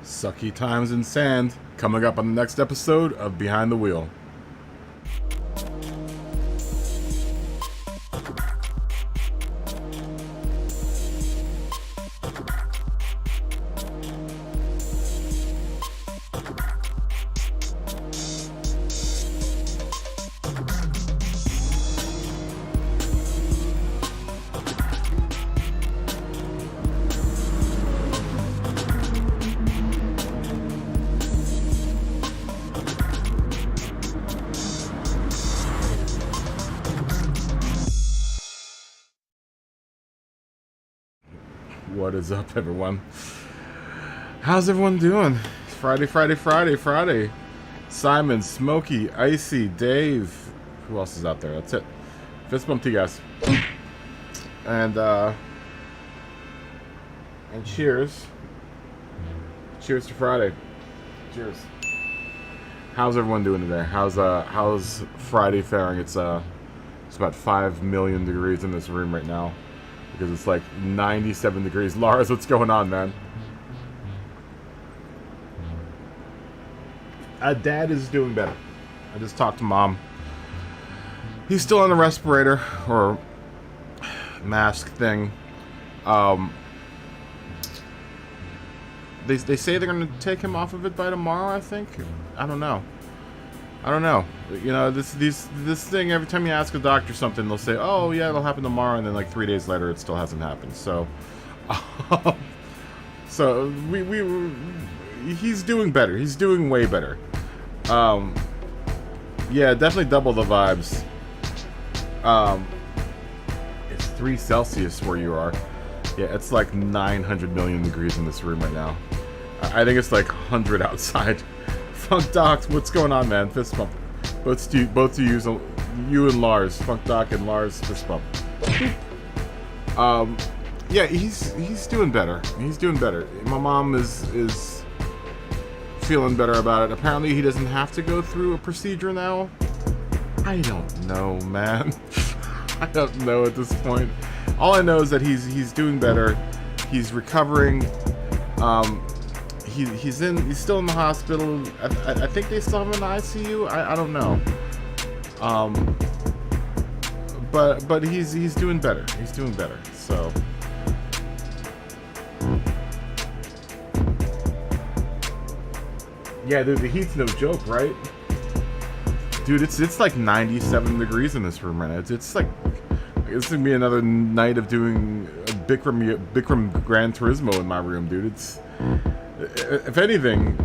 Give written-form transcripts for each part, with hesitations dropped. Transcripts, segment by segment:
Sucky times in sand, coming up on the next episode of Behind the Wheel. What is up, everyone? How's everyone doing? Friday. Simon, Smokey, Icy, Dave. Who else is out there? That's it. Fist bump to you guys. And cheers. Cheers to Friday. Cheers. How's everyone doing today? How's Friday faring? It's about 5 million degrees in this room right now. Because it's like 97 degrees. Lars, what's going on, man? Dad is doing better. I just talked to Mom. He's still on a respirator or mask thing. They say they're going to take him off of it by tomorrow, I think. I don't know. You know, this thing, every time you ask a doctor something, they'll say, oh, yeah, it'll happen tomorrow, and then like 3 days later, it still hasn't happened. So, he's doing better. He's doing way better. Yeah, definitely double the vibes. It's 3 Celsius where you are. Yeah, it's like 900 million degrees in this room right now. I think it's like 100 outside. Funk Doc, what's going on, man? Fist bump. Both to you and Lars. Funk Doc and Lars, fist bump. Yeah, he's doing better. He's doing better. My mom is feeling better about it. Apparently, he doesn't have to go through a procedure now. I don't know, man. I don't know at this point. All I know is that he's doing better. He's recovering. He's still in the hospital. I think they still have him in the ICU. I don't know. But he's doing better. He's doing better. So yeah, dude, the heat's no joke, right? Dude, it's like 97 degrees in this room right now. It's like it's gonna be another night of doing a Bikram Gran Turismo in my room, dude. It's if anything,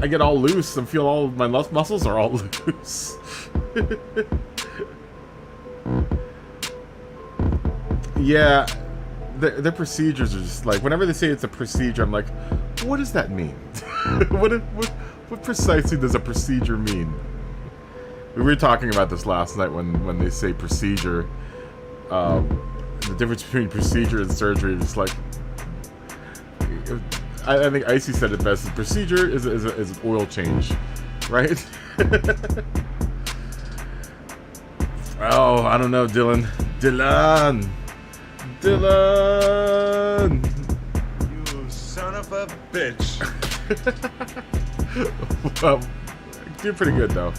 I get all loose and feel all my muscles are all loose. Yeah, the procedures are just like, whenever they say it's a procedure, I'm like, what does that mean? What precisely does a procedure mean? We were talking about this last night when they say procedure. The difference between procedure and surgery is just like, I think Icy said it best. The procedure is an oil change, right? Oh, I don't know, Dylan. You son of a bitch. Well, doing pretty good though.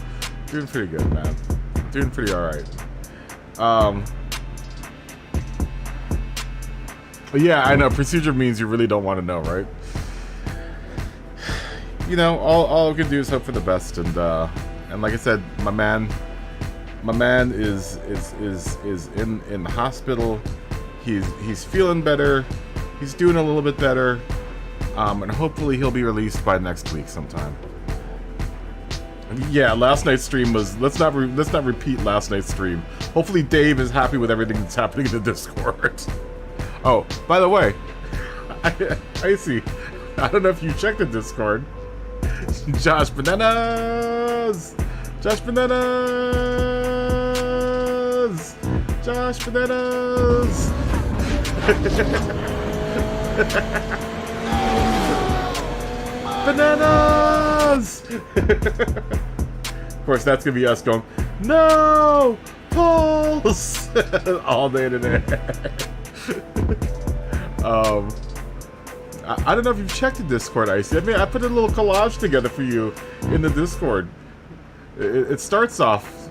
Doing pretty good, man. Doing pretty alright. Yeah, I know. Procedure means you really don't want to know, right? You know, all we can do is hope for the best, and like I said, my man is in the hospital. He's feeling better. He's doing a little bit better, and hopefully he'll be released by next week sometime. Yeah, last night's stream was. Let's not repeat last night's stream. Hopefully Dave is happy with everything that's happening in the Discord. Oh, by the way, I see. I don't know if you checked the Discord. Josh Bananas! Josh Bananas! Josh Bananas! Bananas! Of course, that's gonna be us going, no! Pulse! All day today. I don't know if you've checked the Discord, Icy. I mean, I put a little collage together for you in the Discord. It starts off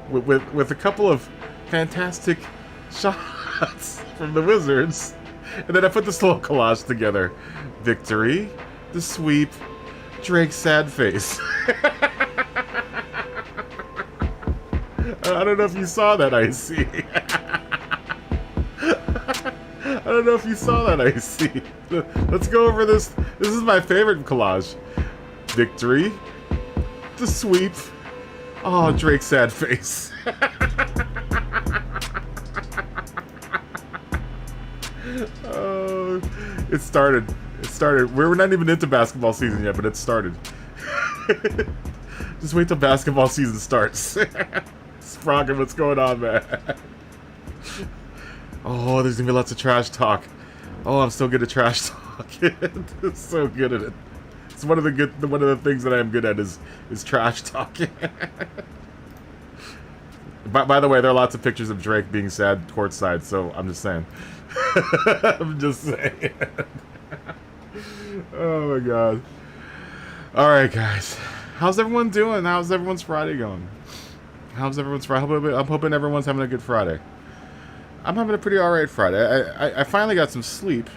with a couple of fantastic shots from the Wizards, and then I put this little collage together. Victory, the sweep, Drake's sad face. I don't know if you saw that, Icy. I don't know if you saw that, Icy. Let's go over this. This is my favorite collage. Victory, the sweep. Oh, Drake's sad face. Oh, it started. It started. We're not even into basketball season yet, but it started. Just wait till basketball season starts. Sprocket, what's going on, man? Oh, there's gonna be lots of trash talk. Oh, I'm so good at trash talk. I'm so good at it. It's one of the things that I'm good at is trash talking. By the way, there are lots of pictures of Drake being sad courtside, so I'm just saying. I'm just saying. Oh my god. Alright, guys. How's everyone doing? How's everyone's Friday going? How's everyone's Friday? I'm hoping everyone's having a good Friday. I'm having a pretty alright Friday. I finally got some sleep.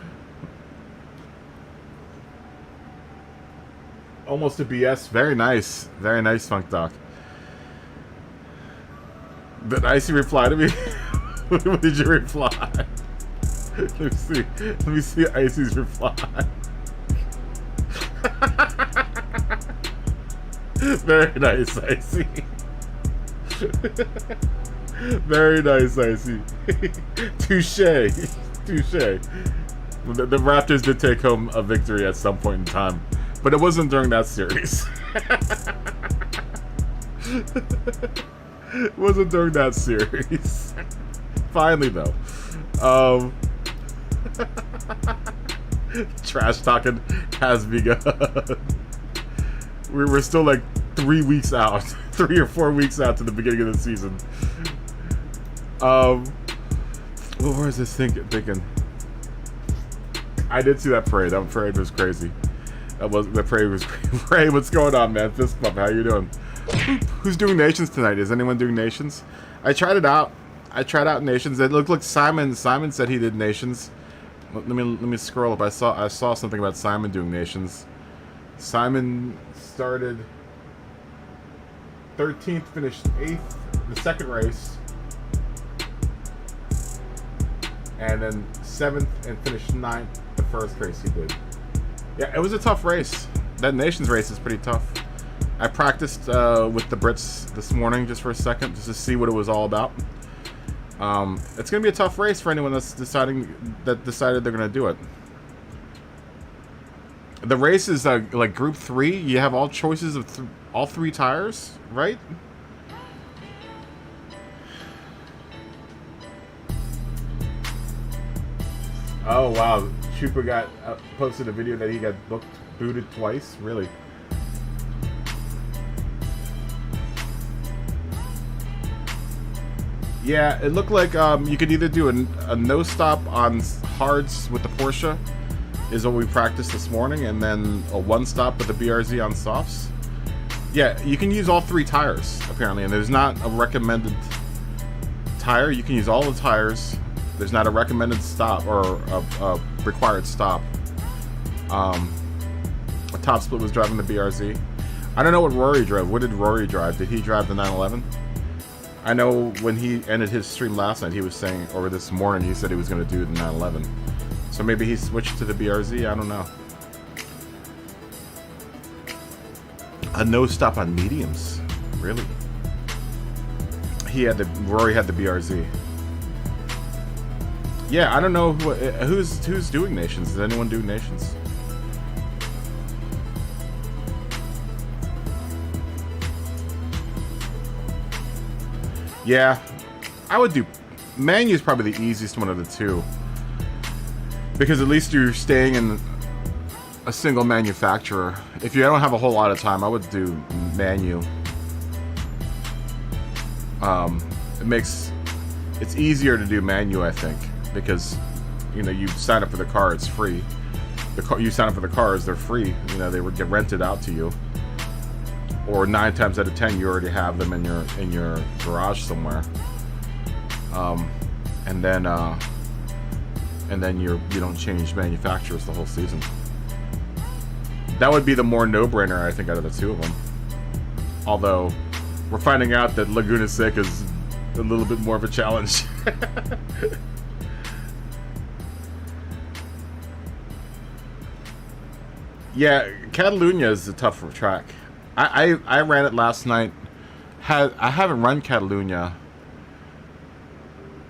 Almost a BS. Very nice. Very nice, Funk Doc. Did Icy reply to me? What did you reply? Let me see. Let me see Icy's reply. Very nice, Icy. Very nice, Icy. Touche. Touche. The Raptors did take home a victory at some point in time, but it wasn't during that series. It wasn't during that series. Finally, though. Trash talking has begun. We're still like 3 weeks out. 3 or 4 weeks out to the beginning of the season. What was this thinking? I did see that parade. That parade was crazy. The parade was crazy. Ray, what's going on, man? Fist bump. How you doing? Who's doing Nations tonight? Is anyone doing Nations? I tried it out. I tried out Nations. It looked like Simon said he did Nations. Let me scroll up. I saw something about Simon doing Nations. Simon started 13th, finished 8th the second race, and then 7th and finished 9th the first race he did. Yeah, it was a tough race. That Nations race is pretty tough. I practiced with the Brits this morning just for a second, just to see what it was all about. It's gonna be a tough race for anyone that's decided they're gonna do it. The race is like Group 3. You have all choices of all 3 tires, right? Oh wow, Chupa got posted a video that he got booted twice. Really? Yeah, it looked like you could either do a no stop on hards with the Porsche, is what we practiced this morning, and then a one stop with the BRZ on softs. Yeah, you can use all 3 tires apparently, and there's not a recommended tire. You can use all the tires. There's not a recommended stop or a required stop. A top split was driving the BRZ. I don't know what Rory drove. What did Rory drive? Did he drive the 911? I know when he ended his stream last night, he was saying, or this morning, he said he was going to do the 911. So maybe he switched to the BRZ. I don't know. A no stop on mediums, really? Rory had the BRZ. Yeah, I don't know who's doing Nations. Does anyone do Nations? Yeah, I would do. Manu is probably the easiest one of the 2, because at least you're staying in a single manufacturer. If you don't have a whole lot of time, I would do Manu. It's easier to do Manu, I think, because you sign up for the car, it's free. you sign up for the cars, they're free. You know, they would get rented out to you. Or 9 times out of 10, you already have them in your garage somewhere. And then you don't change manufacturers the whole season. That would be the more no-brainer, I think, out of the two of them. Although, we're finding out that Laguna Seca is a little bit more of a challenge. Yeah, Catalunya is a tough track. I ran it last night. I haven't run Catalunya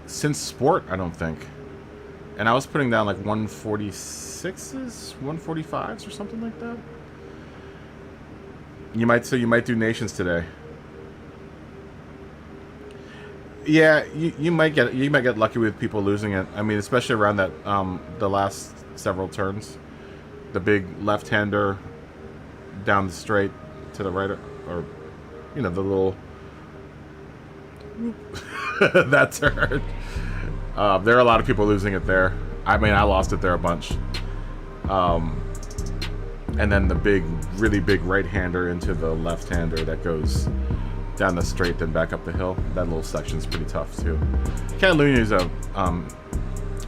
since Sport, I don't think. And I was putting down like 146s, 145s or something like that. You might do Nations today. Yeah, you might get lucky with people losing it. I mean, especially around that the last several turns. The big left-hander down the straight to the right, or you know, the little that turn. There are a lot of people losing it there. I mean, I lost it there a bunch. And then the big, really big right-hander into the left-hander that goes down the straight, then back up the hill. That little section's pretty tough too. Catalunya is a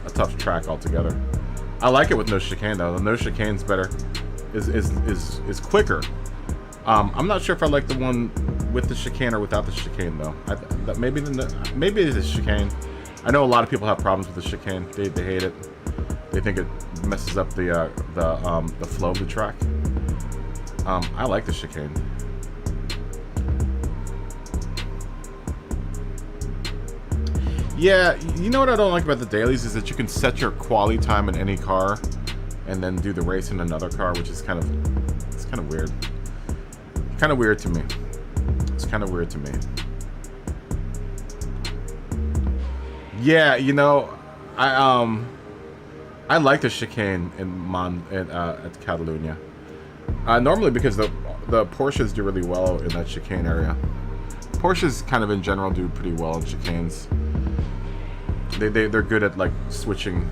tough track altogether. I like it with no chicane though. The no chicane's better, is quicker. I'm not sure if I like the one with the chicane or without the chicane though. Maybe it's a chicane. I know a lot of people have problems with the chicane. They hate it. They think it messes up the flow of the track. I like the chicane. Yeah, you know what I don't like about the dailies is that you can set your quali time in any car, and then do the race in another car, which is kind of weird. Kind of weird to me. It's kind of weird to me. Yeah, you know, I like the chicane at Catalunya. Normally because the Porsches do really well in that chicane area. Porsches kind of in general do pretty well in chicanes. They're good at like switching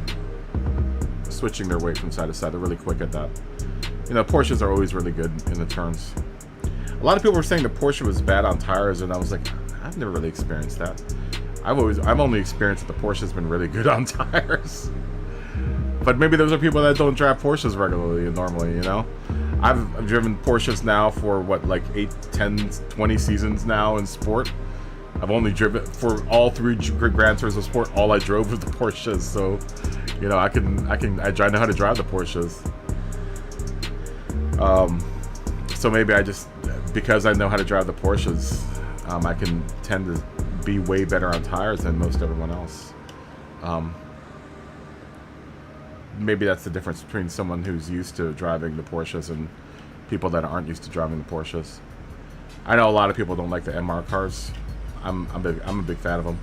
their weight from side to side. They're really quick at that. You know, Porsches are always really good in the turns. A lot of people were saying the Porsche was bad on tires, and I was like, I've never really experienced that. I've only experienced that the Porsche's been really good on tires. But maybe those are people that don't drive Porsches regularly normally, you know? I've driven Porsches now for what, like 8, 10, 20 seasons now in Sport. I've only driven for all 3 Gran Turismo Sport. All I drove was the Porsches, so you know I know how to drive the Porsches. So maybe because I know how to drive the Porsches, I can tend to be way better on tires than most everyone else. Maybe that's the difference between someone who's used to driving the Porsches and people that aren't used to driving the Porsches. I know a lot of people don't like the MR cars. I'm a big fan of them.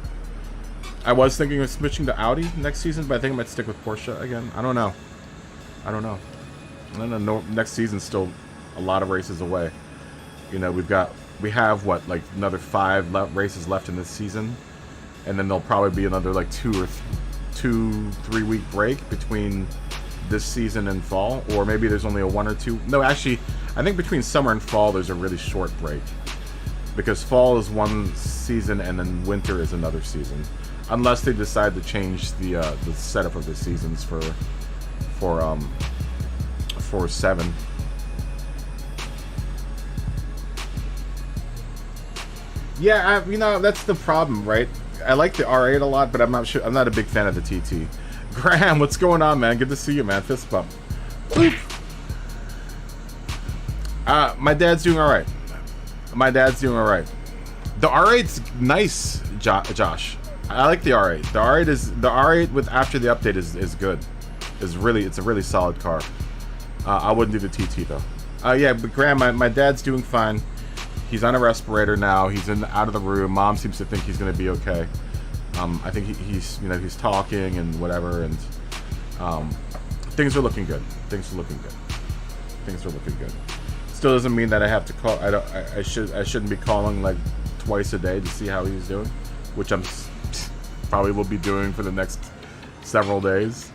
I was thinking of switching to Audi next season, but I think I might stick with Porsche again. I don't know. Next season's still a lot of races away. You know, we have what, like another 5 races left in this season, and then there'll probably be another like 2 or 3 week break between this season and fall, or maybe there's only a 1 or 2. No, actually, I think between summer and fall there's a really short break, because fall is one season and then winter is another season, unless they decide to change the setup of the seasons for 7. Yeah, you know, that's the problem, right? I like the R8 a lot, but I'm not a big fan of the TT. Graham, what's going on, man? Good to see you, man. Fist bump. Boop. My dad's doing all right. The R8's nice, Josh. I like the R8. The R8 with after the update is good. It's a really solid car. I wouldn't do the TT though. Yeah, but Graham, my dad's doing fine. He's on a respirator now. He's out of the room. Mom seems to think he's going to be okay. I think he's talking and whatever, and things are looking good. Still doesn't mean that I have to call. I shouldn't be calling like twice a day to see how he's doing, which I'm probably will be doing for the next several days.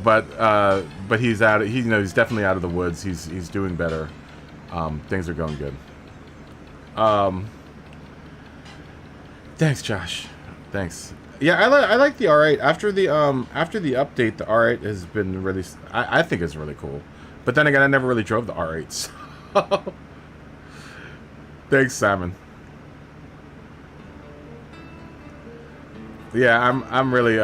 But he's out. He's definitely out of the woods. He's doing better. Things are going good. Thanks, Josh. Thanks. Yeah, I like the R8. After the update, the R8 has been really. I think it's really cool. But then again, I never really drove the R8. So. Thanks, Simon. Yeah, I'm really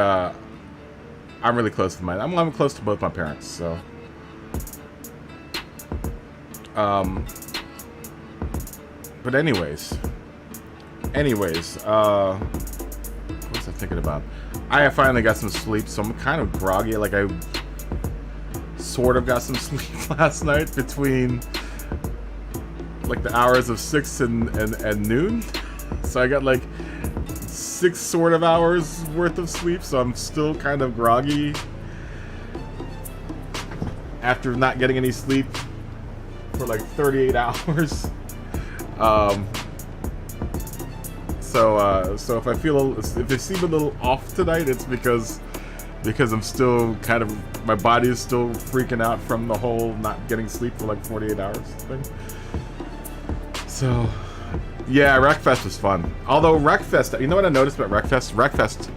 close to mine. I'm close to both my parents. So. But anyways, what's I thinking about? I finally got some sleep, so I'm kind of groggy. Like I sort of got some sleep last night between like the hours of 6 and noon. So I got like 6 sort of hours worth of sleep, so I'm still kind of groggy after not getting any sleep for like 38 hours. So if I feel if I seem a little off tonight, it's because I'm still kind of, my body is still freaking out from the whole not getting sleep for like 48 hours thing. So yeah, Wreckfest was fun. Although Wreckfest, you know what I noticed about Wreckfest? Wreckfest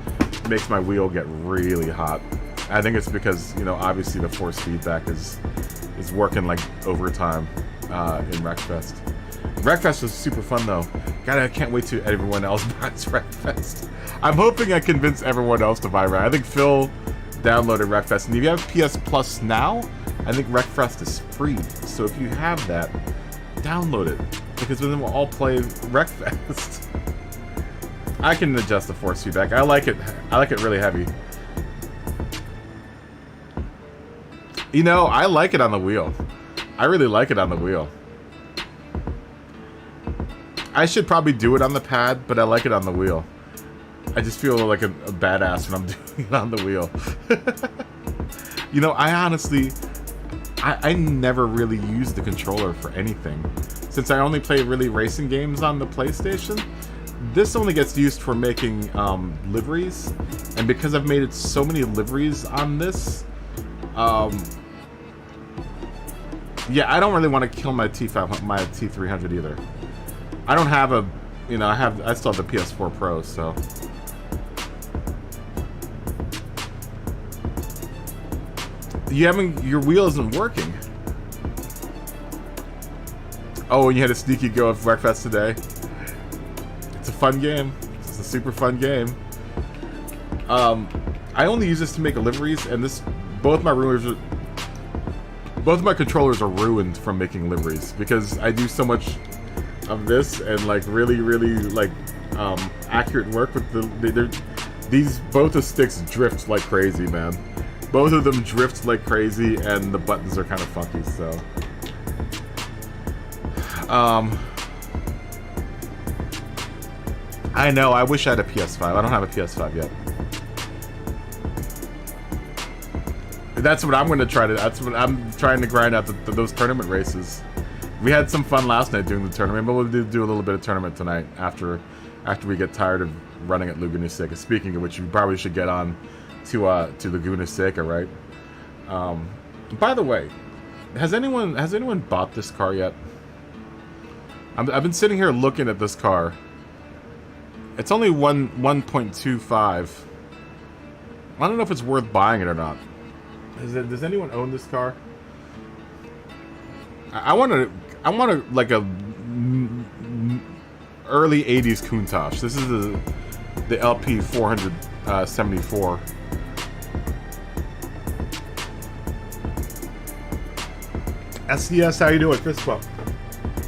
makes my wheel get really hot. I think it's because, you know, obviously the force feedback is working like overtime in Wreckfest. Wreckfest was super fun though. God, I can't wait till everyone else buys Wreckfest. I'm hoping I convince everyone else to buy Wreckfest. I think Phil downloaded Wreckfest, and if you have PS Plus now, I think Wreckfest is free. So if you have that, download it, because then we'll all play Wreckfest. I can adjust the force feedback. I like it. I like it really heavy. You know, I like it on the wheel. I really like it on the wheel. I should probably do it on the pad, but I like it on the wheel. I just feel like a badass when I'm doing it on the wheel. You know, I honestly, I never really used the controller for anything. Since I only play really racing games on the PlayStation, this only gets used for making liveries. And because I've made it so many liveries on this, yeah, I don't really want to kill my T300 either. I don't have a, you know, I still have the PS4 Pro, so. Your wheel isn't working. Oh, and you had a sneaky go of Wreckfest today. It's a fun game. It's a super fun game. I only use this to make liveries, and both my controllers are ruined from making liveries because I do so much of this and like really like accurate work with both the sticks drift like crazy, man. Both of them drift like crazy, and the buttons are kind of funky. So I know, I wish I had a PS5. I don't have a PS5 yet. That's what I'm going to try to. That's what I'm trying to grind out those tournament races. We had some fun last night doing the tournament, but we'll do a little bit of tournament tonight after we get tired of running at Laguna Seca. Speaking of which, you probably should get on to Laguna Seca, right? By the way, has anyone bought this car yet? I've been sitting here looking at this car. It's only 1.25. I don't know if it's worth buying it or not. Does anyone own this car? I want to like a early 80s Countach. This is the LP 474. SCS, how you doing? Fist bump.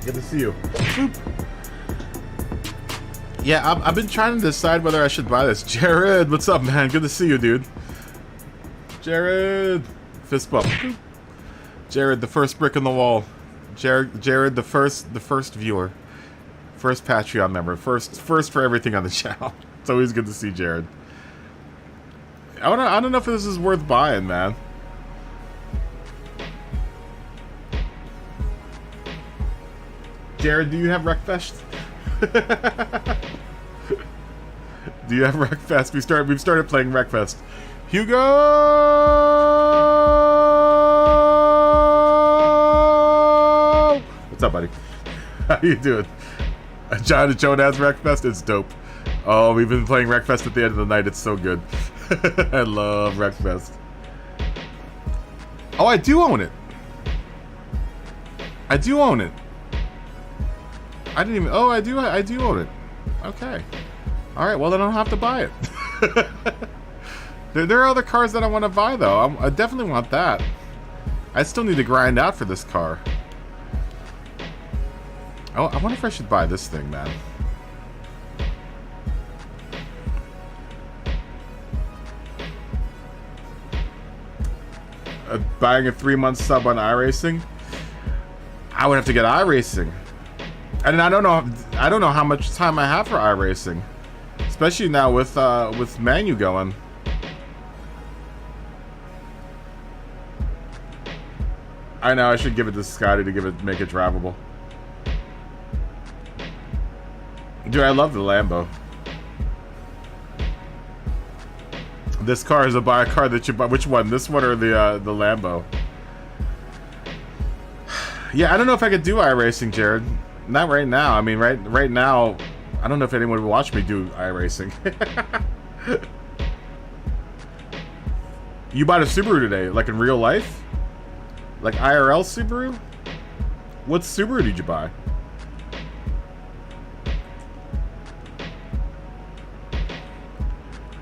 Good to see you. Boop. Yeah, I've been trying to decide whether I should buy this. Jared, what's up, man? Good to see you, dude. Jared, fist bump. Boop. Jared, the first brick in the wall. Jared, the first viewer, first Patreon member, first for everything on the channel. It's always good to see Jared. I don't know if this is worth buying, man. Jared, do you have Wreckfest? Do you have Wreckfest? We've started playing Wreckfest. Hugo! What's up, buddy? How you doing? John and Jonas Wreckfest? It's dope. Oh, we've been playing Wreckfest at the end of the night. It's so good. I love Wreckfest. Oh, I do own it. I do own it. I didn't even... Oh, I do own it. Okay. Alright, well then I don't have to buy it. There are other cars that I want to buy, though. I definitely want that. I still need to grind out for this car. Oh, I wonder if I should buy this thing, man. Buying a 3-month sub on iRacing? I would have to get iRacing. And I don't know how much time I have for iRacing. Especially now with Manu going. I know I should give it to Scotty to make it drivable. Dude, I love the Lambo. This car is a car that you buy. Which one? This one or the Lambo? Yeah, I don't know if I could do iRacing, Jared. Not right now. I mean, right now, I don't know if anyone would watch me do iRacing. You bought a Subaru today, like in real life? Like IRL Subaru? What Subaru did you buy?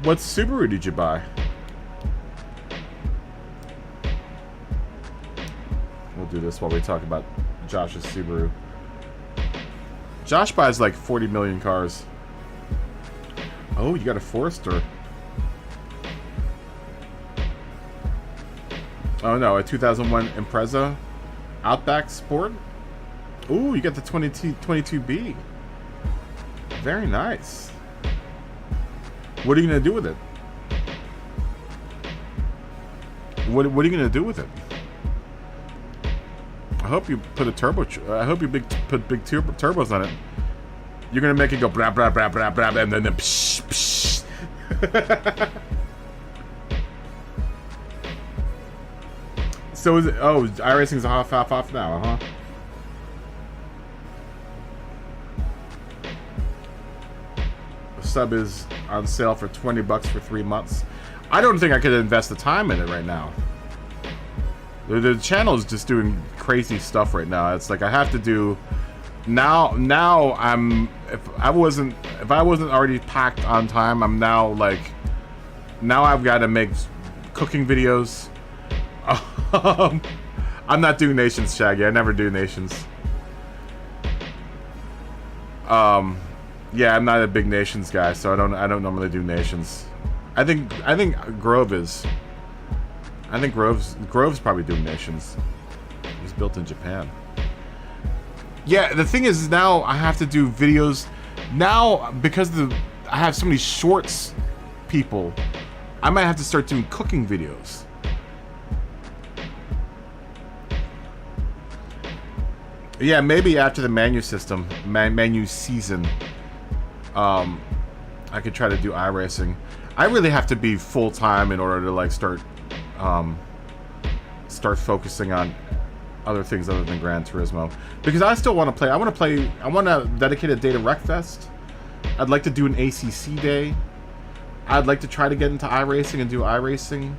What Subaru did you buy? We'll do this while we talk about Josh's Subaru. Josh buys like 40 million cars. Oh, you got a Forester. Oh no, a 2001 Impreza Outback Sport. Ooh, you got the 22B. Very nice. What are you gonna do with it? What are you gonna do with it? I hope you put a turbo. I hope you put big turbos on it. You're gonna make it go blah blah blah blah blah, and then psh psh. So is it? Oh, iRacing's half off now, huh? The sub is on sale for $20 for 3 months. I don't think I could invest the time in it right now. The channel is just doing crazy stuff right now. It's like I have to do now. If I wasn't already packed on time, I'm now like I've got to make cooking videos. I'm not doing nations, Shaggy. I never do nations. Yeah, I'm not a big nations guy, so I don't normally do nations. I think Grove is. I think Grove's probably doing nations. He's built in Japan. Yeah, the thing is now I have to do videos now because I have so many shorts people. I might have to start doing cooking videos. Yeah, maybe after the menu system, menu season, I could try to do iRacing. I really have to be full time in order to like start focusing on other things other than Gran Turismo, because I still want to play. I want to dedicate a day to Wreckfest. I'd like to do an ACC day. I'd like to try to get into iRacing and do iRacing.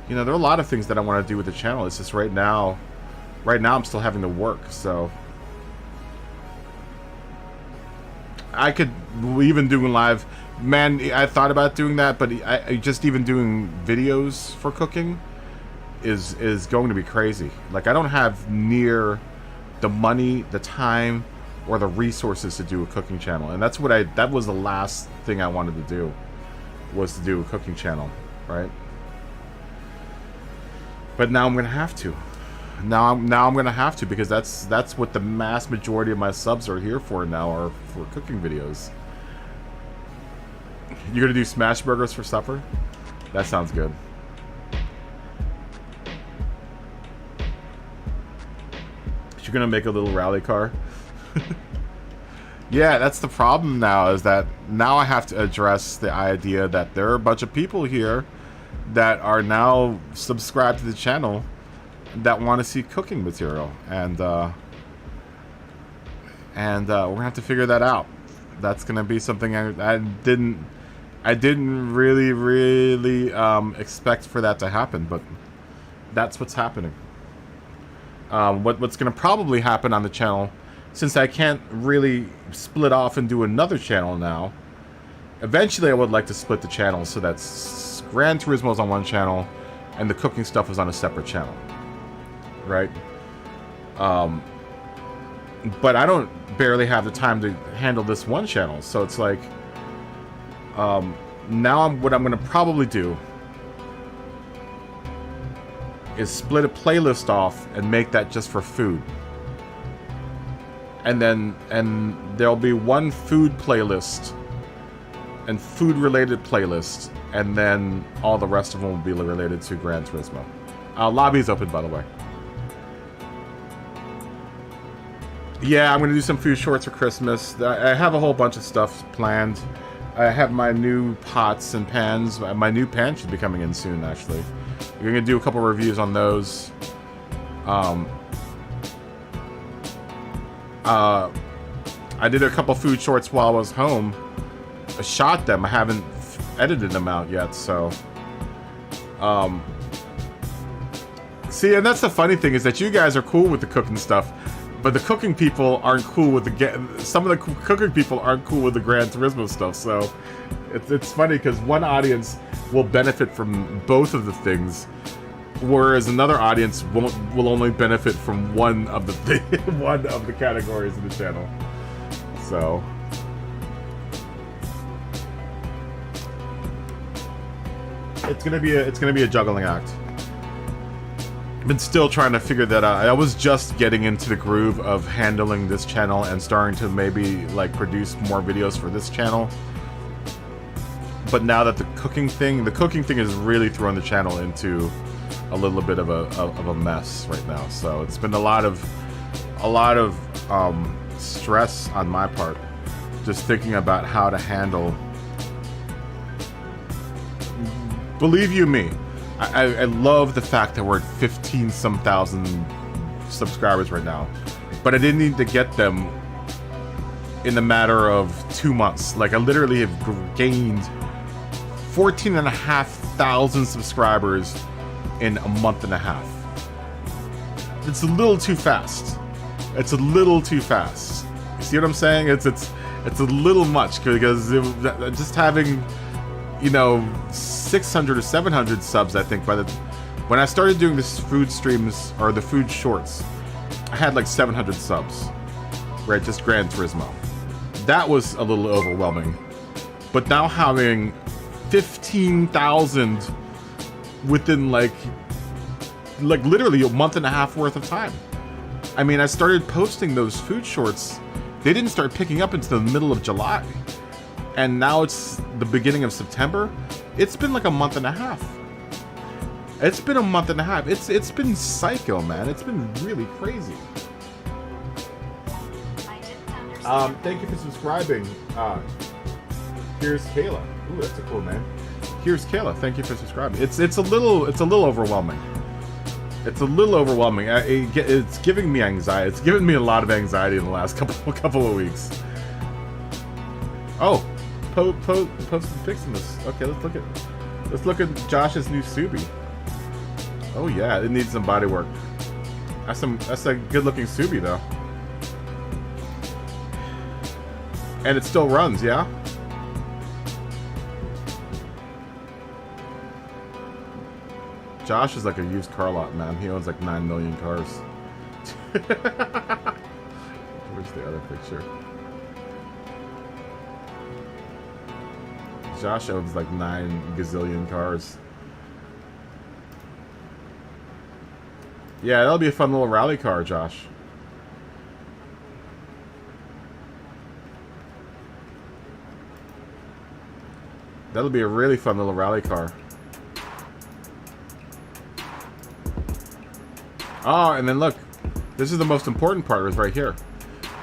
You know, there are a lot of things that I want to do with the channel. It's just right now I'm still having to work, so I could even do live. Man, I thought about doing that, but I just even doing videos for cooking is going to be crazy. Like, I don't have near the money, the time, or the resources to do a cooking channel, and that was the last thing I wanted to do, was to do a cooking channel, right? But now I'm gonna have to. Now I'm gonna have to, because that's what the mass majority of my subs are here for now, are for cooking videos. You're gonna do smash burgers for supper? That sounds good. You're gonna make a little rally car? Yeah, that's the problem now, is that now I have to address the idea that there are a bunch of people here that are now subscribed to the channel that want to see cooking material, and and we're gonna have to figure that out. That's gonna be something I didn't really expect for that to happen, but that's what's happening. What's gonna probably happen on the channel, since I can't really split off and do another channel now. Eventually, I would like to split the channel so that Gran Turismo is on one channel and the cooking stuff is on a separate channel, right? But I don't barely have the time to handle this one channel, so it's like, now what I'm gonna probably do is split a playlist off and make that just for food, and there'll be one food playlist and food related playlist, and then all the rest of them will be related to Gran Turismo. Lobby's open, by the way. Yeah, I'm gonna do some food shorts for Christmas. I have a whole bunch of stuff planned. I have my new pots and pans. My new pan should be coming in soon, actually. We're gonna do a couple reviews on those. I did a couple food shorts while I was home. I shot them. I haven't edited them out yet, so. See, and that's the funny thing, is that you guys are cool with the cooking stuff, but the cooking people aren't cool with some of the cooking people aren't cool with the Gran Turismo stuff. So it's funny because one audience will benefit from both of the things, whereas another audience will only benefit from one of the one of the categories of the channel. So it's gonna be a juggling act. I've been still trying to figure that out. I was just getting into the groove of handling this channel and starting to maybe like produce more videos for this channel. But now that the cooking thing is really throwing the channel into a little bit of a mess right now. So it's been a lot of stress on my part, just thinking about how to handle. Believe you me, I love the fact that we're at 15-some thousand subscribers right now, but I didn't need to get them in the matter of 2 months. Like, I literally have gained 14,500 subscribers in a month and a half. It's a little too fast. It's a little too fast. You see what I'm saying? It's a little much, because just having, you know, 600 or 700 subs, I think, when I started doing this food streams, or the food shorts, I had like 700 subs, right? Just Gran Turismo. That was a little overwhelming. But now having 15,000 within like literally a month and a half worth of time. I mean, I started posting those food shorts. They didn't start picking up until the middle of July. And now it's the beginning of September. It's been like a month and a half. It's been a month and a half. It's been psycho, man. It's been really crazy. Thank you for subscribing. Here's Kayla. Ooh, that's a cool name. Here's Kayla. Thank you for subscribing. It's a little overwhelming. It's a little overwhelming. It's giving me anxiety. It's given me a lot of anxiety in the last couple of weeks. Oh, post fixing this. Okay, let's look at Josh's new Subi. Oh yeah, it needs some body work. That's a good looking Subi though. And it still runs, yeah? Josh is like a used car lot, man. He owns like 9 million cars. Where's the other picture? Josh owns like 9 gazillion cars. Yeah, that'll be a fun little rally car, Josh. That'll be a really fun little rally car. Oh, and then look, this is the most important part, is right here.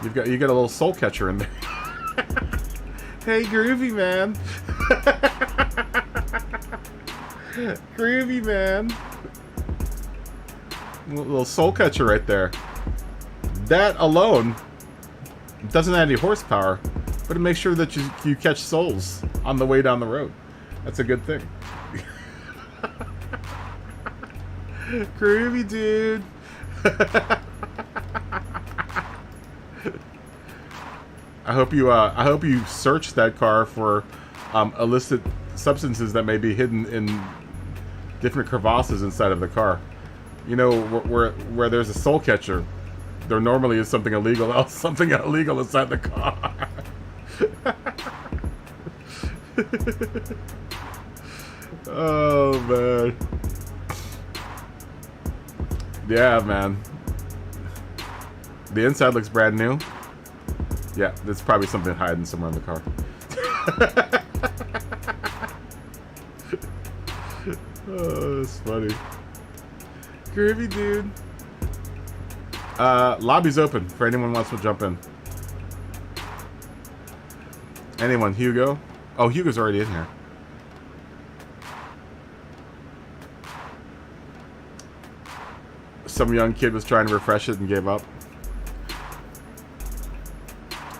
You got a little soul catcher in there. Hey, groovy man. Groovy man. Little soul catcher right there. That alone It doesn't add any horsepower, but it makes sure that you catch souls on the way down the road. That's a good thing. Groovy, dude. I hope you search that car for illicit substances that may be hidden in different crevasses inside of the car. You know, where there's a soul catcher, there normally is something illegal inside the car. Oh man. Yeah, man. The inside looks brand new. Yeah, there's probably something hiding somewhere in the car. Oh, that's funny. Groovy, dude. Lobby's open for anyone who wants to jump in. Anyone? Hugo? Oh, Hugo's already in here. Some young kid was trying to refresh it and gave up.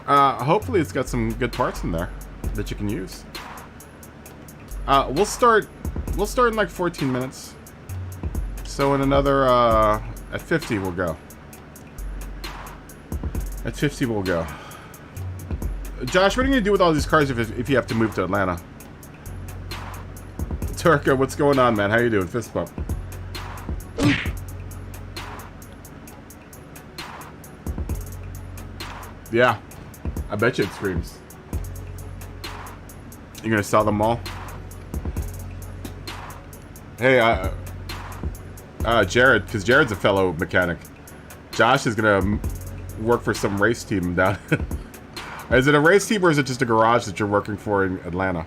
Hopefully it's got some good parts in there that you can use. We'll start in like 14 minutes. So in another, at 50 we'll go. At 50 we'll go. Josh, what are you going to do with all these cars if you have to move to Atlanta? Turka, what's going on, man? How you doing? Fist bump. Yeah. I bet you it screams. You're going to sell them all? Hey, Jared, because Jared's a fellow mechanic. Josh is going to work for some race team down. Is it a race team or is it just a garage that you're working for in Atlanta?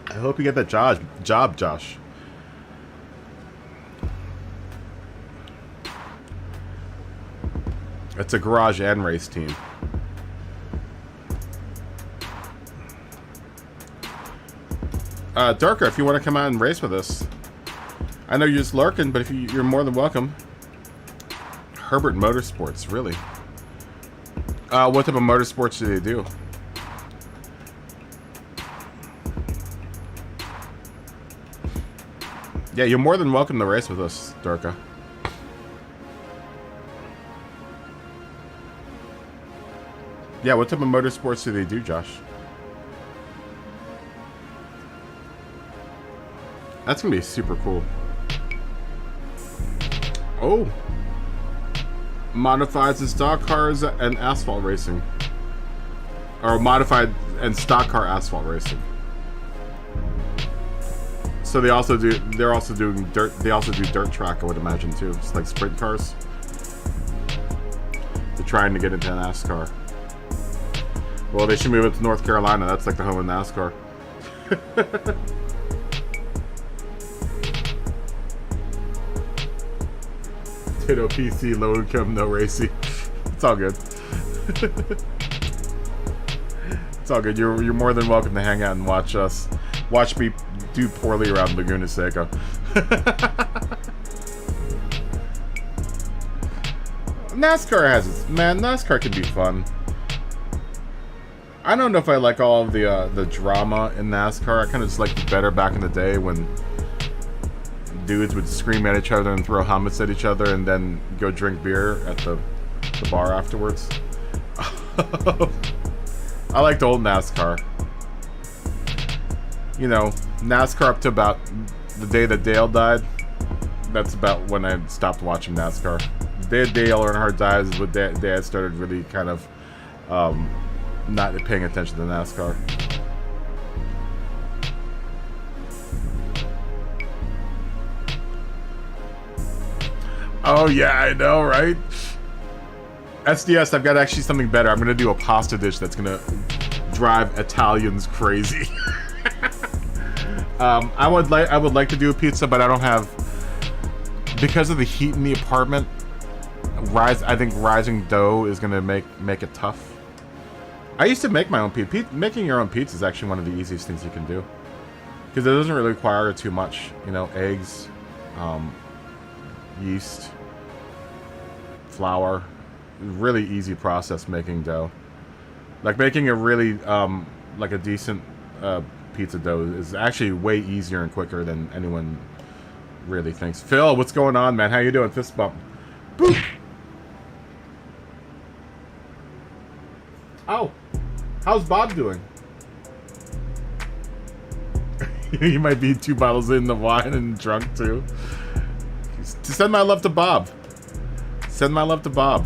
I hope you get that job, Josh. It's a garage and race team. Darker, if you want to come out and race with us. I know you're just lurking, but if you're more than welcome. Herbert Motorsports, really? What type of motorsports do they do? Yeah, you're more than welcome to race with us, Darka. Yeah, what type of motorsports do they do, Josh? That's gonna be super cool. Oh! Modifieds and stock cars and asphalt racing. Or modified and stock car asphalt racing. So they're also doing dirt. They also do dirt track, I would imagine too. It's like sprint cars. They're trying to get into NASCAR. Well, they should move it to North Carolina. That's like the home of NASCAR. Ditto PC, low income, no racy. It's all good. It's all good. You're more than welcome to hang out and watch me do poorly around Laguna Seca. NASCAR has its... Man, NASCAR can be fun. I don't know if I like all of the drama in NASCAR. I kind of just liked it better back in the day when dudes would scream at each other and throw helmets at each other and then go drink beer at the bar afterwards. I liked old NASCAR. You know, NASCAR up to about the day that Dale died. That's about when I stopped watching NASCAR. The day Dale Earnhardt died is what day I started really kind of not paying attention to NASCAR. Oh yeah, I know, right? SDS, I've got actually something better. I'm gonna do a pasta dish that's gonna drive Italians crazy. I would like to do a pizza, but I don't have, because of the heat in the apartment. I think rising dough is gonna make it tough. I used to make my own pizza. Making your own pizza is actually one of the easiest things you can do. Because it doesn't really require too much. You know, eggs, yeast, flour. Really easy process making dough. Like making a really, like a decent pizza dough is actually way easier and quicker than anyone really thinks. Phil, what's going on, man? How you doing? Fist bump. Boop. Oh, how's Bob doing? You might be 2 bottles in the wine and drunk too. Send my love to Bob. Send my love to Bob.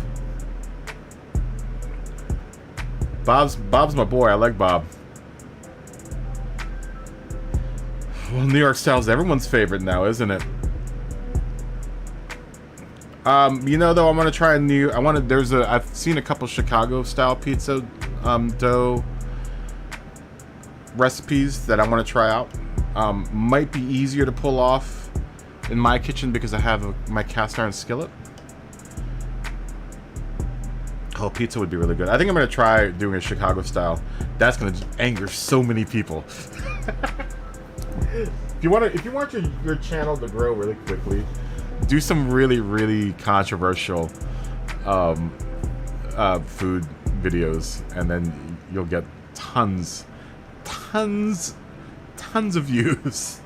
Bob's my boy. I like Bob. Well, New York style's everyone's favorite now, isn't it? You know, though, I'm gonna try a new. I've seen a couple Chicago style pizza dough recipes that I want to try out. Might be easier to pull off in my kitchen because I have my cast iron skillet. Oh, pizza would be really good. I think I'm gonna try doing a Chicago style. That's gonna anger so many people. If you want your channel to grow really quickly, do some really controversial food videos, and then you'll get tons of views.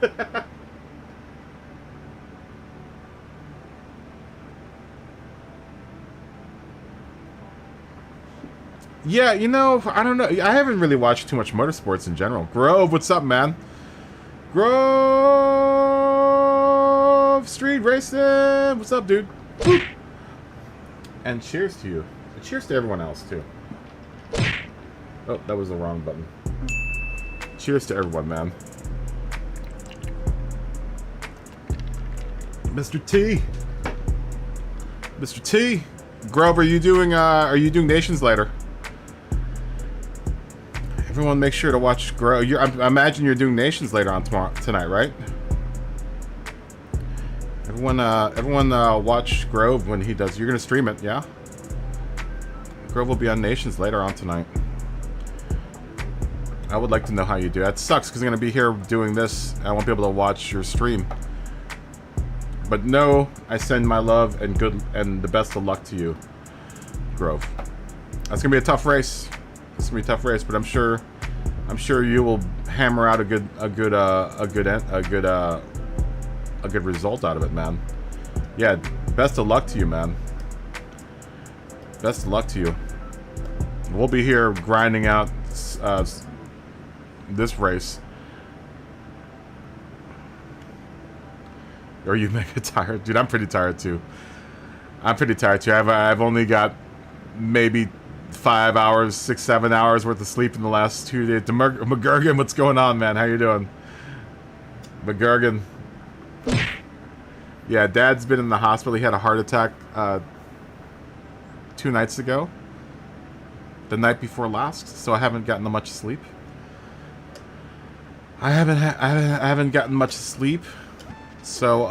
Yeah, you know, I don't know. I haven't really watched too much motorsports in general. Grove, what's up, man? Grove Street Racing, what's up, dude? Woo. And cheers to you. And cheers to everyone else too. Oh, that was the wrong button. Cheers to everyone, man. Mr. T. Mr. T. Grove, are you doing Nations later? Everyone, make sure to watch Grow. I imagine you're doing Nations later on tonight, right? Everyone, watch Grove when he does. You're gonna stream it, yeah? Grove will be on Nations later on tonight. I would like to know how you do. That sucks because I'm gonna be here doing this. And I won't be able to watch your stream. But no, I send my love and the best of luck to you, Grove. That's gonna be a tough race. It's gonna be a tough race, but I'm sure you will hammer out a good result out of it, man. Yeah, best of luck to you, man. Best of luck to you. We'll be here grinding out this race. Are you mega tired, dude? I'm pretty tired too. I've only got maybe 5 hours, 6, 7 hours worth of sleep in the last 2 days. McGurgan, what's going on, man? How you doing? McGurgan. Yeah, Dad's been in the hospital. He had a heart attack 2 nights ago. The night before last, so I haven't gotten much sleep. I haven't gotten much sleep. So,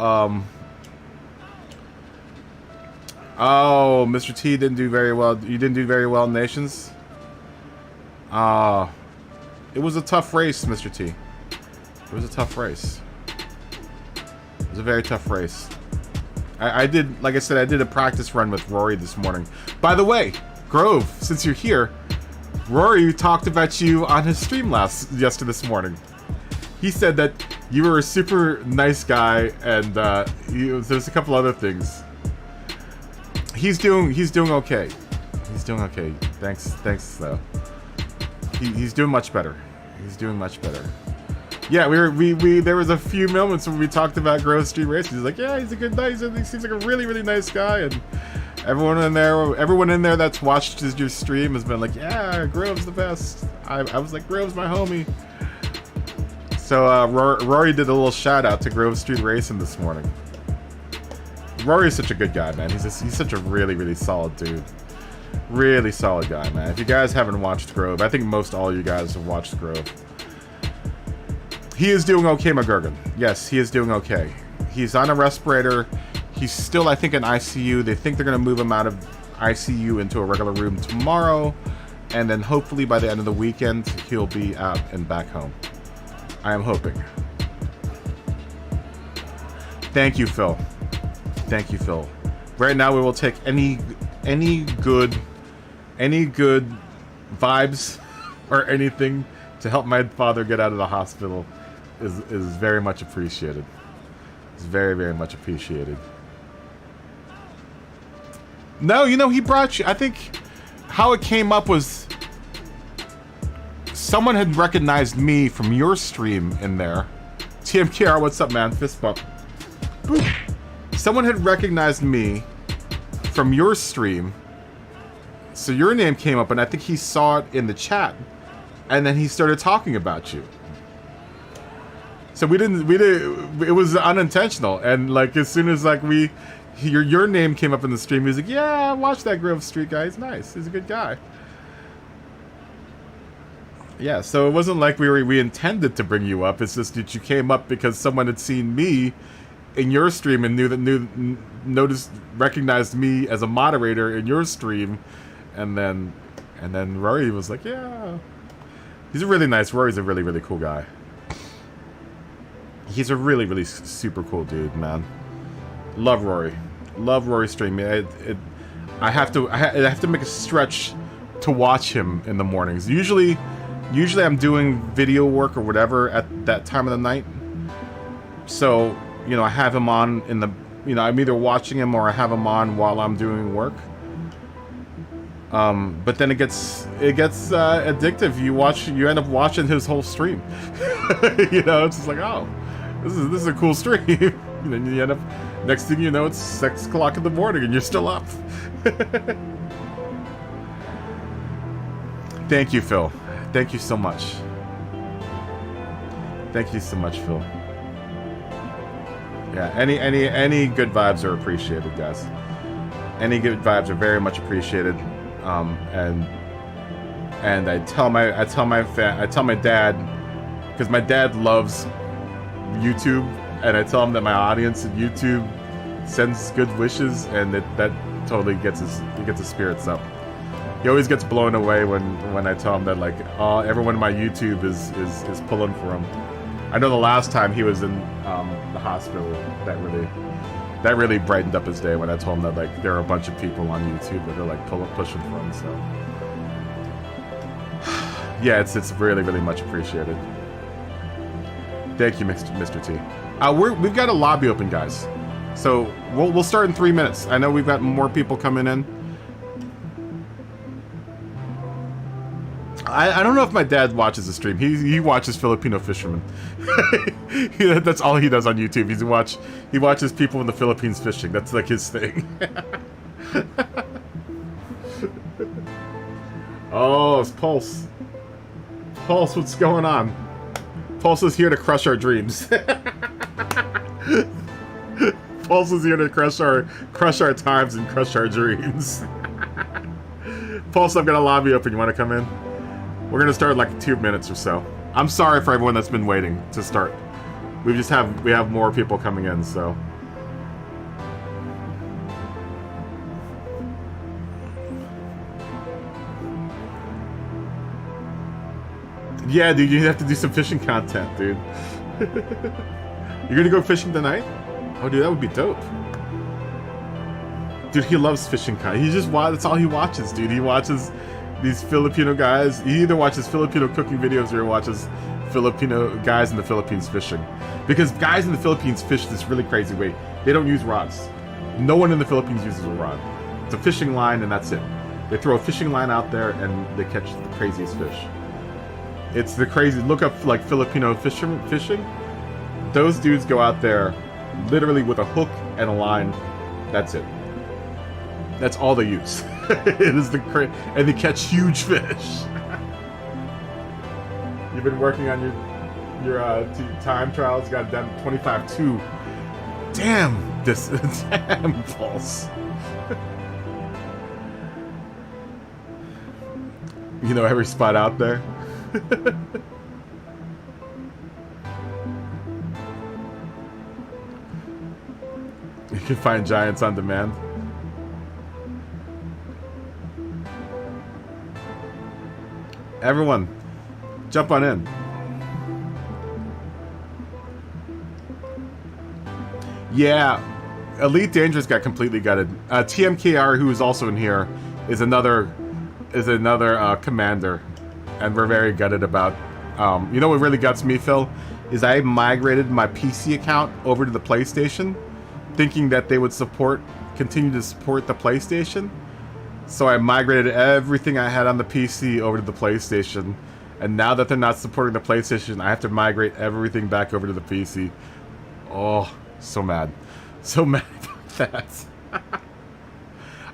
oh, Mr. T didn't do very well. You didn't do very well in Nations? It was a tough race, Mr. T. It was a tough race. It was a very tough race. I did, like I said, I did a practice run with Rory this morning. By the way, Grove, since you're here, Rory talked about you on his stream yesterday this morning. He said that you were a super nice guy, and there's a couple other things. He's doing okay. He's doing okay. Thanks though. He's doing much better. He's doing much better. Yeah, there was a few moments when we talked about Grove Street Racing. He's like, yeah, he's a good guy. He seems like a really nice guy, and everyone in there that's watched your stream has been like, yeah, Grove's the best. I was like, Grove's my homie. So Rory did a little shout out to Grove Street Racing this morning. Rory's such a good guy, man. He's such a really solid dude. Really solid guy, man. If you guys haven't watched Grove, I think most all you guys have watched Grove. He is doing okay, McGurgan. Yes, he is doing okay. He's on a respirator. He's still, I think, in ICU. They think they're going to move him out of ICU into a regular room tomorrow. And then hopefully by the end of the weekend, he'll be out and back home. I am hoping. Thank you, Phil. Thank you, Phil. Right now, we will take any good vibes or anything to help my father get out of the hospital is very much appreciated. It's very, very much appreciated. No, you know, he brought you. I think how it came up was someone had recognized me from your stream in there. TMKR, what's up, man? Fist bump. Boop. Someone had recognized me from your stream, so your name came up, and I think he saw it in the chat, and then he started talking about you. So we didn't. It was unintentional, and like as soon as like your name came up in the stream, he was like, "Yeah, watch that Grove Street guy. He's nice. He's a good guy." Yeah, so it wasn't like we intended to bring you up. It's just that you came up because someone had seen me in your stream and recognized me as a moderator in your stream, and then Rory was like, "Yeah, he's a really nice. Rory's a really, really cool guy. He's a really, really super cool dude, man. Love Rory. Love Rory stream. I have to make a stretch to watch him in the mornings. Usually I'm doing video work or whatever at that time of the night. So, you know, I have him on in the, you know, I'm either watching him or I have him on while I'm doing work. But then it gets addictive. You end up watching his whole stream. You know, it's just like, oh, this is a cool stream. And then you end up, next thing you know, it's 6 o'clock in the morning and you're still up. Thank you, Phil. Thank you so much. Thank you so much, Phil. Yeah, any good vibes are appreciated, guys. Any good vibes are very much apprecited. And I tell my dad, because my dad loves YouTube, and I tell him that my audience at YouTube sends good wishes, and that totally gets his spirits up. He always gets blown away when I tell him that, like, everyone in my YouTube is pulling for him. I know the last time he was in the hospital, that really brightened up his day when I told him that, like, there are a bunch of people on YouTube that are like pushing for him. So yeah, it's really, really much appreciated. Thank you, Mr. T. We've got a lobby open, guys. So we'll start in 3 minutes. I know we've got more people coming in. I don't know if my dad watches the stream. He watches Filipino fishermen. That's all he does on YouTube. He watches people in the Philippines fishing. That's like his thing. Oh, it's Pulse. Pulse, what's going on? Pulse is here to crush our dreams. Pulse is here to crush our times and crush our dreams. Pulse, I've got a lobby open. You want to come in? We're gonna start in like 2 minutes or so. I'm sorry for everyone that's been waiting to start. We have more people coming in, so. Yeah, dude, you have to do some fishing content, dude. You're gonna go fishing tonight? Oh, dude, that would be dope. Dude, he loves fishing content. That's all he watches, dude. He watches these Filipino guys. He either watches Filipino cooking videos or he watches Filipino guys in the Philippines fishing. Because guys in the Philippines fish this really crazy way. They don't use rods. No one in the Philippines uses a rod. It's a fishing line and that's it. They throw a fishing line out there and they catch the craziest fish. It's the crazy. Look up like Filipino fishing. Those dudes go out there literally with a hook and a line. That's it. That's all they use. It is and they catch huge fish. You've been working on your time trials. Got done 25-2. Damn damn Pulse. You know every spot out there. You can find giants on demand. Everyone, jump on in. Yeah, Elite Dangerous got completely gutted. TMKR, who is also in here, is another commander, and we're very gutted about. You know what really guts me, Phil, is I migrated my PC account over to the PlayStation, thinking that they would continue to support the PlayStation. So I migrated everything I had on the PC over to the PlayStation, and now that they're not supporting the PlayStation, I have to migrate everything back over to the PC. Oh, so mad. So mad about that.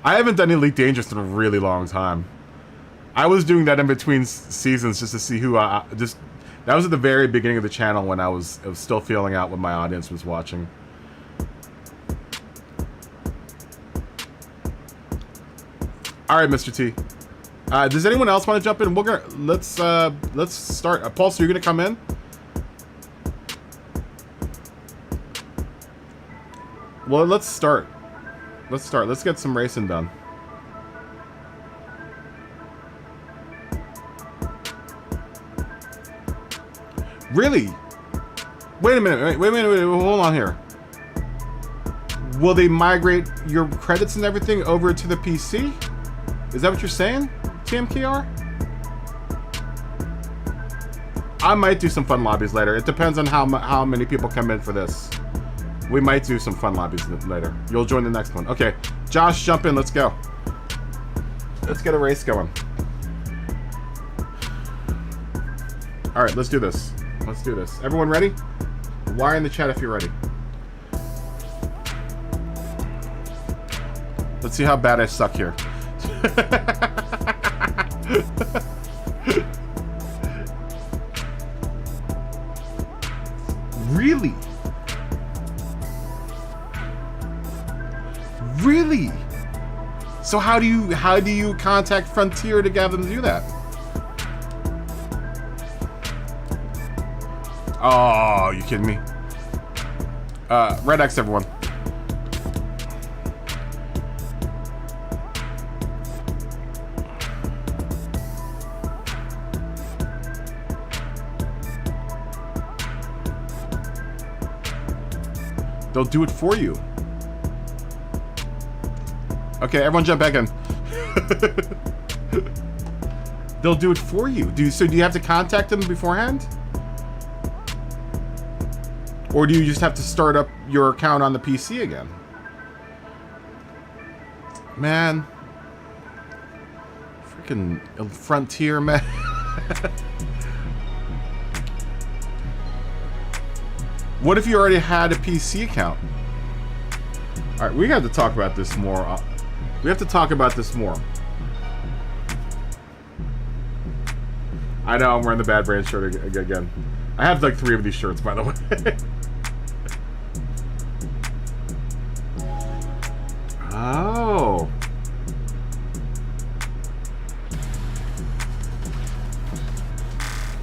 I haven't done Elite Dangerous in a really long time. I was doing that in between seasons just to see who that was at the very beginning of the channel when I was still feeling out what my audience was watching. All right, Mr. T. Does anyone else want to jump in? Let's start. Pulse, you're gonna come in? Well, let's start. Let's get some racing done. Really? Wait a minute. Wait, hold on here. Will they migrate your credits and everything over to the PC? Is that what you're saying, TMKR? I might do some fun lobbies later. It depends on how many people come in for this. We might do some fun lobbies later. You'll join the next one. Okay, Josh, jump in. Let's go. Let's get a race going. All right, let's do this. Let's do this. Everyone ready? Wire in the chat if you're ready. Let's see how bad I suck here. Really? Really? So how do you contact Frontier to get them to do that? Oh, you kidding me? Red X, everyone. They'll do it for you. Okay, everyone jump back in. They'll do it for you. So do you have to contact them beforehand? Or do you just have to start up your account on the PC again? Man. Freaking Frontier, man. What if you already had a PC account? Alright, we have to talk about this more. We have to talk about this more. I know, I'm wearing the Bad Brand shirt again. I have like 3 of these shirts, by the way. Oh.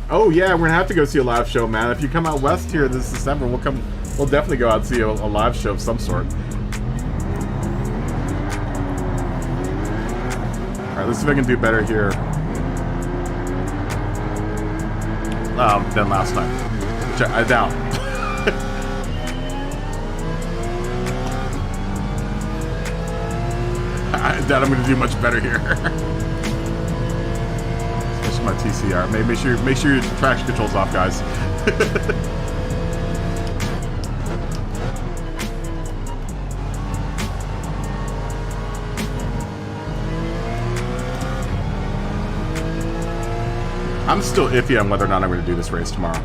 Oh yeah, we're gonna have to go see a live show, man. If you come out west here this December, we'll definitely go out and see a live show of some sort. Alright, let's see if I can do better here than last time. Which I doubt. I doubt I'm gonna do much better here. Especially my TCR. Make sure your traction control's off, guys. I'm still iffy on whether or not I'm going to do this race tomorrow.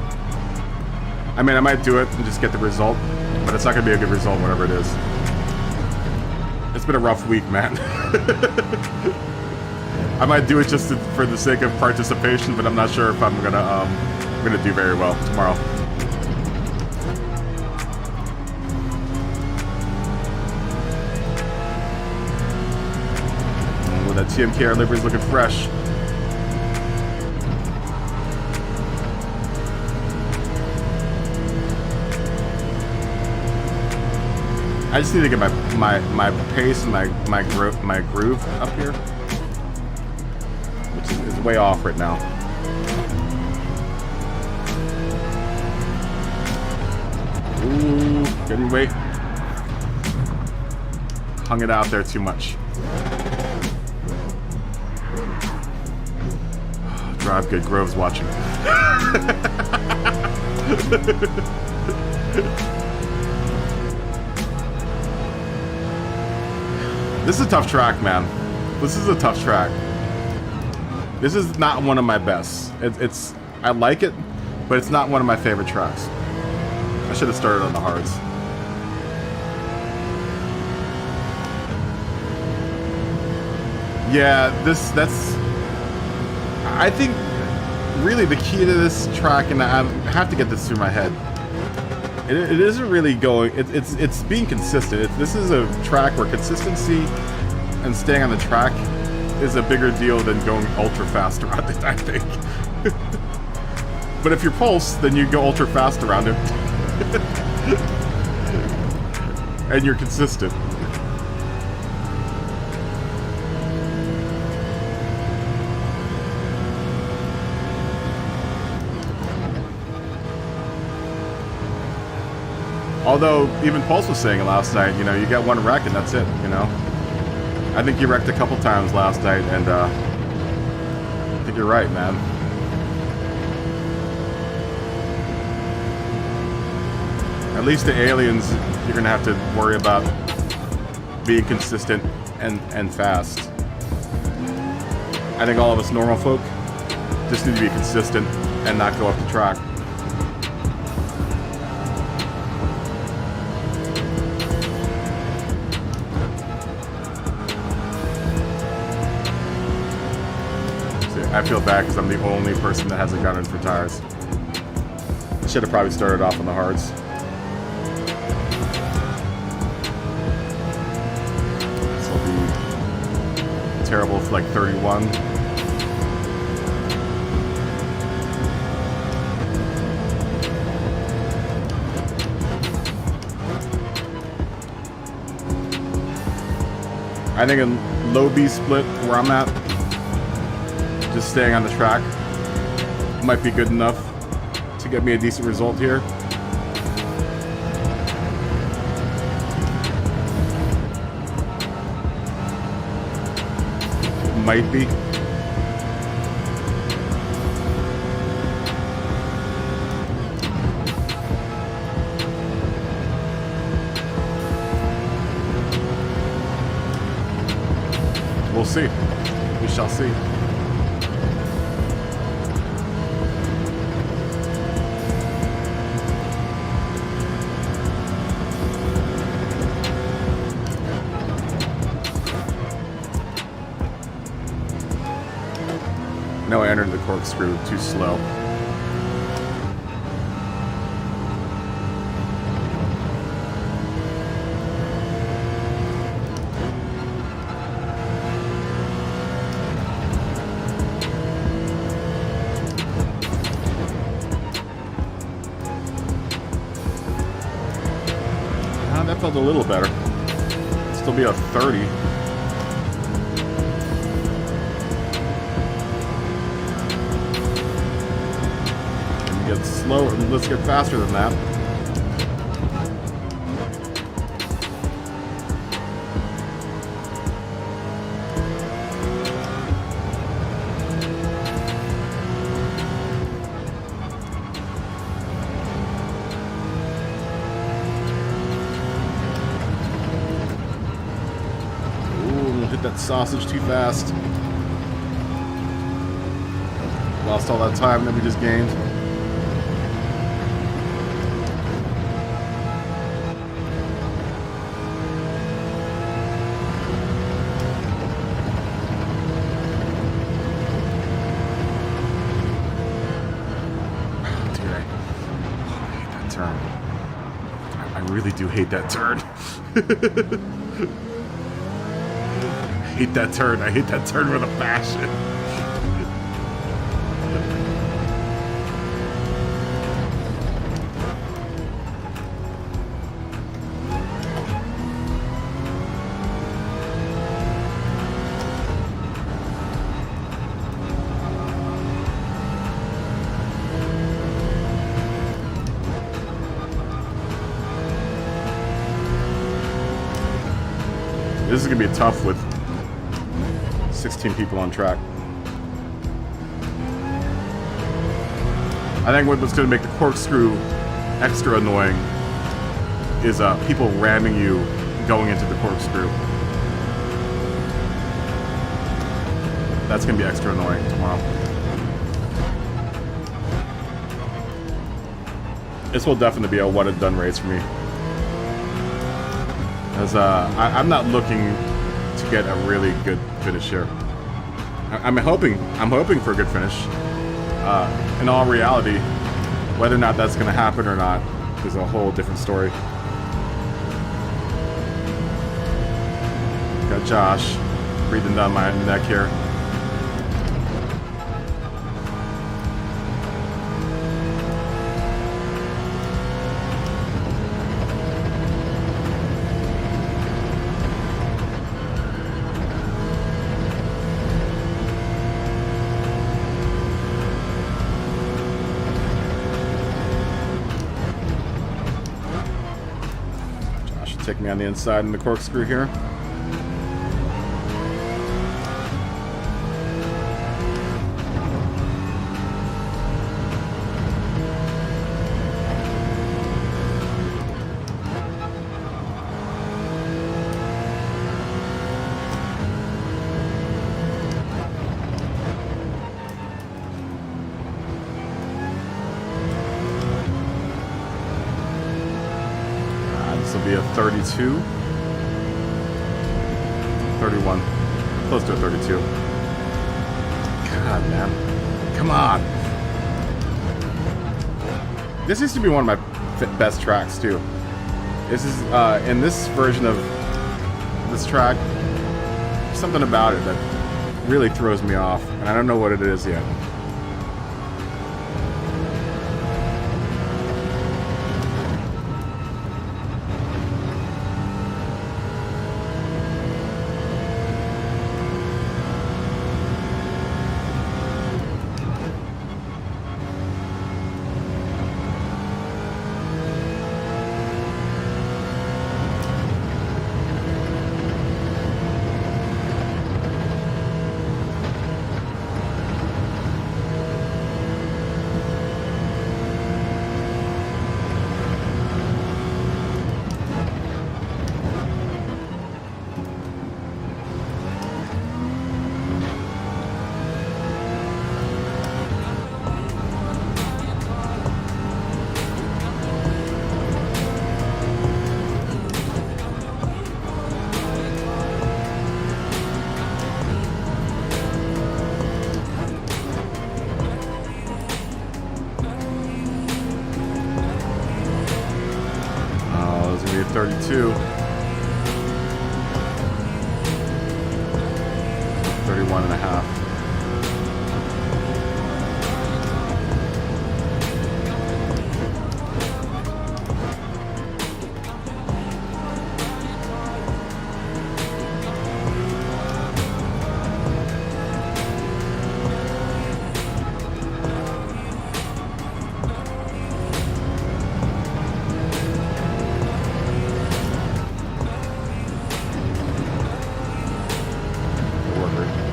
I mean, I might do it and just get the result, but it's not going to be a good result, whatever it is. It's been a rough week, man. I might do it just for the sake of participation, but I'm not sure if I'm gonna do very well tomorrow. Oh, that TMKR livery's looking fresh. I just need to get my pace and my groove up here, which is way off right now. Ooh, couldn't wait. Hung it out there too much. Drive good. Grove's watching. This is a tough track, man. This is a tough track. This is not one of my best. It's I like it, but it's not one of my favorite tracks. I should have started on the hards. Yeah, that's... I think, really, the key to this track, and I have to get this through my head, it isn't really going... It's being consistent. This is a track where consistency and staying on the track is a bigger deal than going ultra fast around it, I think. But if you're pulse, then you go ultra fast around it. And you're consistent. Although, even Pulse was saying last night, you know, you get one wreck and that's it, you know? I think you wrecked a couple times last night, and I think you're right, man. At least the aliens, you're gonna have to worry about being consistent and fast. I think all of us normal folk just need to be consistent and not go up the track. I feel bad because I'm the only person that hasn't gone in for tires. Should have probably started off on the hards. This will be terrible for like 31. I think a low B split where I'm at, just staying on the track might be good enough to get me a decent result here. Might be. We'll see. We shall see. No, I entered the corkscrew too slow. That felt a little better. Still be a 30. Get slower. Let's get faster than that. Ooh, hit that sausage too fast. Lost all that time that we just gained. I really do hate that turn. Hate that turn. I hate that turn with a passion. this is gonna be tough with 16 people on track. I think what's gonna make the corkscrew extra annoying is people ramming you going into the corkscrew. That's gonna be extra annoying tomorrow. This will definitely be a one and done race for me. As I'm not looking to get a really good finish here. I'm hoping for a good finish. In all reality, whether or not that's going to happen or not is a whole different story. Got Josh breathing down my neck here. Take me on the inside in the corkscrew here. This will be a 32. 31. Close to a 32. God, man. Come on. This used to be one of my best tracks, too. This is, in this version of this track, something about it that really throws me off, and I don't know what it is yet. Oh, there's gonna be a 32. 31 and a half.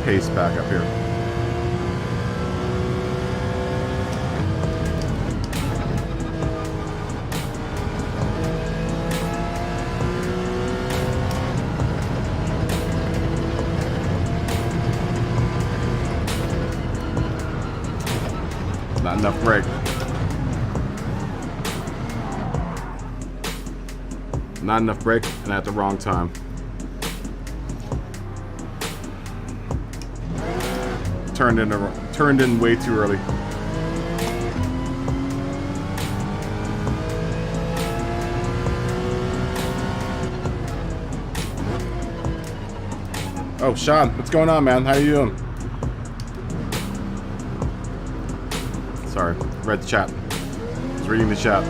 Pace back up here. Not enough brake. Not enough brake, and at the wrong time. Turned in way too early. Oh, Sean, what's going on, man? How you doing? Sorry, read the chat. I was reading the chat.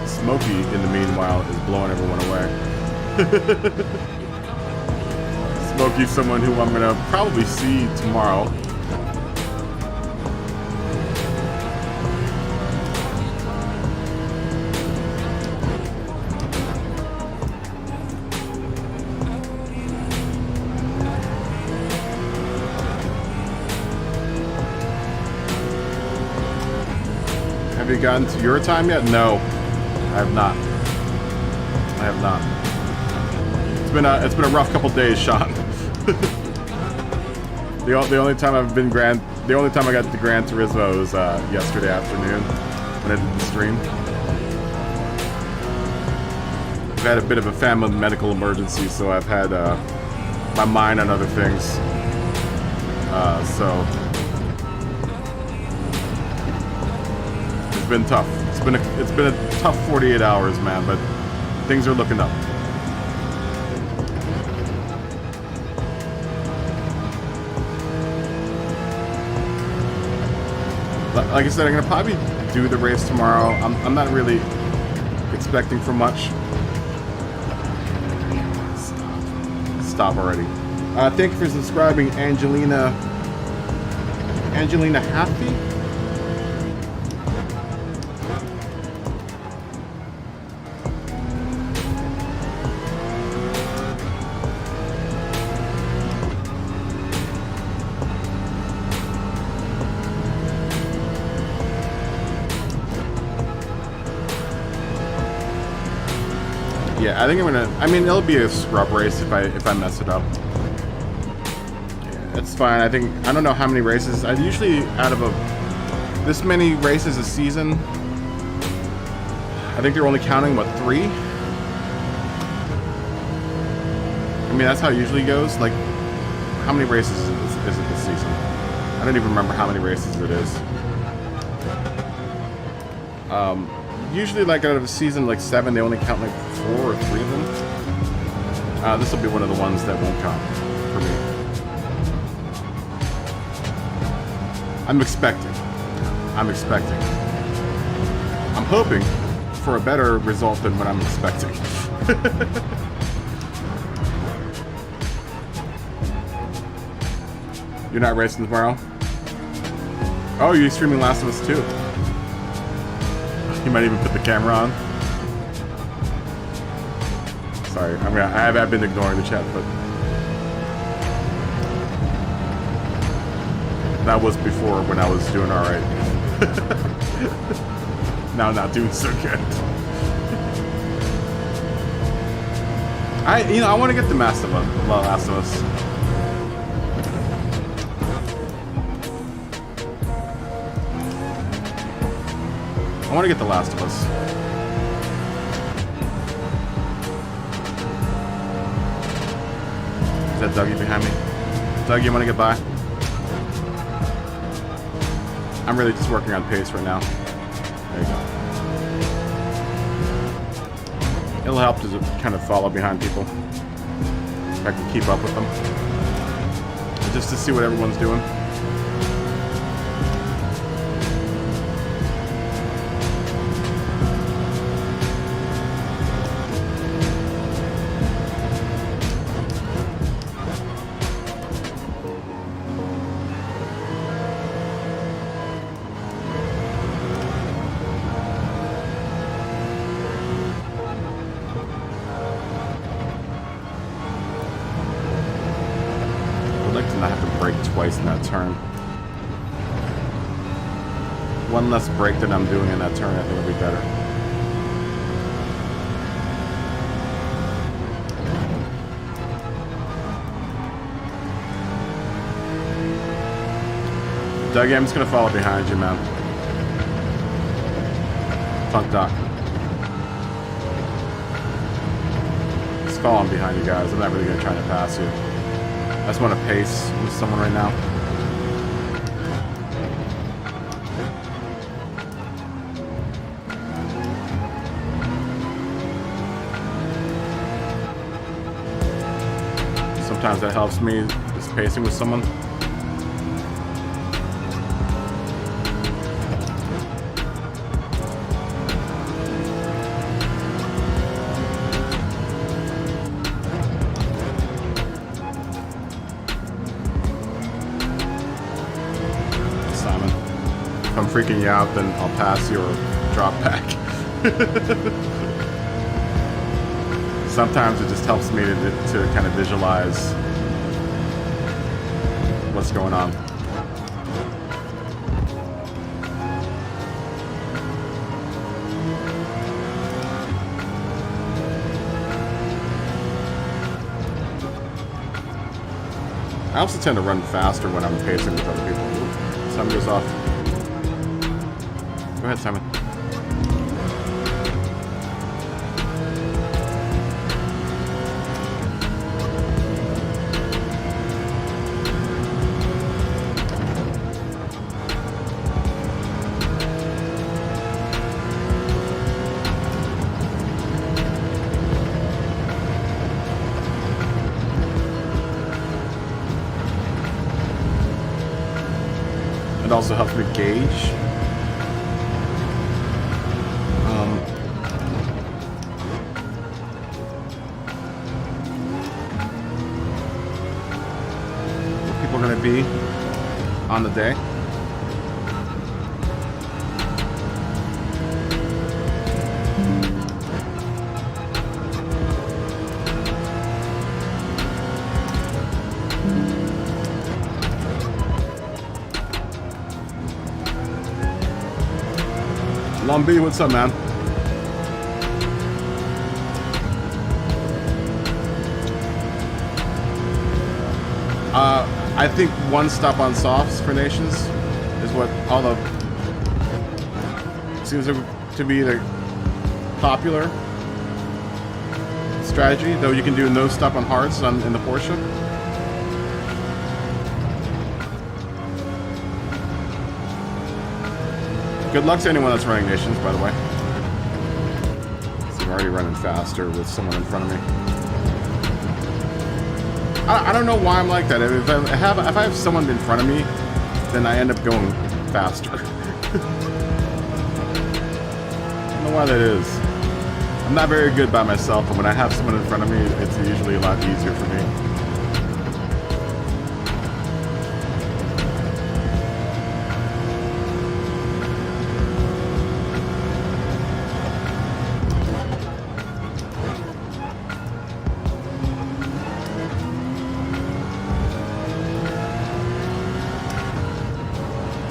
Smokey, in the meanwhile, is blowing everyone away. Smokey's someone who I'm gonna probably see tomorrow. Have you gotten to your time yet? No, I have not. I have not. It's been a rough couple days, Sean. The only time I've been the only time I got to Gran Turismo was yesterday afternoon when I did the stream. I've had a bit of a family medical emergency, so I've had my mind on other things. So it's been tough. It's been a tough 48 hours, man. But things are looking up. Like I said, I'm gonna probably do the race tomorrow. I'm not really expecting for much. Stop already. Thank you for subscribing, Angelina Happy. Yeah, I think I'm gonna. I mean, it'll be a scrub race if I mess it up. Yeah, it's fine. I don't know how many races. I usually out of this many races a season. I think they're only counting what, 3. I mean, that's how it usually goes. Like, how many races is it this season? I don't even remember how many races it is. Usually, like, out of a season, like 7, they only count like 4 or 3 of them. This will be one of the ones that won't count for me. I'm expecting. I'm hoping for a better result than what I'm expecting. You're not racing tomorrow? Oh, you're streaming Last of Us 2. You might even put the camera on. Sorry, I have been ignoring the chat, but that was before when I was doing all right. Now not doing so good. I want to get the Last of Us. I want to get The Last of Us. Is that Dougie behind me? Doug, you want to get by? I'm really just working on pace right now. There you go. It'll help to kind of follow behind people. If I can keep up with them. Just to see what everyone's doing. In that turn. One less break than I'm doing in that turn, I think it'll be better. Dougie, I'm just gonna follow behind you, man. Punk Doc. Just following behind you guys. I'm not really gonna try to pass you. I just want to pace with someone right now. Sometimes that helps me, just pacing with someone. Freaking you out, then I'll pass you or drop back. Sometimes it just helps me to kind of visualize what's going on. I also tend to run faster when I'm pacing with other people. Ooh, Simon goes off. Go ahead, Simon. It also helps me gauge. Where people are going to be on the day. Lumbee, what's up, man? I think one stop on softs for nations is what all the seems to be the popular strategy. Though you can do no stop on hards in the Porsche. Good luck to anyone that's running nations, by the way. So I'm already running faster with someone in front of me. I don't know why I'm like that. If I have someone in front of me, then I end up going faster. I don't know why that is. I'm not very good by myself, but when I have someone in front of me, it's usually a lot easier for me.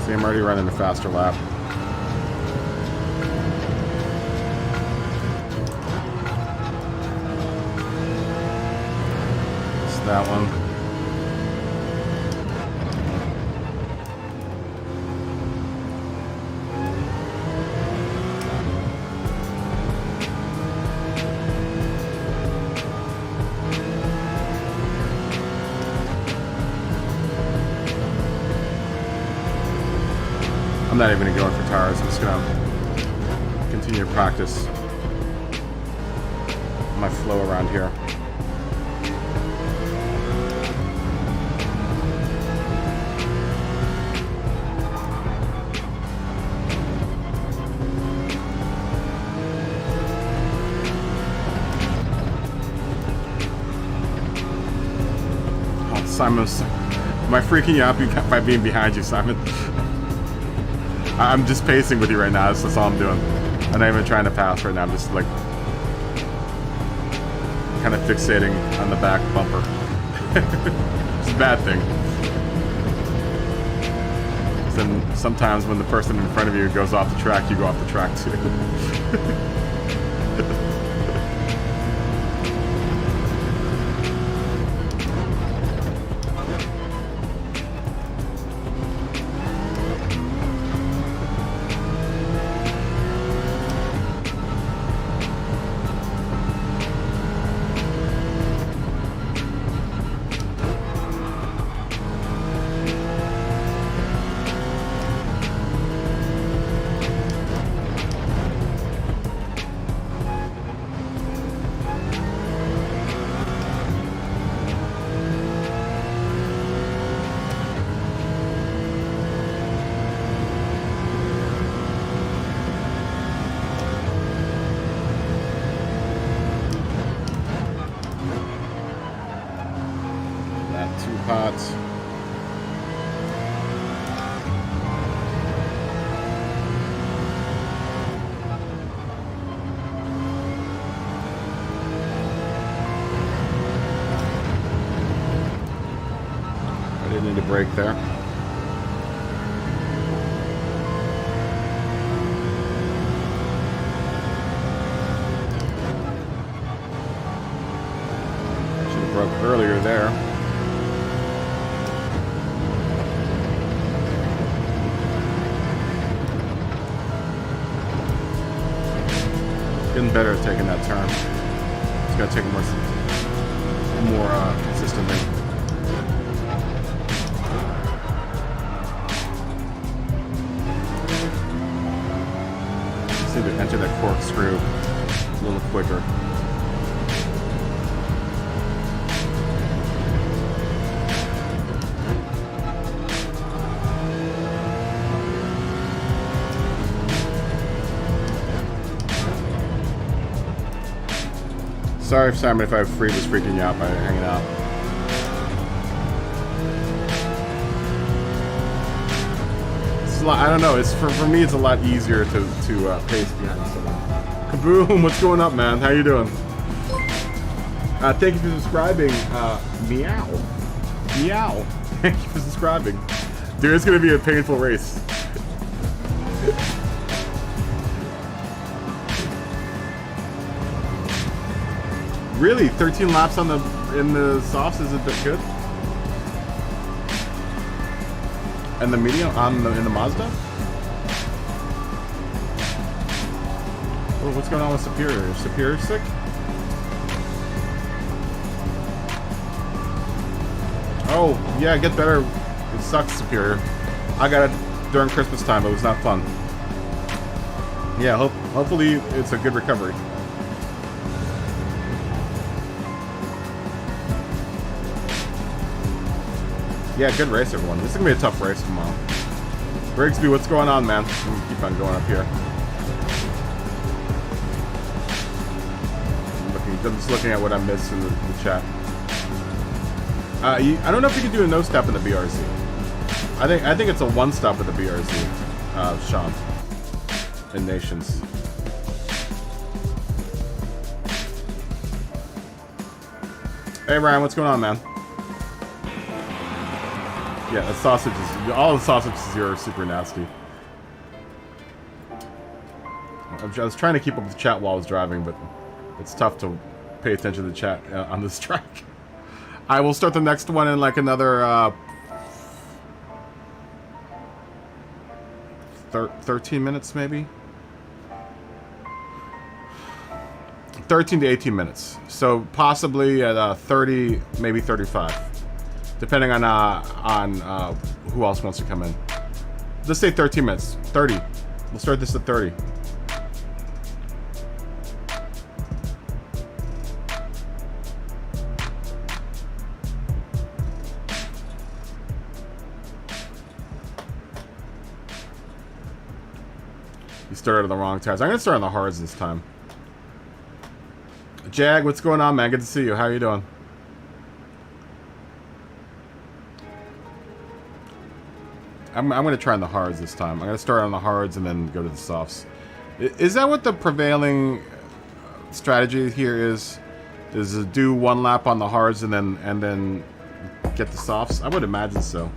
I'm already running a faster lap. It's that one. I'm not even going to go in for tires. I'm just going to continue to practice my flow around here. Oh, Simon, am I freaking you out by being behind you, Simon? I'm just pacing with you right now. That's all I'm doing. I'm not even trying to pass right now. I'm just like kind of fixating on the back bumper. It's a bad thing. Then sometimes when the person in front of you goes off the track, you go off the track too. Pots. I didn't need a break there. Should have broke earlier there. better at taking that turn. It's gotta take it more consistently. Just need to enter that corkscrew a little quicker. Sorry, Simon, if I've was freaking you out by hanging out. It's a lot, I don't know. It's for me. It's a lot easier to pace behind someone. Kaboom! What's going up, man? How you doing? Thank you for subscribing. Meow, meow. Thank you for subscribing. Dude, it's gonna be a painful race. Really, 13 laps in the softs isn't that good? And the medium in the Mazda? Oh, what's going on with Superior? Is Superior sick? Oh, yeah, get better. It sucks, Superior. I got it during Christmas time. It was not fun. Yeah, hopefully it's a good recovery. Yeah, good race, everyone. This is gonna be a tough race tomorrow. Brigsby, what's going on, man? Let me keep on going up here. I'm just looking at what I missed in the chat. I don't know if you can do a no-stop in the BRZ. I think it's a one-stop with the BRZ, Sean. In Nations. Hey, Ryan, what's going on, man? Yeah, the sausages. All the sausages here are super nasty. I was trying to keep up with the chat while I was driving, but it's tough to pay attention to the chat on this track. I will start the next one in like another 13 minutes, maybe. 13 to 18 minutes. So possibly at 30, maybe 35. Depending on who else wants to come in. Let's say 13 minutes. 30. We'll start this at 30. You started on the wrong tires. I'm gonna start on the hards this time. Jag, what's going on, man? Good to see you. How you doing? I'm going to try on the hards this time. I'm going to start on the hards and then go to the softs. Is that what the prevailing strategy here is? Is to do one lap on the hards and then get the softs? I would imagine so.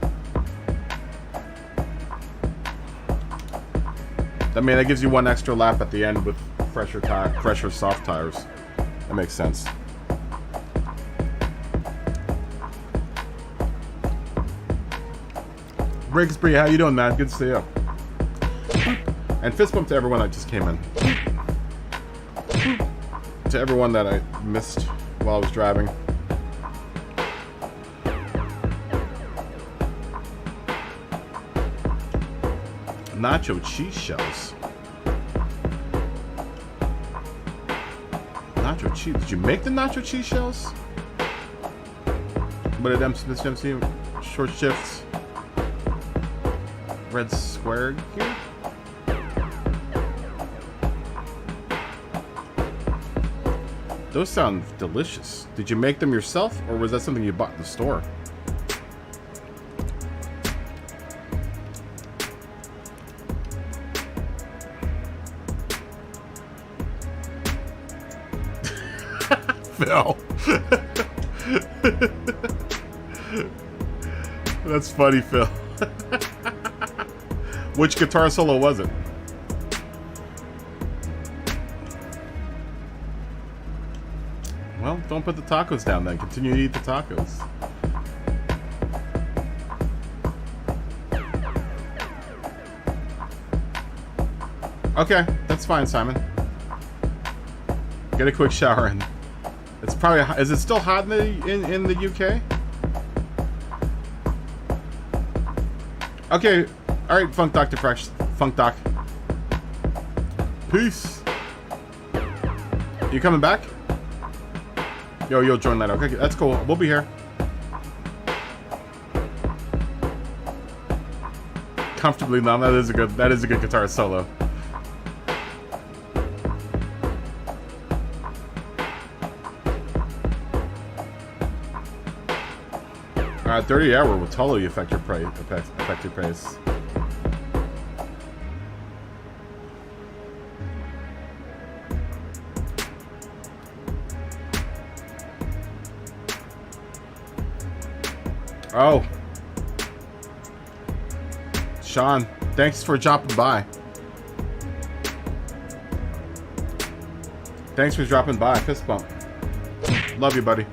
I mean, that gives you one extra lap at the end with fresher soft tires. That makes sense. Brigsby, how you doing, man? Good to see you. And fist bump to everyone that just came in. To everyone that I missed while I was driving. Nacho cheese shells. Nacho cheese. Did you make the nacho cheese shells? What did MC short shifts? Red square here? Those sound delicious. Did you make them yourself, or was that something you bought in the store? Phil. That's funny, Phil. Which guitar solo was it? Well, don't put the tacos down then. Continue to eat the tacos. Okay, that's fine, Simon. Get a quick shower in. It's probably. Is it still hot in the UK? Okay. All right, Funk Doctor Fresh. Funk Doc. Peace. You coming back? Yo, you'll join later. Okay, that's cool. We'll be here. Comfortably numb. That is a good guitar solo. Dirty Hour will totally affect your praise. Affect your praise. Oh, Sean, thanks for dropping by. Thanks for dropping by. Fist bump. Love you, buddy.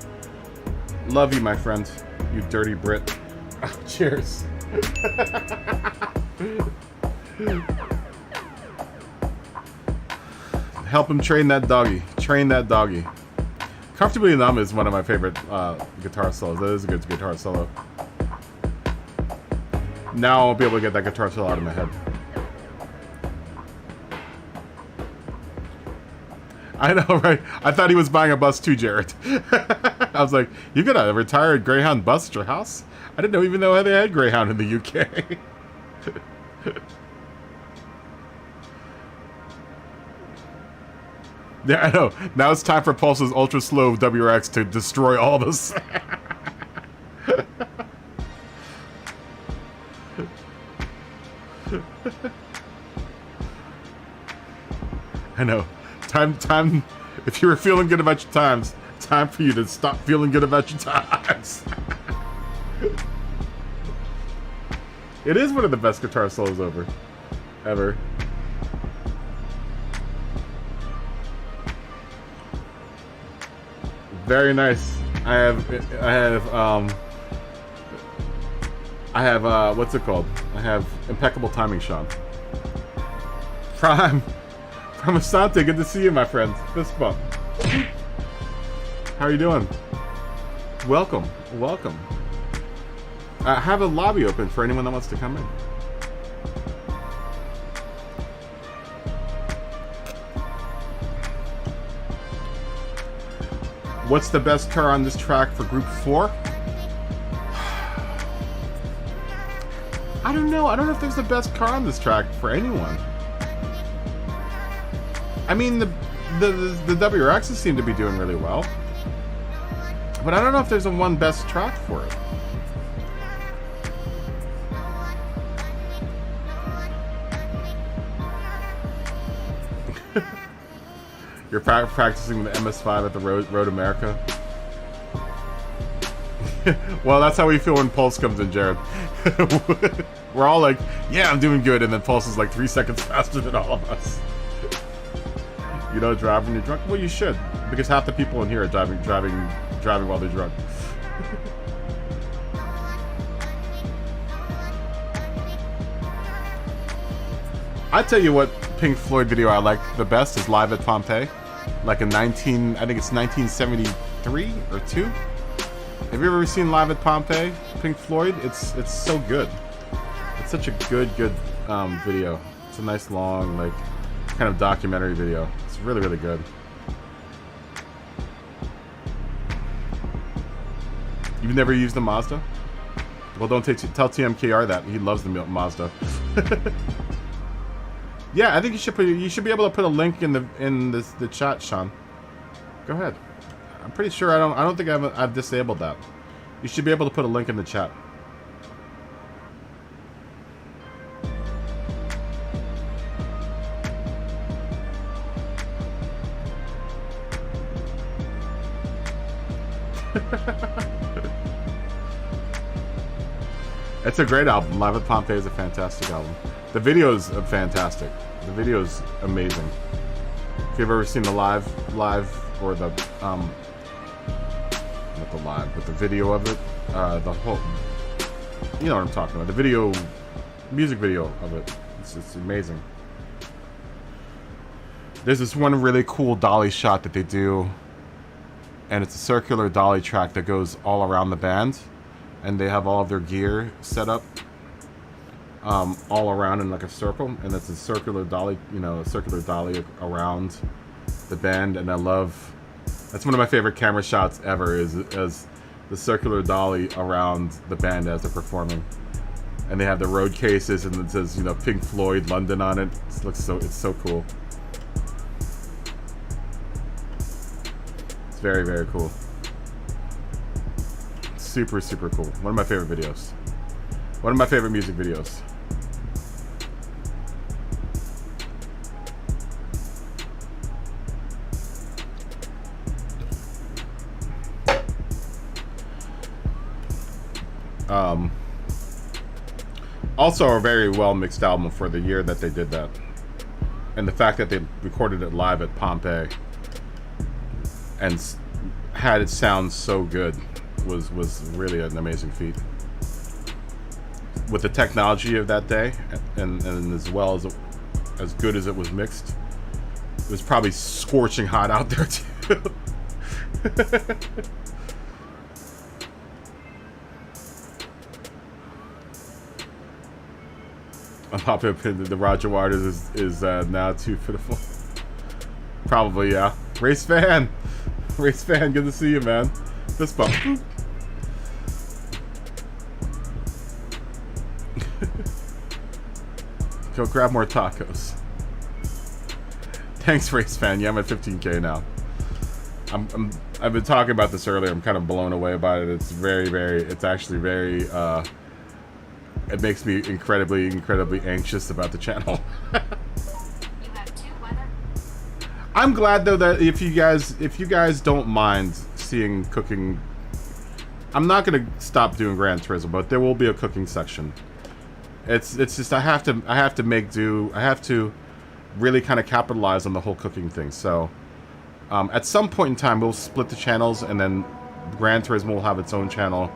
Love you, my friend. You dirty Brit. Oh, cheers. Help him train that doggy. Train that doggy. Comfortably Numb is one of my favorite guitar solos. That is a good guitar solo. Now I'll be able to get that guitar solo out of my head. I know, right? I thought he was buying a bus too, Jared. I was like, you got a retired Greyhound bus at your house? I didn't even know they had Greyhound in the UK. Yeah, I know. Now it's time for Pulse's ultra slow WRX to destroy all this. I know. Time. If you were feeling good about your times, time for you to stop feeling good about your times. It is one of the best guitar solos ever. Very nice. I have what's it called? I have impeccable timing, Sean. Prime from Asante, good to see you, my friend. Fist bump. How are you doing? Welcome. I have a lobby open for anyone that wants to come in. What's the best car on this track for Group 4? I don't know. I don't know if there's the best car on this track for anyone. I mean, the WRXs seem to be doing really well. But I don't know if there's a one best track for it. You're practicing the MS5 at the Road America. Well, that's how we feel when Pulse comes in, Jared. We're all like, yeah, I'm doing good, and then Pulse is like 3 seconds faster than all of us. You don't drive when you're drunk? Well, you should, because half the people in here are driving while they're drunk. I tell you what Pink Floyd video I like the best is Live at Pompeii. Like I think it's 1973 or 2. Have you ever seen Live at Pompeii, Pink Floyd? It's so good. It's such a good video. It's a nice long, like, kind of documentary video. It's really, really good. You've never used a Mazda? Well, don't tell TMKR that. He loves the Mazda. Yeah, I think you should be able to put a link in the chat, Sean. Go ahead. I'm pretty sure I don't think I've disabled that. You should be able to put a link in the chat. It's a great album. Live at Pompeii is a fantastic album. The video's fantastic. The video's amazing. If you've ever seen the live or the not the live, but the video of it, the whole, you know what I'm talking about. The music video of it. It's amazing. There's this one really cool dolly shot that they do, and it's a circular dolly track that goes all around the band, and they have all of their gear set up all around in like a circle, and it's a circular dolly, you know, a circular dolly around the band, and I love. That's one of my favorite camera shots ever. Is as the circular dolly around the band as they're performing, and they have the road cases, and it says, you know, Pink Floyd London on it. It looks so, it's so cool. It's very, very cool. Super, super cool. One of my favorite videos. One of my favorite music videos. Also a very well mixed album for the year that they did that, and the fact that they recorded it live at Pompeii and had it sound so good was really an amazing feat. With the technology of that day, and as well as good as it was mixed, it was probably scorching hot out there too. I'm popping up in the Roger Waters is now too pitiful. Probably, yeah. Race fan, good to see you, man. Fist bump. Go grab more tacos. Thanks, race fan. Yeah, I'm at 15K now. I've been talking about this earlier. I'm kind of blown away by it. It's very, very. It's actually very. It makes me incredibly anxious about the channel. You have 2 weather. I'm glad though that if you guys don't mind seeing cooking, I'm not gonna stop doing Gran Turismo, but there will be a cooking section. It's just I have to make do. I have to really kind of capitalize on the whole cooking thing. So at some point in time, we'll split the channels, and then Gran Turismo will have its own channel,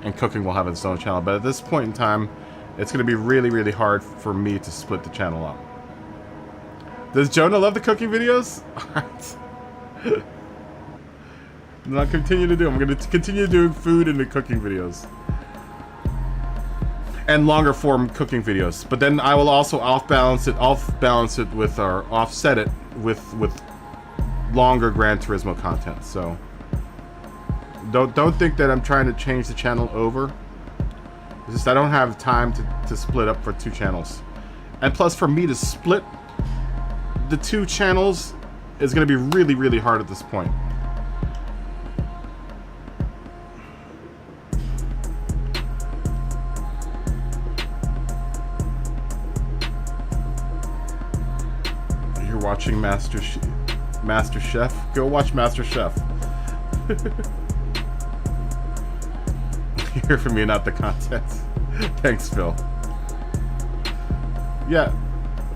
and cooking will have its own channel. But at this point in time, it's going to be really hard for me to split the channel up. Does Jonah love the cooking videos? Alright. I'll continue to do. I'm going to continue doing food and the cooking videos. And longer form cooking videos. But then I will also offset it with, or offset it with longer Gran Turismo content. So don't think that I'm trying to change the channel over. It's just I don't have time to split up for 2 channels. And plus, for me to split the 2 channels is going to be really hard at this point. You're watching Master Chef? Go watch Master Chef. Hear from me, not the content. Thanks, Phil. Yeah,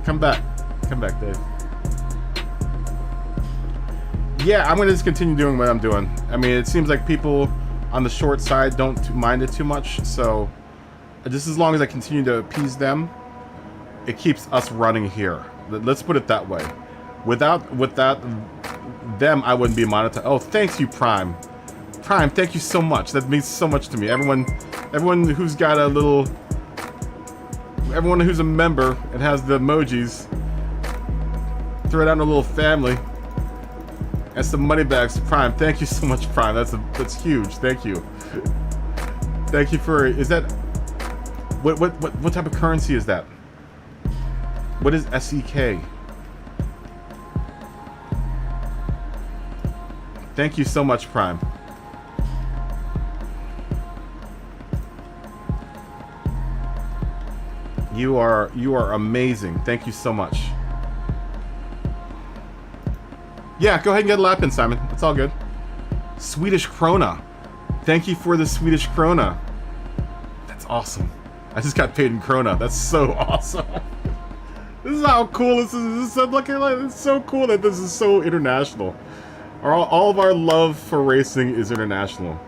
come back, Dave. Yeah, I'm gonna just continue doing what I'm doing. I mean, it seems like people on the short side don't mind it too much, so just as long as I continue to appease them, it keeps us running here. Let's put it that way. Without them, I wouldn't be monetized. Oh, thanks you, Prime. Prime, thank you so much. That means so much to me. Everyone who's got a little, everyone who's a member and has the emojis, throw it out in a little family. And some money bags to Prime. Thank you so much, Prime. That's huge. Thank you. Thank you for. Is that what type of currency is that? What is SEK? Thank you so much, Prime. You are amazing. Thank you so much. Yeah, go ahead and get a lap in, Simon. It's all good. Swedish krona. Thank you for the Swedish krona. That's awesome. I just got paid in krona. That's so awesome. This is how cool this is. It's so cool that this is so international. All of our love for racing is international.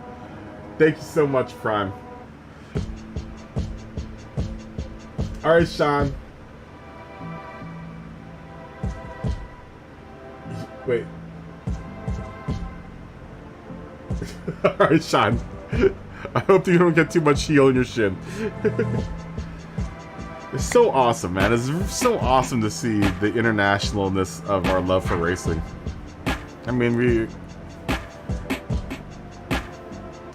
Thank you so much, Prime. Alright, Sean. Wait. Alright, Sean. I hope you don't get too much heel in your shin. It's so awesome, man. It's so awesome to see the internationalness of our love for racing. I mean,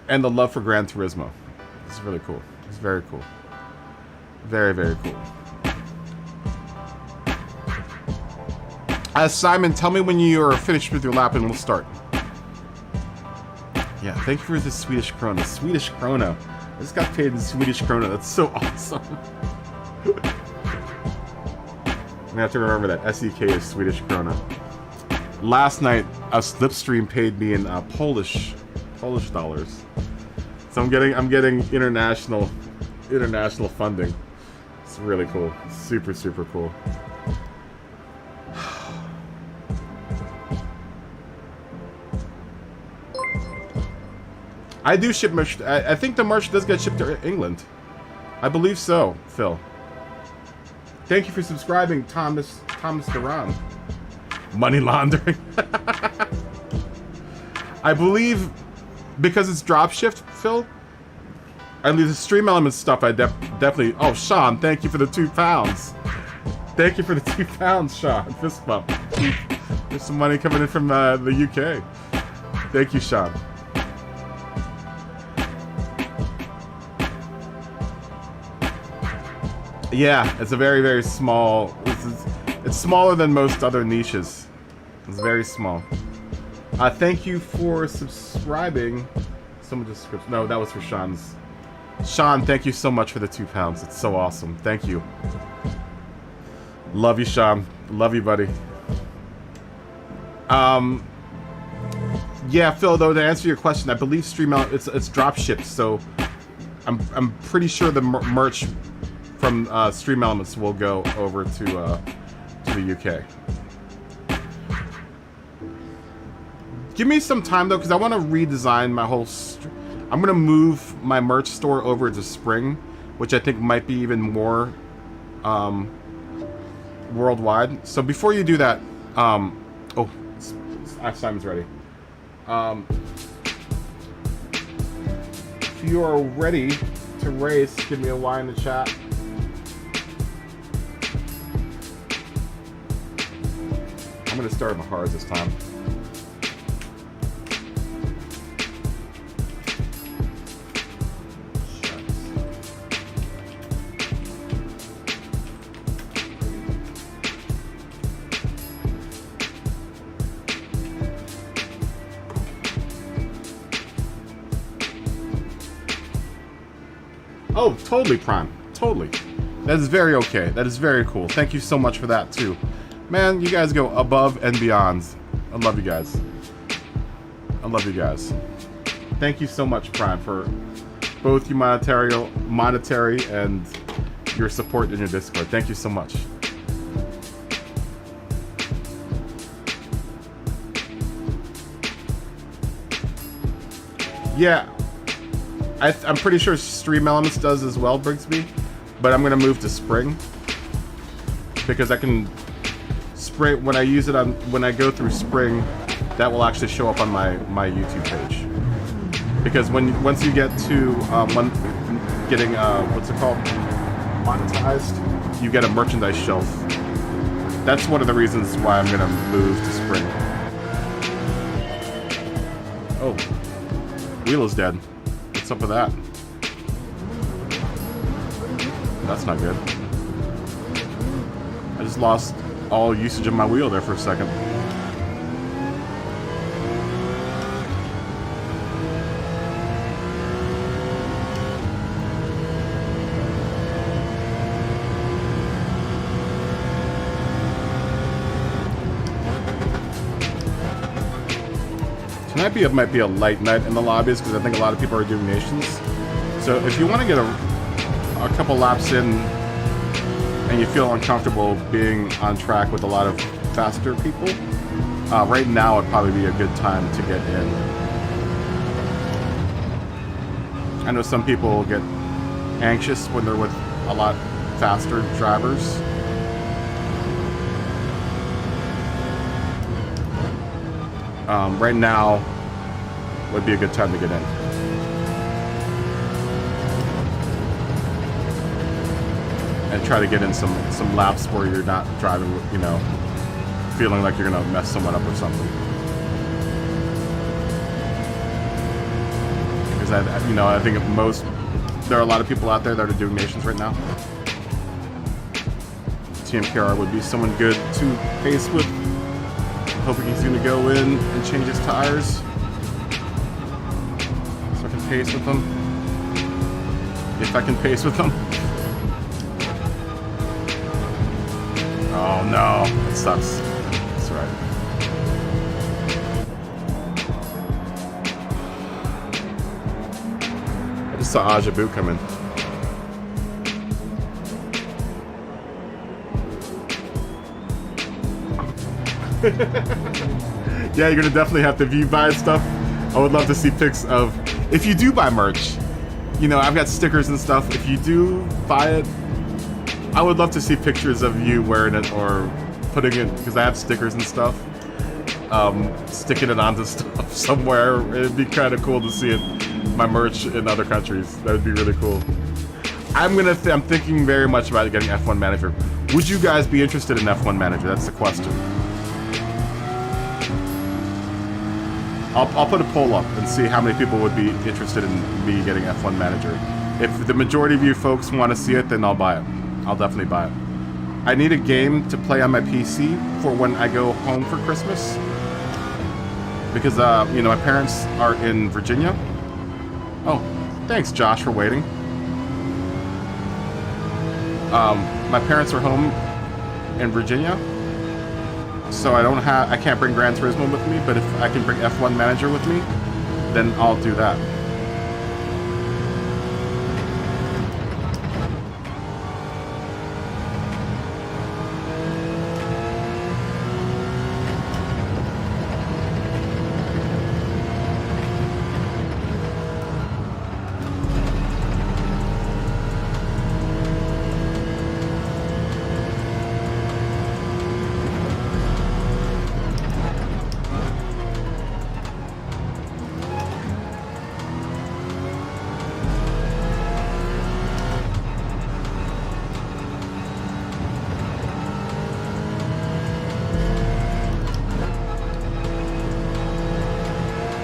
and the love for Gran Turismo. It's really cool. It's very cool. Very, very cool. Simon, tell me when you are finished with your lap and we'll start. Yeah, thank you for the Swedish krona. Swedish krona. I just got paid in Swedish krona. That's so awesome. I'm gonna have to remember that SEK is Swedish krona. Last night, a Slipstream paid me in Polish dollars. So I'm getting international funding. It's really cool. It's super, super cool. I do ship merch. I think the merch does get shipped to England. I believe so, Phil. Thank you for subscribing, Thomas Duran. Money laundering. I believe because it's dropshipped, Phil. At least the Stream Elements stuff, I definitely. Oh, Sean, thank you for the £2. Thank you for the £2, Sean. Fist bump. There's some money coming in from the UK. Thank you, Sean. Yeah, it's a very, very small. It's smaller than most other niches. It's very small. Thank you for subscribing. Someone just no, that was for Sean's. Sean, thank you so much for the £2. It's so awesome. Thank you. Love you, Sean. Love you, buddy. Yeah, Phil. Though to answer your question, I believe it's drop shipped, so I'm pretty sure the merch from Stream Elements will go over to the UK. Give me some time though, because I want to redesign my whole. I'm gonna move my merch store over to Spring, which I think might be even more worldwide. So before you do that, oh, Simon's ready. If you are ready to race, give me a Y in the chat. I'm gonna start with Mahars this time. Oh, totally, Prime. Totally. That is very okay. That is very cool. Thank you so much for that, too. Man, you guys go above and beyond. I love you guys. I love you guys. Thank you so much, Prime, for both your monetary and your support in your Discord. Thank you so much. Yeah. I'm pretty sure Stream Elements does as well, Brigsby, but I'm gonna move to Spring because I can Spring when I use it on when I go through Spring, that will actually show up on my YouTube page. Because once you get to getting what's it called, monetized, you get a merchandise shelf. That's one of the reasons why I'm gonna move to Spring. Oh, wheel is dead. What's up with that? That's not good. I just lost all usage of my wheel there for a second. Tonight might be a light night in the lobbies because I think a lot of people are doing nations. So if you want to get a couple laps in and you feel uncomfortable being on track with a lot of faster people, right now would probably be a good time to get in. I know some people get anxious when they're with a lot faster drivers. right now would be a good time to get in. And try to get in some laps where you're not driving, you know, feeling like you're gonna mess someone up or something. Because I think there are a lot of people out there that are doing nations right now. TMKR would be someone good to pace with. Hoping he's gonna go in and change his tires, so I can pace with them. If I can pace with them. Oh no, it sucks. That's right. I just saw Aja Boo come in. Yeah, you're gonna definitely have to, if you buy stuff, I would love to see pics of, if you do buy merch, you know, I've got stickers and stuff. If you do buy it, I would love to see pictures of you wearing it or putting it, because I have stickers and stuff, sticking it onto stuff somewhere. It'd be kind of cool to see it, my merch in other countries. That would be really cool. I'm thinking very much about getting F1 Manager. Would you guys be interested in F1 Manager? That's the question. I'll put a poll up and see how many people would be interested in me getting F1 Manager. If the majority of you folks want to see it, then I'll buy it. I'll definitely buy it. I need a game to play on my PC for when I go home for Christmas. Because, you know, my parents are in Virginia. Oh, thanks, Josh, for waiting. My parents are home in Virginia. So I can't bring Gran Turismo with me, but if I can bring F1 Manager with me, then I'll do that.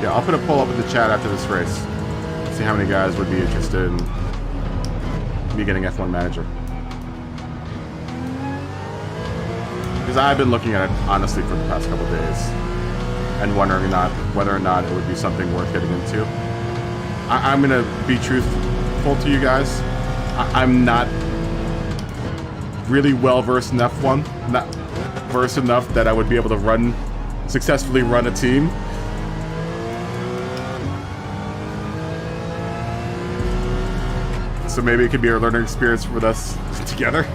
Yeah, I'll put a poll up in the chat after this race. See how many guys would be interested in me getting F1 Manager. Because I've been looking at it, honestly, for the past couple days. And wondering whether or not it would be something worth getting into. I'm going to be truthful to you guys. I'm not really well-versed in F1. Not versed enough that I would be able to successfully run a team. So maybe it could be a learning experience with us together.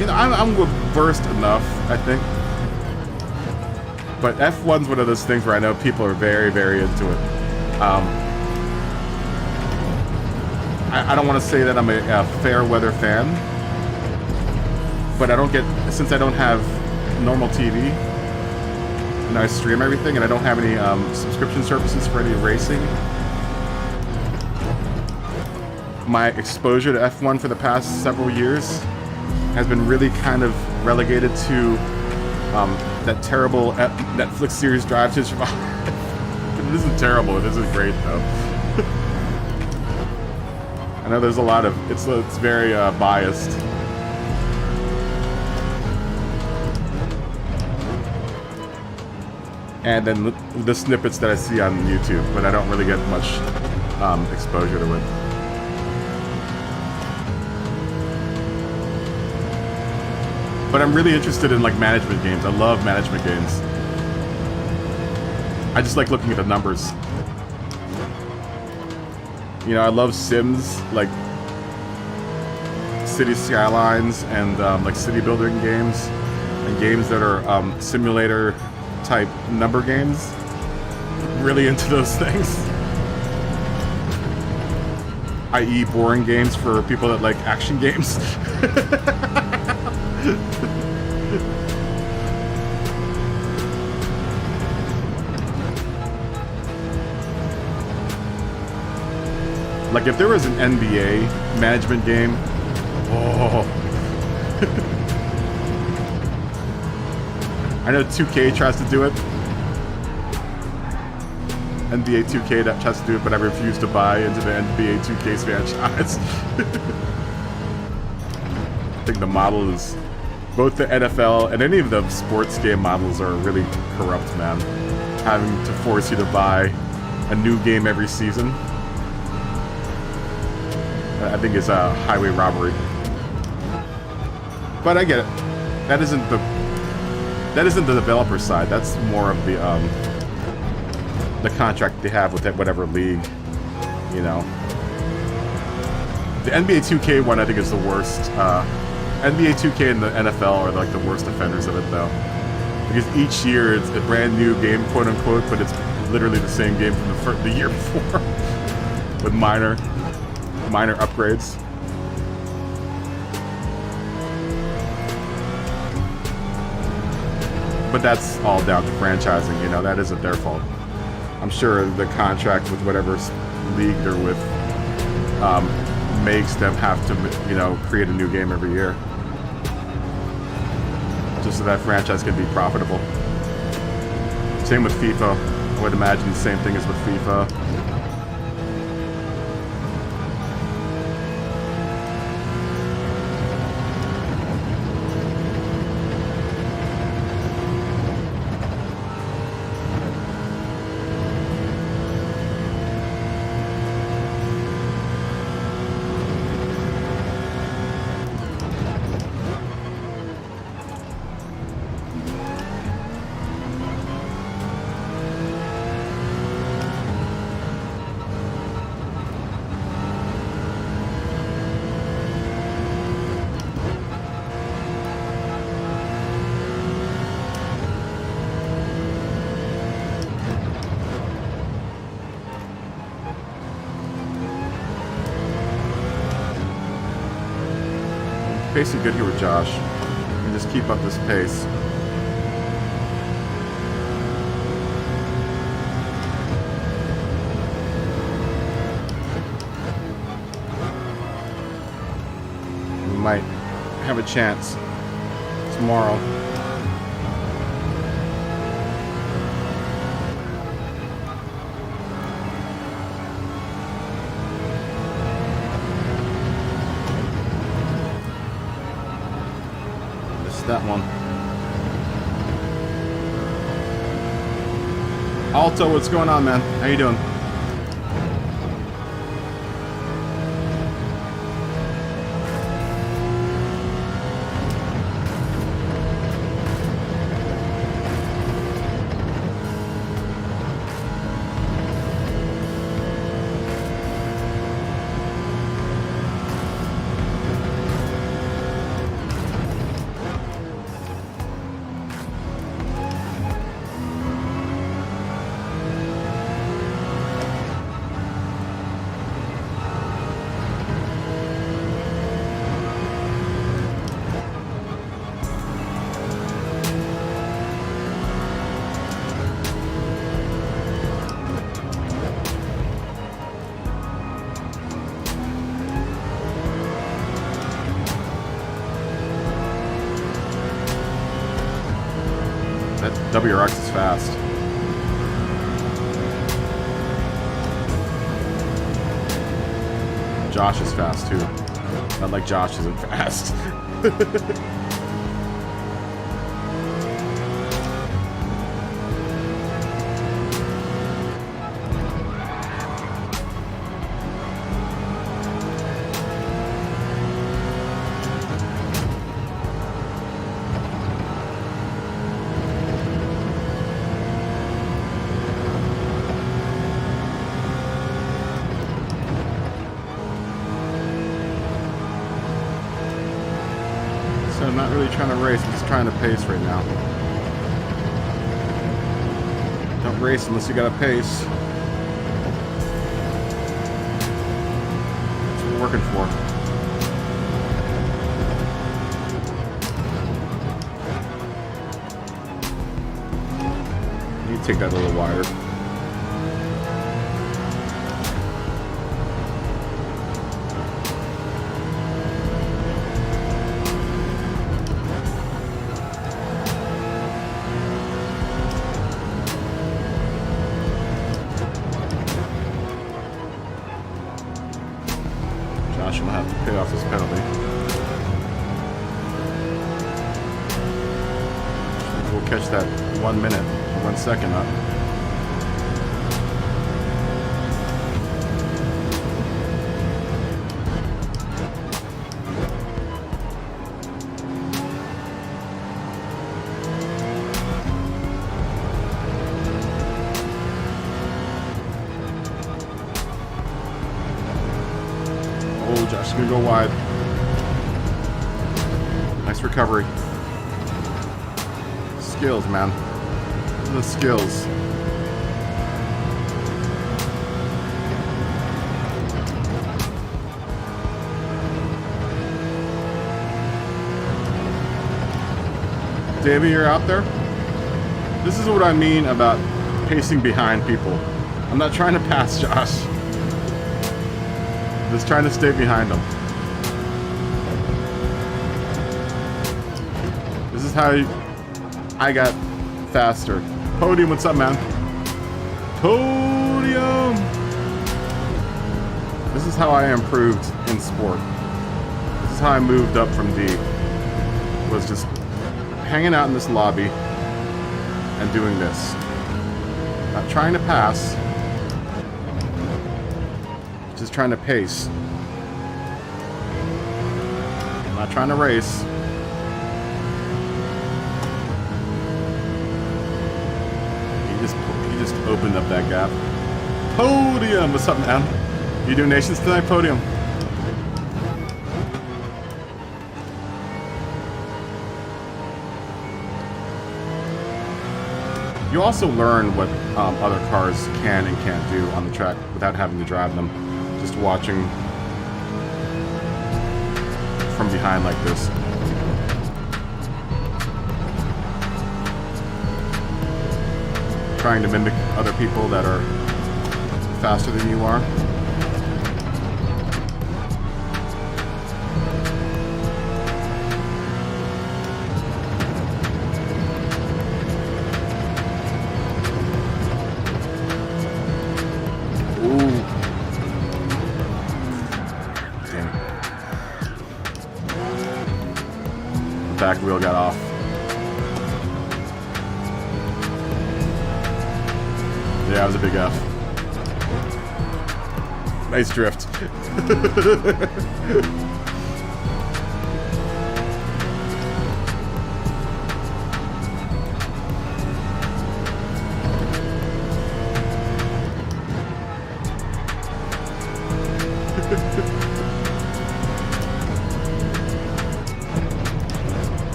You know, I'm versed enough, I think. But F1's one of those things where I know people are very, very into it. I don't want to say that I'm a fair weather fan. But I don't since I don't have normal TV, and I stream everything, and I don't have any subscription services for any racing, my exposure to F1 for the past several years has been really kind of relegated to that terrible Netflix series Drive to Survive. It isn't terrible, it isn't great though. I know there's a lot of, it's very biased. And then the snippets that I see on YouTube, but I don't really get much exposure to it. But I'm really interested in like management games. I love management games. I just like looking at the numbers. You know, I love Sims, like City Skylines and like city building games, and games that are simulator type number games. Really into those things. i.e. boring games for people that like action games. Like if there was an NBA management game, oh. I know 2K tries to do it. NBA 2K that tries to do it, but I refuse to buy into the NBA 2K franchise. I think the model is... Both the NFL and any of the sports game models are really corrupt, man. Having to force you to buy a new game every season. I think it's a highway robbery. But I get it. That isn't the developer side. That's more of the contract they have with whatever league, you know. The NBA 2K one I think is the worst. NBA 2K and the NFL are like the worst offenders of it though, because each year it's a brand new game, quote unquote, but it's literally the same game from the year before with minor upgrades. But that's all down to franchising, you know. That isn't their fault. I'm sure the contract with whatever league they're with makes them have to, you know, create a new game every year, just so that franchise can be profitable. Same with FIFA. I would imagine the same thing as with FIFA. Pacing good here with Josh. You can just keep up this pace. We might have a chance tomorrow. That one. Alto, what's going on, man? How you doing? WRX is fast. Josh is fast too. Not like Josh isn't fast. I'm not really trying to race, I'm just trying to pace right now. Don't race unless you got a pace. working for? You take that a little wider. Josh will have to pay off this penalty. We'll catch that 1 minute, 1 second up. Oh, Josh is gonna go wide. Nice recovery. Skills, man. Those are the skills. Davey, you're out there? This is what I mean about pacing behind people. I'm not trying to pass Josh. Just trying to stay behind him. This is how I got faster. Podium, what's up, man? Podium! This is how I improved in sport. This is how I moved up from D. Was just hanging out in this lobby and doing this. Not trying to pass. Just trying to pace. I'm not trying to race. He just opened up that gap. Podium! What's up, man? You doing Nations tonight? Podium. You also learn what other cars can and can't do on the track without having to drive them. Just watching from behind like this. Trying to mimic other people that are faster than you are. Back wheel got off. Yeah, it was a big F. Nice drift.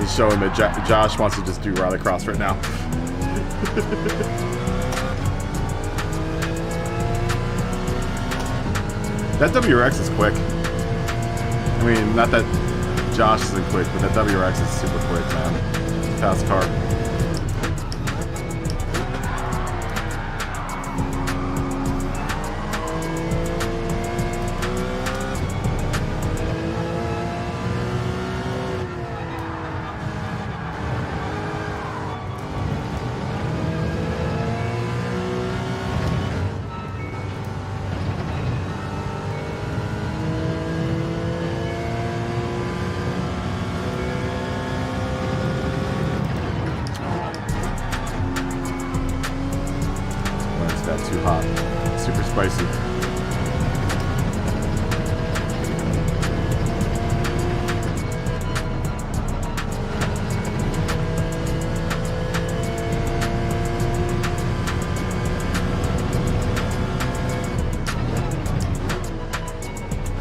Just showing that Josh wants to just do rallycross right now. That WRX is quick. I mean, not that Josh isn't quick, but that WRX is super quick, man. Fast car. Too hot. Super spicy.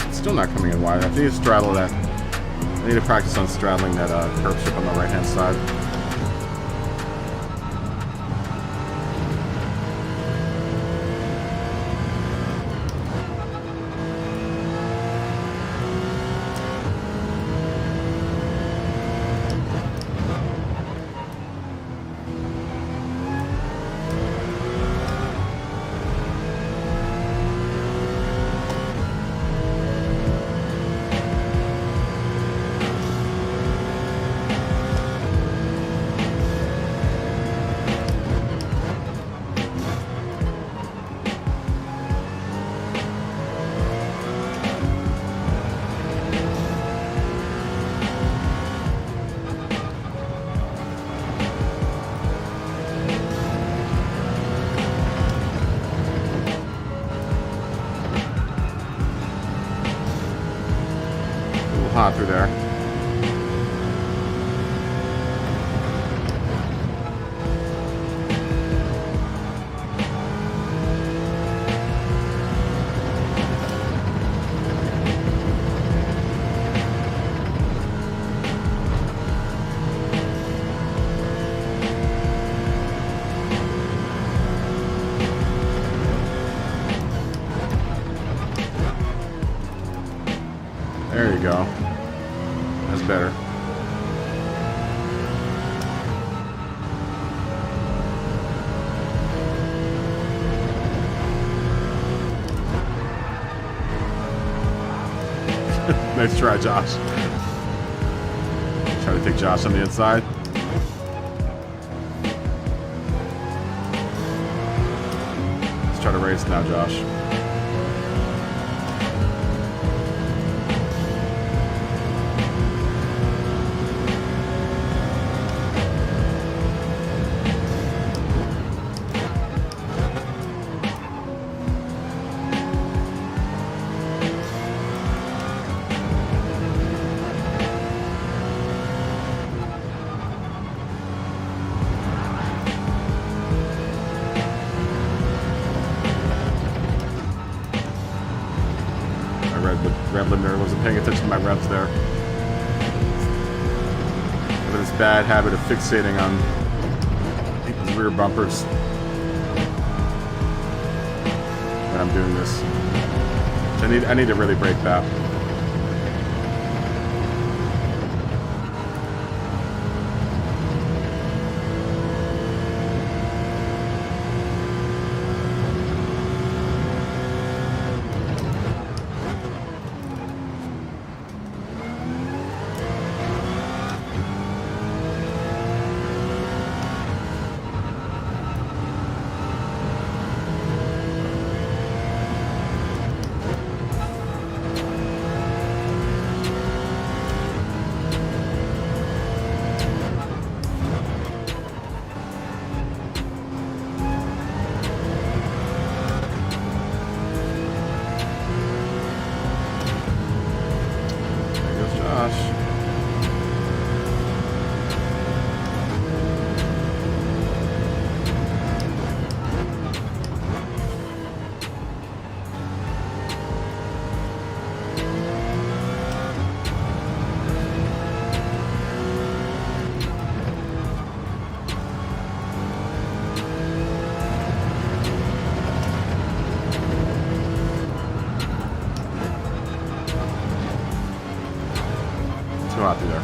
It's still not coming in wide. I need to straddle that. I need to practice on straddling that curb strip on the right hand side. hot through there. There you go. That's better. Nice try, Josh. Try to take Josh on the inside. Let's try to race now, Josh. Rev limiter, wasn't paying attention to my revs there. I have this bad habit of fixating on people's rear bumpers when I'm doing this. I need to really break that. Out through there.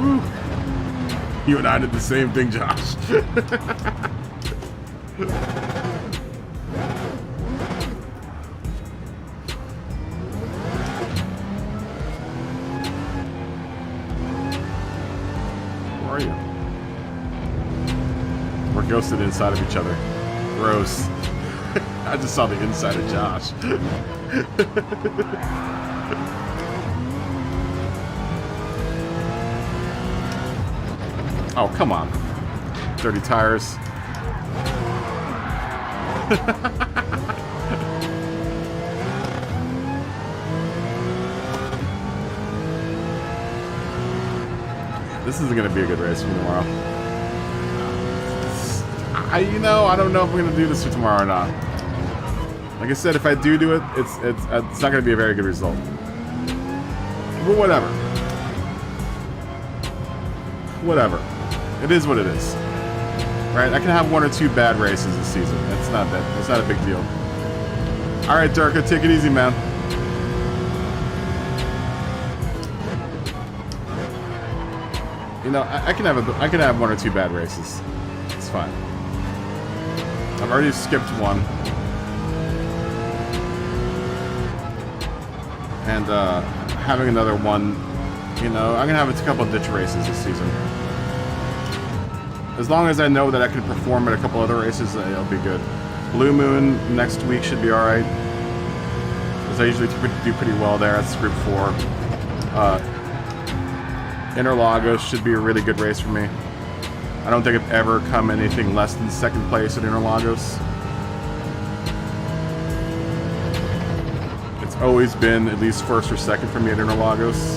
Woo. You and I did the same thing, Josh. We're ghosted inside of each other. Gross. I just saw the inside of Josh. Oh, come on. Dirty tires. This isn't going to be a good race for tomorrow. I don't know if we're gonna do this for tomorrow or not. Like I said, if I do it, it's not gonna be a very good result. But whatever. Whatever. It is what it is. Right? I can have one or two bad races this season. It's not that. It's not a big deal. All right, Durka, take it easy, man. You know, I can have one or two bad races. It's fine. I've already skipped one. And having another one, you know, I'm going to have a couple of ditch races this season. As long as I know that I can perform at a couple other races, it'll be good. Blue Moon next week should be alright. because I usually do pretty well there. That's Group 4. Interlagos should be a really good race for me. I don't think I've ever come anything less than second place at Interlagos. It's always been at least first or second for me at Interlagos.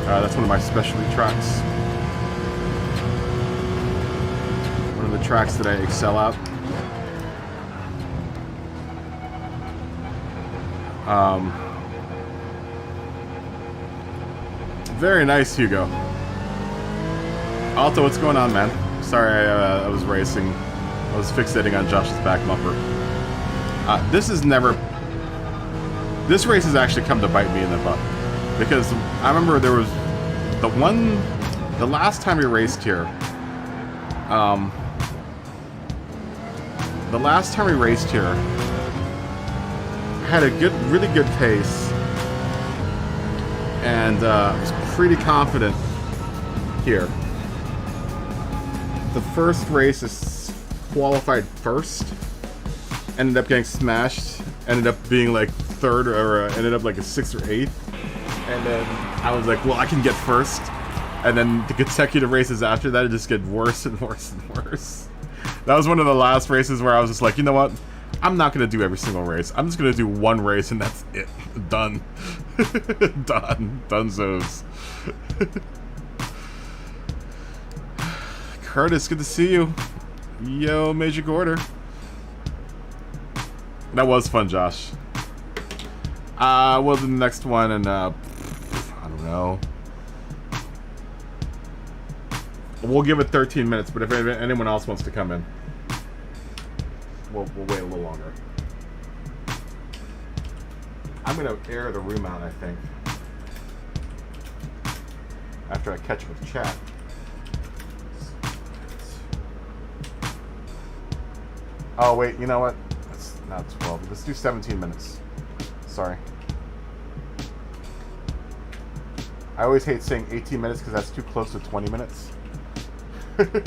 That's one of my specialty tracks. One of the tracks that I excel at. Very nice, Hugo. Alto, what's going on, man? Sorry, I was racing. I was fixating on Josh's back bumper. This race has actually come to bite me in the butt. Because I remember there was the last time we raced here. The last time we raced here, had a really good pace, and was pretty confident here. The first race is qualified first, ended up getting smashed, ended up being like third, or ended up like a 6th or 8th, and then I was like, well, I can get first, and then the consecutive races after that, it just get worse and worse and worse. That was one of the last races where I was just like, you know what? I'm not going to do every single race. I'm just going to do one race and that's it. Done. Done. Dunzos. Curtis, good to see you. Yo, Major Gorder. That was fun, Josh. We'll do the next one and, I don't know. We'll give it 13 minutes, but if anyone else wants to come in, we'll wait a little longer. I'm going to air the room out, I think, after I catch up with chat. Oh, wait, you know what? It's not 12. Let's do 17 minutes. Sorry. I always hate saying 18 minutes because that's too close to 20 minutes. 15.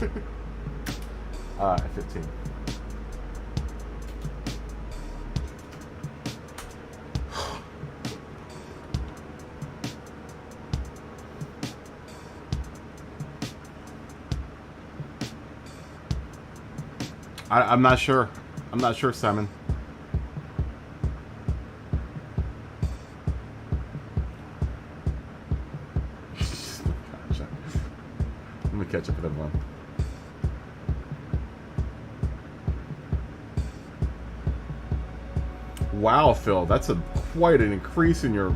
I'm not sure. I'm not sure, Simon. Let me catch up with everyone. Wow, Phil, that's quite an increase in your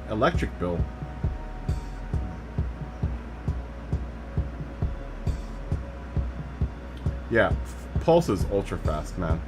electric bill. Yeah, Pulse is ultra fast, man.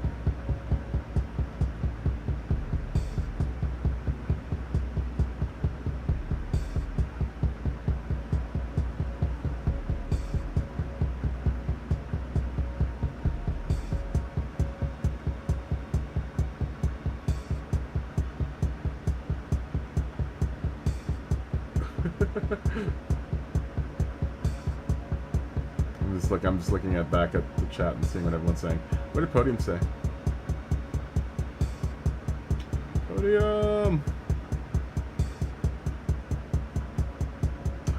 I'm just looking back at the chat and seeing what everyone's saying. What did Podium say? Podium!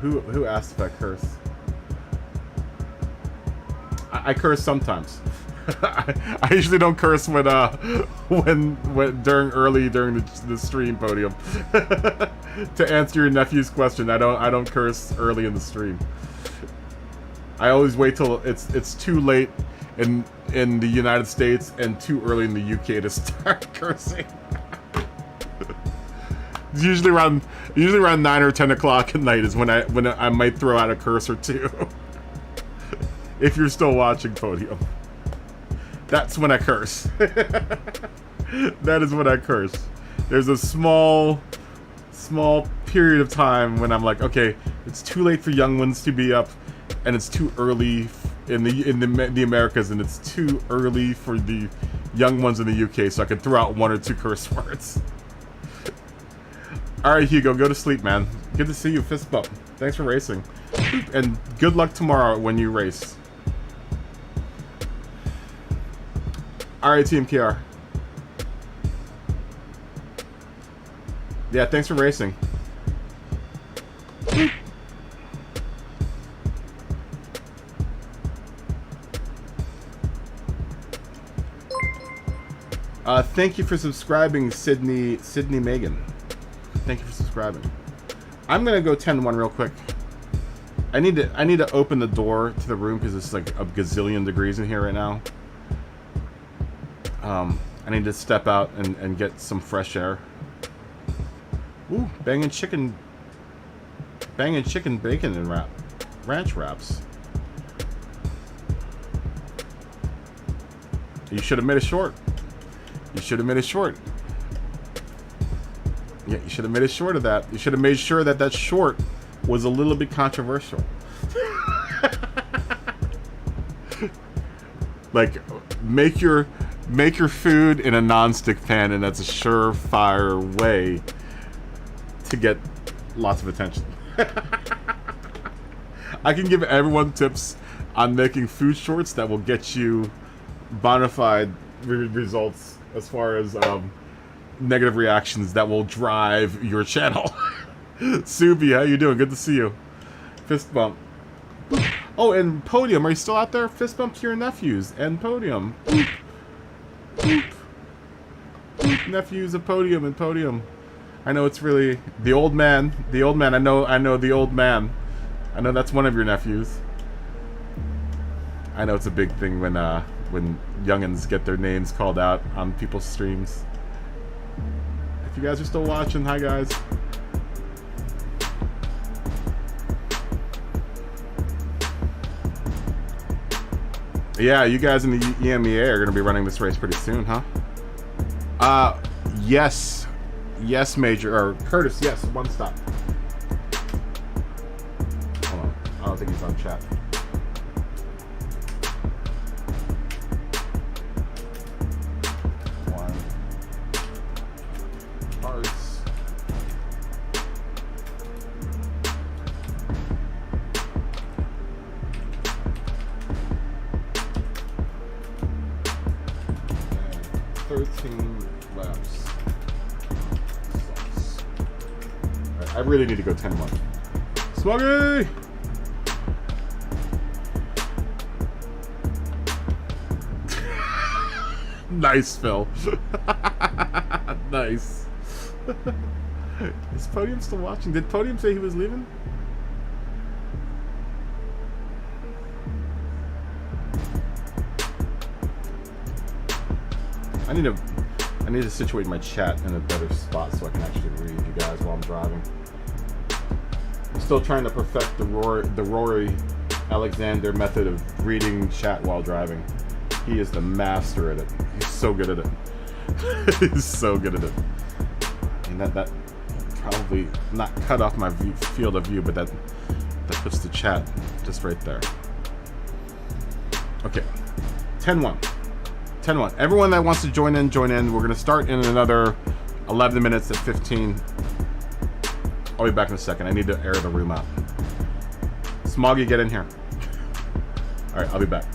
Who asked if I curse? I curse sometimes. I usually don't curse when during the stream, Podium. To answer your nephew's question, I don't curse early in the stream. I always wait till it's too late in the United States and too early in the UK to start cursing. It's usually around 9 or 10 o'clock at night is when I might throw out a curse or two. If you're still watching, Podium, that's when I curse. That is when I curse. There's a small period of time when I'm like, okay, it's too late for young ones to be up. And it's too early in the Americas, and it's too early for the young ones in the UK, so I can throw out 1 or 2 curse words. All right, Hugo, go to sleep, man. Good to see you. Fist bump. Thanks for racing, and good luck tomorrow when you race. All right, Team KR. Yeah, thanks for racing. Thank you for subscribing, Sydney Megan. Thank you for subscribing. I'm gonna go 10-1 real quick. I need to open the door to the room because it's like a gazillion degrees in here right now. I need to step out and get some fresh air. Ooh, banging chicken bacon and ranch wraps. You should have made it short. You should have made it short. Yeah, you should have made it short of that. You should have made sure that that short was a little bit controversial. Like, make your food in a non-stick pan, and that's a surefire way to get lots of attention. I can give everyone tips on making food shorts that will get you bona fide results as far as negative reactions that will drive your channel. Subi, how you doing? Good to see you. Fist bump. Oh, and Podium, are you still out there? Fist bump to your nephews and Podium. Boop. Boop. Boop. Nephews of Podium and Podium. I know it's really the old man. The old man. I know the old man. I know that's one of your nephews. I know it's a big thing when youngins get their names called out on people's streams. If you guys are still watching, hi guys. Yeah, you guys in the EMEA are going to be running this race pretty soon, huh? Yes. Yes, Major. Or Curtis, yes. One stop. Hold on. I don't think he's on chat. One. Parts. And 13 laps. Sucks. Alright, I really need to go 10-1. Smuggy! Nice, Phil. Nice. Is Podium still watching? Did Podium say he was leaving? I need to situate my chat in a better spot so I can actually read you guys while I'm driving. I'm still trying to perfect the Rory Alexander method of reading chat while driving. He is the master at it. He's so good at it. He's so good at it. And that probably not cut off my field of view, but that puts the chat just right there. Okay, 10-1. 10-1. Everyone that wants to join in, join in. We're going to start in another 11 minutes at 15. I'll be back in a second. I need to air the room out. Smoggy, get in here. All right, I'll be back.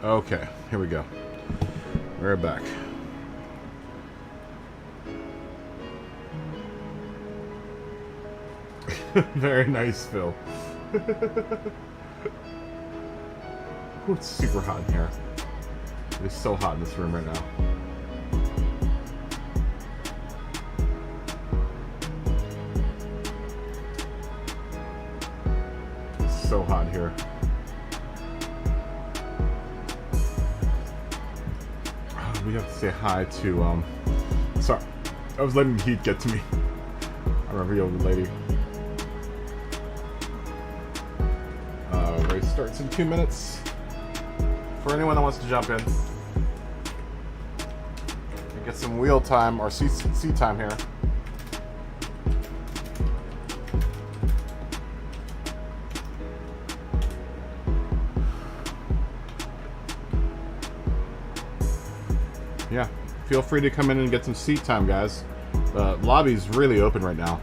Okay, here we go. We're back. Very nice, Phil. Ooh, it's super hot in here. It is so hot in this room right now. It's so hot here. We have to say hi to, sorry, I was letting the heat get to me. I remember the old lady. Race starts in 2 minutes. For anyone that wants to jump in, get some wheel time or seat time here. Yeah, feel free to come in and get some seat time, guys. The lobby's really open right now.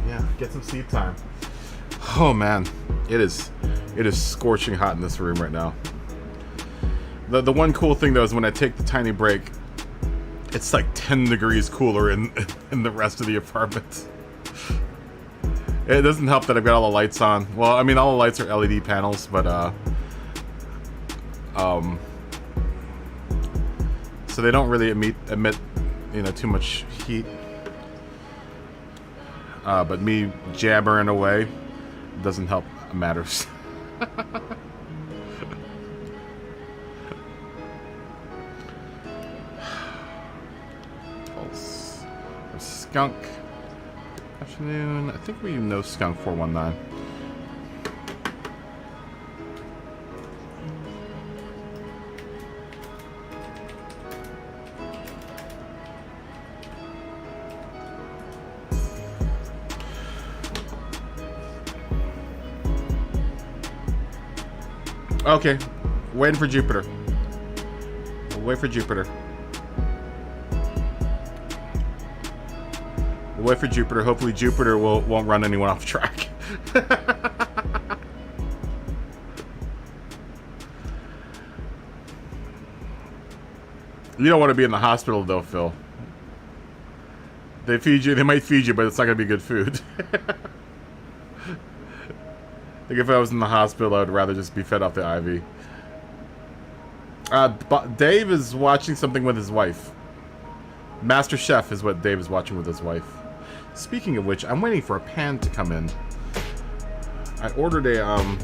Yeah, get some seat time. Oh man, it is scorching hot in this room right now. The one cool thing though is when I take the tiny break, it's like 10 degrees cooler in the rest of the apartment. It doesn't help that I've got all the lights on. Well, I mean, all the lights are LED panels, but so they don't really emit you know, too much heat. But me jabbering away doesn't help matters. Skunk. Afternoon. I think we know Skunk 419. Okay. Waiting for Jupiter. We'll wait for Jupiter. We'll wait for Jupiter. Hopefully Jupiter won't run anyone off track. You don't want to be in the hospital though, Phil. They feed you, they might feed you, but it's not going to be good food. I think if I was in the hospital, I would rather just be fed off the IV. Dave is watching something with his wife. Master Chef is what Dave is watching with his wife. Speaking of which, I'm waiting for a pan to come in. I ordered a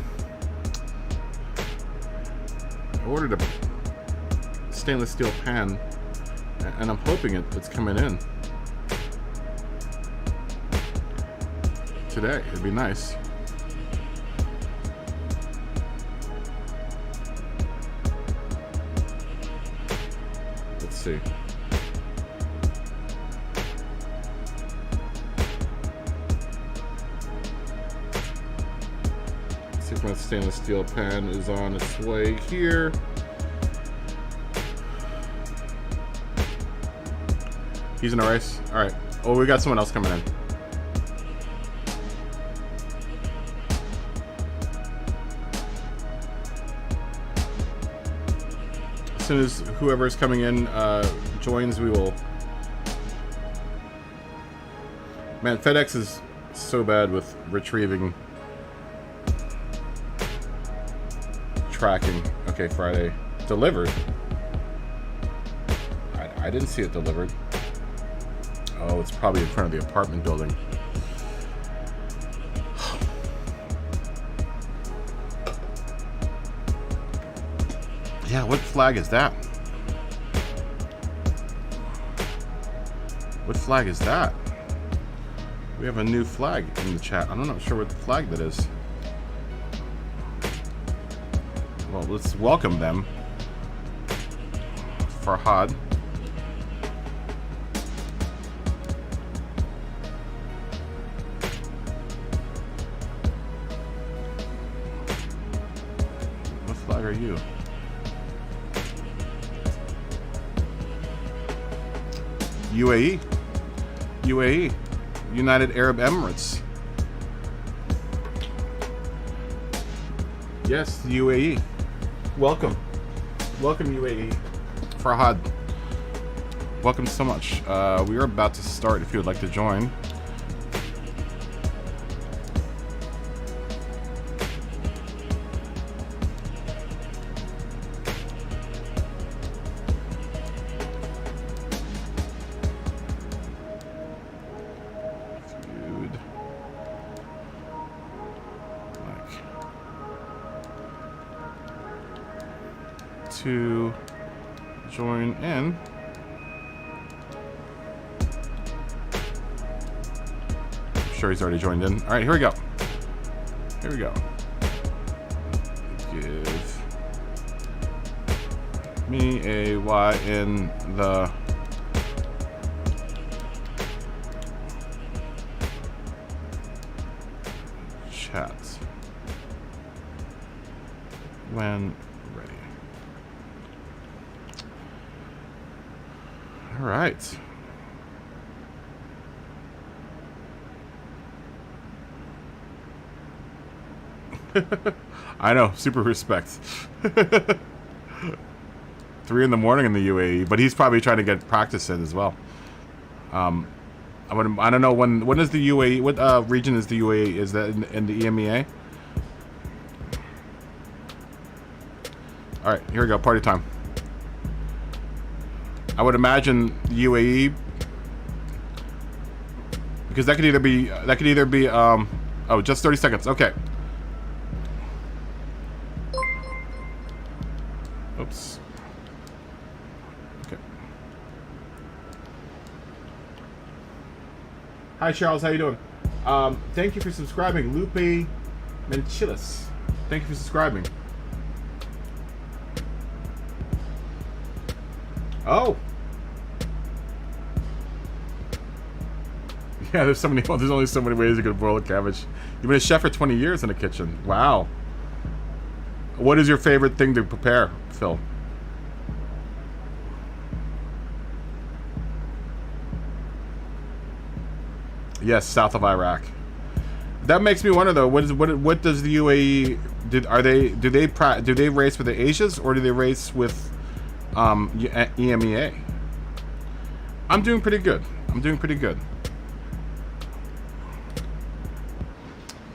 stainless steel pan, and I'm hoping it's coming in today. It'd be nice. Let's see. My stainless steel pan is on its way here. He's in a race. All right. Oh, we got someone else coming in. As soon as whoever is coming in joins, we will. Man, FedEx is so bad with retrieving. Tracking. Okay, Friday. Delivered. I didn't see it delivered. Oh, it's probably in front of the apartment building. Yeah, what flag is that? What flag is that? We have a new flag in the chat. I'm not sure what the flag that is. Well, let's welcome them. Farhad. What flag are you? UAE. UAE. United Arab Emirates. Yes, the UAE. Welcome. Welcome, UAE. Farhad. Welcome so much. We are about to start if you would like to join. To join in. I'm sure he's already joined in. All right, here we go. Here we go. Give me a Y in the chat when ready. All right. I know, super respect. 3 in the morning in the UAE, but he's probably trying to get practice in as well. I don't know when is the UAE? What region is the UAE? Is that in the EMEA? All right, here we go. Party time. I would imagine UAE, because that could either be oh, just 30 seconds. Okay. Oops. Okay. Hi Charles, how you doing? Thank you for subscribing, Lupe Menchilis. Thank you for subscribing. Oh. Yeah, there's so many. Well, there's only so many ways you could boil a cabbage. You've been a chef for 20 years in the kitchen. Wow. What is your favorite thing to prepare, Phil? Yes, south of Iraq. That makes me wonder though. What does the UAE do they race with the Asias or do they race with EMEA? I'm doing pretty good. I'm doing pretty good.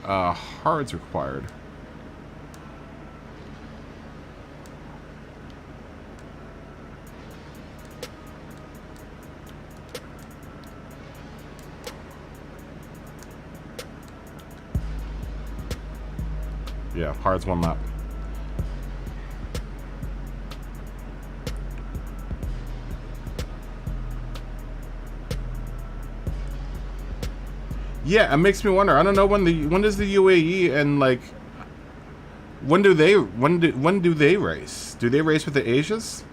Hards required. Yeah, hards 1 lap. Yeah, it makes me wonder. I don't know when does the UAE and like when do they race? Do they race with the Asias?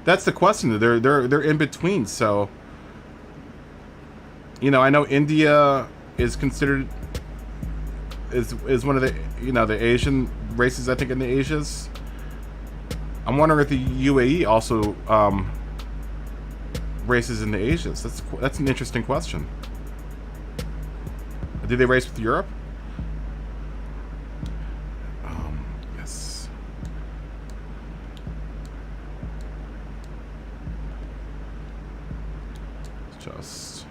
That's the question. They're in between. So you know, I know India is considered is one of the the Asian races. I think in the Asias. I'm wondering if the UAE also races in the Asias. That's an interesting question. Do they race with Europe? Yes. Just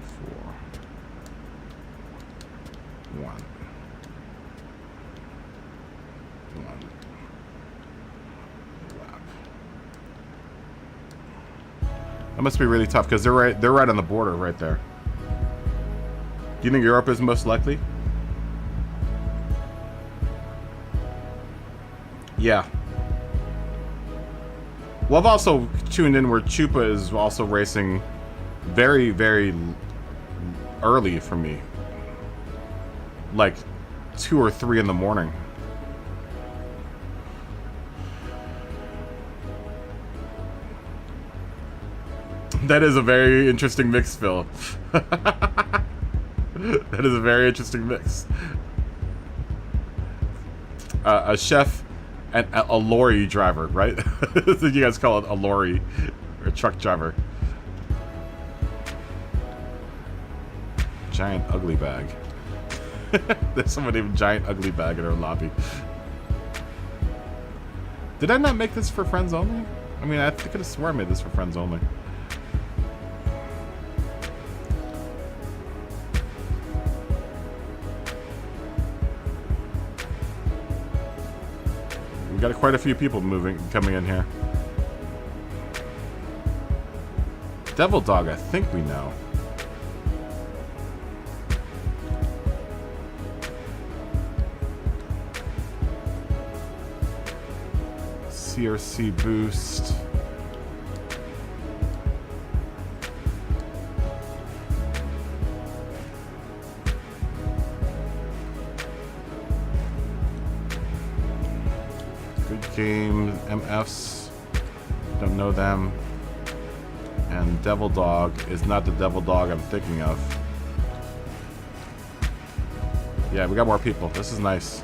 4, 1. That must be really tough because they're right on the border right there. Do you think Europe is most likely? Yeah. Well, I've also tuned in where Chupa is also racing very, very early for me. Like 2 or 3 in the morning. That is a very interesting mix, Phil. That is a very interesting mix. a chef and a lorry driver, right? You guys call it a lorry or a truck driver. Giant ugly bag. There's someone named Giant Ugly Bag in our lobby. Did I not make this for friends only? I mean, I could have sworn I made this for friends only. We got quite a few people coming in here. Devil Dog, I think we know. CRC boost. Good game. MFs. Don't know them. And Devil Dog is not the Devil Dog I'm thinking of. Yeah, we got more people. This is nice.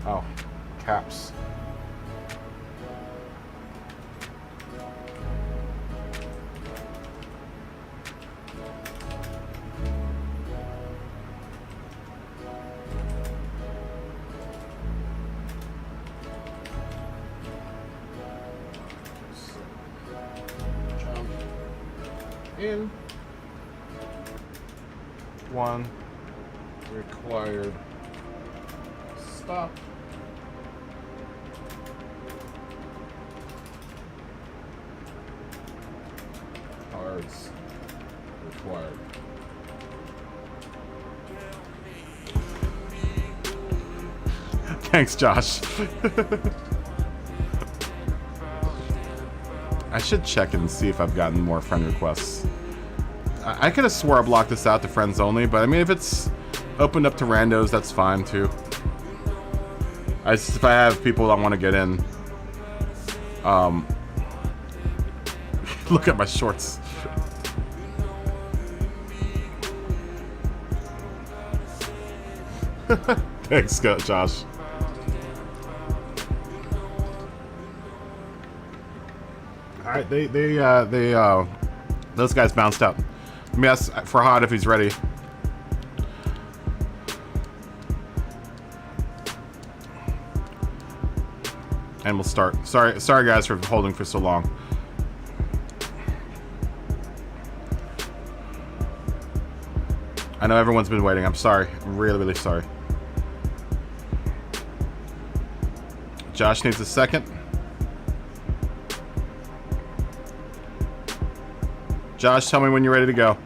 Oh, caps. Jump in. One required stop. Cards required. Thanks, Josh. I should check and see if I've gotten more friend requests. I could have swore I blocked this out to friends only, but I mean, if it's opened up to randos, that's fine too. If I have people that want to get in, look at my shorts. Thanks, Josh. All right, those guys bounced out. Let me ask Farhad if he's ready. And we'll start. Sorry guys for holding for so long. I know everyone's been waiting. I'm sorry. I'm really, really sorry. Josh needs a second. Josh, tell me when you're ready to go.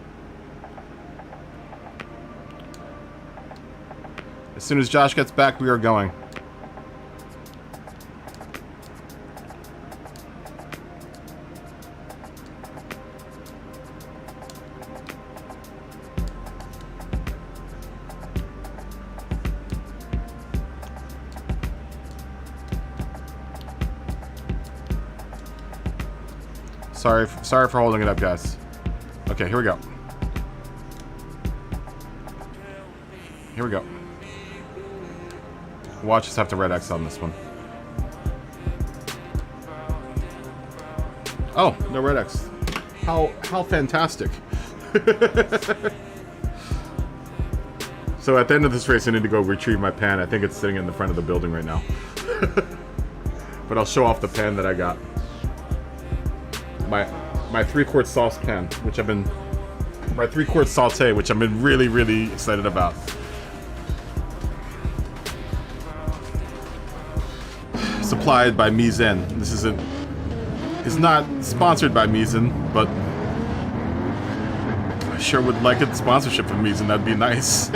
As soon as Josh gets back, we are going. Sorry for holding it up, guys. Okay, here we go. Here we go. Watch us have to red X on this one. Oh, no red X. How fantastic. So at the end of this race, I need to go retrieve my pan. I think it's sitting in the front of the building right now. But I'll show off the pan that I got. My 3-quart sauce pan, which I've been... My 3-quart saute, which I've been really, really excited about. Supplied by Mizzen. This isn't... It's not sponsored by Mizzen, but... I sure would like a sponsorship from Mizzen. That'd be nice.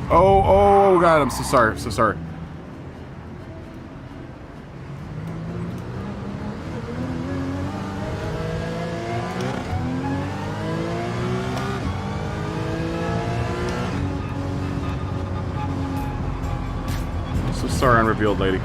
Oh, God, I'm so sorry. So sorry. So sorry, unrevealed lady.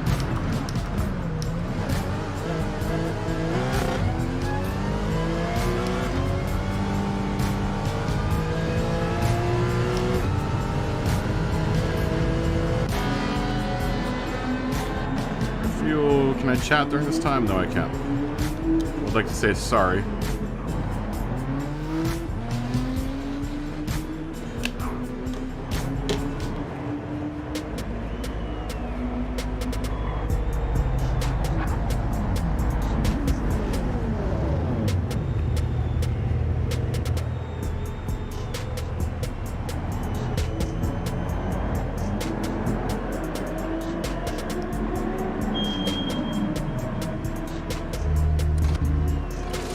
Fuel. Can I chat during this time? No, I can't. I would like to say sorry.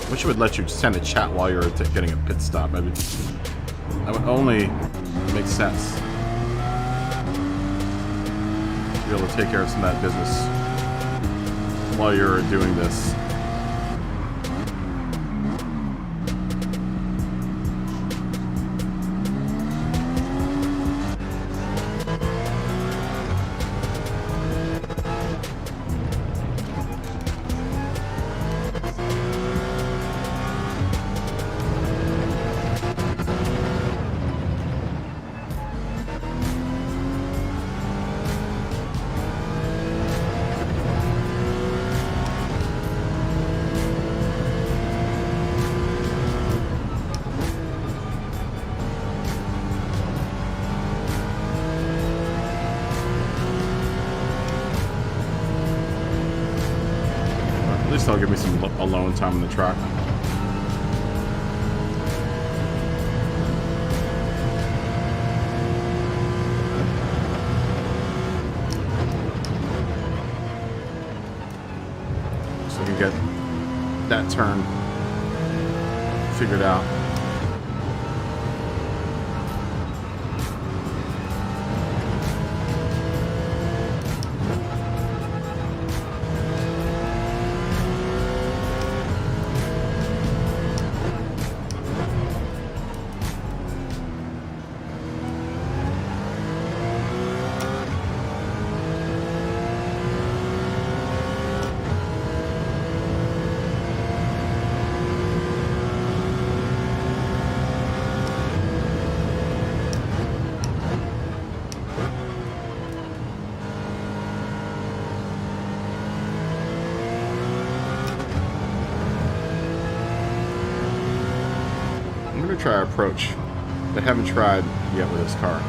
Wish it would let you send a chat while you're getting a pit stop. I mean, that would only make sense. Be able to take care of some of that business while you're doing this. At least that'll give me some alone time on the track. So we can get that turn figured out. Try our approach that I haven't tried yet with this car.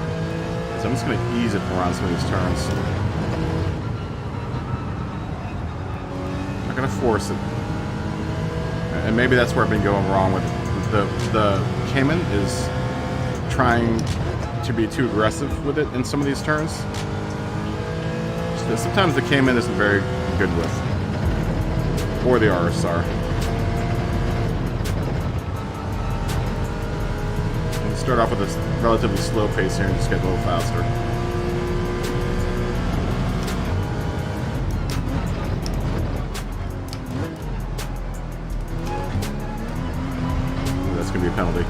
So I'm just going to ease it around some of these turns. I'm not going to force it. And maybe that's where I've been going wrong with it. The Cayman is trying to be too aggressive with it in some of these turns. So sometimes the Cayman isn't very good with. Or the RSR. Start off with a relatively slow pace here and just get a little faster. Ooh, that's going to be a penalty.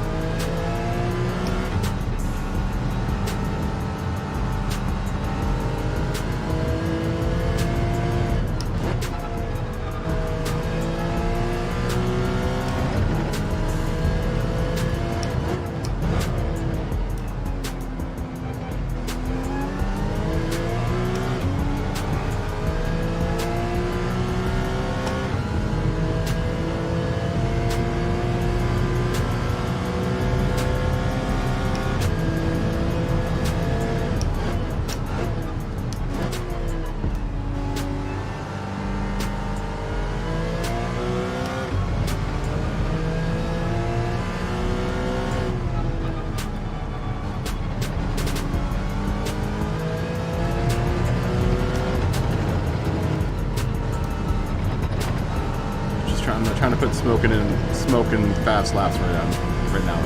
I'm not trying to put smoking fast laps right now.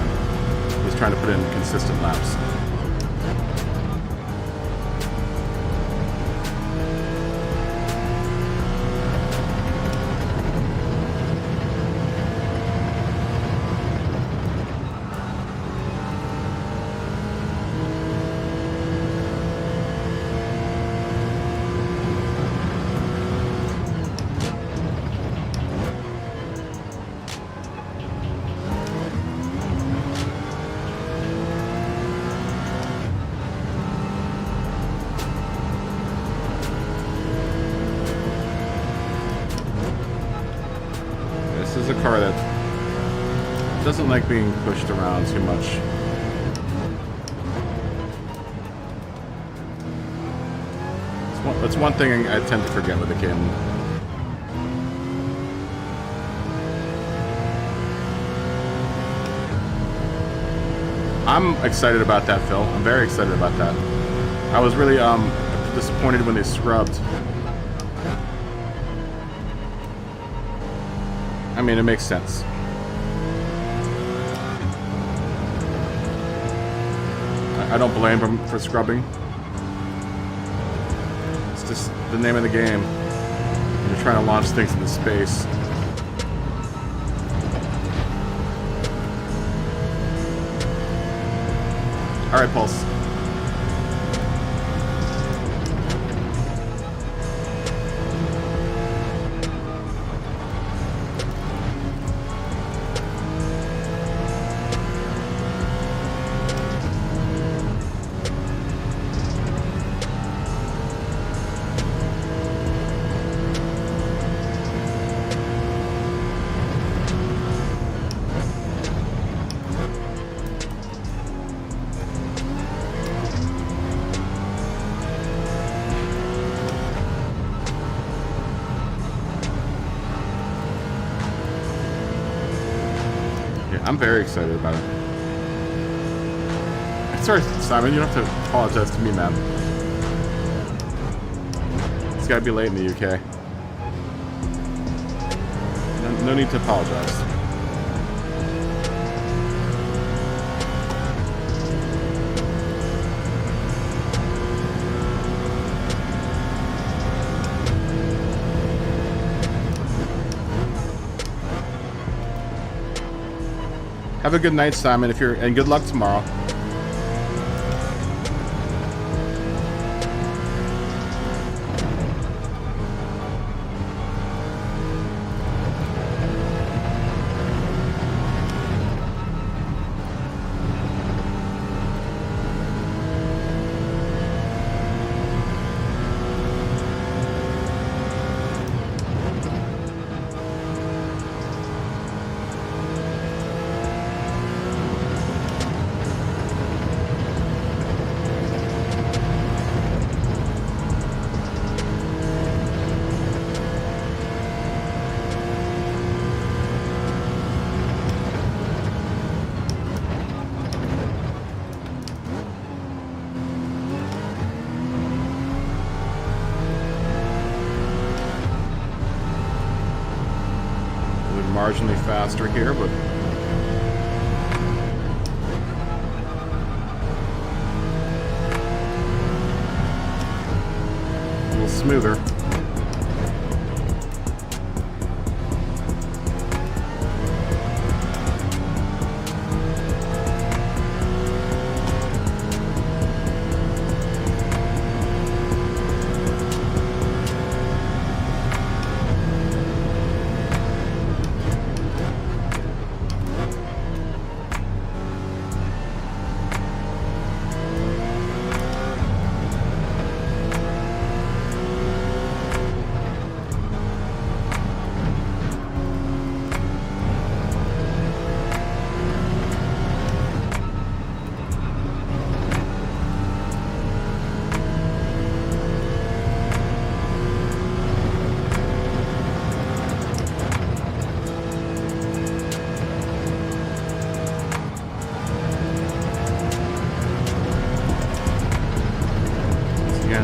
He's trying to put in consistent laps. is a car that doesn't like being pushed around too much. That's one thing I tend to forget with the game. I'm excited about that, Phil. I'm very excited about that. I was really disappointed when they scrubbed. I mean, it makes sense. I don't blame them for scrubbing. It's just the name of the game. You're trying to launch things into space. All right, Pulse. I'm very excited about it. Sorry, Simon, you don't have to apologize to me, man. It's gotta be late in the UK. No need to apologize. Have a good night, Simon, and good luck tomorrow. Marginally faster here, but a little smoother.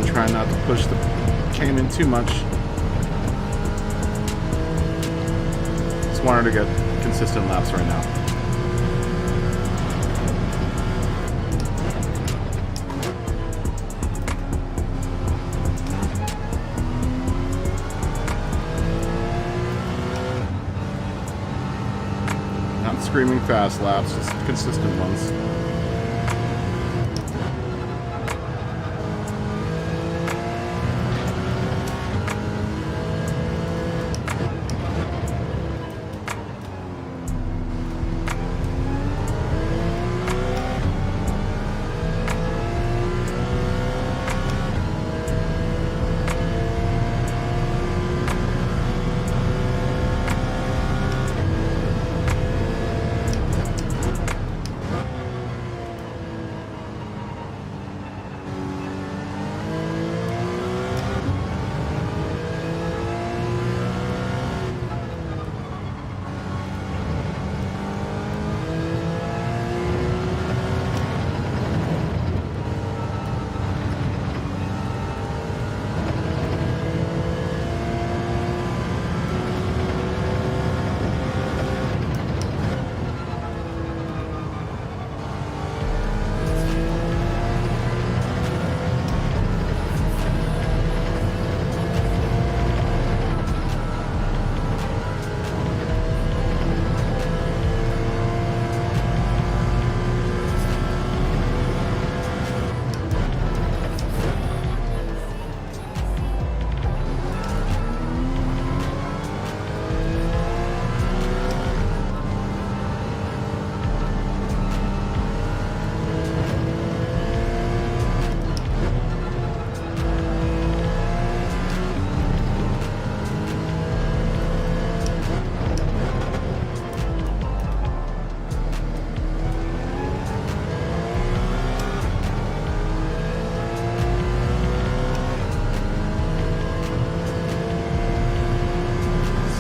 Trying not to push the chain in too much. Just wanted to get consistent laps right now. Not screaming fast laps, just consistent ones.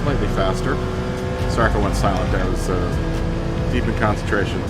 slightly faster. Sorry if I went silent there. I was deep in concentration.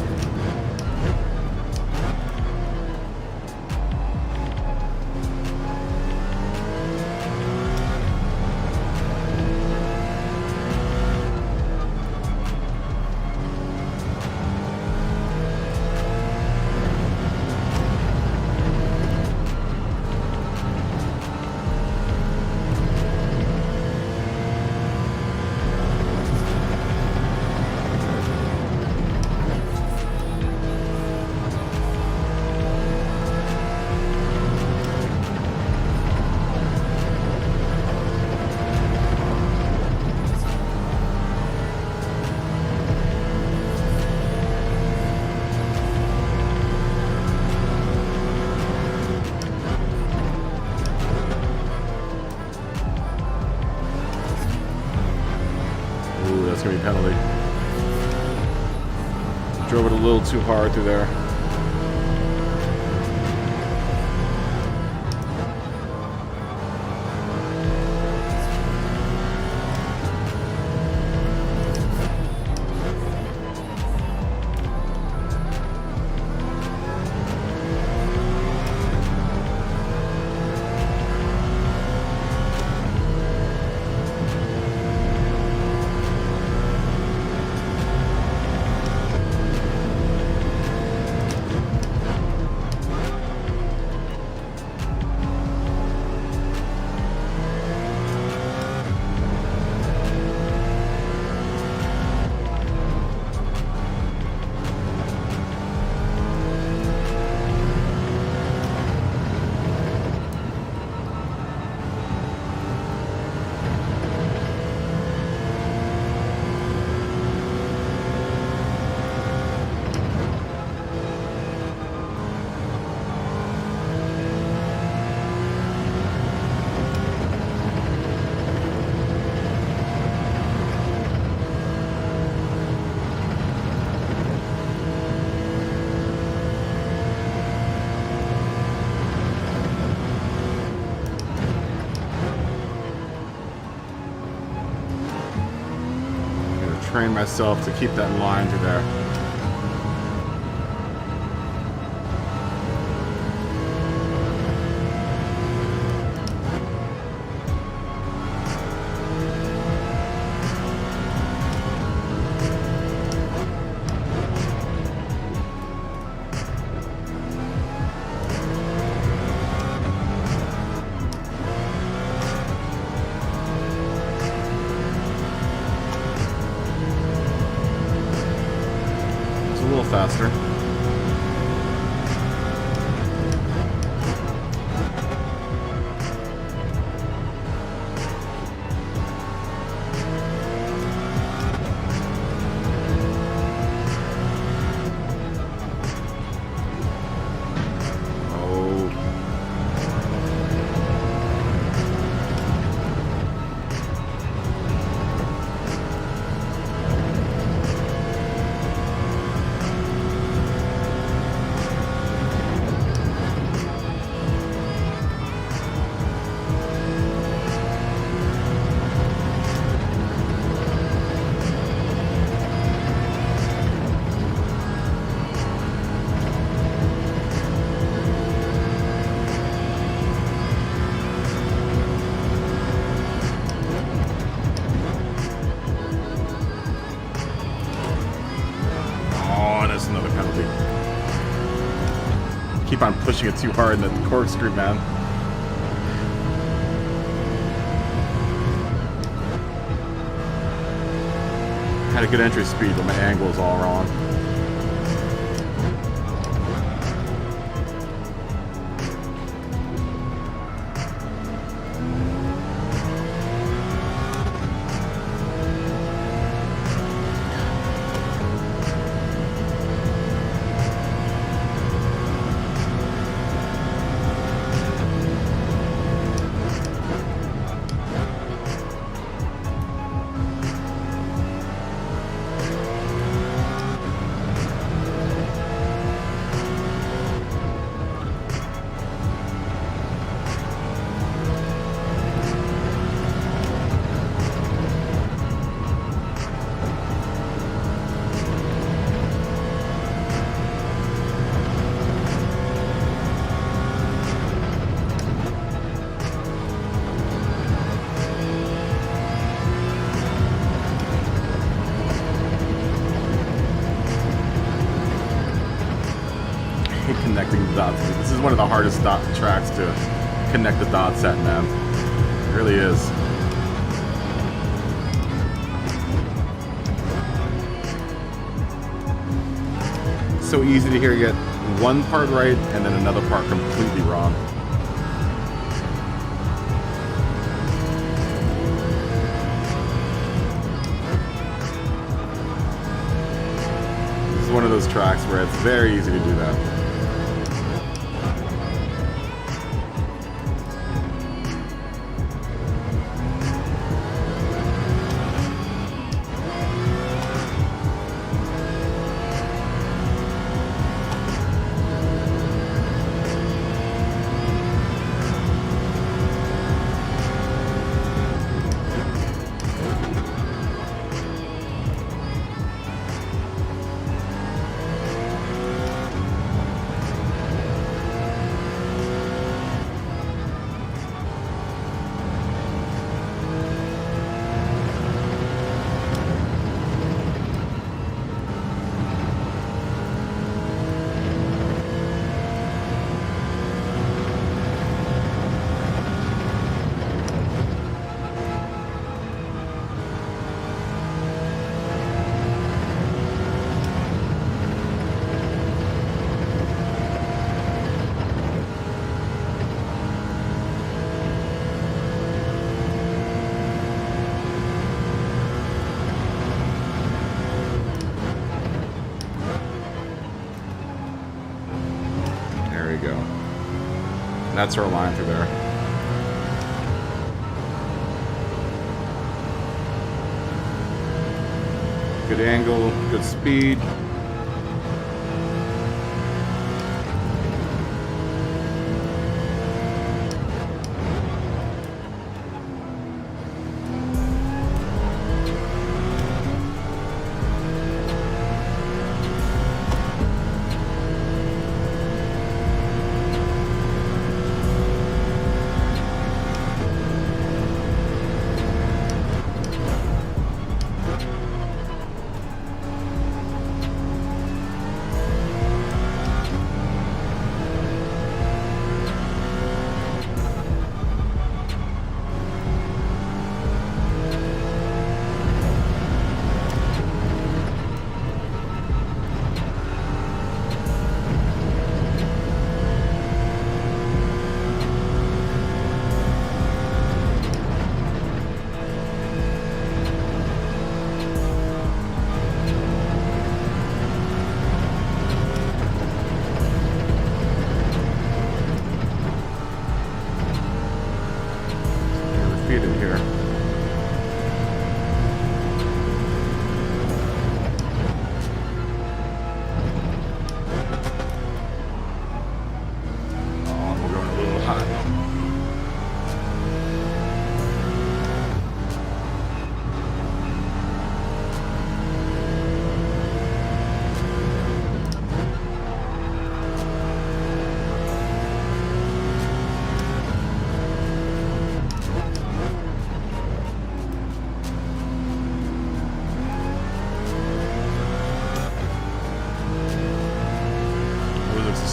That's going to be a penalty. Drove it a little too hard through there. Train myself to keep that line through there. Faster. Keep on pushing it too hard in the corkscrew, man. Had a good entry speed, but my angle is all wrong. connecting the dots. This is one of the hardest tracks to connect the dots at, man. It really is. So easy to hear you get one part right and then another part completely wrong. This is one of those tracks where it's very easy to do that. That's our line through there. Good angle, good speed.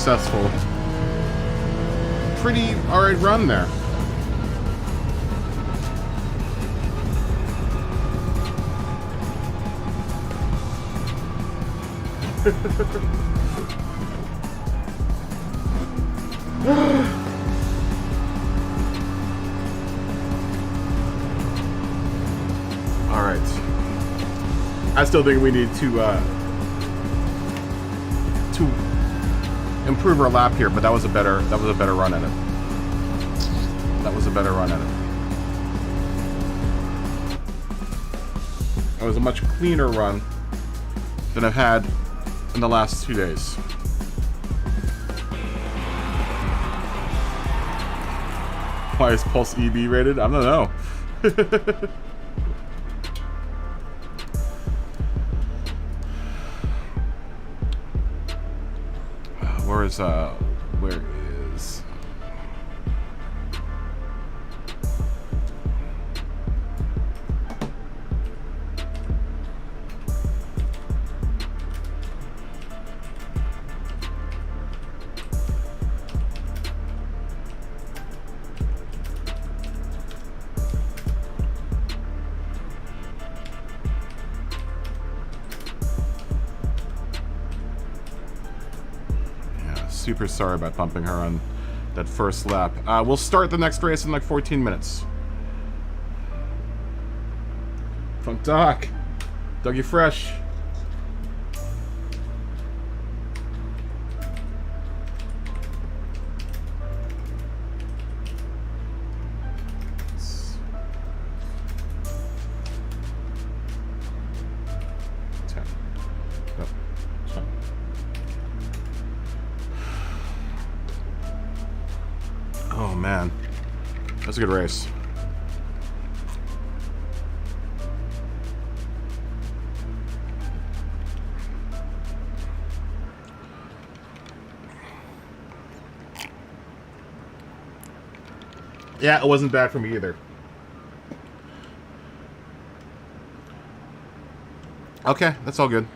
Successful. Pretty alright run there. Alright. I still think we need to improve our lap here, but that was a better run at it. That was a better run at it. It was a much cleaner run than I've had in the last 2 days. Why is Pulse EB rated? I don't know. Where is super sorry about pumping her on that first lap. We'll start the next race in like 14 minutes. Funk Doc. Dougie Fresh. Oh man, that's a good race. Yeah, it wasn't bad for me either. Okay, that's all good.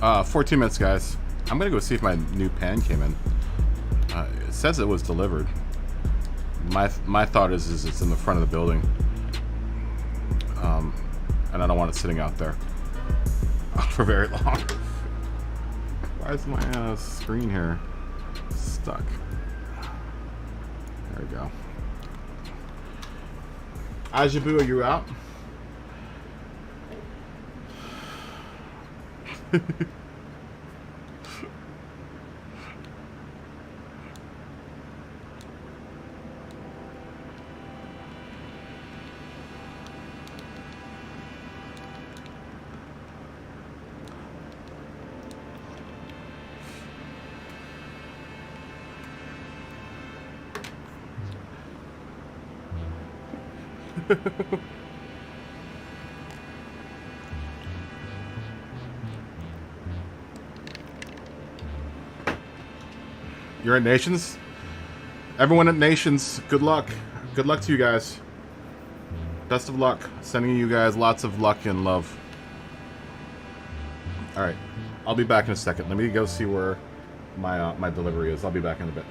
Uh, 14 minutes, guys. I'm gonna go see if my new pan came in. It says it was delivered. My thought is it's in the front of the building, and I don't want it sitting out there for very long. Why is my screen here stuck? There we go. Ajabu, are you out? You're at Nations? Everyone at Nations, good luck. Good luck to you guys. Best of luck. Sending you guys lots of luck and love. Alright. I'll be back in a second. Let me go see where my delivery is. I'll be back in a bit.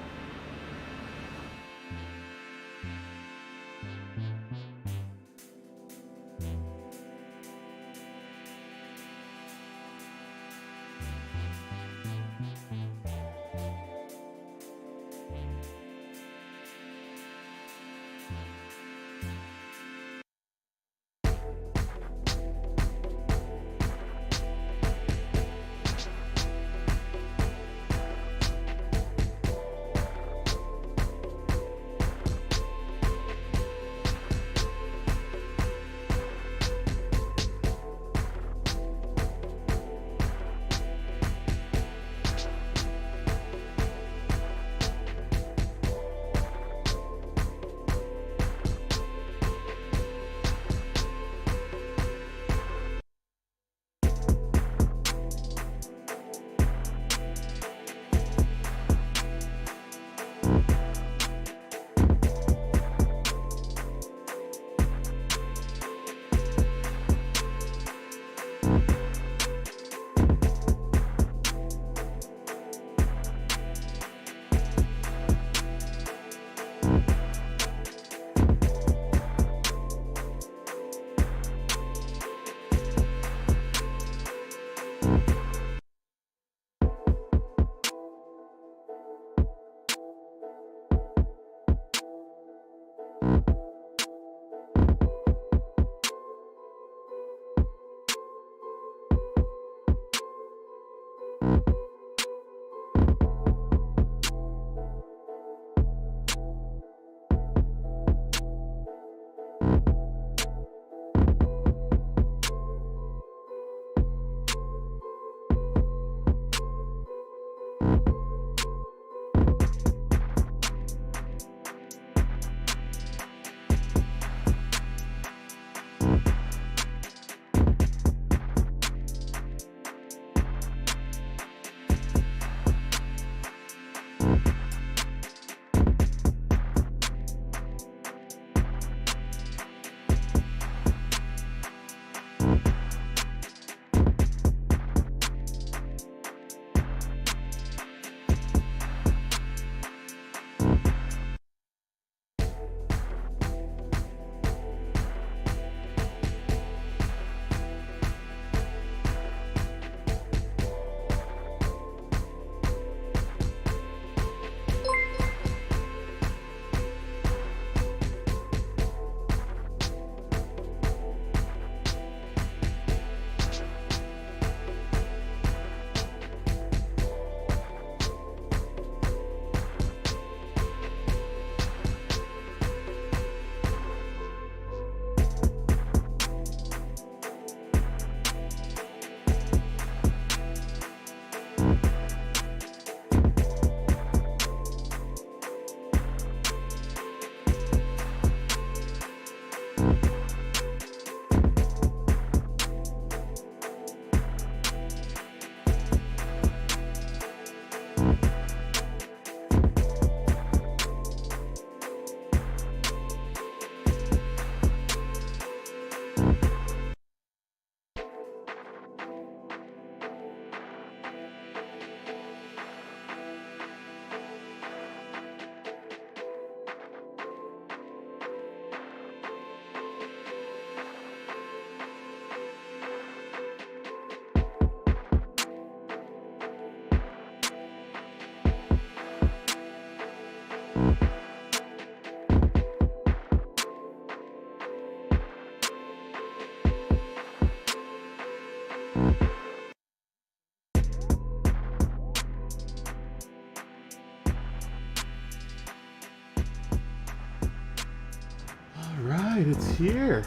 right, it's here.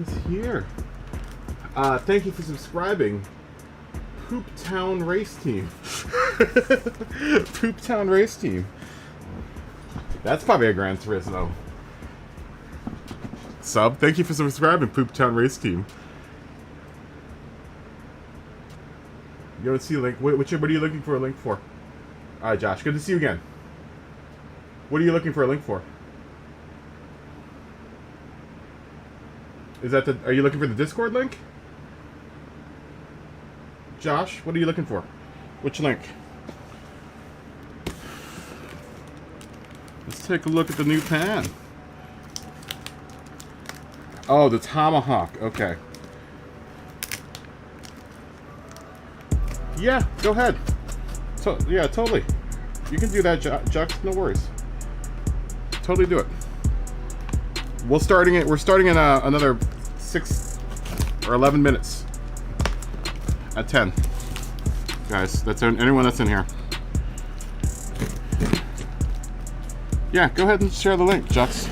It's here. Thank you for subscribing. Poop Town Race Team. Poop Town Race Team. That's probably a Gran Turismo. Sub, thank you for subscribing, Poop Town Race Team. You want to see a link? What are you looking for a link for? Alright, Josh, good to see you again. What are you looking for a link for? Is that the... Are you looking for the Discord link? Josh, what are you looking for? Which link? Let's take a look at the new pan. Oh, the Tomahawk. Okay. Yeah, go ahead. Yeah, totally. You can do that, Jux. No worries. Totally do it. We're starting in another 6 or 11 minutes. At 10. Guys, that's anyone that's in here. Yeah, go ahead and share the link, Jux.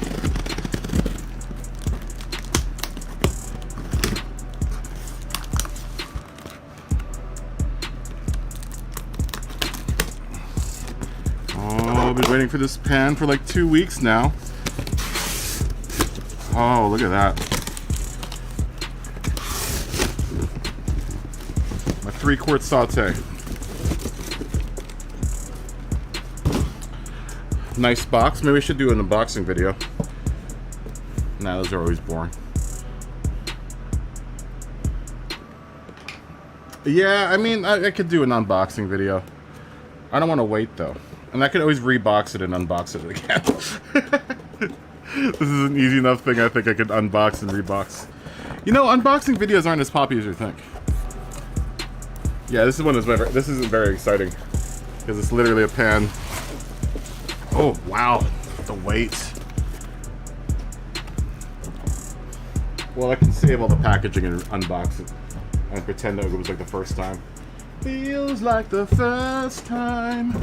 Oh, I've been waiting for this pan for like 2 weeks now. Oh, look at that. My 3-quart saute. Nice box. Maybe I should do an unboxing video. Nah, those are always boring. Yeah, I mean, I could do an unboxing video. I don't want to wait, though. And I could always rebox it and unbox it again. This is an easy enough thing I think I could unbox and rebox. You know, unboxing videos aren't as popular as you think. Yeah, this isn't very exciting. Because it's literally a pan. Oh, wow. The weight. Well, I can save all the packaging and unbox it. And pretend that it was like the first time. Feels like the first time.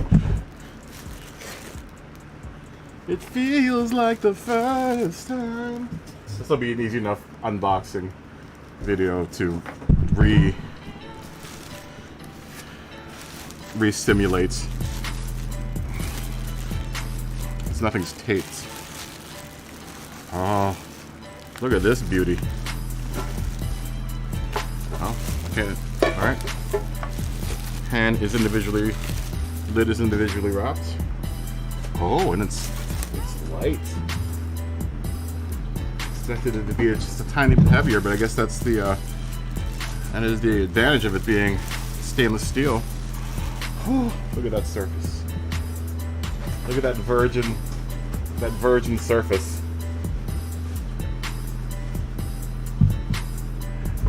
It feels like the first time. This will be an easy enough unboxing video to re-stimulate. Because nothing's taped. Oh, look at this beauty. Oh, okay, alright. Pan is individually, lid is individually wrapped. Oh, and it's light. Expected it to be just a tiny bit heavier, but I guess that's that is the advantage of it being stainless steel. Whew, look at that surface. Look at that virgin surface.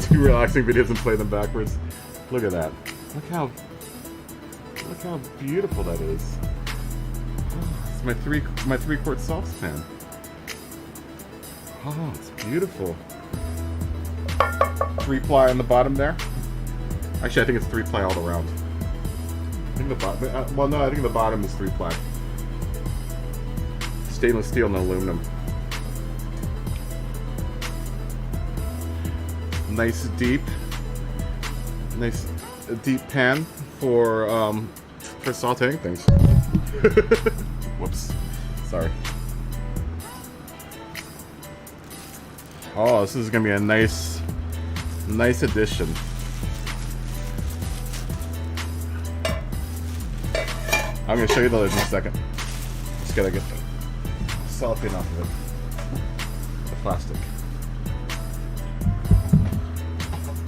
Do relaxing videos and play them backwards. Look at that. Look how beautiful that is. It's my 3-quart saucepan. Oh, it's beautiful. 3-ply on the bottom there. Actually, I think it's 3-ply all around. I think the bottom. Well, no, I think the bottom is 3-ply. Stainless steel and aluminum. Nice deep pan for sauteing things. Whoops. Sorry. Oh, this is gonna be a nice addition. I'm gonna show you the lid in a second. Just gotta get the cellophane off of it. The plastic.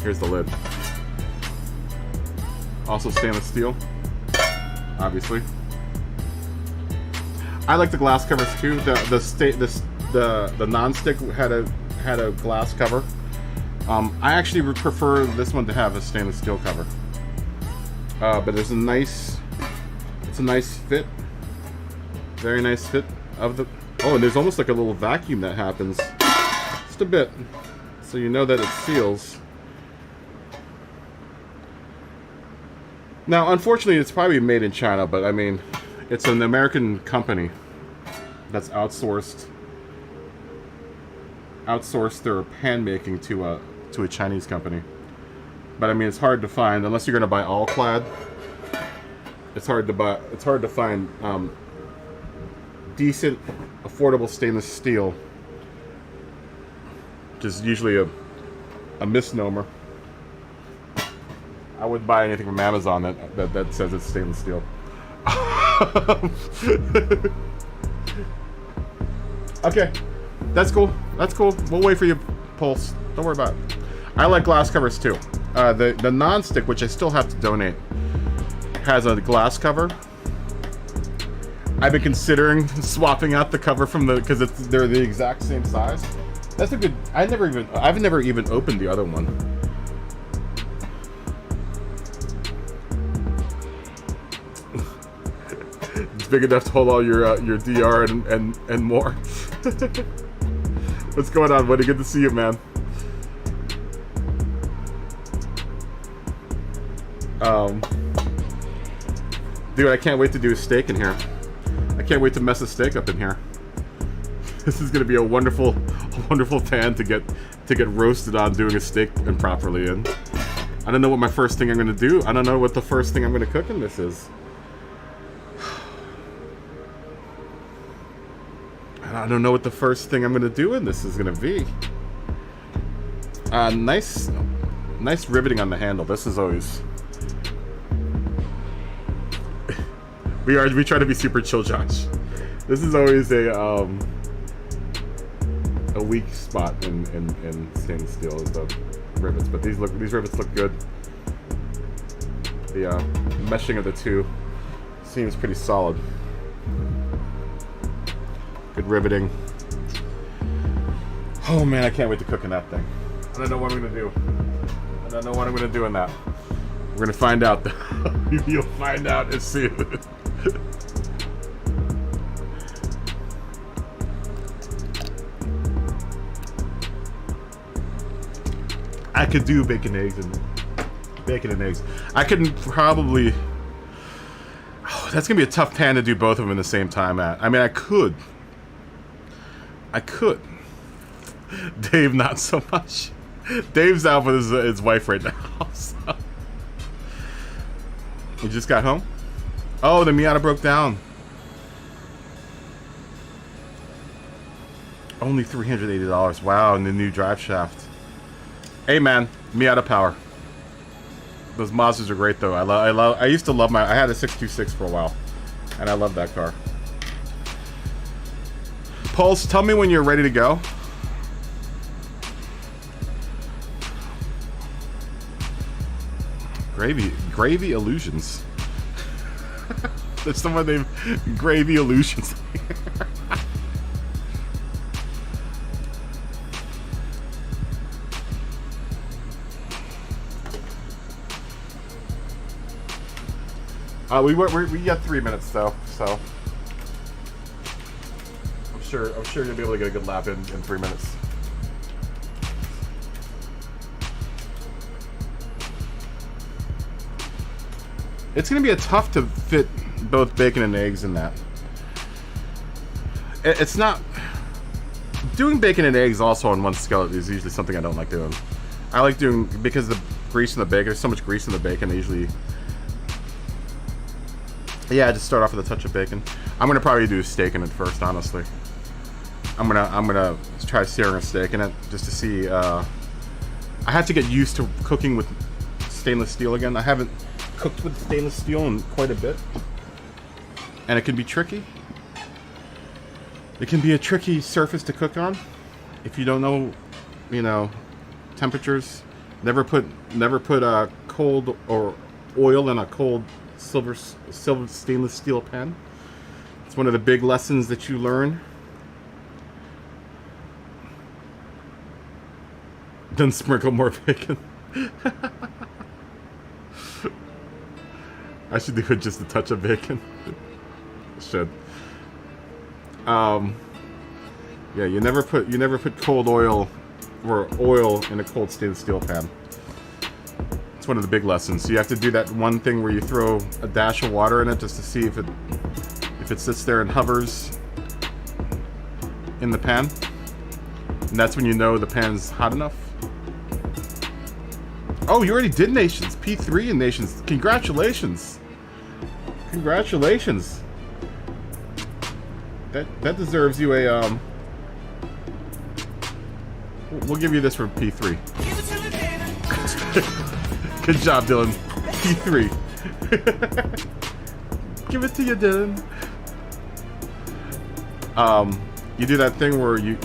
Here's the lid. Also stainless steel, obviously. I like the glass covers too. The non-stick had a glass cover. I actually would prefer this one to have a stainless steel cover. But it's a nice fit. Very nice fit of the. Oh, and there's almost like a little vacuum that happens, just a bit, so you know that it seals. Now, unfortunately, it's probably made in China, but I mean, it's an American company that's outsourced outsourced their pan making to a Chinese company. But I mean, it's hard to find unless you're gonna buy all clad. It's hard to find decent, affordable stainless steel, which is usually a misnomer. I wouldn't buy anything from Amazon that says it's stainless steel. Okay, that's cool. That's cool. We'll wait for you, Pulse. Don't worry about it. I like glass covers too. The non-stick, which I still have to donate, has a glass cover. I've been considering swapping out the cover from because they're the exact same size. That's a good. I've never even opened the other one. It's big enough to hold all your DR and more. What's going on, buddy? Good to see you, man. Dude, I can't wait to do a steak in here. I can't wait to mess a steak up in here. This is gonna be a wonderful pan to get roasted on doing a steak improperly in. I don't know what my first thing I'm gonna do. I don't know what the first thing I'm gonna cook in this is. I don't know what the first thing I'm gonna do in this is gonna be. Nice riveting on the handle. This is always. We try to be super chill, Josh. This is always a weak spot in stainless steel is the rivets, but these rivets look good. The meshing of the two seems pretty solid. Good riveting. Oh man, I can't wait to cook in that thing. I don't know what I'm gonna do. I don't know what I'm gonna do in that. We're gonna find out. You'll find out and see. I could do bacon and eggs. I could probably. Oh, that's gonna be a tough pan to do both of them in the same time at. I mean, I could. Dave, not so much. Dave's out with his wife right now. So. You just got home? Oh, the Miata broke down. Only $380. Wow, and the new drive shaft. Hey man, Miata power. Those Mazdas are great though. I used to love I had a 626 for a while, and I love that car. Pulse, tell me when you're ready to go. Gravy Illusions. There's someone named Gravy Illusions. We got 3 minutes though, so I'm sure you'll be able to get a good lap in 3 minutes. It's gonna be tough to fit both bacon and eggs in that. It's not doing bacon and eggs also on one skillet is usually something I don't like doing. I like doing because the grease in the bacon. There's so much grease in the bacon. I usually. Yeah, just start off with a touch of bacon. I'm gonna probably do a steak in it first, honestly. I'm gonna try searing a steak in it just to see. I have to get used to cooking with stainless steel again. I haven't cooked with stainless steel in quite a bit, and it can be tricky. It can be a tricky surface to cook on if you don't know, temperatures. Never put cold or oil in a cold silver stainless steel pan. It's one of the big lessons that you learn. Then sprinkle more bacon. I should do it just a touch of bacon. Should. Yeah, you never put cold oil or oil in a cold stainless steel pan. It's one of the big lessons. So you have to do that one thing where you throw a dash of water in it just to see if it sits there and hovers in the pan. And that's when you know the pan's hot enough. Oh, you already did Nations. P3 in Nations. Congratulations. Congratulations. That deserves you a, we'll give you this for P3. Good job, Dylan. P3. Give it to you, Dylan. You do that thing where you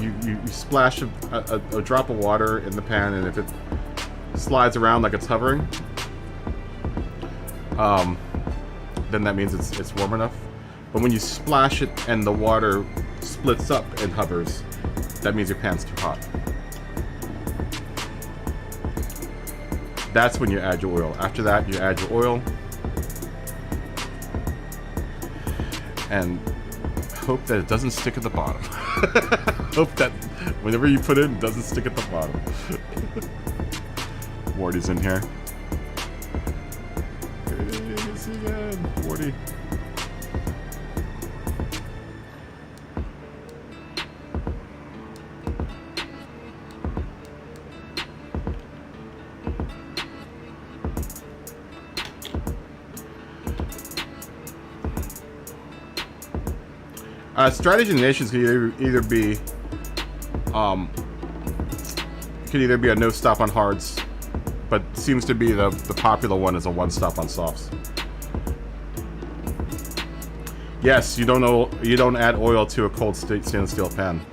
splash a drop of water in the pan, and if it slides around like it's hovering, then that means it's warm enough. But when you splash it and the water splits up and hovers, that means your pan's too hot. That's when you add your oil. After that, you add your oil. And hope that it doesn't stick at the bottom. Hope that whenever you put it in, it doesn't stick at the bottom. Morty's in here. Hey, see you again, Morty. Strategy Nations could either be a no stop on hards, but seems to be the popular one is a one stop on softs. Yes, you don't add oil to a cold stainless steel pan.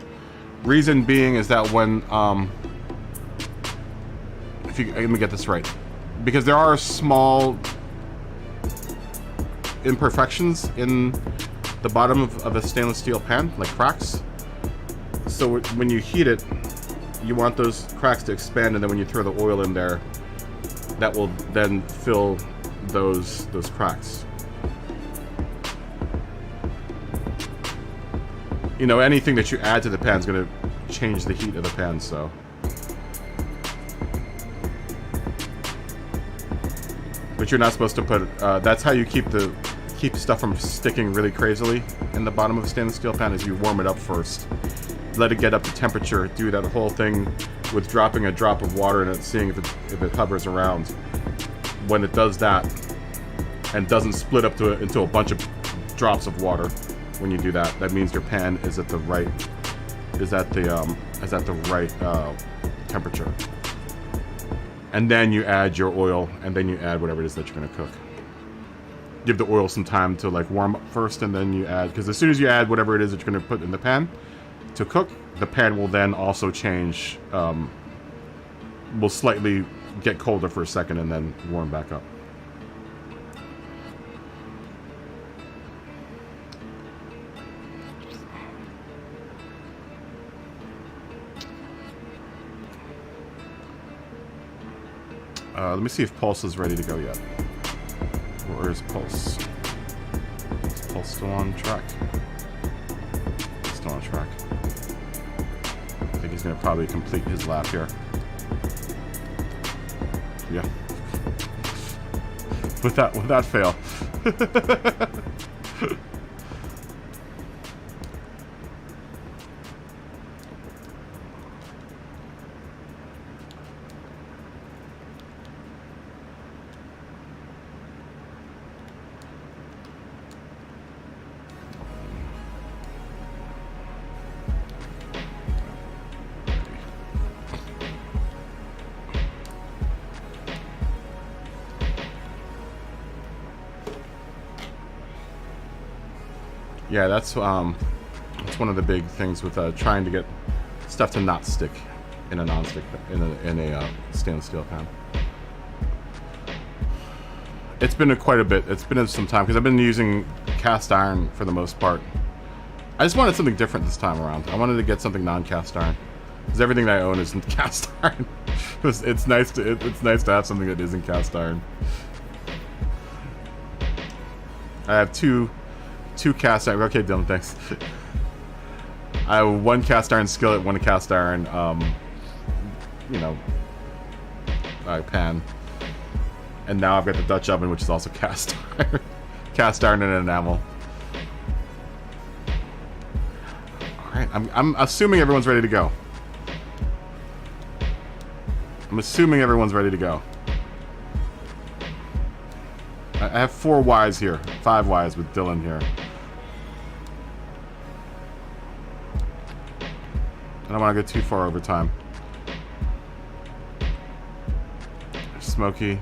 Reason being is that when let me get this right, because there are small imperfections in the bottom of a stainless steel pan, like cracks. So when you heat it, you want those cracks to expand, and then when you throw the oil in there, that will then fill those cracks. You know, anything that you add to the pan is going to change the heat of the pan, so. But you're not supposed to put, that's how you keep stuff from sticking really crazily in the bottom of a stainless steel pan, is you warm it up first. Let it get up to temperature, do that whole thing with dropping a drop of water in it, seeing if it hovers around. When it does that and doesn't split up into a bunch of drops of water, when you do that, that means your pan is at the right temperature. And then you add your oil, and then you add whatever it is that you're going to cook. Give the oil some time to like warm up first, and then you add, because as soon as you add whatever it is that you're going to put in the pan to cook, the pan will then also change, will slightly get colder for a second and then warm back up. Let me see if Pulse is ready to go yet. Where is Pulse? Is Pulse still on track? Still on track. I think he's going to probably complete his lap here. Yeah. Without fail. Yeah, that's one of the big things with trying to get stuff to not stick in a non-stick in a stainless steel pan. It's been quite a bit. It's been some time because I've been using cast iron for the most part. I just wanted something different this time around. I wanted to get something non-cast iron because everything that I own isn't cast iron. It's nice to have something that isn't cast iron. I have two cast iron. Okay, Dylan, thanks. I have one cast iron skillet, one cast iron, pan, and now I've got the Dutch oven, which is also cast iron, cast iron and enamel. All right, I'm assuming everyone's ready to go. I'm assuming everyone's ready to go. I have 4 Ys here. 5 Ys with Dylan here. I don't want to go too far over time. Smokey.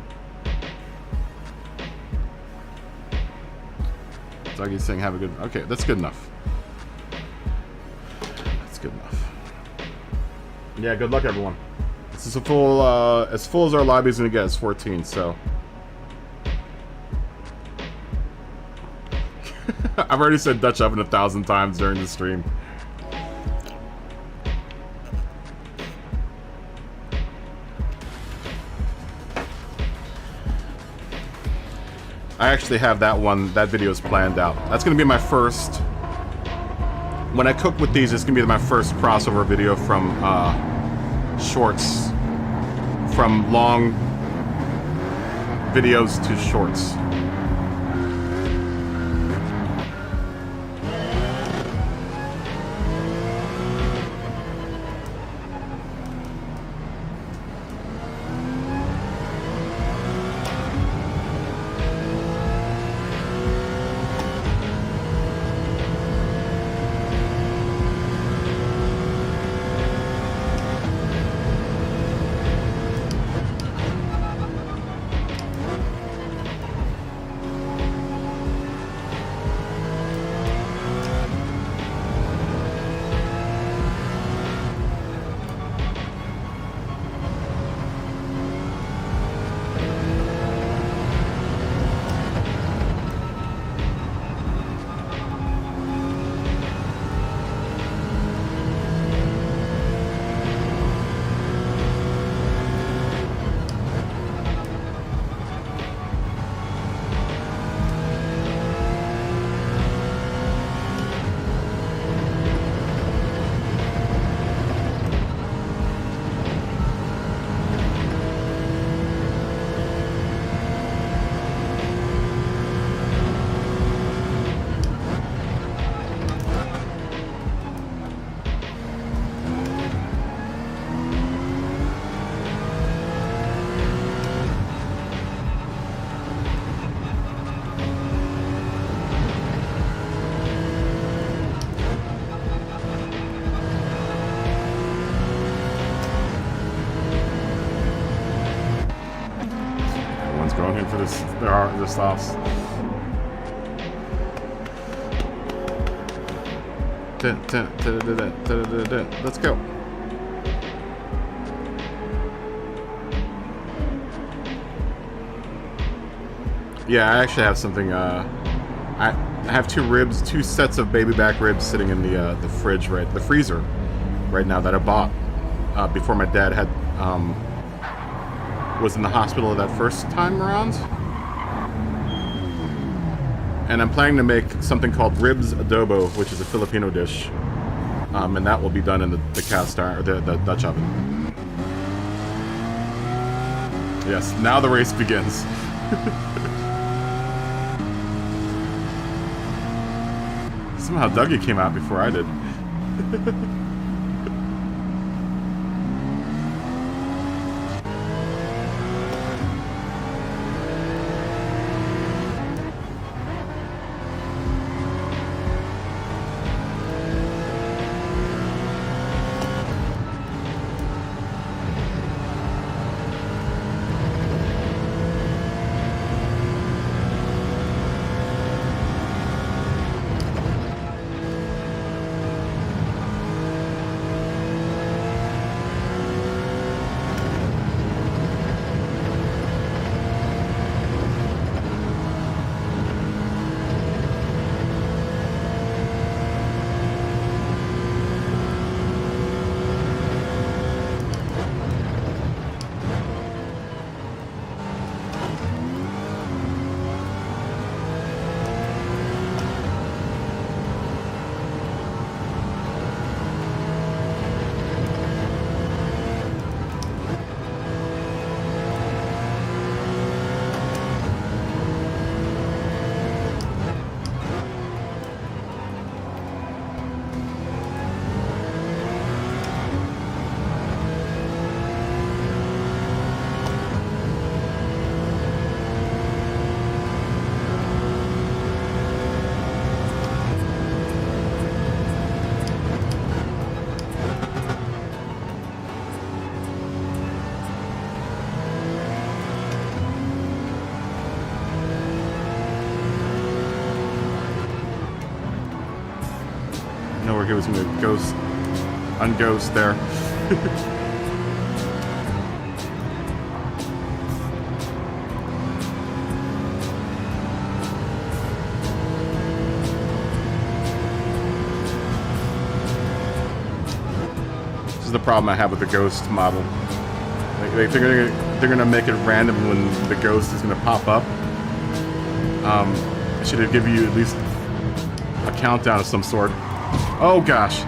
Dougie's saying have a good... Okay, that's good enough. That's good enough. Yeah, good luck, everyone. This is a full, as full as our lobby's gonna get. It's 14, so... I've already said Dutch oven 1,000 times during the stream. I actually have that video is planned out. That's gonna be my first, when I cook with these, it's gonna be my first crossover video from shorts, from long videos to shorts. The stops. Let's go. Yeah, I actually have something. I have 2 ribs, 2 sets of baby back ribs sitting in the fridge, the freezer, right now that I bought before my dad had was in the hospital that first time around. And I'm planning to make something called ribs adobo, which is a Filipino dish, and that will be done in the cast iron, or the Dutch oven. Yes, now the race begins. Somehow Dougie came out before I did. he was going to unghost there. This is the problem I have with the ghost model. They're gonna make it random when the ghost is gonna pop up. Should it give you at least a countdown of some sort? Oh gosh.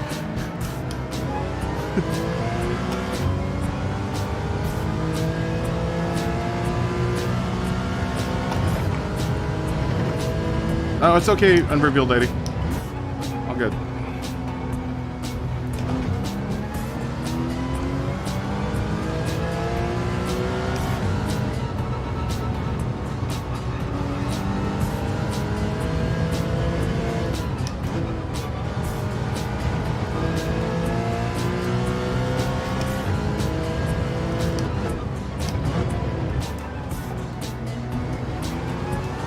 Oh, it's okay, unrevealed lady. All good.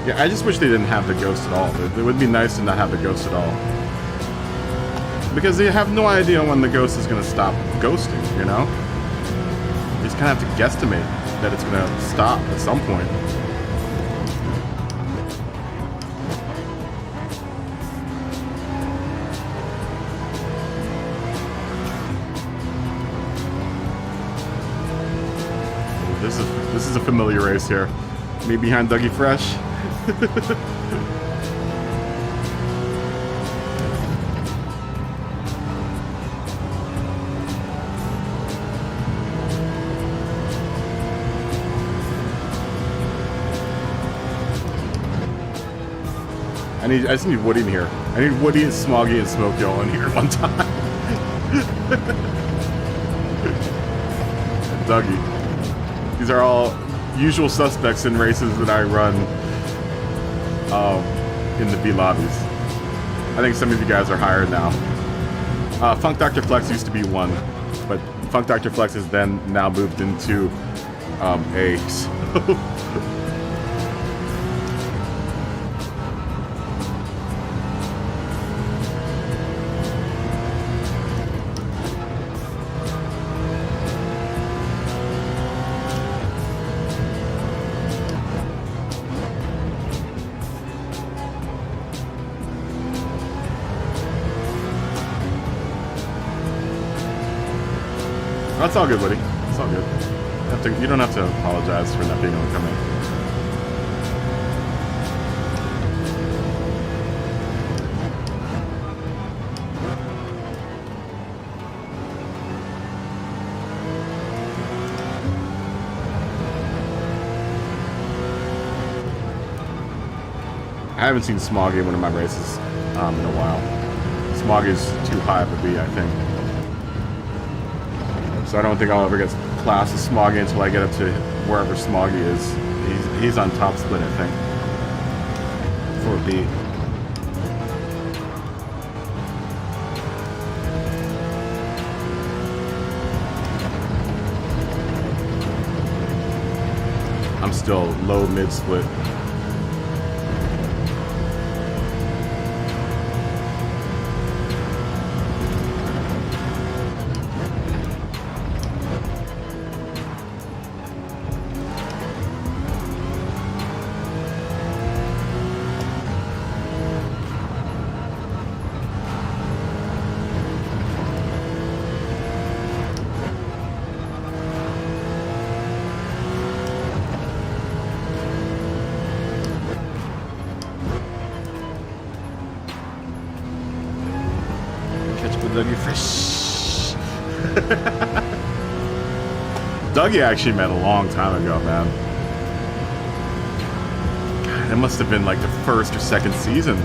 Yeah, I just wish they didn't have the ghost at all. It would be nice to not have the ghost at all. Because they have no idea when the ghost is going to stop ghosting, you know? You just kind of have to guesstimate that it's going to stop at some point. This is a familiar race here. Me behind Dougie Fresh. I just need Woody in here. I need Woody and Smoggy and Smokey all in here at one time. And Dougie. These are all usual suspects in races that I run in the B lobbies. I think some of you guys are higher now. Funk Dr. Flex used to be 1, but Funk Dr. Flex has then now moved into A. So that's all good, Woody. It's all good. You don't have to apologize for not being able to come in. I haven't seen Smoggy in one of my races in a while. Smoggy's too high of a B, I think. So I don't think I'll ever get class as Smoggy until I get up to wherever Smoggy is. He's on top split, I think. For a B. I'm still low mid split. Dougie actually met a long time ago, man. God, it must have been like the first or second season.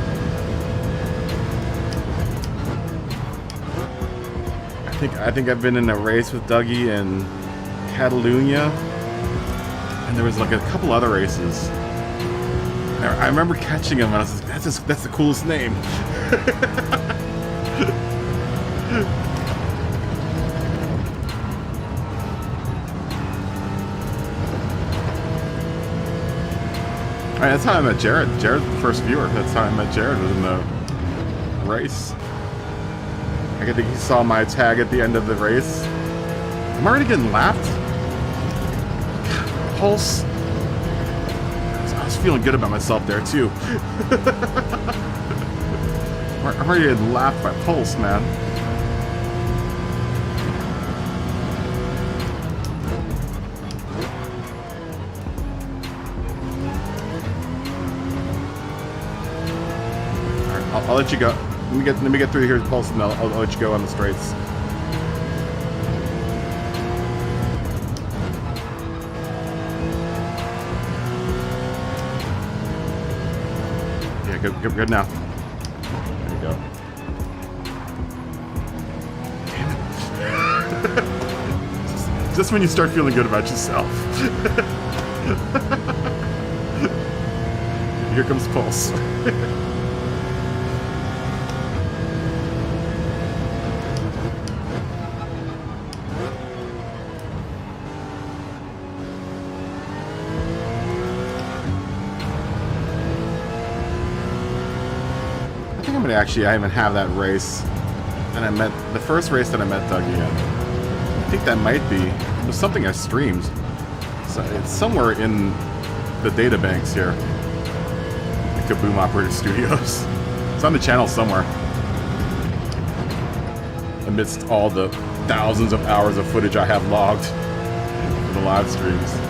I think I've been in a race with Dougie in Catalunya, and there was like a couple other races. I remember catching him, and I was like, "That's the coolest name." Alright, that's how I met Jared. Jared's the first viewer. That's how I met Jared, was in the race. I think he saw my tag at the end of the race. I'm already getting lapped. Pulse. I was feeling good about myself there too. I'm already getting lapped by Pulse, man. Alright, I'll let you go. Let me get through here, Pulse, and I'll let you go on the straights. Yeah, good now. There you go. Damn it. Just when you start feeling good about yourself. Here comes Pulse. Actually, I even have that race, and I met the first race that I met Dougie in. I think that might be it was something I streamed. So it's somewhere in the data banks here, the Kaboom Operator Studios. It's on the channel somewhere, amidst all the thousands of hours of footage I have logged for the live streams.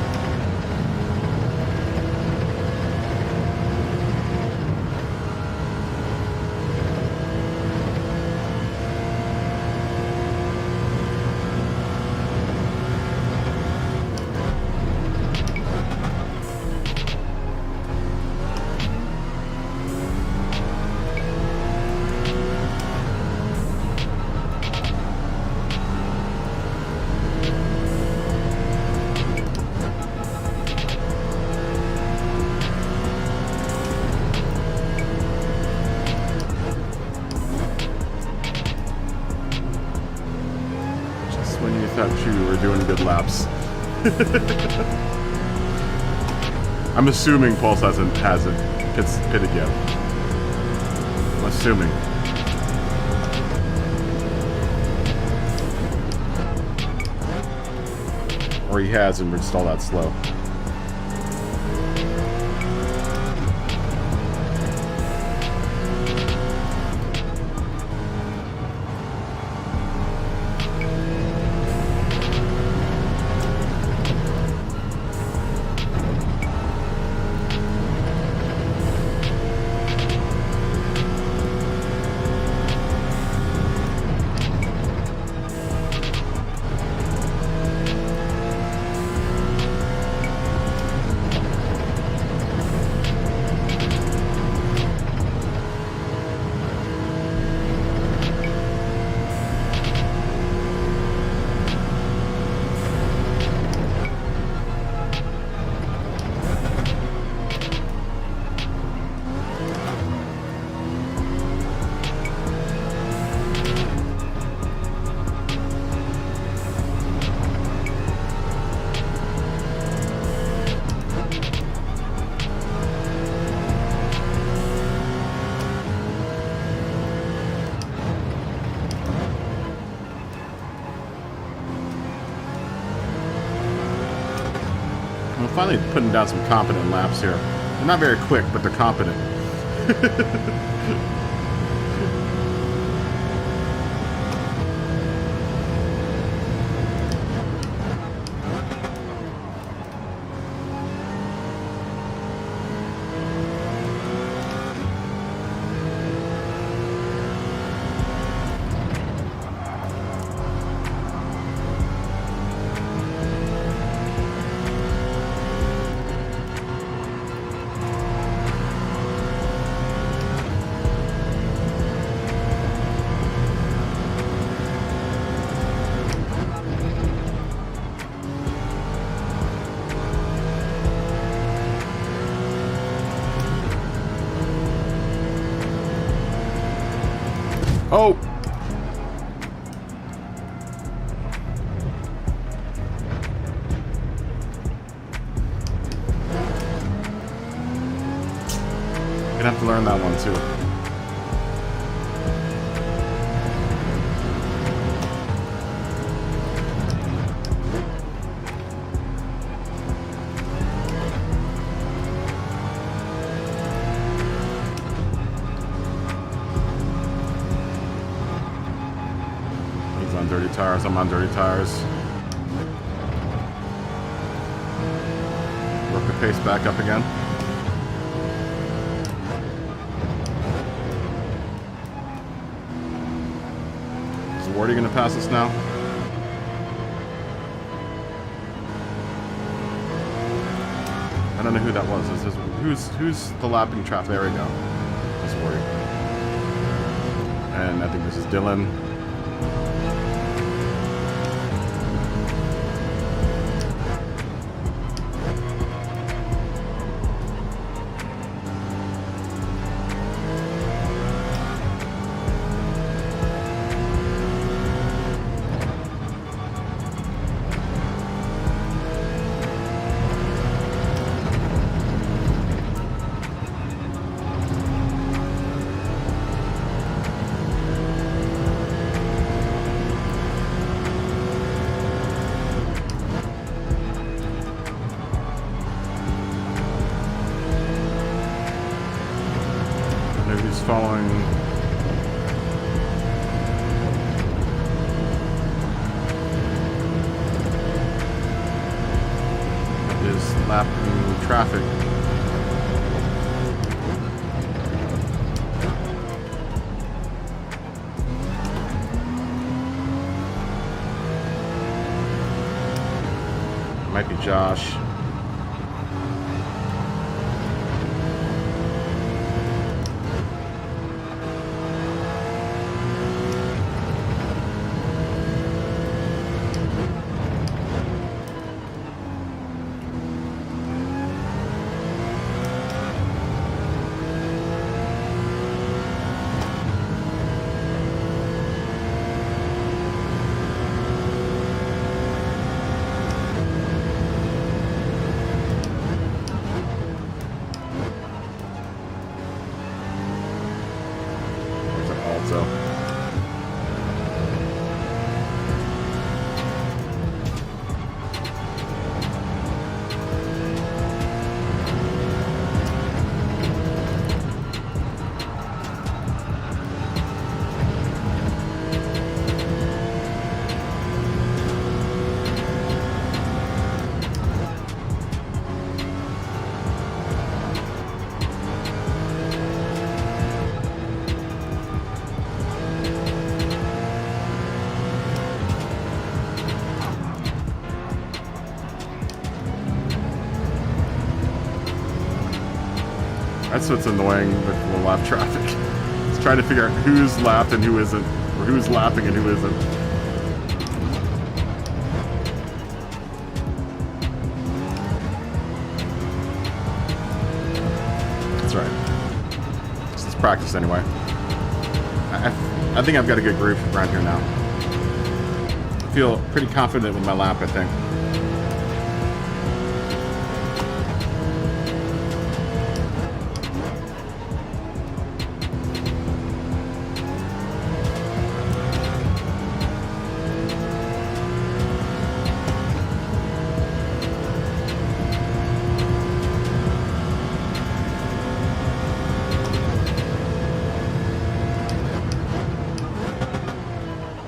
I'm assuming Pulse hasn't gets pitted yet. I'm assuming. Or he has and we're just all that slow. Finally putting down some competent laps here. They're not very quick, but they're competent. Oh! Gonna have to learn that one too. on dirty tires. I'm on dirty tires. Work the pace back up again. Is Wardy going to pass us now? I don't know who that was. Who's the lapping traffic? There we go. That's Wardy. And I think this is Dylan. Following is lapping traffic. Might be Josh. That's what's annoying with the lap traffic. It's trying to figure out who's lapped and who isn't, or who's lapping and who isn't. That's right. This is practice anyway. I think I've got a good groove around here now. I feel pretty confident with my lap, I think.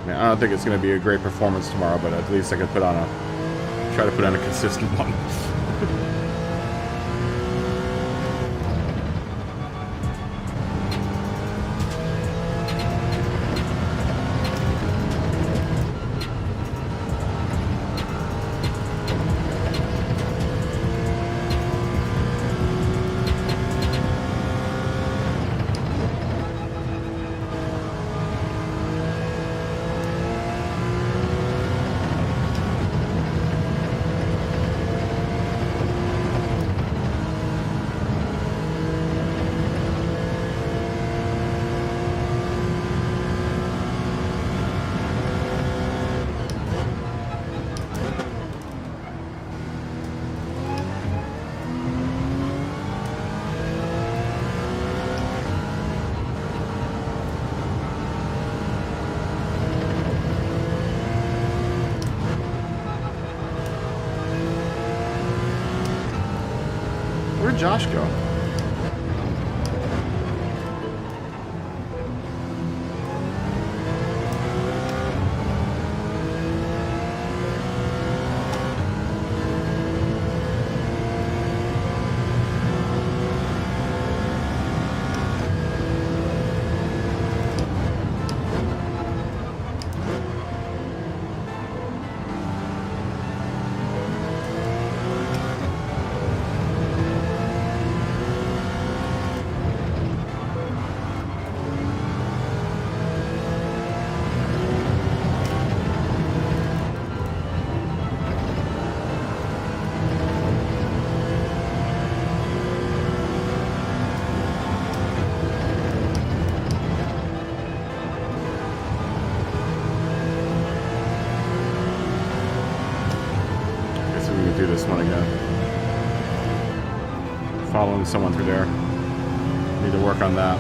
I don't think it's going to be a great performance tomorrow, but at least I can try to put on a consistent one. Where'd Josh go? do this one again. Following someone through there. Need to work on that.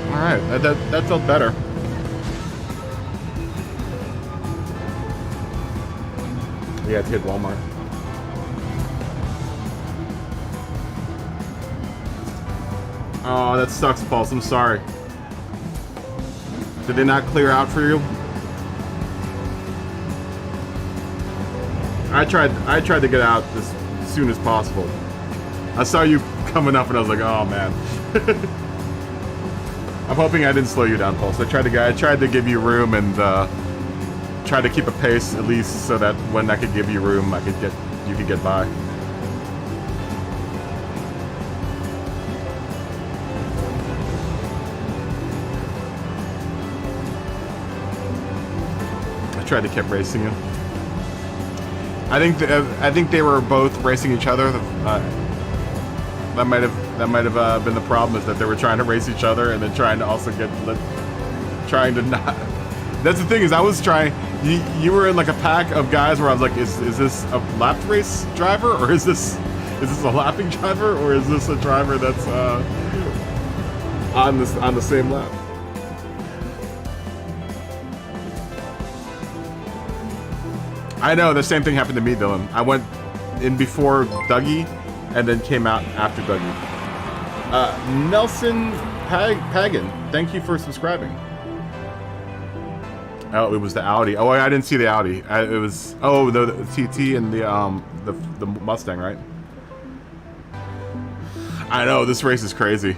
Alright, that felt better. We had to hit Walmart. Oh, that sucks, Pulse. I'm sorry. Did they not clear out for you? I tried to get out as soon as possible. I saw you coming up and I was like, oh man. I'm hoping I didn't slow you down, Pulse. I tried to give you room and try to keep a pace at least so that when I could give you room, you could get by. I tried to keep racing you. I think they were both racing each other. That might have been the problem, is that they were trying to race each other and then trying to also trying to not. That's the thing, is I was trying. You were in like a pack of guys where I was like, is this a lapped race driver, or is this a lapping driver, or is this a driver that's on the same lap? I know, the same thing happened to me, Dylan. I went in before Dougie and then came out after Dougie. Nelson Pagan, thank you for subscribing. Oh, it was the Audi. Oh, I didn't see the Audi. It was the TT and the Mustang, right? I know, this race is crazy.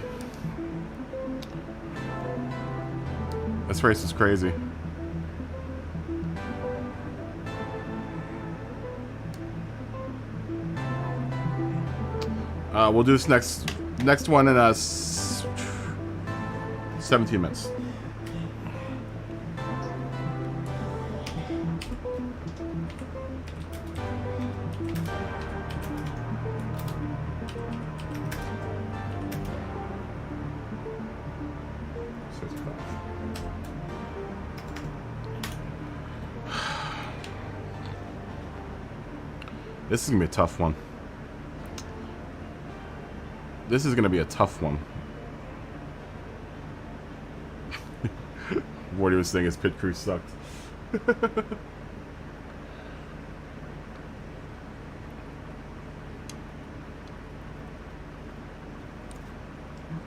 This race is crazy. We'll do this next one in 17 minutes. This is gonna be a tough one. This is gonna be a tough one. What he was saying is pit crew sucked.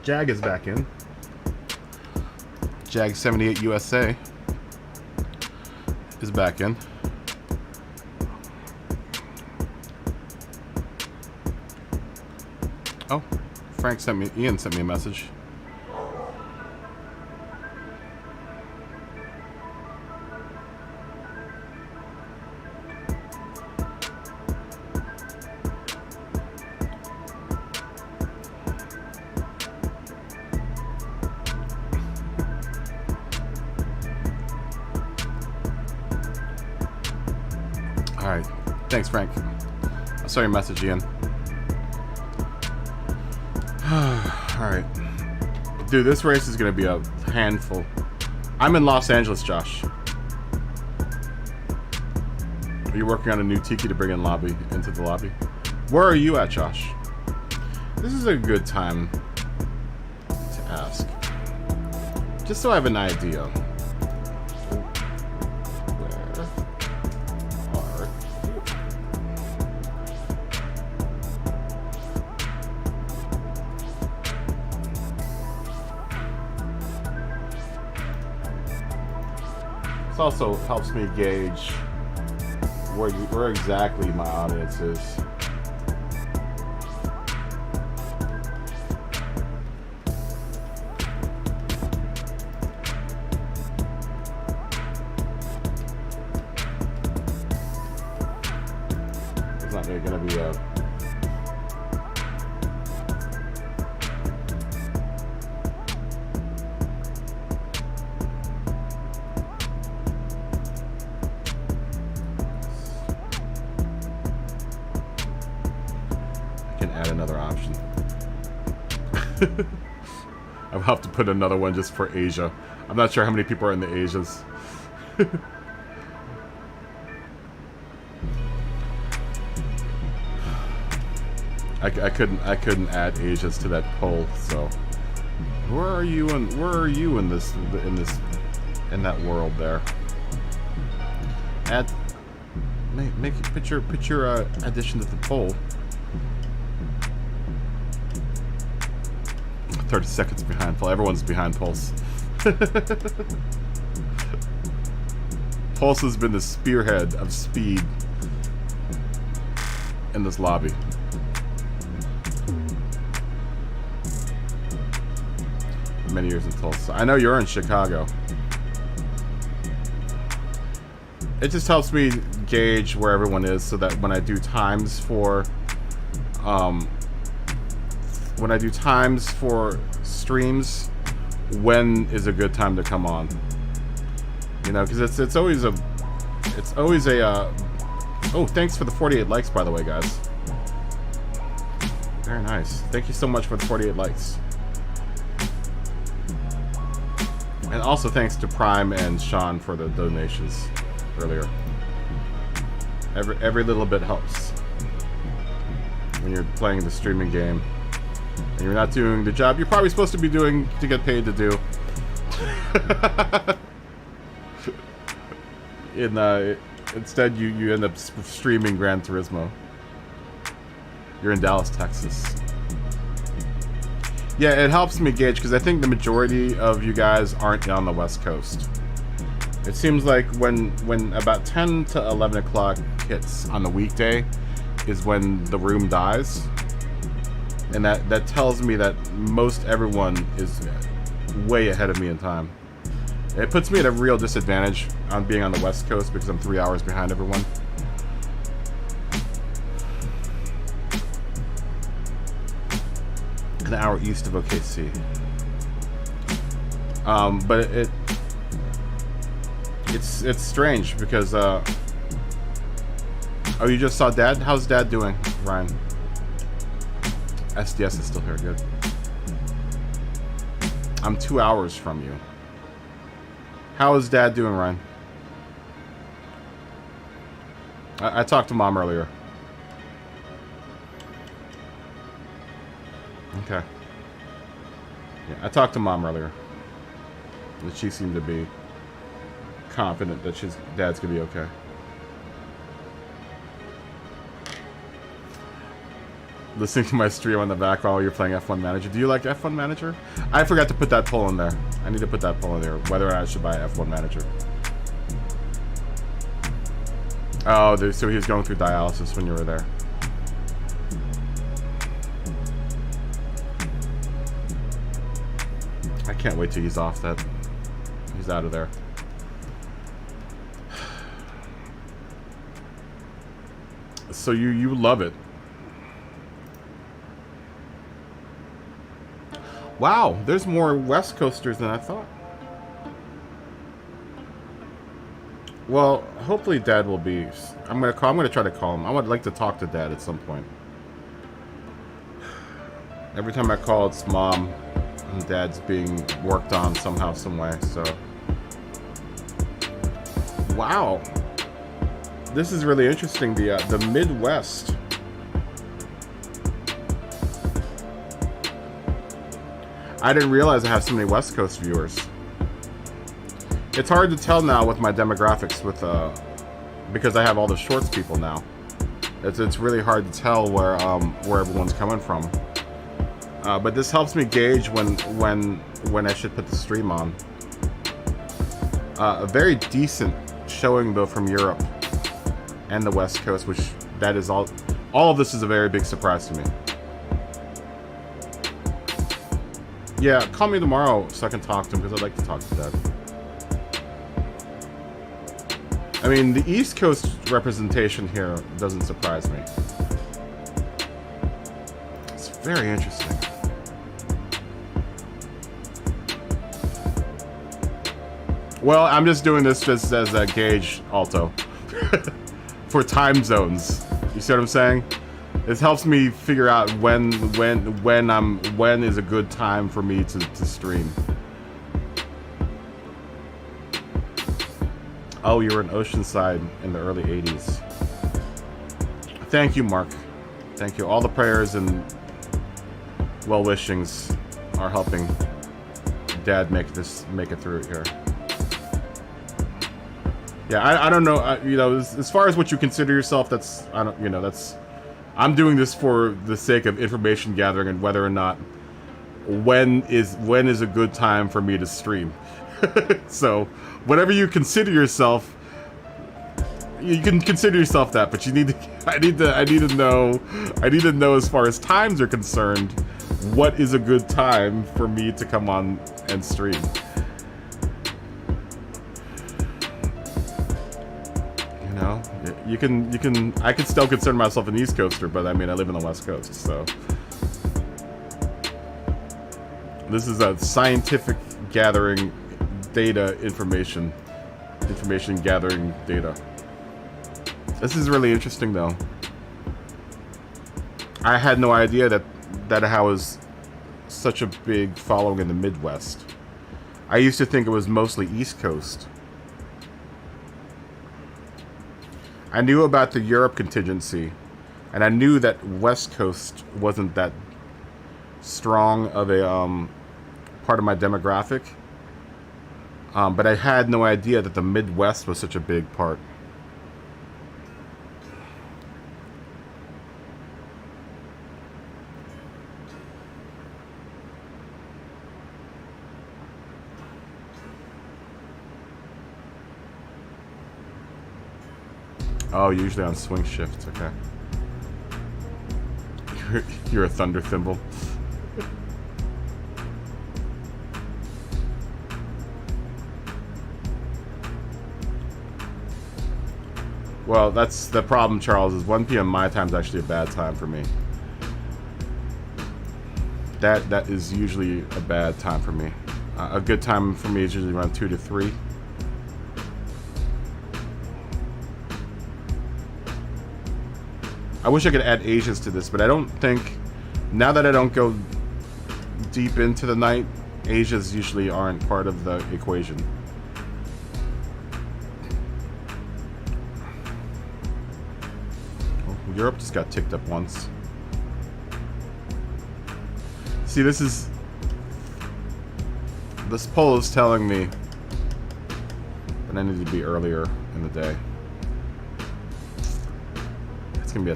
Jag is back in. Jag 78 USA is back in. Oh, Ian sent me a message. Alright, thanks Frank. I saw your message, Ian. Alright. Dude, this race is gonna be a handful. I'm in Los Angeles, Josh. Are you working on a new tiki to bring into the lobby? Where are you at, Josh? This is a good time to ask. Just so I have an idea. Also helps me gauge where exactly my audience is. gonna be I can add another option. I'll have to put another one just for Asia. I'm not sure how many people are in the Asias. I couldn't add Asias to that poll. So where are you in that world there? Add put your addition to the poll. 30 seconds behind Pulse. Everyone's behind Pulse. Pulse has been the spearhead of speed in this lobby. Many years in Tulsa. I know you're in Chicago. It just helps me gauge where everyone is so that when I do times for streams, when is a good time to come on? You know, because it's always a oh, thanks for the 48 likes, by the way, guys. Very nice. Thank you so much for the 48 likes. And also thanks to Prime and Sean for the donations earlier. Every little bit helps when you're playing the streaming game and you're not doing the job you're probably supposed to be doing to get paid to do. Instead, you end up streaming Gran Turismo. You're in Dallas, Texas. Yeah, it helps me gauge because I think the majority of you guys aren't on the West Coast. It seems like when about 10 to 11 o'clock hits on the weekday is when the room dies. And that tells me that most everyone is way ahead of me in time. It puts me at a real disadvantage on being on the West Coast because I'm 3 hours behind everyone. An hour east of OKC. But it's strange because oh, you just saw Dad? How's Dad doing, Ryan? SDS is still here, good. I'm 2 hours from you. How is Dad doing, Ryan? I talked to Mom earlier. Okay. Yeah, I talked to Mom earlier. And she seemed to be confident that Dad's gonna be okay. Listening to my stream on the background while you're playing F1 Manager. Do you like F1 Manager? I forgot to put that poll in there. I need to put that poll in there, whether or not I should buy F1 Manager. Oh, so he was going through dialysis when you were there. I can't wait till he's off that. He's out of there. So you love it. Wow, there's more West Coasters than I thought. Well, hopefully Dad will be. I'm gonna try to call him. I would like to talk to Dad at some point. Every time I call, it's Mom, and Dad's being worked on somehow, some way. So, wow, this is really interesting. The Midwest. I didn't realize I have so many West Coast viewers. It's hard to tell now with my demographics because I have all the shorts people now. It's really hard to tell where everyone's coming from. But this helps me gauge when I should put the stream on. A very decent showing though from Europe and the West Coast, which that is all of this is a very big surprise to me. Yeah, call me tomorrow so I can talk to him because I'd like to talk to Dad. I mean, the East Coast representation here doesn't surprise me. Very interesting. Well, I'm just doing this just as a gauge, Alto, for time zones. You see what I'm saying? This helps me figure out when is a good time for me to stream. Oh, you were in Oceanside in the early 80s. Thank you, Mark. Thank you. All the prayers and well-wishings are helping Dad make it through here. Yeah, I don't know. You know, as far as what you consider yourself, that's I'm doing this for the sake of information gathering and whether or not when is a good time for me to stream. So, whatever you consider yourself, you can consider yourself that, but you need to. I need to know as far as times are concerned, what is a good time for me to come on and stream. You know, I can still consider myself an East Coaster, but I mean, I live in the West Coast, so. This is a scientific gathering data information gathering data. This is really interesting, though. I had no idea that how was such a big following in the Midwest. I used to think it was mostly East Coast. I knew about the Europe contingency, and I knew that West Coast wasn't that strong of a part of my demographic. But I had no idea that the Midwest was such a big part. Oh, usually on swing shift, okay. You're a thunder thimble. Well, that's the problem, Charles, is 1 p.m. my time is actually a bad time for me. That is usually a bad time for me. A good time for me is usually around 2 to 3. I wish I could add Asians to this, but I don't think, now that I don't go deep into the night, Asians usually aren't part of the equation. Oh, Europe just got ticked up once. See, this poll is telling me that I need to be earlier in the day. It's gonna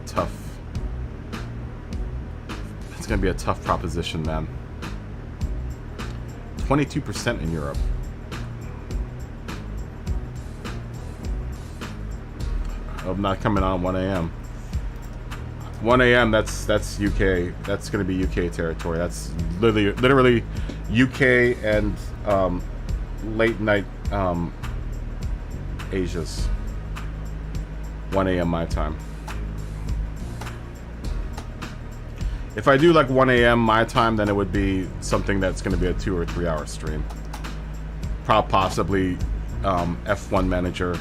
be a tough proposition, man. 22% in Europe. I'm not coming on 1 a.m. 1 a.m. That's UK. That's gonna be UK territory. That's literally UK and late night Asia's 1 a.m. my time. If I do like 1 a.m. my time, then it would be something that's going to be a 2 or 3 hour stream. Possibly F1 Manager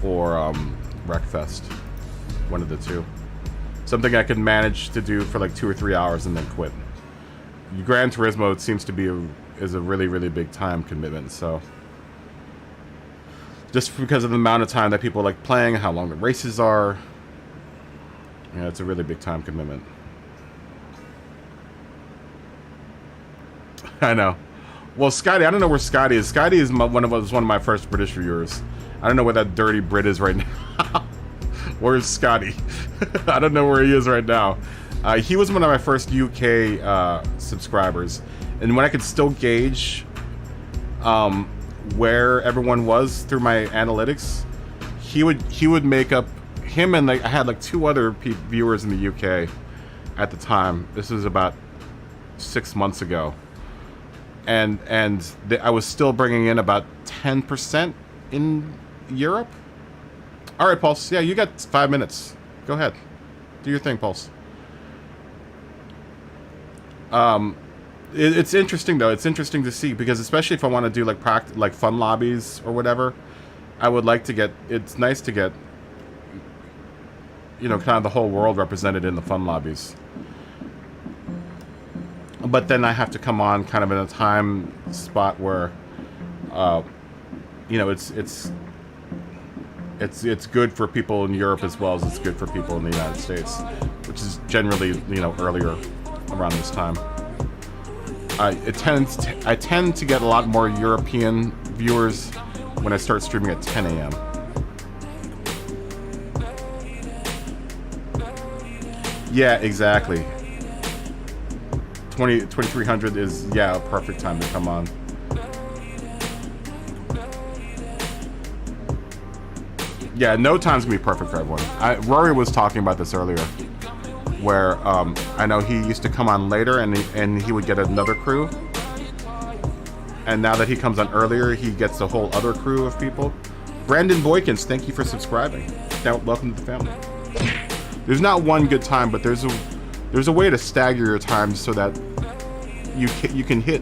or Wreckfest. One of the two. Something I could manage to do for like 2 or 3 hours and then quit. Gran Turismo, it seems to be is a really, really big time commitment, so. Just because of the amount of time that people like playing, how long the races are. Yeah, it's a really big time commitment. I know. Well, Scotty, I don't know where Scotty is. Scotty is one of my first British viewers. I don't know where that dirty Brit is right now. Where's Scotty? I don't know where he is right now. He was one of my first UK subscribers, and when I could still gauge where everyone was through my analytics, he would make up. Him and like I had like 2 other viewers in the UK at the time. This was about 6 months ago, and I was still bringing in about 10% in Europe. All right, Pulse. Yeah, you got 5 minutes. Go ahead, do your thing, Pulse. It's interesting though. It's interesting to see because especially if I want to do like fun lobbies or whatever, I would like to get. It's nice to get, you know, kind of the whole world represented in the fun lobbies. But then I have to come on kind of in a time spot where, you know, it's good for people in Europe as well as it's good for people in the United States, which is generally, you know, earlier around this time. I tend to get a lot more European viewers when I start streaming at 10 a.m. Yeah, exactly. 2300 is, yeah, a perfect time to come on. Yeah, no time's gonna be perfect for everyone. Rory was talking about this earlier, where I know he used to come on later and he would get another crew, and now that he comes on earlier, he gets a whole other crew of people. Brandon Boykins, thank you for subscribing. Now, welcome to the family. There's not one good time, but there's a way to stagger your times so that you can hit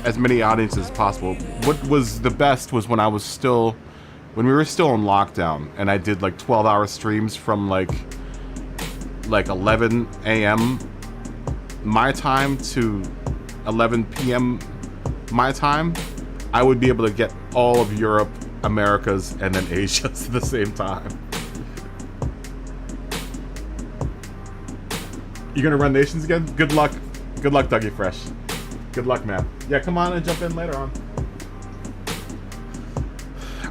as many audiences as possible. What was the best was when we were still in lockdown, and I did like 12-hour streams from like 11 a.m. my time to 11 p.m. my time. I would be able to get all of Europe, Americas, and then Asia at the same time. You gonna run Nations again? Good luck. Good luck, Dougie Fresh. Good luck, man. Yeah, come on and jump in later on.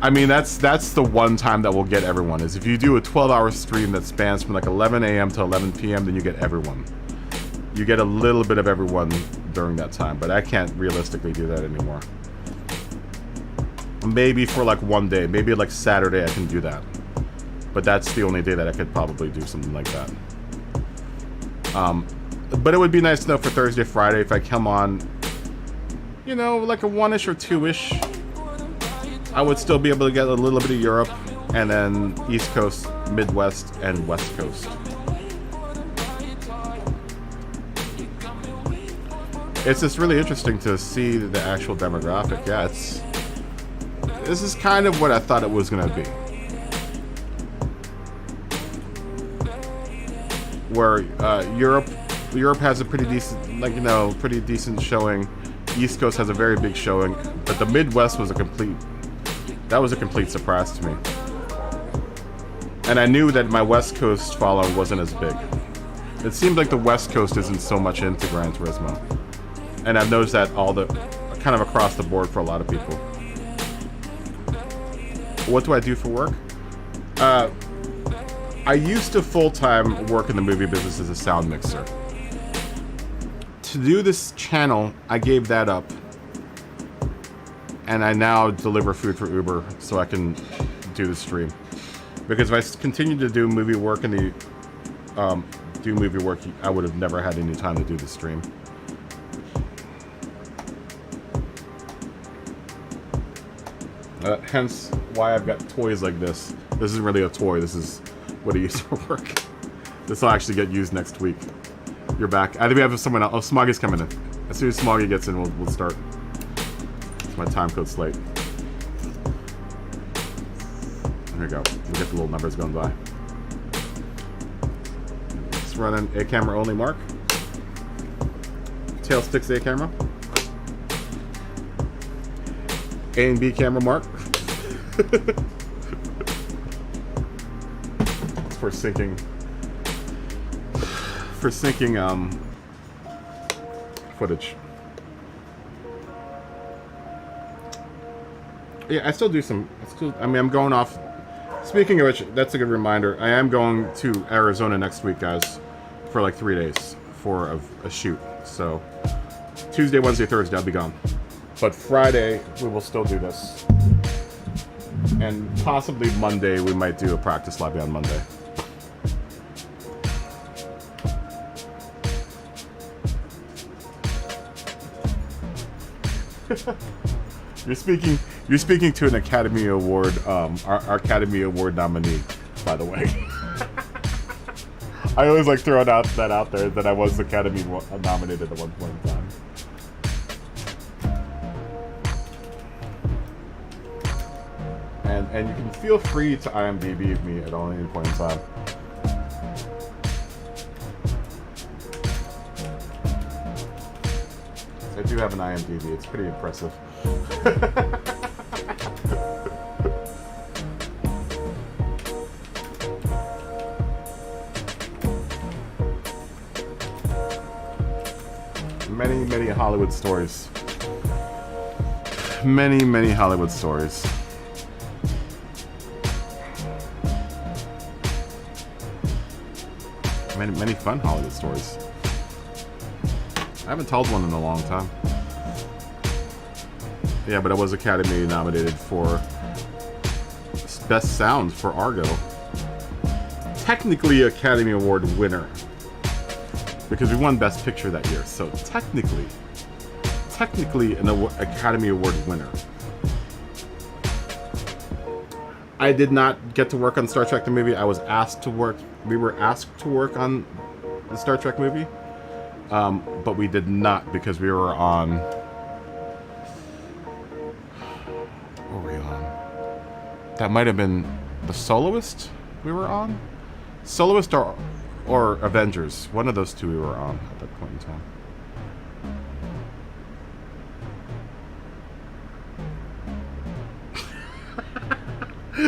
I mean, that's the one time that will get everyone, is if you do a 12-hour stream that spans from like 11 a.m. to 11 p.m., then you get everyone. You get a little bit of everyone during that time, but I can't realistically do that anymore. Maybe for like one day, maybe like Saturday I can do that. But that's the only day that I could probably do something like that. But it would be nice to know for Thursday, Friday, if I come on, you know, like a 1-ish or 2-ish, I would still be able to get a little bit of Europe, and then East Coast, Midwest, and West Coast. It's just really interesting to see the actual demographic. Yeah, this is kind of what I thought it was going to be. Where Europe has a pretty decent, like, you know, pretty decent showing. East Coast has a very big showing, but the Midwest was a complete surprise to me. And I knew that my West Coast following wasn't as big. It seemed like the West Coast isn't so much into Gran Turismo, and I've noticed that kind of across the board for a lot of people. What do I do for work? I used to full-time work in the movie business as a sound mixer. To do this channel, I gave that up. And I now deliver food for Uber so I can do the stream. Because if I continued to do movie work I would have never had any time to do the stream. Hence why I've got toys like this. This isn't really a toy, this is what I use for work. This will actually get used next week. You're back. I think we have someone else. Oh, Smoggy's coming in. As soon as Smoggy gets in, we'll start. It's my time code slate. There we go. We'll get the little numbers going by. Let's run an A camera only mark. Tail sticks A camera. A and B camera mark. For syncing footage. Yeah, I still do some. I mean, I'm going off. Speaking of which, that's a good reminder. I am going to Arizona next week, guys, for like 3 days for a shoot. So Tuesday, Wednesday, Thursday, I'll be gone. But Friday, we will still do this, and possibly Monday we might do a practice lobby on Monday. You're speaking to an Academy Award, our Academy Award nominee, by the way. I always like throwing that out there that I was Academy nominated at one point in time. And you can feel free to IMDb me at any point in time. I do have an IMDb. It's pretty impressive. Many Hollywood stories. Many Hollywood stories. Many fun Hollywood stories. I haven't told one in a long time. Yeah, but I was Academy nominated for Best Sound for Argo. Technically Academy Award winner. Because we won Best Picture that year. So technically an Academy Award winner. I did not get to work on Star Trek the movie. I was asked to work. We were asked to work on the Star Trek movie. But we did not because we were on... What were we on? That might have been The Soloist we were on? Soloist or Avengers. One of those two we were on at that point in time.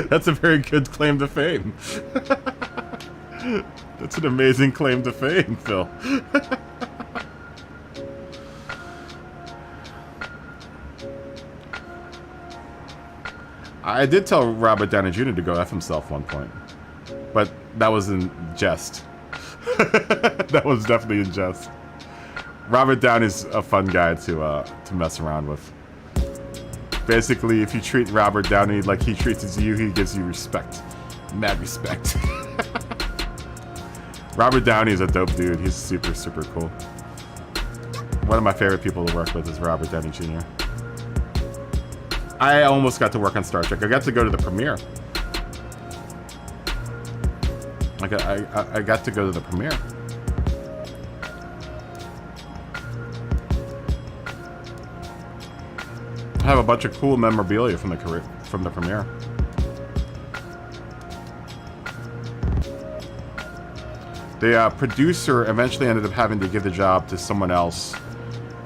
That's a very good claim to fame. That's an amazing claim to fame, Phil. I did tell Robert Downey Jr. to go F himself one point. But that was in jest. That was definitely in jest. Robert Downey's a fun guy to mess around with. Basically, if you treat Robert Downey like he treats you, he gives you respect. Mad respect. Robert Downey is a dope dude. He's super, super cool. One of my favorite people to work with is Robert Downey Jr. I almost got to work on Star Trek. I got to go to the premiere. I got to go to the premiere. I have a bunch of cool memorabilia from the premiere. The producer eventually ended up having to give the job to someone else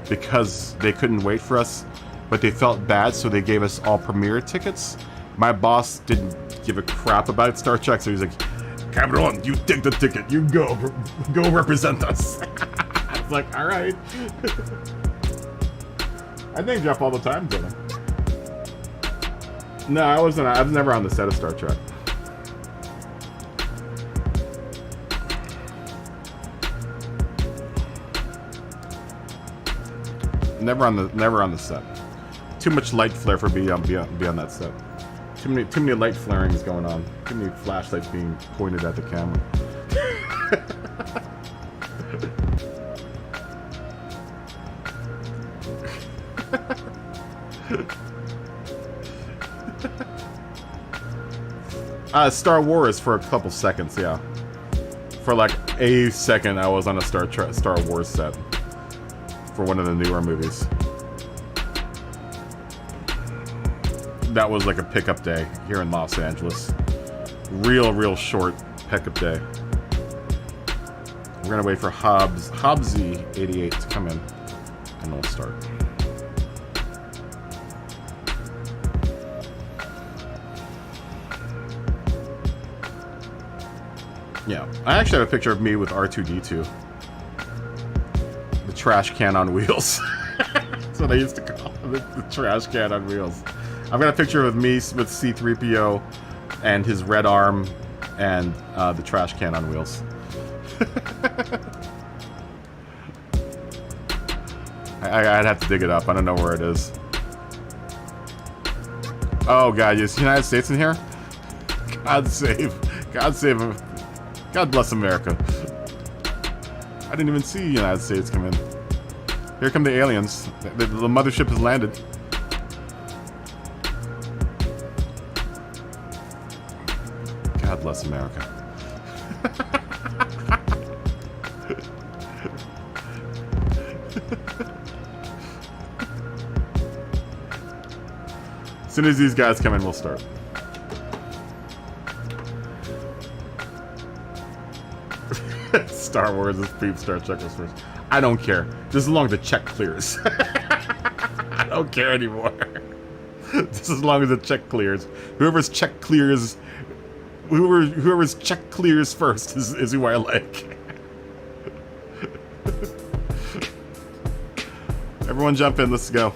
because they couldn't wait for us, but they felt bad, so they gave us all premiere tickets. My boss didn't give a crap about Star Trek, so he was like, "Cameron, you take the ticket. You go represent us." I was like, "All right." I name drop all the time, Dylan. No, I was never on the set of Star Trek. Never on the set. Too much light flare for be on that set. Too many light flarings going on. Too many flashlights being pointed at the camera. Star Wars for a couple seconds, yeah. For like a second, I was on a Star Wars set for one of the newer movies. That was like a pickup day here in Los Angeles. Real short pickup day. We're gonna wait for Hobbsy88 to come in, and we'll start. Yeah, I actually have a picture of me with R2-D2. The trash can on wheels. That's what I used to call it, the trash can on wheels. I've got a picture of me with C-3PO and his red arm and the trash can on wheels. I'd have to dig it up. I don't know where it is. Oh god, is the United States in here? God save him. God bless America. I didn't even see the United States come in. Here come the aliens. The mothership has landed. God bless America. soon as these guys come in, we'll start. Star Wars is peep Star Checkers first. I don't care. Just as long as the check clears. I don't care anymore. Just as long as the check clears. Whoever's check clears first is who I like. Everyone jump in, let's go.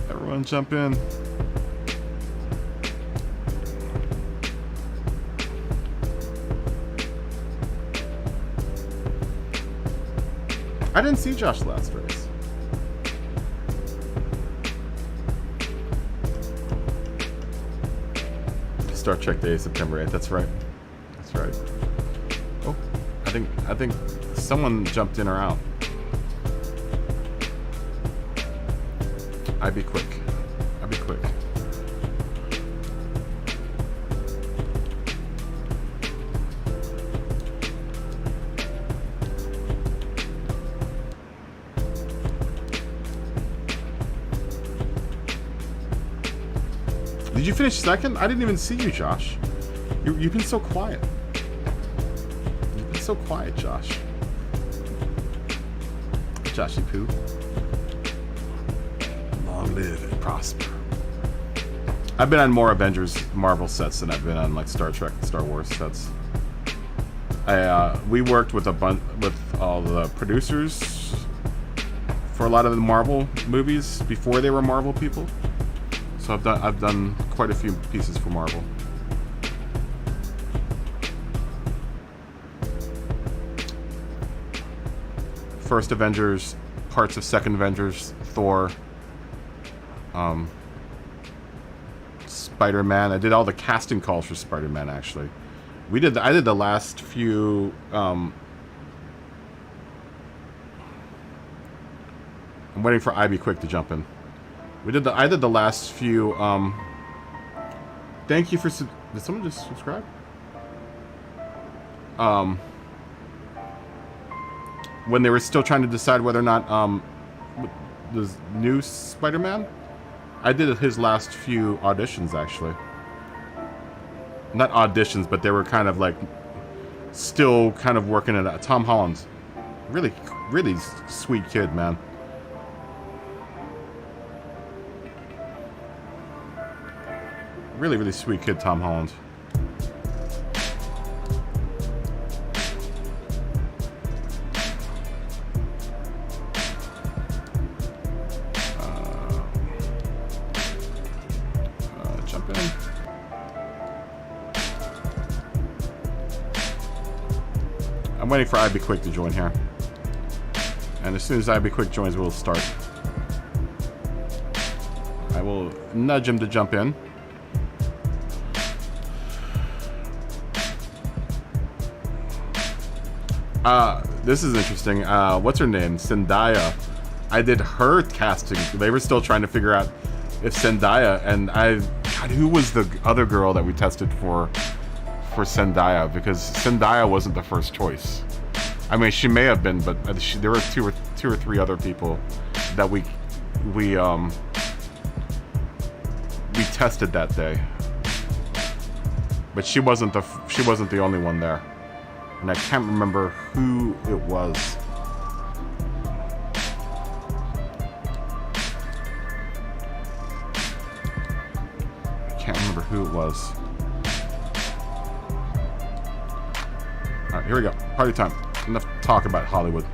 Everyone jump in. I didn't see Josh last race. Star Trek Day, September 8th. That's right. That's right. Oh, I think someone jumped in or out. I'd be quick. I'd be quick. Did you finish second? I didn't even see you, Josh. You've been so quiet. You've been so quiet, Josh. Joshy Poo. Long live and prosper. I've been on more Avengers Marvel sets than I've been on like Star Trek and Star Wars sets. We worked with with all the producers for a lot of the Marvel movies before they were Marvel people. So I've done quite a few pieces for Marvel. First Avengers, parts of Second Avengers, Thor, Spider-Man. I did all the casting calls for Spider-Man. Actually, I did the last few. I'm waiting for Ivy Quick to jump in. I did the last few. Thank you for. Did someone just subscribe? When they were still trying to decide whether or not the new Spider-Man, I did his last few auditions actually. Not auditions, but they were kind of like still kind of working it out. Tom Holland, really, really sweet kid, man. Really, really sweet kid, Tom Holland. Jump in. I'm waiting for I'd Be Quick to join here. And as soon as I'd Be Quick joins, we'll start. I will nudge him to jump in. This is interesting. What's her name? Zendaya. I did her casting. They were still trying to figure out if Zendaya and God, who was the other girl that we tested for Zendaya? Because Zendaya wasn't the first choice. I mean, she may have been, but there were two or three other people that we tested that day. But she wasn't the only one there. And I can't remember who it was. I can't remember who it was. Alright, here we go. Party time. Enough talk about Hollywood.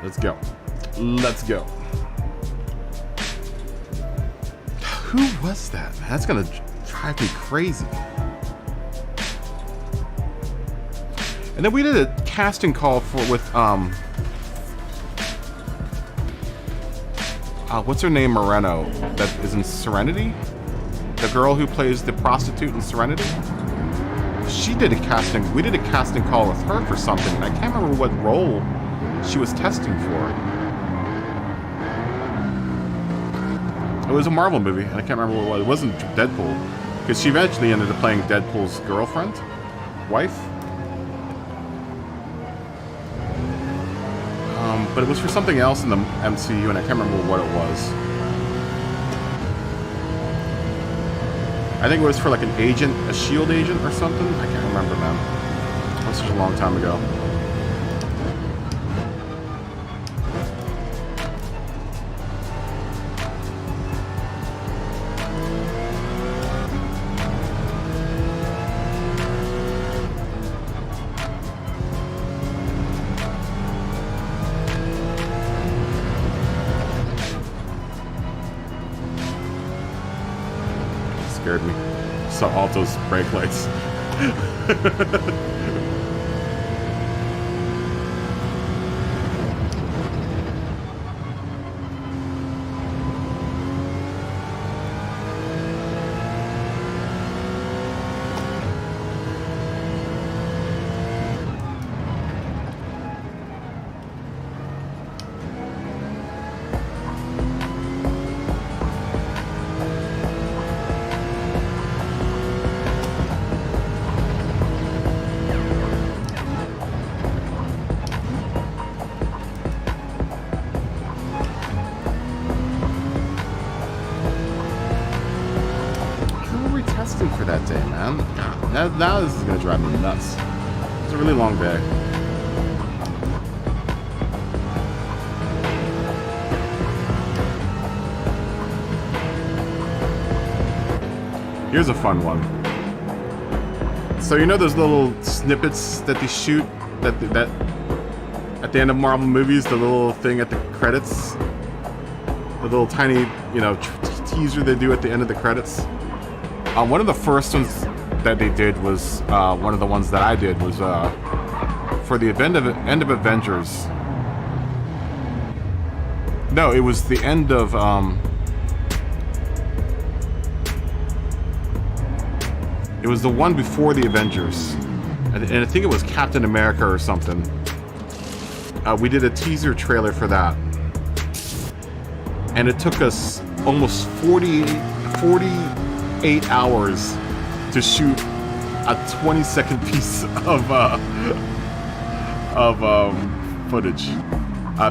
Let's go. Let's go. Who was that, man? That's gonna drive me crazy. And then we did a casting call with what's her name, Moreno, that is in Serenity? The girl who plays the prostitute in Serenity? She did a casting. We did a casting call with her for something, and I can't remember what role she was testing for. It was a Marvel movie, and I can't remember what it was. It wasn't Deadpool, because she eventually ended up playing Deadpool's girlfriend, wife. But it was for something else in the MCU, and I can't remember what it was. I think it was for like an agent, a SHIELD agent or something. I can't remember, man. That was such a long time ago. Scared me. Saw Alto's brake lights. For that day, man. Now this is gonna drive me nuts. It's a really long day. Here's a fun one. So you know those little snippets that they shoot that at the end of Marvel movies, the little thing at the credits, the little tiny, you know, teaser they do at the end of the credits. One of the first ones that they did was one of the ones that I did was for the end of Avengers. No, it was the end of it was the one before the Avengers, and I think it was Captain America or something. We did a teaser trailer for that, and it took us almost 48 hours to shoot a 20-second piece of footage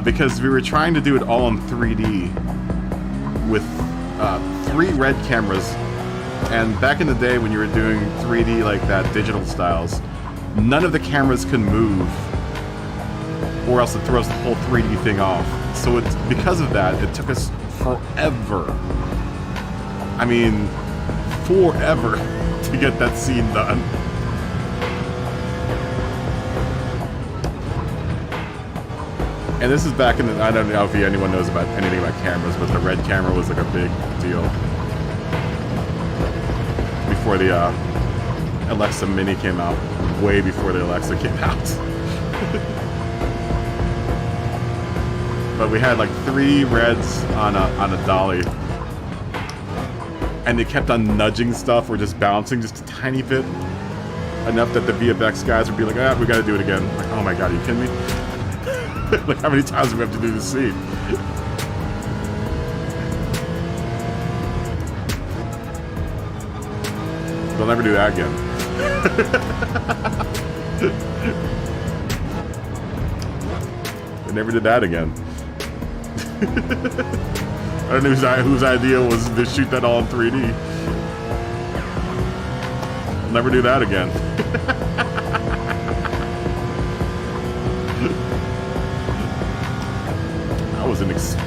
because we were trying to do it all in 3D with 3 red cameras. And back in the day when you were doing 3D like that, digital styles, none of the cameras can move or else it throws the whole 3D thing off. So because of that, it took us forever. I mean, forever to get that scene done. And this is back in the, I don't know if anyone knows about anything about cameras, but the red camera was like a big deal. Before the Alexa Mini came out, way before the Alexa came out. But we had like 3 reds on a dolly. And they kept on nudging stuff or just bouncing just a tiny bit. Enough that the VFX guys would be like, ah, we gotta do it again. Like, oh my god, are you kidding me? Like, how many times do we have to do this scene? They'll never do that again. They never did that again. I don't know whose idea was to shoot that all in 3D. I'll never do that again.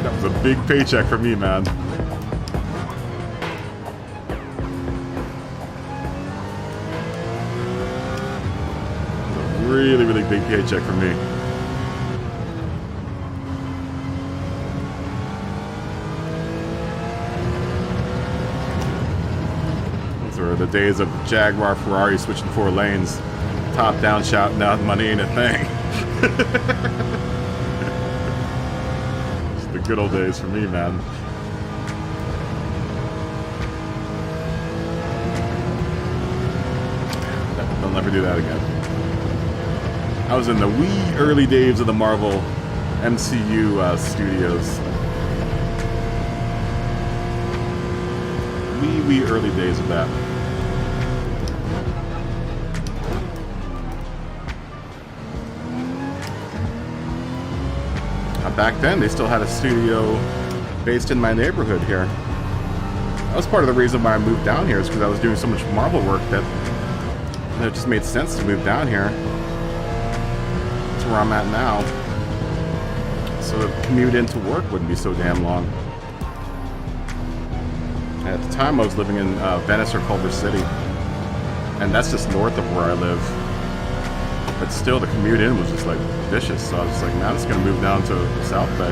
That was a big paycheck for me, man. A really, really big paycheck for me. Those were the days of Jaguar, Ferrari switching 4 lanes, top down, shouting out, money ain't a thing. It's the good old days for me, man. I'll never do that again. I was in the wee early days of the Marvel MCU studios. wee early days of that. Back then, they still had a studio based in my neighborhood here. That was part of the reason why I moved down here, is because I was doing so much marble work that it just made sense to move down here. That's where I'm at now. So the commute into work wouldn't be so damn long. At the time, I was living in Venice or Culver City, and that's just north of where I live. But still, the commute in was just like vicious. So I was just like, man, I'm just gonna move down to the South Bay.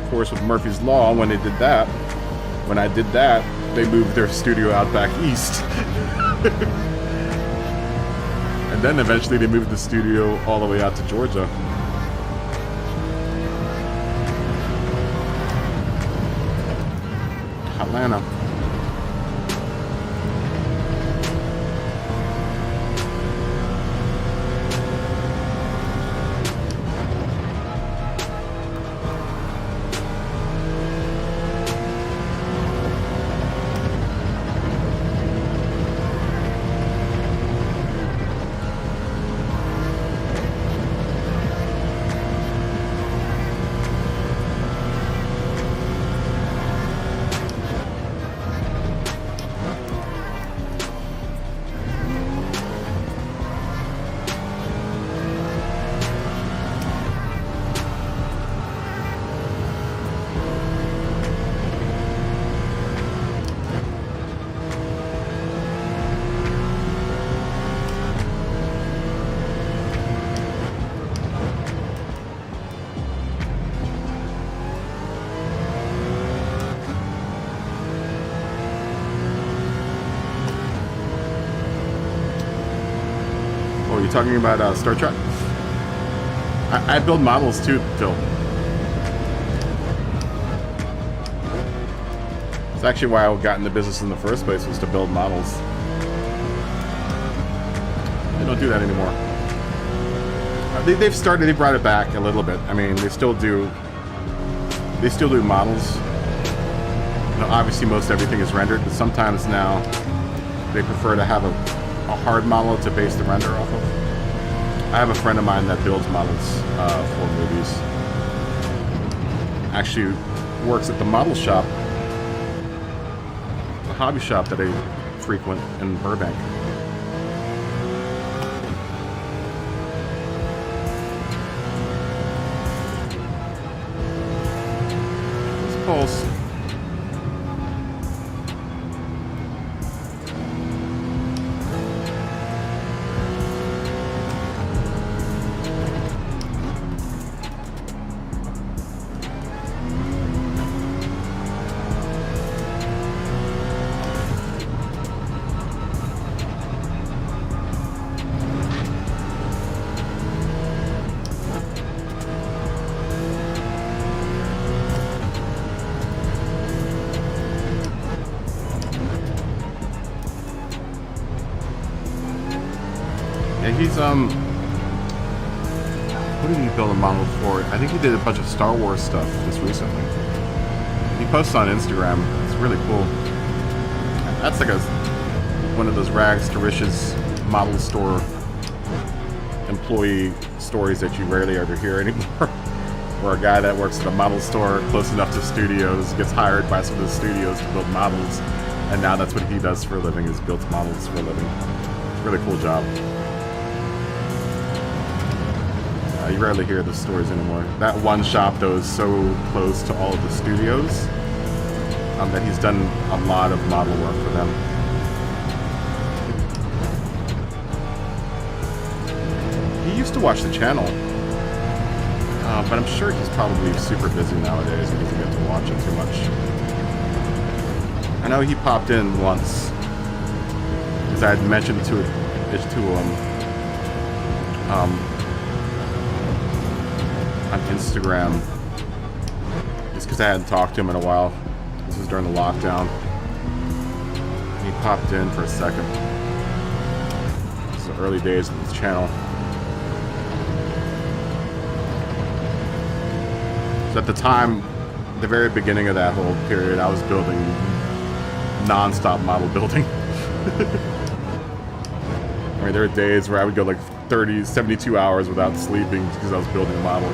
Of course, with Murphy's Law, when I did that, they moved their studio out back east. And then eventually they moved the studio all the way out to Georgia. Atlanta. Talking about Star Trek. I build models too, Phil. It's actually why I got into business in the first place, was to build models. They don't do that anymore. They brought it back a little bit. I mean, they still do models. You know, obviously most everything is rendered, but sometimes now they prefer to have a hard model to base the render off of. I have a friend of mine that builds models for movies. Actually works at the model shop, the hobby shop that I frequent in Burbank. Let's pulse. He's what did he build a model for? I think he did a bunch of Star Wars stuff just recently. He posts on Instagram. It's really cool. That's like one of those rags to riches model store employee stories that you rarely ever hear anymore. Where a guy that works at a model store close enough to studios gets hired by some of the studios to build models, and now that's what he does for a living, is builds models for a living. It's a really cool job. You rarely hear the stories anymore. That one shop, though, is so close to all of the studios that he's done a lot of model work for them. He used to watch the channel, but I'm sure he's probably super busy nowadays and doesn't get to watch it too much. I know he popped in once, because I had mentioned to him on Instagram, just because I hadn't talked to him in a while. This was during the lockdown. He popped in for a second. This is the early days of his channel. So at the time, the very beginning of that whole period, I was building non-stop model building. I mean, there were days where I would go like 30, 72 hours without sleeping because I was building a model.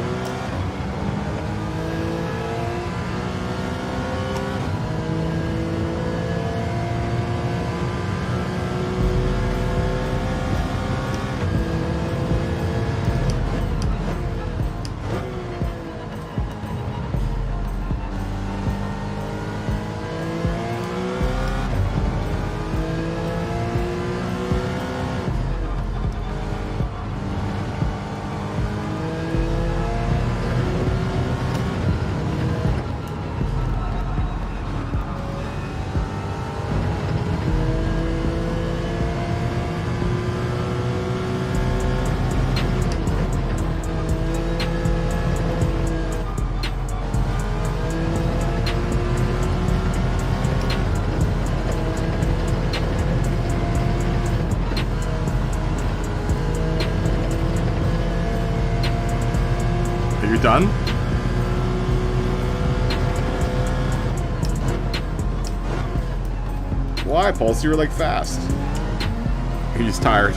Are you done? Why, Pulse? You were like fast. He's tired.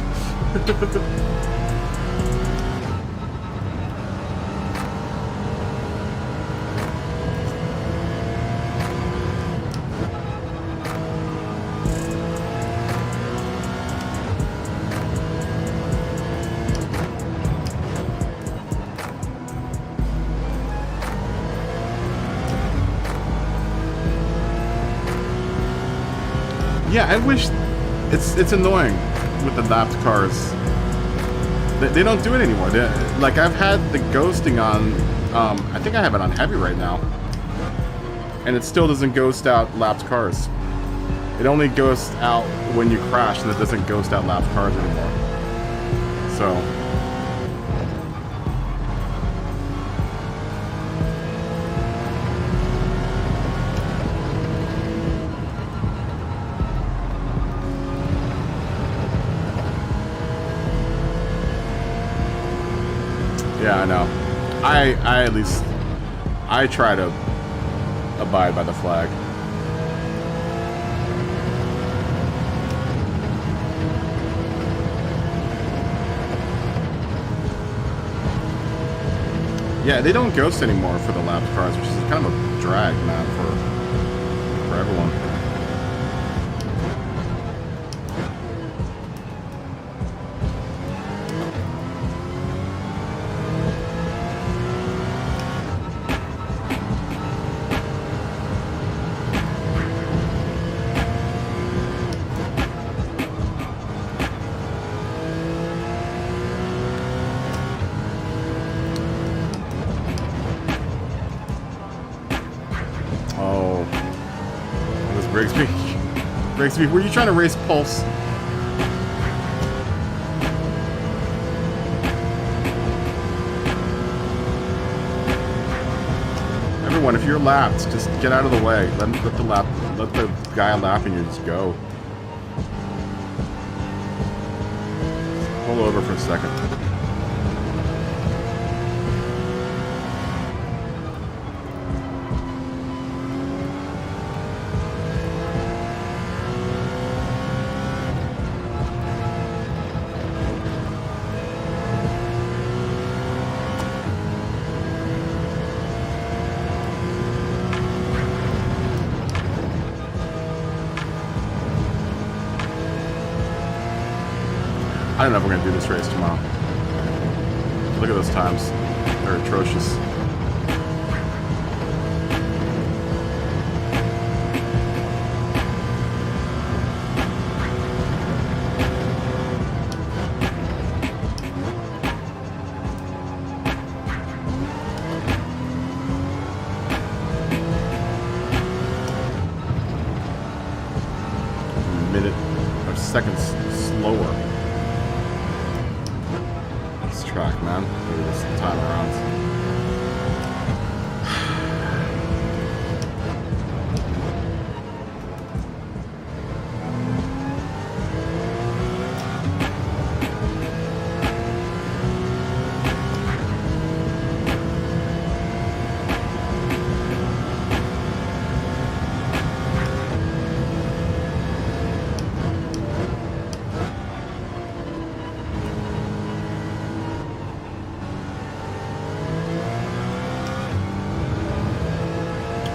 Yeah, I wish it's annoying with the lapped cars. They don't do it anymore. Like I've had the ghosting on. I think I have it on heavy right now, and it still doesn't ghost out lapped cars. It only ghosts out when you crash, and it doesn't ghost out lapped cars anymore. So. Yeah, I know. I at least I try to abide by the flag. Yeah, they don't ghost anymore for the lapped cars, which is kind of a drag, man, for everyone. Brigsby, were you trying to race Pulse? Everyone, if you're lapped, just get out of the way. Let the guy lapping you just go. Pull over for a second. I don't know if we're going to do this race tomorrow. Look at those times. They're atrocious. A minute or seconds slower. Track, man. Look at this time around.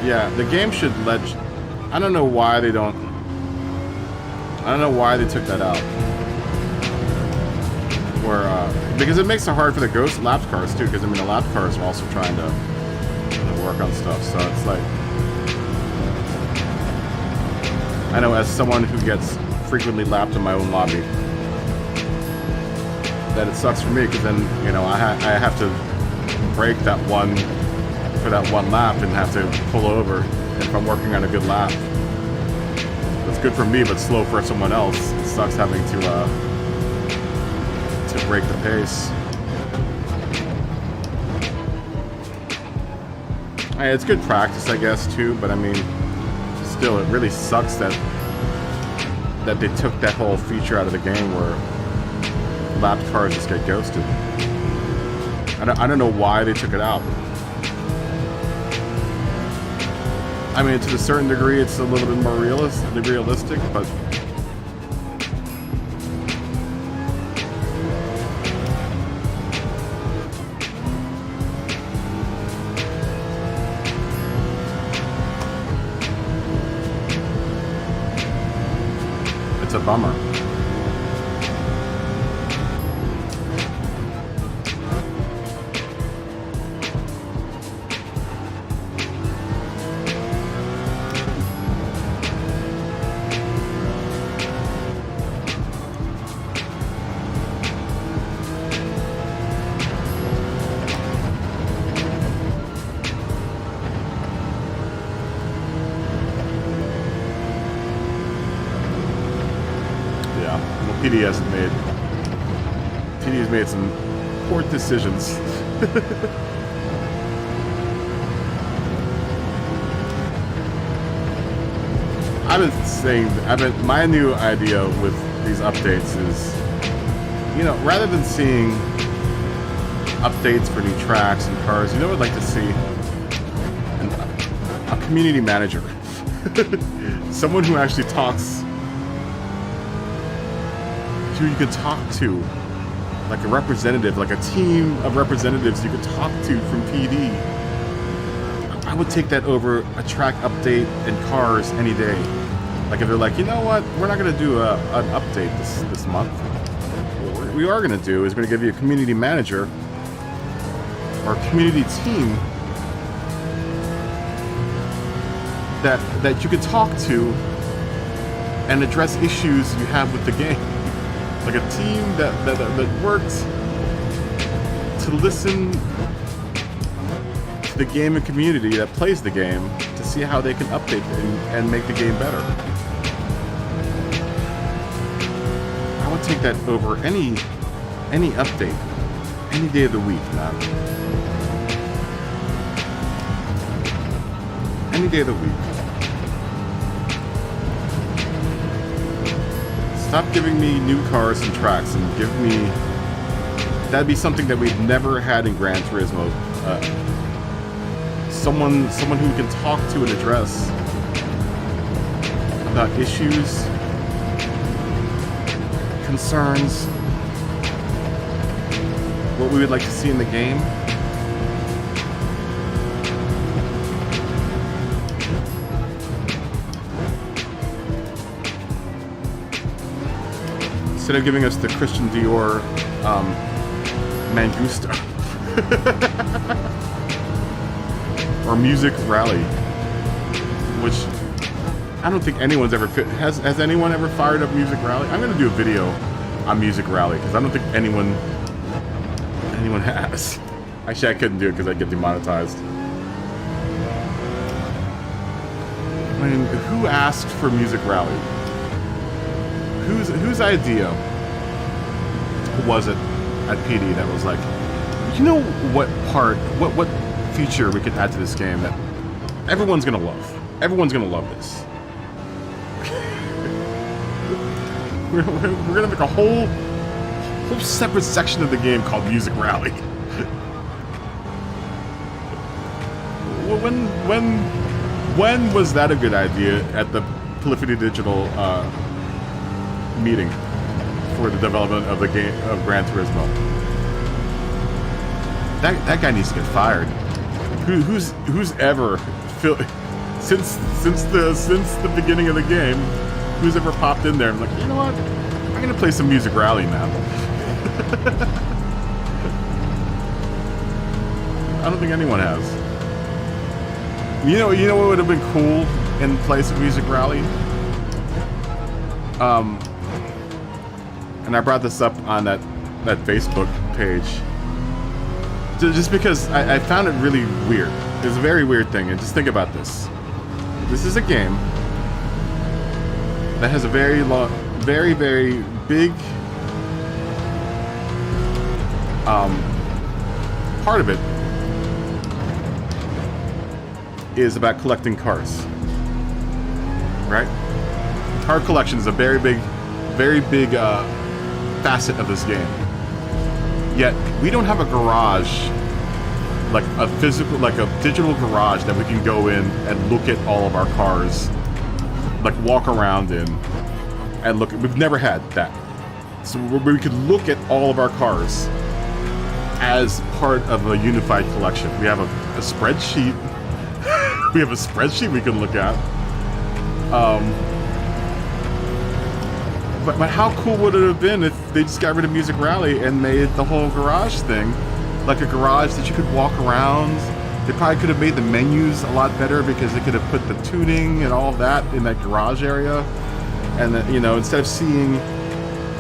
Yeah, the game should let... I don't know why they don't... I don't know why they took that out. Where, because it makes it hard for the ghost lap cars, too, because, I mean, the lap cars are also trying to work on stuff, so it's like... I know, as someone who gets frequently lapped in my own lobby, that it sucks for me, because then, you know, I have to break that one for that one lap and have to pull over if I'm working on a good lap. It's good for me, but slow for someone else. It sucks having to break the pace. It's good practice, I guess, too, but I mean, still, it really sucks that they took that whole feature out of the game where lapped cars just get ghosted. I don't know why they took it out. I mean, to a certain degree, it's a little bit more realistic, but it's a bummer. TD has made some poor decisions. My new idea with these updates is, you know, rather than seeing updates for new tracks and cars, you know what I'd like to see? A community manager. Someone who actually talks, who you could talk to, like a representative, like a team of representatives you could talk to from PD. I would take that over a track update and cars any day. Like if they're like, you know what, we're not going to do an update this month. What we are going to do is going to give you a community manager or a community team that you could talk to and address issues you have with the game. Like a team that works to listen to the game and community that plays the game to see how they can update and make the game better. I would take that over any update, any day of the week, man. Any day of the week. Stop giving me new cars and tracks and give me... That'd be something that we've never had in Gran Turismo. Someone who we can talk to and address about issues, concerns, what we would like to see in the game. Instead of giving us the Christian Dior Mangusta or Music Rally, which I don't think anyone's ever has anyone ever fired up Music Rally? I'm gonna do a video on Music Rally because I don't think anyone has. Actually, I couldn't do it because I'd get demonetized. I mean, who asked for Music Rally? Whose idea was it at PD that was like, you know what feature we could add to this game that everyone's gonna love? Everyone's gonna love this. we're gonna make a whole separate section of the game called Music Rally. When was that a good idea at the Polyphony Digital meeting for the development of the game of Gran Turismo? That guy needs to get fired. Who's ever since the beginning of the game, who's ever popped in there and like, you know what? I'm gonna play some Music Rally now. I don't think anyone has. You know what would have been cool in place of Music Rally? And I brought this up on that Facebook page. Just because I found it really weird. It's a very weird thing, and just think about this. This is a game that has a very long, very big part of it is about collecting cars, right? Car collection is a very big facet of this game. Yet we don't have a garage, like a physical, like a digital garage that we can go in and look at all of our cars, like walk around in and look. We've never had that, so we could look at all of our cars as part of a unified collection. We have a spreadsheet. We have a spreadsheet we can look at. But how cool would it have been if they just got rid of Music Rally and made the whole garage thing like a garage that you could walk around? They probably could have made the menus a lot better because they could have put the tuning and all of that in that garage area. And then, you know, instead of seeing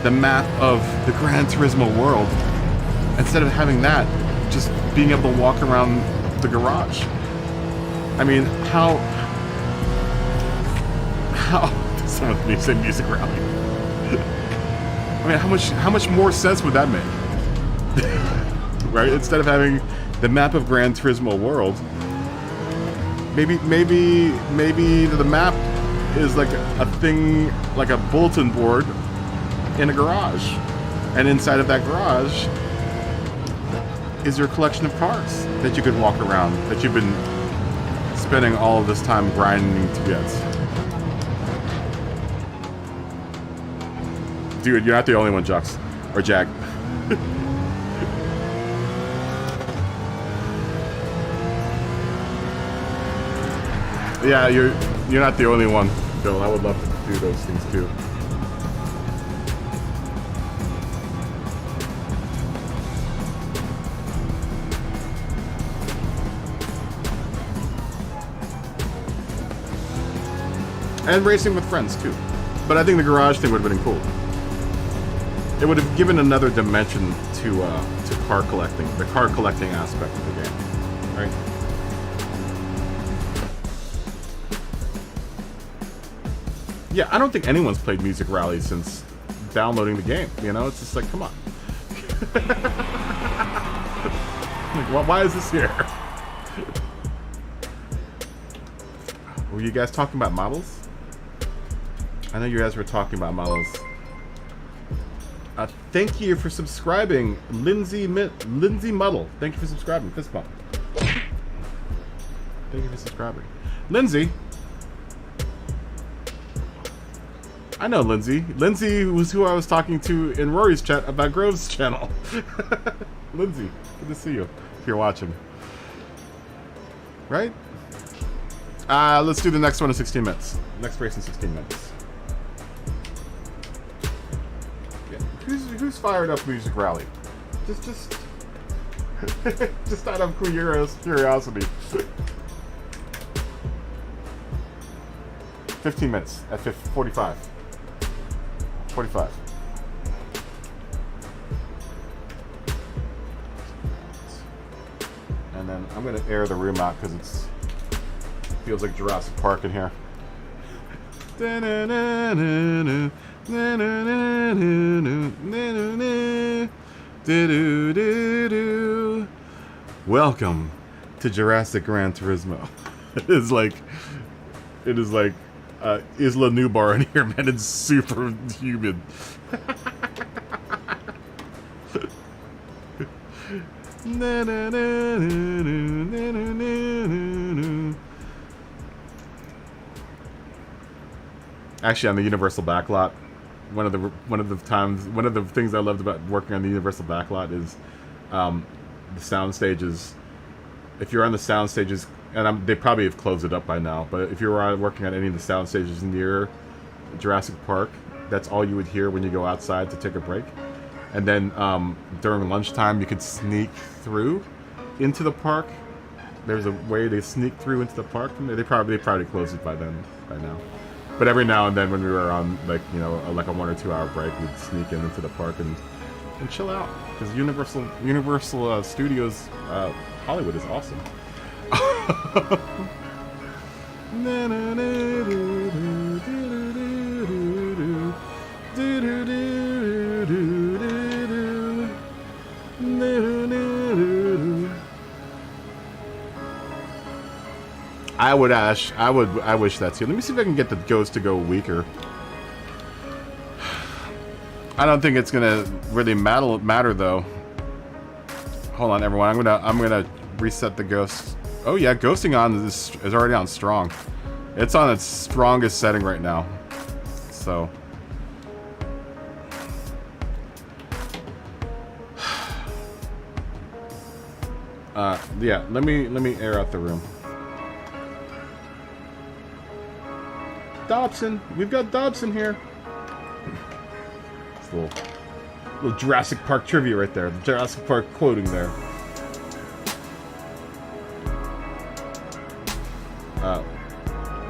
the map of the Gran Turismo world, instead of having that, just being able to walk around the garage. I mean, how someone may say Music Rally. I mean, how much more sense would that make? Right? Instead of having the map of Gran Turismo world, maybe the map is like a thing, like a bulletin board in a garage, and inside of that garage is your collection of cars that you could walk around, that you've been spending all of this time grinding to get. Dude, you're not the only one, Jux. Or Jag. Yeah, you're not the only one, Bill. I would love to do those things too. And racing with friends too. But I think the garage thing would have been cool. It would have given another dimension to car collecting, the car collecting aspect of the game, right? Yeah, I don't think anyone's played Music Rally since downloading the game. You know, it's just like, come on. Like, why is this here? Were you guys talking about models? I know you guys were talking about models. Thank you for subscribing, Lindsay Muddle. Thank you for subscribing. Fist bump. Thank you for subscribing, Lindsay. I know Lindsay. Lindsay was who I was talking to in Rory's chat about Grove's channel. Lindsay, good to see you. If you're watching, right? Let's do the next one in 16 minutes. Next race in 16 minutes. Who's fired up Music Rally? Just out of curiosity. 15 minutes at 45. 45. And then I'm gonna air the room out because it feels like Jurassic Park in here. Welcome to Jurassic Gran Turismo. It is like Isla Nublar in here, man. It's super humid. Actually, on the Universal Backlot, one of the things I loved about working on the Universal Backlot is the sound stages. If you're on the sound stages and they probably have closed it up by now. But if you were working on any of the sound stages near Jurassic Park, that's all you would hear when you go outside to take a break. And then during lunchtime, you could sneak through into the park. There's a way to sneak through into the park from there. They probably closed it by now. But every now and then, when we were on like a 1 or 2 hour break, we'd sneak into the park and chill out, because Universal Studios Hollywood is awesome. I wish that too. Let me see if I can get the ghost to go weaker. I don't think it's gonna really matter though. Hold on, everyone. I'm gonna reset the ghost. Oh yeah, ghosting on is already on strong. It's on its strongest setting right now. So yeah, let me air out the room. Dobson, we've got Dobson here. It's a little Jurassic Park trivia right there. The Jurassic Park quoting there.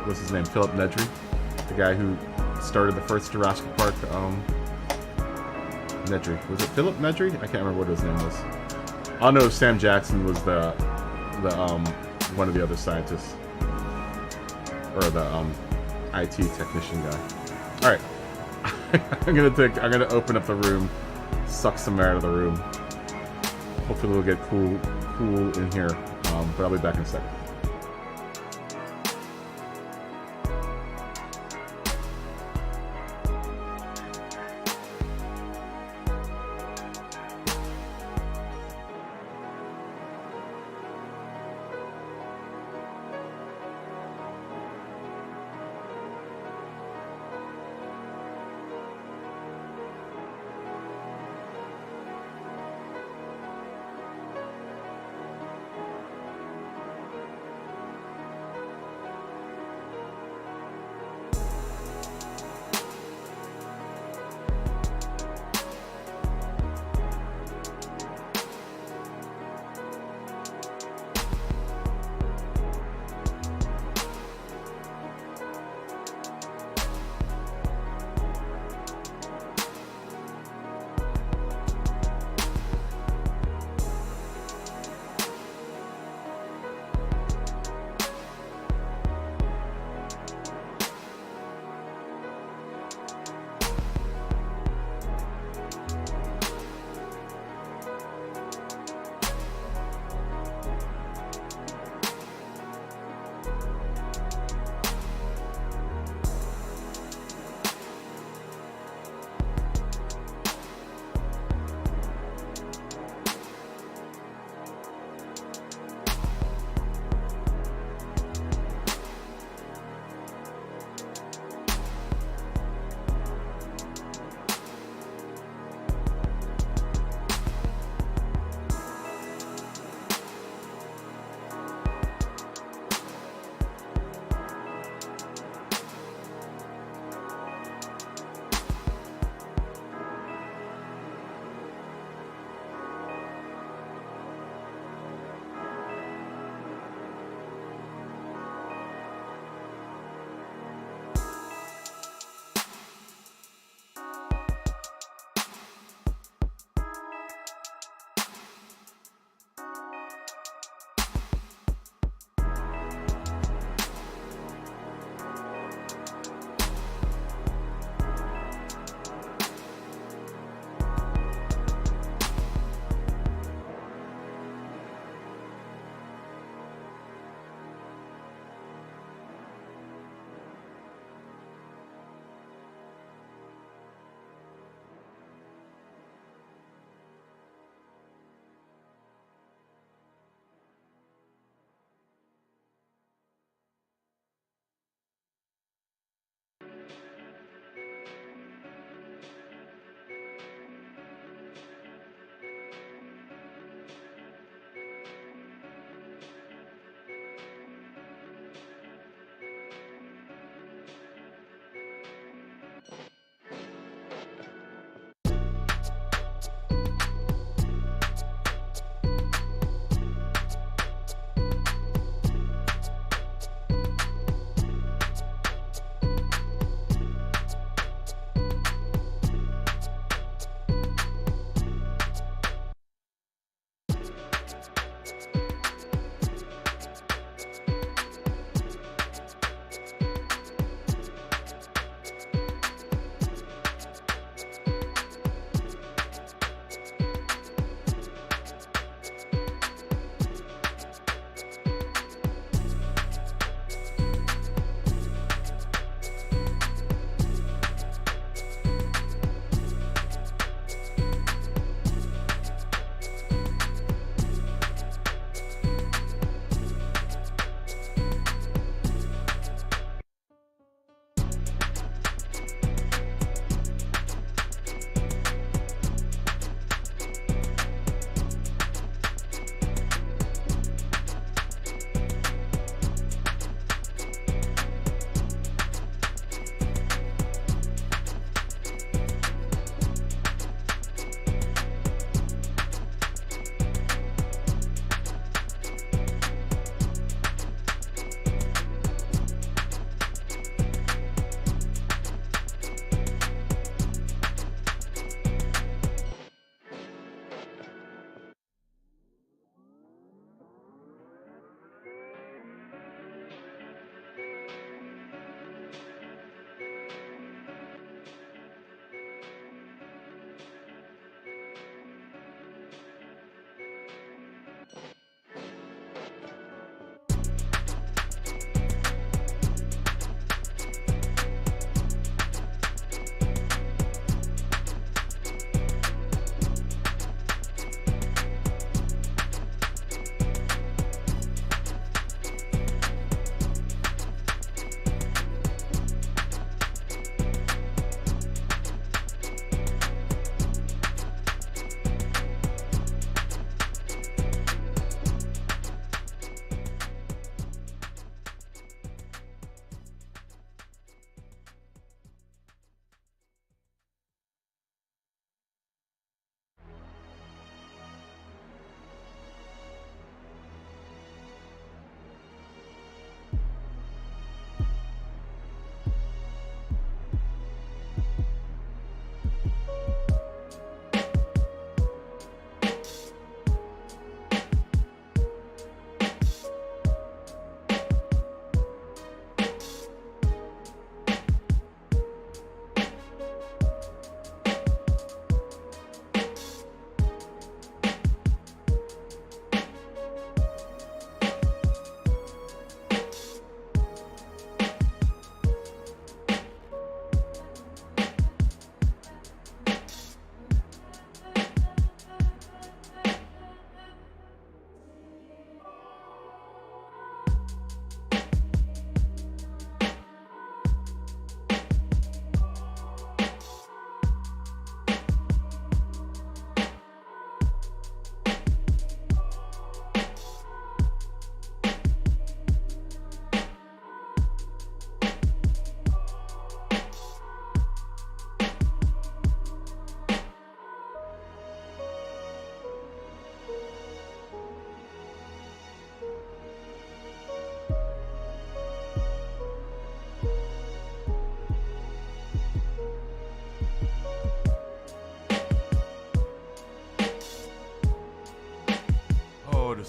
What's his name? Philip Nedry, the guy who started the first Jurassic Park. Nedry, was it Philip Nedry? I can't remember what his name was. I know Sam Jackson was the one of the other scientists, or the IT technician guy. All right, I'm gonna open up the room, suck some air out of the room. Hopefully we'll get cool in here. But I'll be back in a second.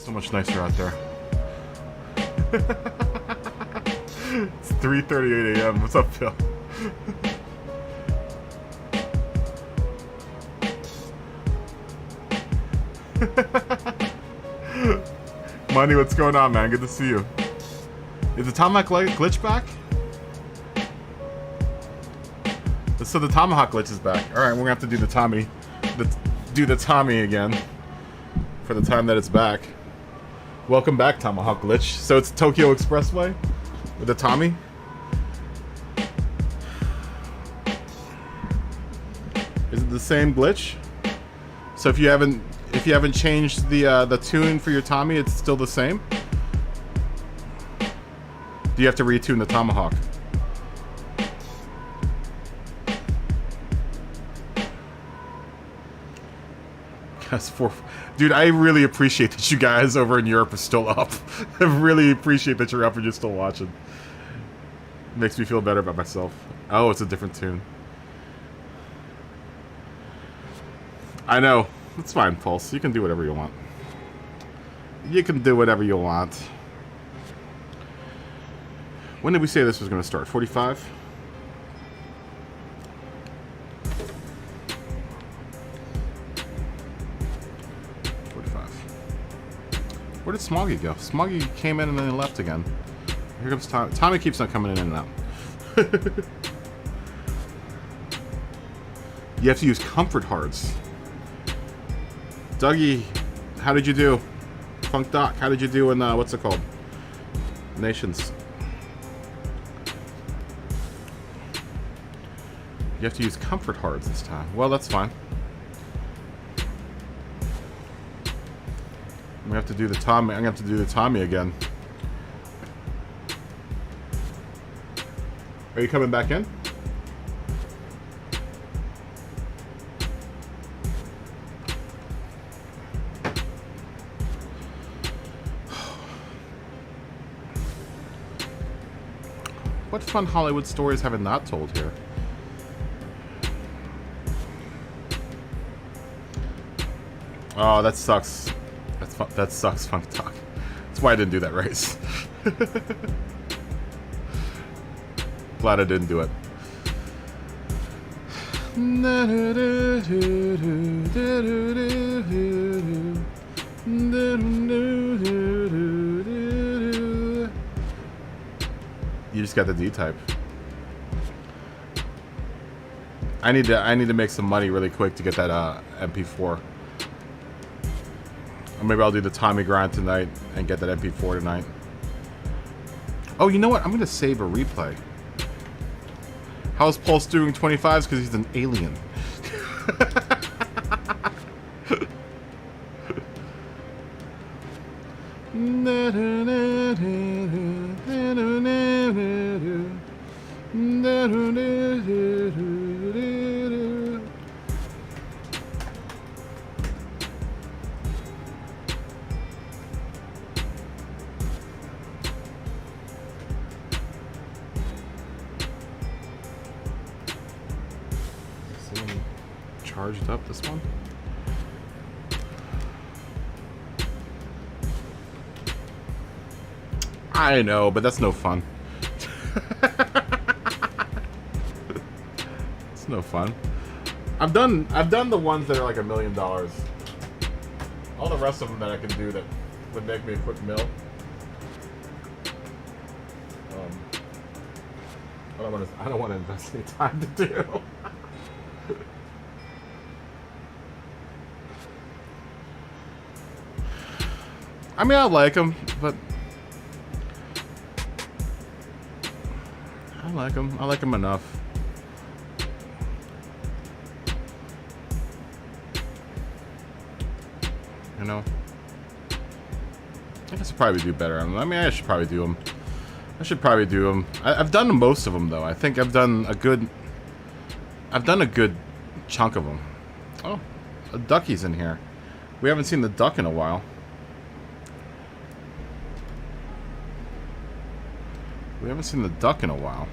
So much nicer out there. It's 3:38 a.m. What's up, Phil? Money, what's going on, man? Good to see you. Is the Tomahawk glitch back? So the Tomahawk glitch is back. All right, we're gonna have to do the Tommy, do the Tommy again for the time that it's back. Welcome back, Tomahawk glitch. So it's Tokyo Expressway with the Tommy. Is it the same glitch? So if you haven't changed the tune for your Tommy, it's still the same? Do you have to retune the Tomahawk? Dude, I really appreciate that you guys over in Europe are still up. I really appreciate that you're up and you're still watching. Makes me feel better about myself. Oh, it's a different tune. I know. It's fine, Pulse. You can do whatever you want. You can do whatever you want. When did we say this was going to start? 45? Where did Smoggy go? Smoggy came in and then left again. Here comes Tommy. Tommy keeps on coming in and out. You have to use comfort hearts. Dougie, how did you do? Funk Doc, how did you do in, what's it called? Nations. You have to use comfort hearts this time. Well, that's fine. I'm gonna have to do the Tommy. I'm gonna have to do the Tommy again. Are you coming back in? What fun Hollywood stories have I not told here? Oh, that sucks. That sucks, Funk Talk. That's why I didn't do that race. Glad I didn't do it. You just got the D-type. I need to make some money really quick to get that MP4. Or maybe I'll do the Tommy grind tonight and get that MP4 tonight. Oh, you know what? I'm gonna save a replay. How's Pulse doing 25s? Because he's an alien. Charged up this one. I know, but that's no fun. It's no fun. I've done the ones that are like $1 million. All the rest of them that I can do that would make me a quick mill. I don't want to invest any time to do. I mean, I like them, but I like them. I like them enough. You know, I guess I'll probably do better on them. I mean, I should probably do them. I've done most of them though. I think I've done a good chunk of them. Oh, a ducky's in here. We haven't seen the duck in a while. We haven't seen the duck in a while.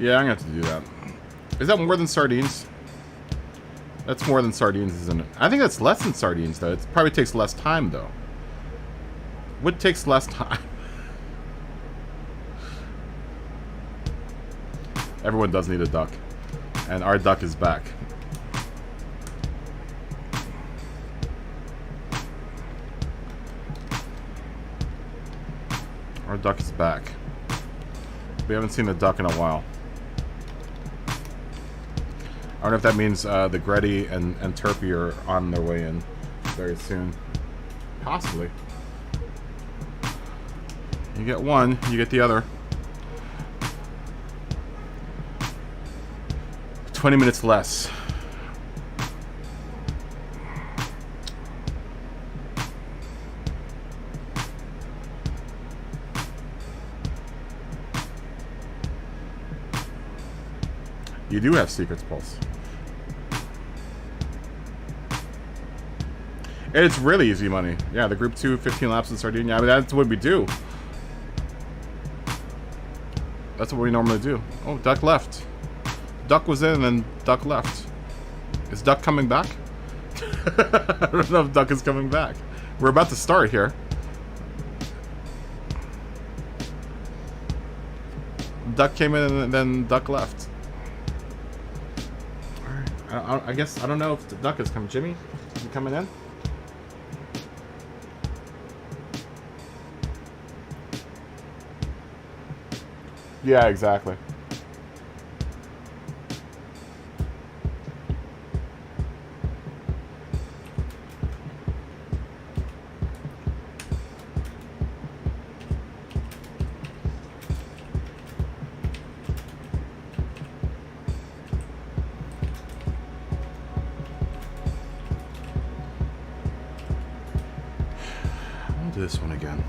Yeah, I'm gonna have to do that. Is that more than sardines? That's more than sardines, isn't it? I think that's less than sardines, though. It probably takes less time, though. What takes less time? Everyone does need a duck. And our duck is back. Our duck is back. We haven't seen the duck in a while. I don't know if that means the Gretty and Turpy are on their way in very soon. Possibly. You get one, you get the other. 20 minutes less. You do have Secrets Pulse. And it's really easy money. Yeah, the Group 2, 15 laps in Sardinia. I mean, that's what we do. That's what we normally do. Oh, Duck left. Duck was in and then Duck left. Is Duck coming back? I don't know if Duck is coming back. We're about to start here. Duck came in and then Duck left. Alright. I guess, I don't know if the Duck is coming. Jimmy, is he coming in? Yeah, exactly. I'll do this one again.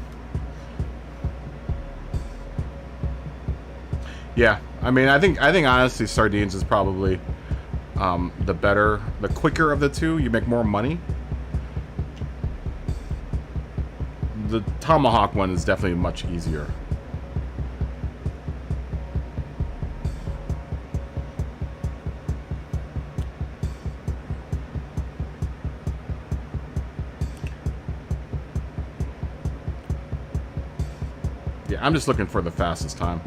Yeah, I mean, I think honestly, Sardines is probably the quicker of the two. You make more money. The Tomahawk one is definitely much easier. Yeah, I'm just looking for the fastest time.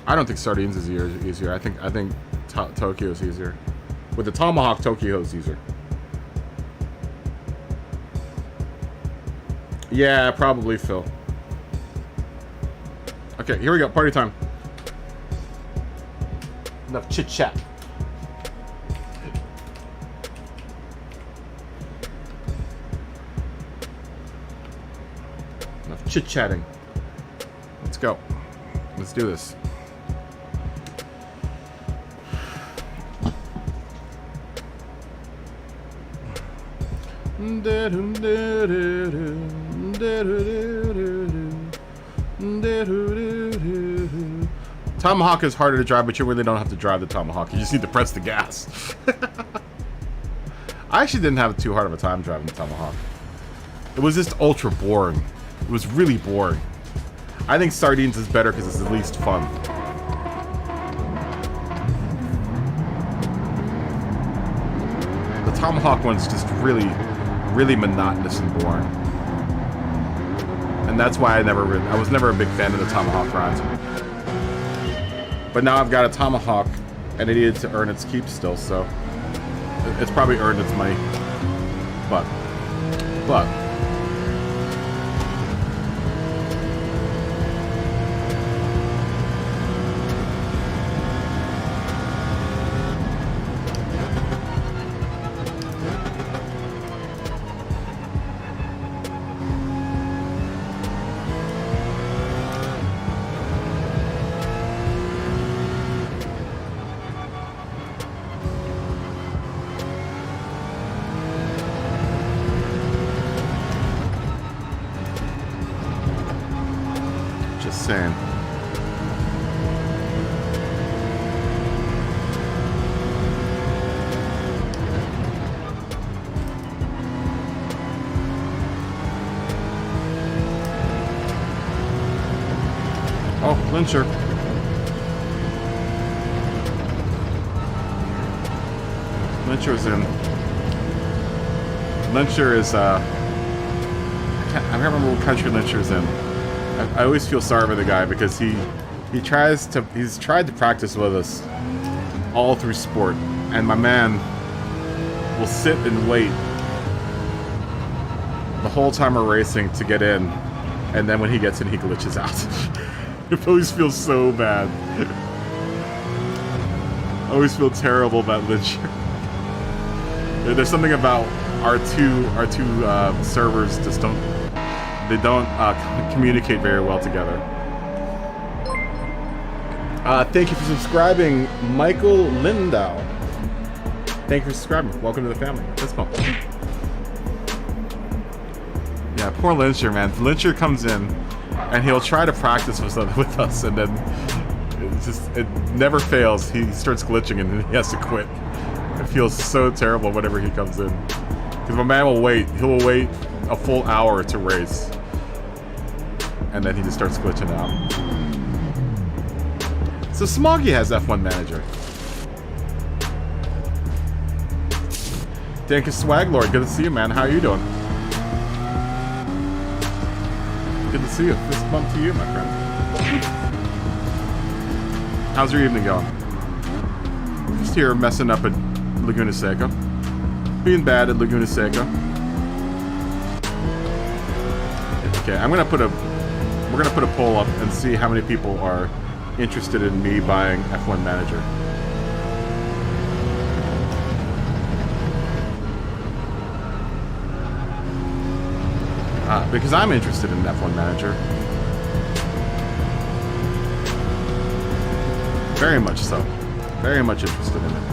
I don't think Sardines is easier. I think Tokyo is easier. With the Tomahawk, Tokyo is easier. Yeah, probably, Phil. Okay, here we go. Party time. Enough chit-chat. Enough chit-chatting. Let's go. Let's do this. Tomahawk is harder to drive, but you really don't have to drive the Tomahawk. You just need to press the gas. I actually didn't have too hard of a time driving the Tomahawk. It was just ultra boring. It was really boring. I think Sardines is better because it's the least fun. The Tomahawk one's just really monotonous and boring. And that's why I was never a big fan of the Tomahawk grind. But now I've got a Tomahawk, and it needed to earn its keep still, so it's probably earned its money. But saying. Oh, Lyncher. Lyncher's in. Lyncher is, I can't remember what country Lyncher's in. I always feel sorry for the guy because he's tried to practice with us all through sport, and my man will sit and wait the whole time we're racing to get in, and then when he gets in, he glitches out. It always feels so bad. I always feel terrible about Lyncher. There's something about our two servers just don't communicate very well together. Thank you for subscribing, Michael Lindau. Thank you for subscribing. Welcome to the family. Fist bump. Yeah, poor Lyncher, man. Lyncher comes in, and he'll try to practice with us, and then it never fails. He starts glitching, and then he has to quit. It feels so terrible whenever he comes in. Because my man will wait. He will wait a full hour to race. And then he just starts glitching out. So Smoggy has F1 Manager. Thank you, Swag Lord. Good to see you, man. How are you doing? Good to see you. Fist bump to you, my friend. How's your evening going? Just here messing up at Laguna Seca. Being bad at Laguna Seca. Okay, we're gonna put a poll up and see how many people are interested in me buying F1 Manager. Because I'm interested in F1 Manager. Very much so. Very much interested in it.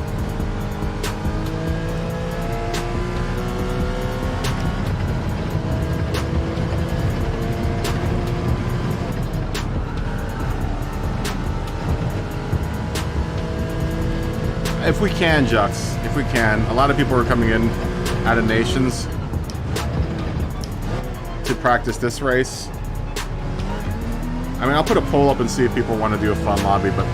If we can, Jux. If we can. A lot of people are coming in out of nations to practice this race. I mean, I'll put a poll up and see if people want to do a fun lobby, but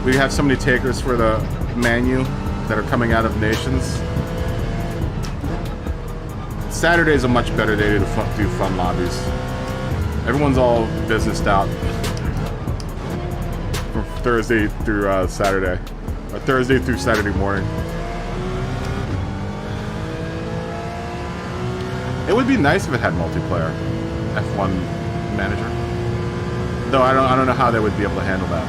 we have so many takers for the menu that are coming out of nations. Saturday is a much better day to do fun lobbies. Everyone's all businessed out. Thursday through Saturday, or Thursday through Saturday morning. It would be nice if it had multiplayer, F1 Manager. Though I don't know how they would be able to handle that.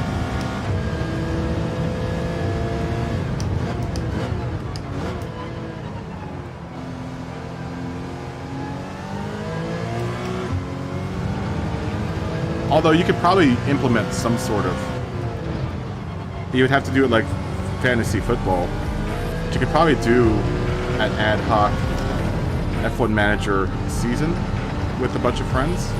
Although you could probably implement some sort of. You would have to do it like fantasy football. But you could probably do an ad hoc F1 Manager season with a bunch of friends.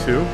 Two.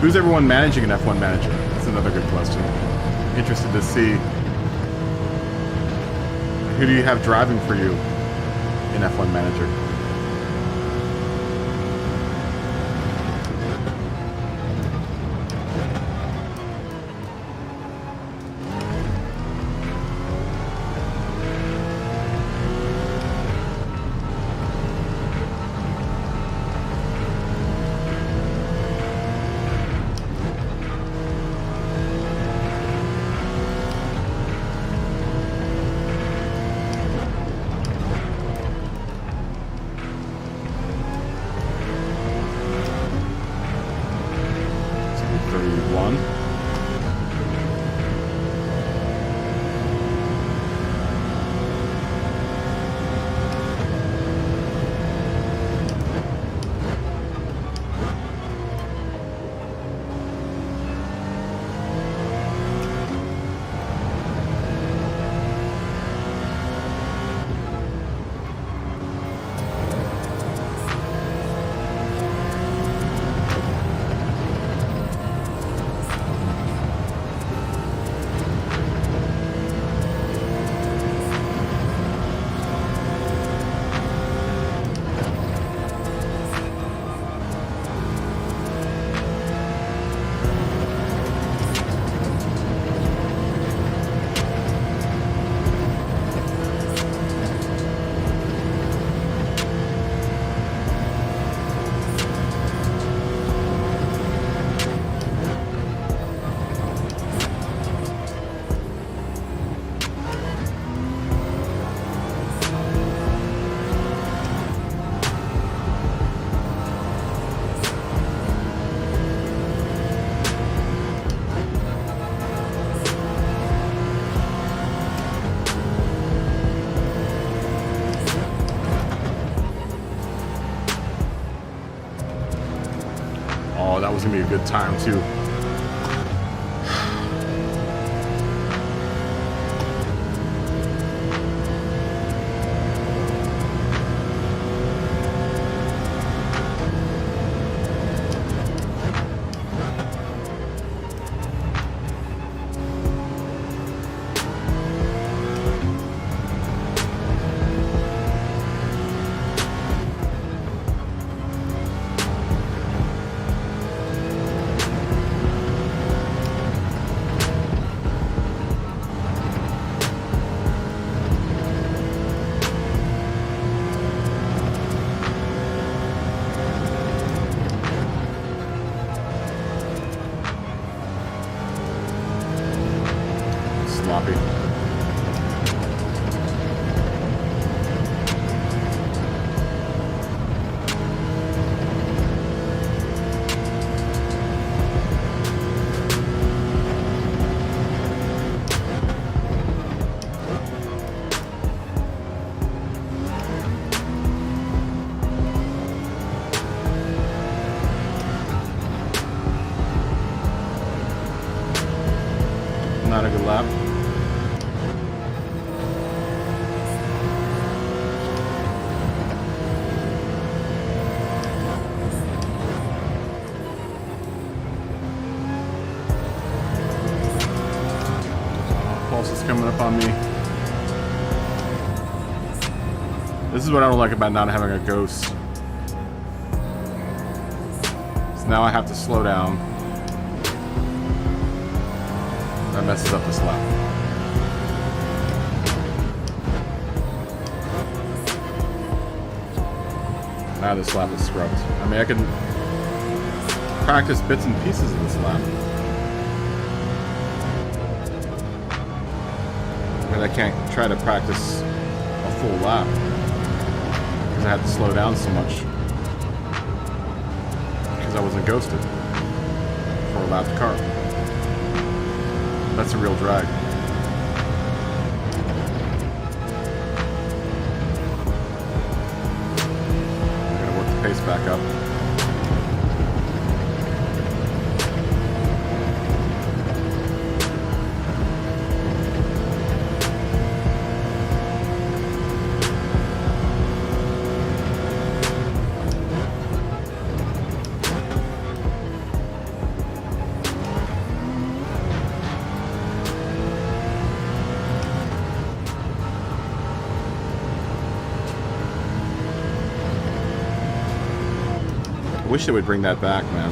Who's everyone managing an F1 manager? That's another good question. Interested to see. Who do you have driving for you in F1 manager? Oh, that was gonna be a good time too. Sloppy. Not a good lap. Pulse is coming up on me. This is what I don't like about not having a ghost. So now I have to slow down. That messes up this lap. Now this lap is scrubbed. I mean, I can practice bits and pieces of this lap. But I can't try to practice a full lap because I had to slow down so much because I wasn't ghosted for a lapped car. That's a real drag. I'm gonna work the pace back up. wish they would bring that back, man.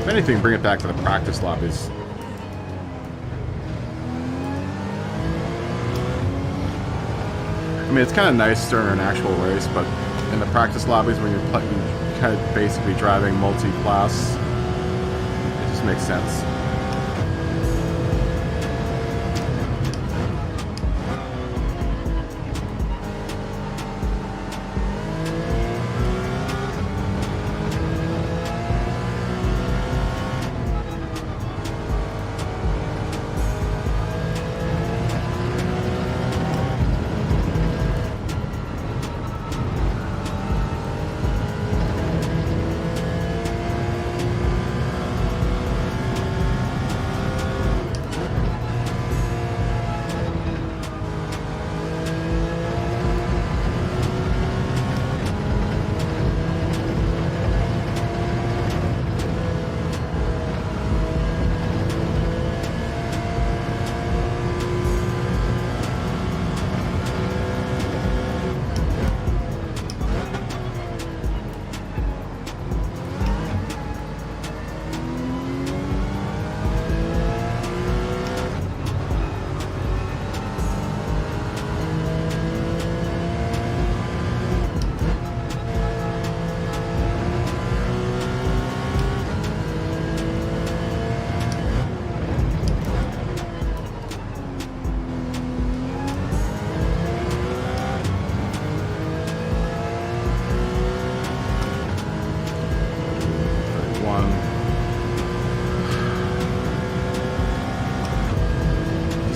If anything, bring it back to the practice lobbies. I mean, it's kind of nice during an actual race, but in the practice lobbies when you're kind of basically driving multi-class, it just makes sense.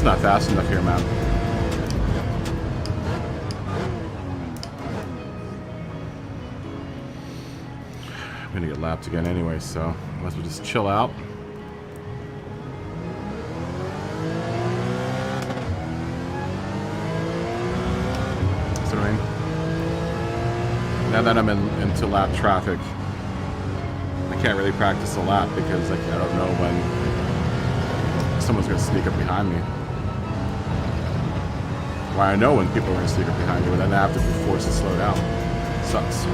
Not fast enough here, man. I'm gonna get lapped again anyway, so let's just chill out. See what I mean? Now that I'm into lap traffic, I can't really practice a lap because I don't know when someone's gonna sneak up behind me. Well, I know when people are going to sneak up behind you, but then I have to be forced to slow down. Sucks.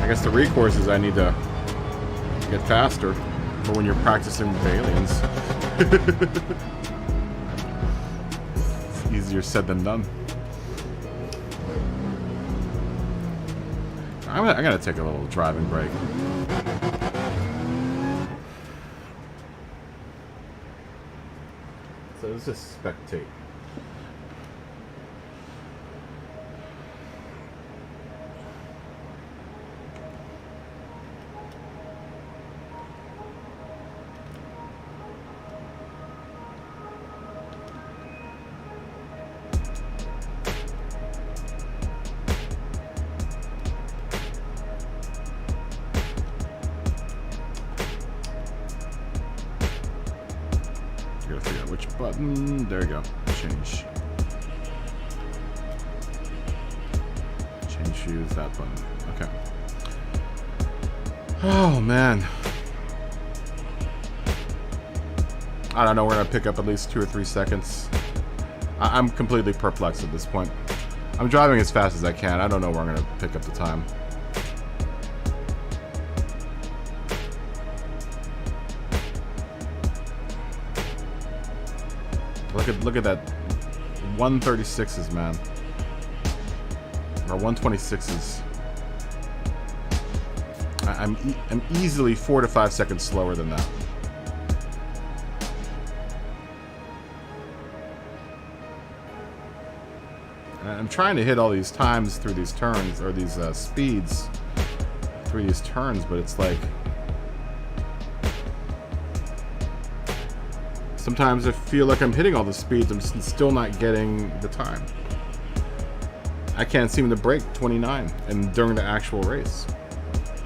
I guess the recourse is I need to get faster for when you're practicing with aliens. It's easier said than done. I gotta take a little driving break. So let's just spectate. Gotta figure out which button. There we go. Change. Change shoes, that button. Okay. Oh, man. I don't know. We're going to pick up at least 2 or 3 seconds. I'm completely perplexed at this point. I'm driving as fast as I can. I don't know where I'm going to pick up the time. Look at that 136s, man. Or 126s. I'm easily 4 to 5 seconds slower than that. I'm trying to hit all these times through these turns, or these speeds through these turns, but it's like sometimes I feel like I'm hitting all the speeds, I'm still not getting the time. I can't seem to break 29 and during the actual race.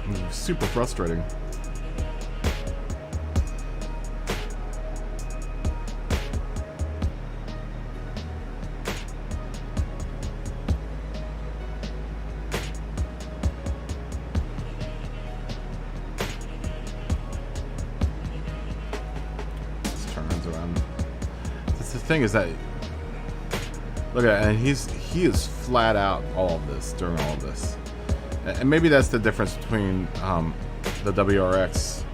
It's super frustrating. thing is that, look at that, and he is flat out all of this during all of this, and maybe that's the difference between the WRX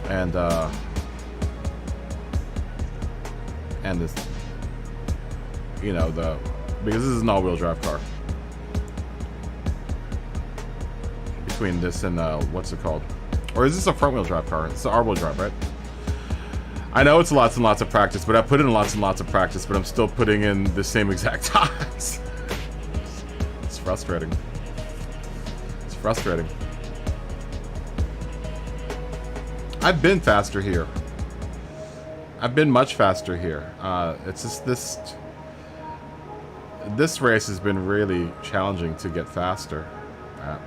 and this, you know, because this is an all-wheel drive car. Between this and what's it called? Or is this a front-wheel drive car? It's an all-wheel drive, right? I know it's lots and lots of practice, but I put in lots and lots of practice, but I'm still putting in the same exact times. It's frustrating. It's frustrating. I've been faster here. I've been much faster here. It's just this race has been really challenging to get faster at.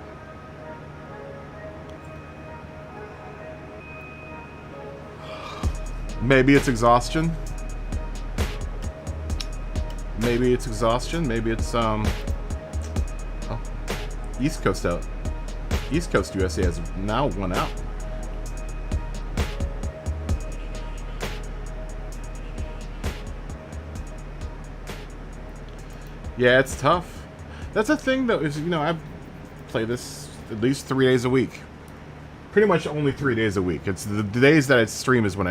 Maybe it's exhaustion. Maybe it's exhaustion. Maybe it's oh, East Coast out. East Coast USA has now won out. Yeah, it's tough. That's a thing though, is, you know, I've played this at least 3 days a week. Pretty much only 3 days a week. It's the days that I stream is when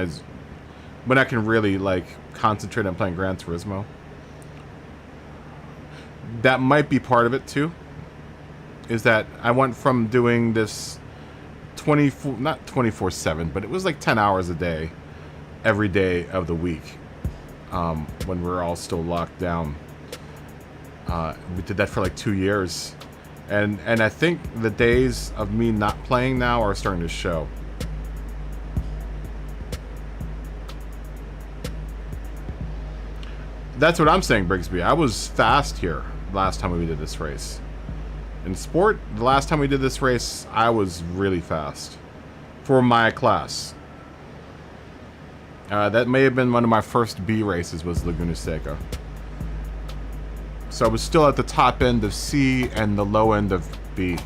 I can really like concentrate on playing Gran Turismo. That might be part of it too. Is that I went from doing this not 24/7, but it was like 10 hours a day every day of the week. When we're all still locked down. We did that for like 2 years. And I think the days of me not playing now are starting to show. That's what I'm saying, Brigsby. I was fast here last time we did this race. In sport, the last time we did this race, I was really fast. For my class. That may have been one of my first B races, was Laguna Seca. So I was still at the top end of C and the low end of B.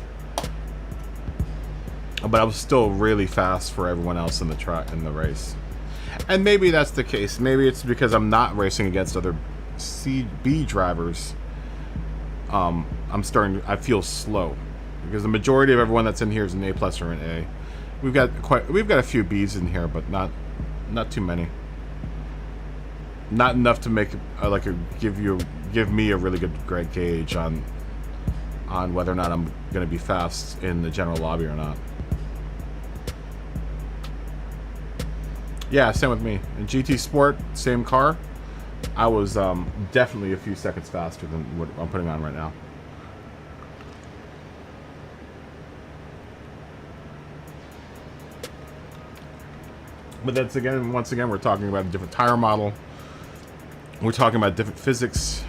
But I was still really fast for everyone else in the race. And maybe that's the case. Maybe it's because I'm not racing against other B drivers. I feel slow. Because the majority of everyone that's in here is an A+ or an A. We've got a few B's in here, but not too many. Not enough to make give me a really great gauge on whether or not I'm going to be fast in the general lobby or not. Yeah, same with me. In GT Sport, same car, I was definitely a few seconds faster than what I'm putting on right now. But that's once again, we're talking about a different tire model. We're talking about different physics.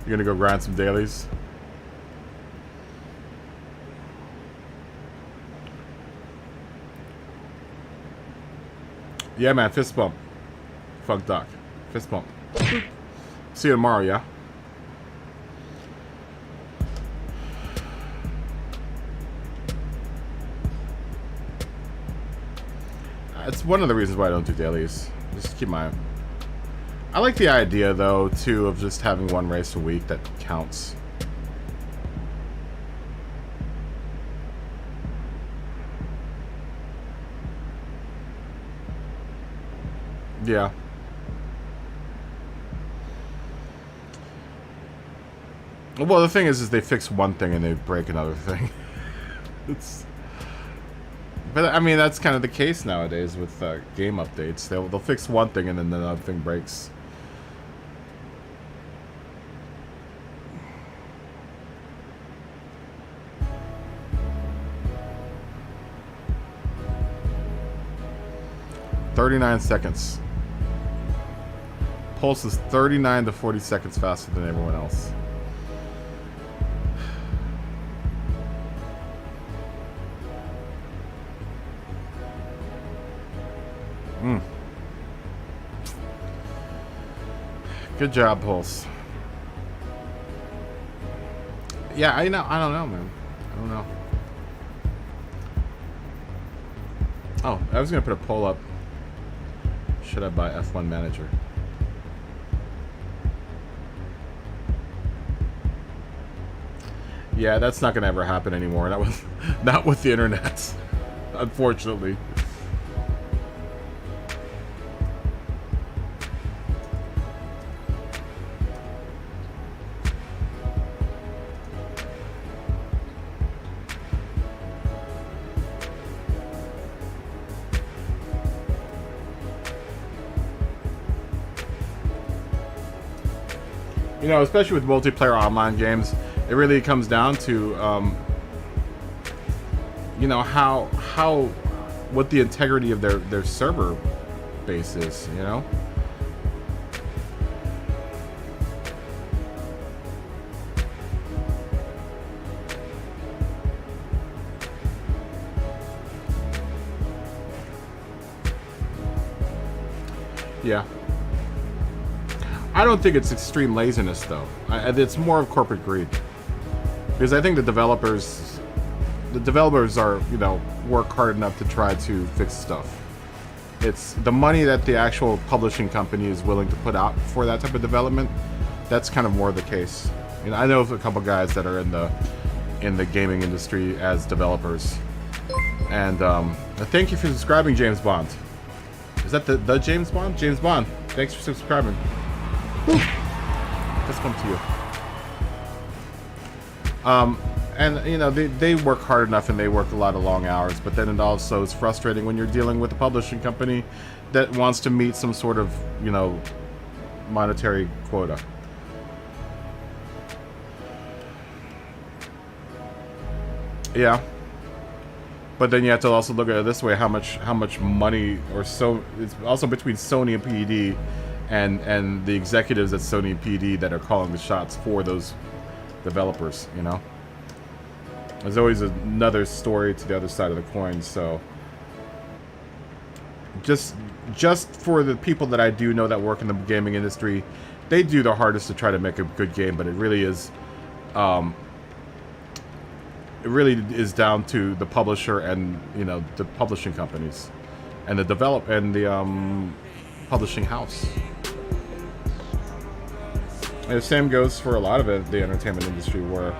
You're gonna go grind some dailies? Yeah, man, fist bump. Fuck Doc. Fist bump. See you tomorrow, yeah? It's one of the reasons why I don't do dailies. Just keep my... I like the idea, though, too, of just having one race a week that counts. Yeah. Well, the thing is they fix one thing and they break another thing. But I mean, that's kind of the case nowadays with game updates. They'll fix one thing and then another thing breaks. "39 seconds. Pulse is 39 to 40 seconds faster than everyone else. Good job, Pulse. Yeah, I know. I don't know, man. I don't know. Oh, I was gonna put a poll up. Should I buy F1 Manager? Yeah, that's not gonna ever happen anymore. Not with the internet, unfortunately. You know, especially with multiplayer online games, it really comes down to, you know, what the integrity of their server base is, you know? Yeah. I don't think it's extreme laziness, though. It's more of corporate greed. Because I think the developers are, you know, work hard enough to try to fix stuff. It's the money that the actual publishing company is willing to put out for that type of development. That's kind of more the case. You know, I know of a couple guys that are in the gaming industry as developers. And thank you for subscribing, James Bond. Is that the James Bond? James Bond, thanks for subscribing. Whew. This one to you. And you know, they work hard enough and they work a lot of long hours, but then it also is frustrating when you're dealing with a publishing company that wants to meet some sort of, you know, monetary quota. Yeah. But then you have to also look at it this way: how much money, or so it's also between Sony and PD, and the executives at Sony and PD that are calling the shots for those developers. You know, there's always another story to the other side of the coin. So just for the people that I do know that work in the gaming industry, they do their hardest to try to make a good game, but it really is. It really is down to the publisher and, you know, the publishing companies and the publishing house. And the same goes for a lot of it, the entertainment industry, where,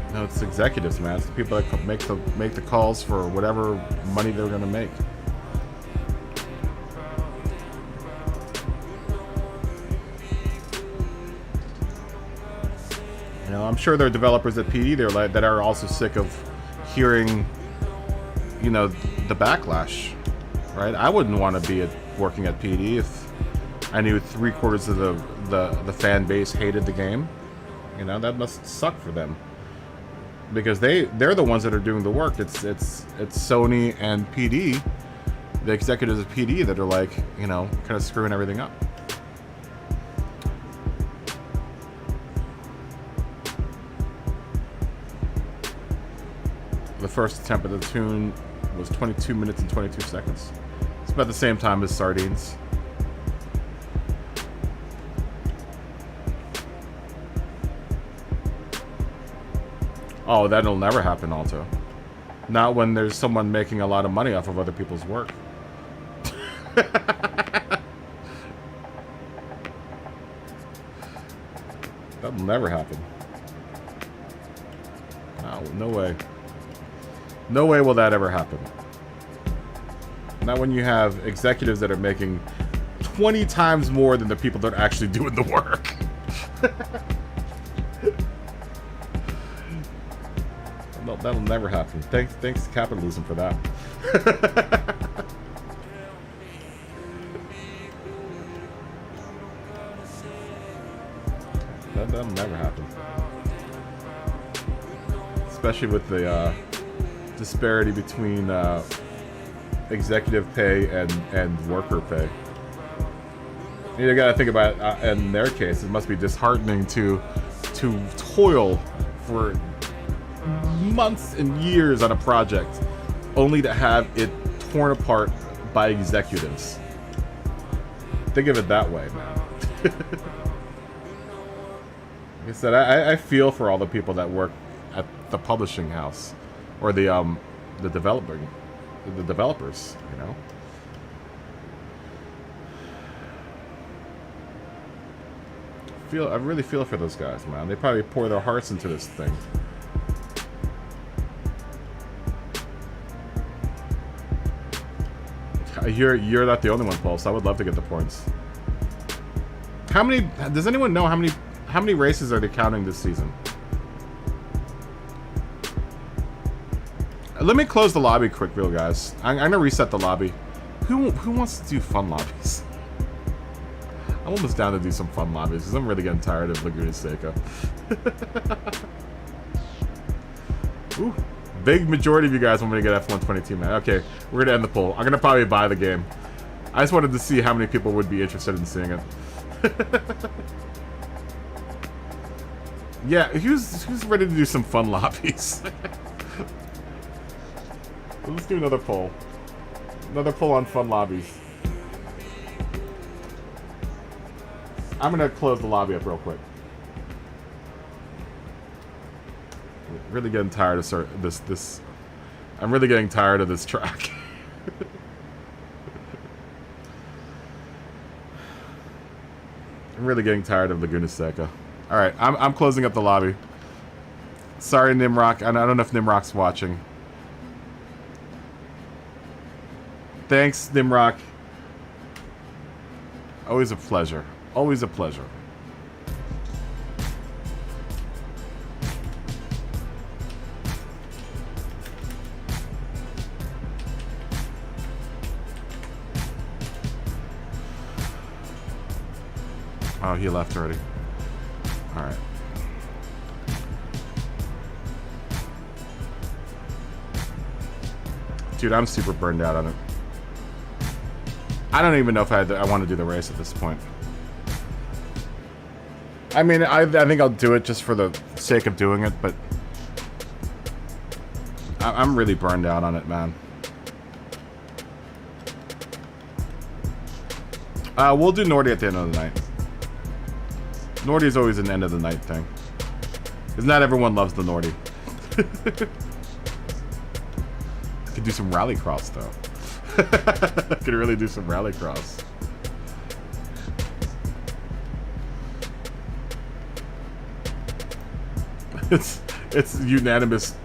you know, it's executives, man. It's the people that make the calls for whatever money they're going to make. You know, I'm sure there are developers at PD there that are also sick of hearing, you know, the backlash, right? I wouldn't want to be working at PD if I knew 3/4 of the fan base hated the game. You know, that must suck for them, because they're the ones that are doing the work. It's Sony and PD, the executives of PD, that are like, you know, kind of screwing everything up. The first attempt at the tune was 22 minutes and 22 seconds. It's about the same time as Sardines. Oh, that'll never happen, Alto. Not when there's someone making a lot of money off of other people's work. That'll never happen. Oh, no way. No way will that ever happen. Not when you have executives that are making 20 times more than the people that are actually doing the work. No, that'll never happen. Thanks to capitalism for that. That'll never happen. Especially with the disparity between executive pay and worker pay. You gotta think about it, in their case, it must be disheartening to toil for months and years on a project only to have it torn apart by executives. Think of it that way, man. Like I said, I feel for all the people that work at the publishing house or the developers, you know. I really feel for those guys, man. They probably pour their hearts into this thing. You're not the only one, Pulse. I would love to get the points. How many? Does anyone know how many races are they counting this season? Let me close the lobby quick, real guys. I'm gonna reset the lobby. Who wants to do fun lobbies? I'm almost down to do some fun lobbies because I'm really getting tired of Laguna Seca. Ooh, big majority of you guys want me to get F122, man. Okay, we're gonna end the poll. I'm gonna probably buy the game. I just wanted to see how many people would be interested in seeing it. Yeah, who's ready to do some fun lobbies? Let's do another poll. Another poll on fun lobbies. I'm gonna close the lobby up real quick. Really getting tired of this. I'm really getting tired of this track. I'm really getting tired of Laguna Seca. All right, I'm closing up the lobby. Sorry, Nimrock. I don't know if Nimrock's watching. Thanks, Nimrock. Always a pleasure. Always a pleasure. Oh, he left already. All right. Dude, I'm super burned out on it. I don't even know if I want to do the race at this point. I mean, I think I'll do it just for the sake of doing it, but I'm really burned out on it, man. We'll do Nordy at the end of the night. Nordy is always an end of the night thing. Because not everyone loves the Nordy. Could do some rallycross though. Could really do some rallycross. It's unanimous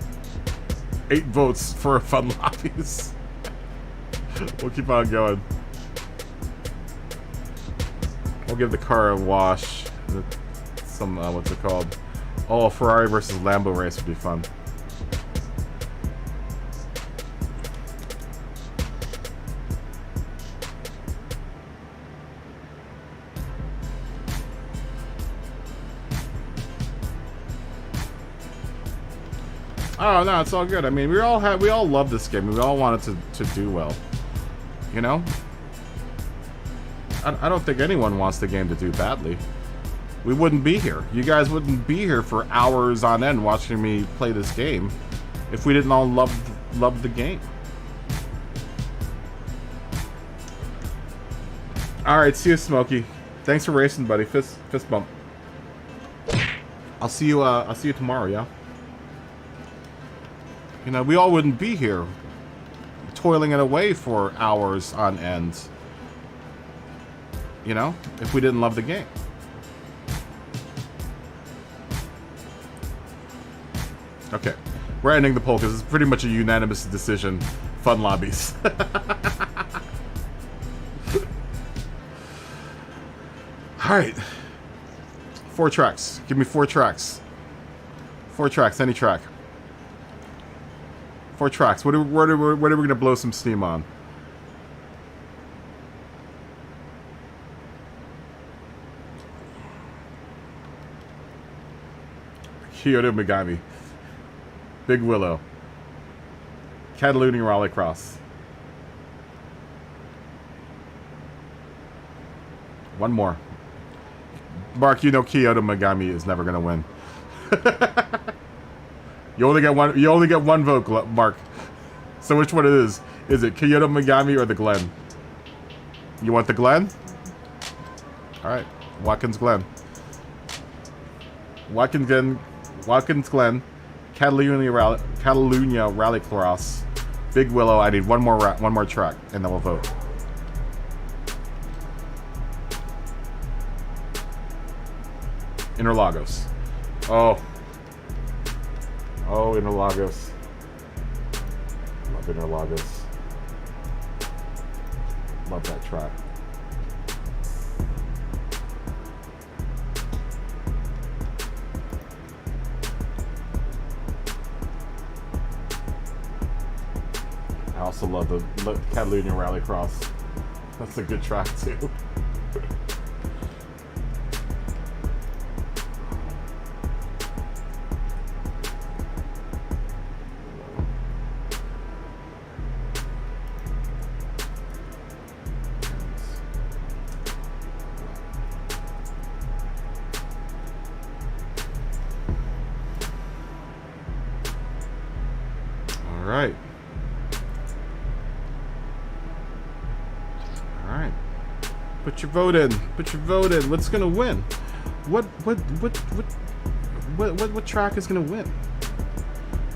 8 votes for fun lobbies. We'll keep on going. We'll give the car a wash. Some what's it called? Oh, a Ferrari versus Lambo race would be fun. Oh no, it's all good. I mean, we all love this game. We all want it to do well. You know? I don't think anyone wants the game to do badly. We wouldn't be here. You guys wouldn't be here for hours on end watching me play this game if we didn't all love the game. All right, see you, Smokey. Thanks for racing, buddy. Fist bump. I'll see you tomorrow, yeah? You know, we all wouldn't be here toiling it away for hours on end, you know, if we didn't love the game. Okay, we're ending the poll because it's pretty much a unanimous decision. Fun lobbies. Alright. 4 tracks. Give me 4 tracks. 4 tracks, any track. 4 tracks. What are we going to blow some steam on? Kyoto Megami. Big Willow. Catalunya Rallycross. One more. Mark, you know Kyoto Megami is never going to win. You only get one vote, Mark. So which one it is? Is it Kyoto Megami or the Glen? You want the Glen? Alright. Watkins Glen. Watkins Glen, Catalunya Rallycross, Big Willow. I need one more track, and then we'll vote. Interlagos. Oh, Interlagos. Love Interlagos. Love that track. I also love the Catalunya Rallycross. That's a good track too. Put your vote in. Put your vote in. What's gonna win? What track is gonna win?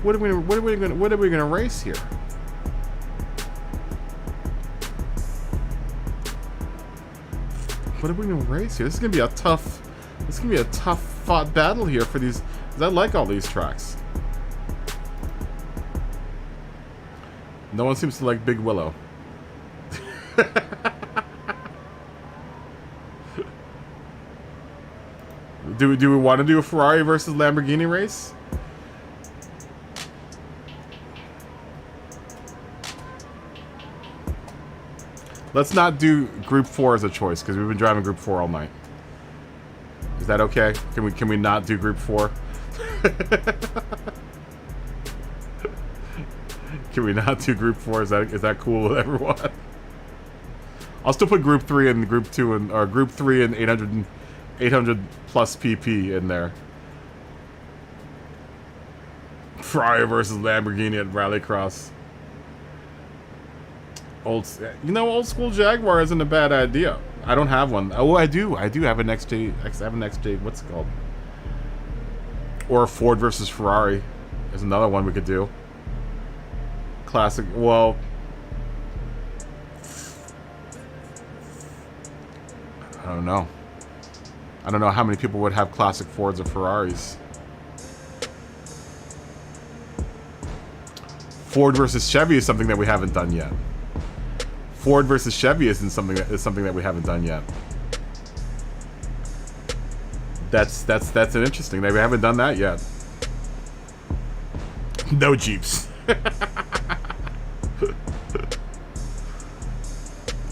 What are we gonna race here? What are we gonna race here? This is gonna be a tough. This is gonna be a tough fought battle here for these. 'Cause I like all these tracks. No one seems to like Big Willow. Do we want to do a Ferrari versus Lamborghini race? Let's not do Group 4 as a choice because we've been driving Group 4 all night. Is that okay? Can we not do Group 4? Can we not do Group 4? Is that cool with everyone? I'll still put Group 3 and Group 2 and or Group 3 and 800 plus PP in there. Ferrari versus Lamborghini at Rallycross. Old school Jaguar isn't a bad idea. I don't have one. Oh, I do have an XJ. I have an XJ. What's it called? Or Ford versus Ferrari is another one we could do. Classic. Well, I don't know. I don't know how many people would have classic Fords or Ferraris. Ford versus Chevy is something that we haven't done yet. Ford versus Chevy is something that we haven't done yet. That's an interesting thing. We haven't done that yet. No Jeeps.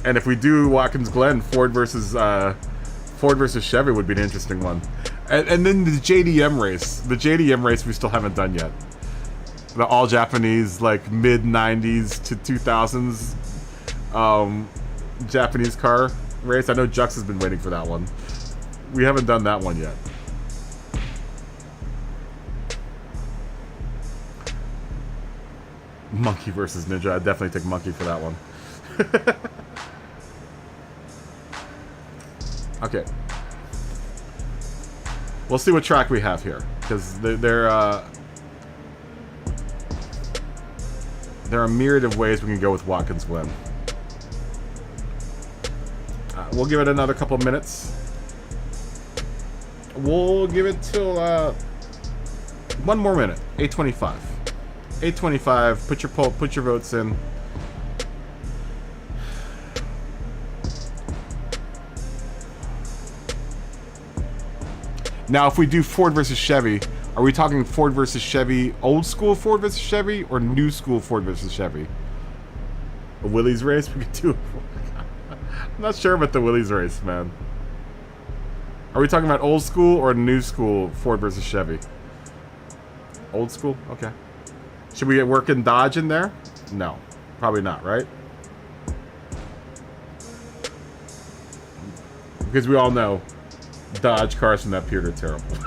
And if we do Watkins Glen, Ford versus Chevy would be an interesting one. And then the JDM race. The JDM race we still haven't done yet. The all Japanese, like mid 90s to 2000s Japanese car race. I know Jux has been waiting for that one. We haven't done that one yet. Monkey versus Ninja. I'd definitely take Monkey for that one. Okay. We'll see what track we have here, because there are a myriad of ways we can go with Watkins Glen. We'll give it another couple minutes. We'll give it till one more minute. 8:25. 8:25. Put your votes in. Now, if we do Ford versus Chevy, are we talking Ford versus Chevy, old school Ford versus Chevy, or new school Ford versus Chevy? A Willys race? We could do. I'm not sure about the Willys race, man. Are we talking about old school or new school Ford versus Chevy? Old school? Okay. Should we get working Dodge in there? No. Probably not, right? Because we all know Dodge cars from that period are terrible.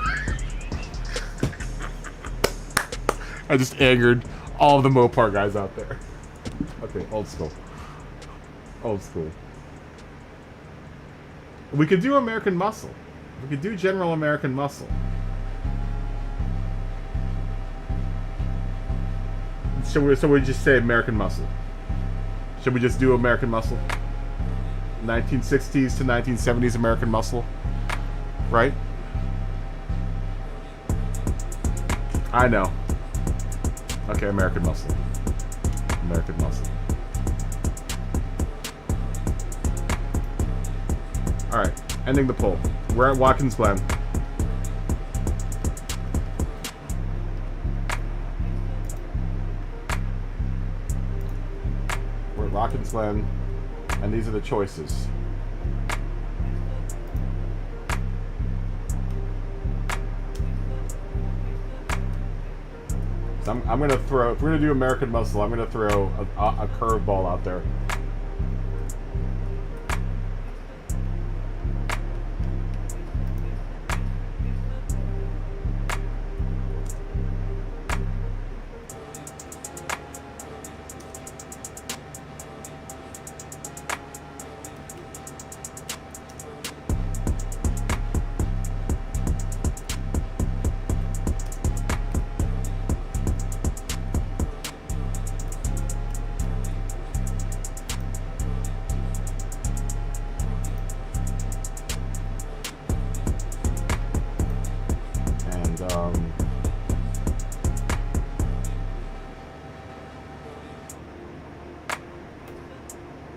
I just angered all of the Mopar guys out there. Okay, old school. Old school. We could do American Muscle. We could do General American Muscle. So we just say American Muscle. Should we just do American Muscle? 1960s to 1970s American Muscle, right? I know. Okay, American Muscle. American Muscle. Alright, ending the poll. We're at Watkins Glen. We're at Watkins Glen, and these are the choices. So I'm gonna throw, if we're gonna do American Muscle, I'm gonna throw a curveball out there.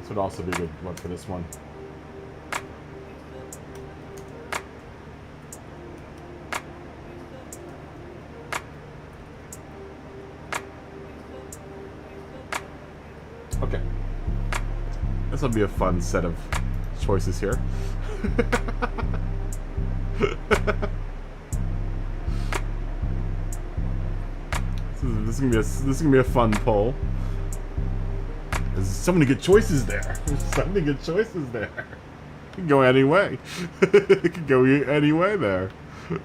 Would also be a good one for this one. Okay. This will be a fun set of choices here. This is gonna be a fun poll. There's so many good choices there. There's so many good choices there. It can go any way. It can go any way there. All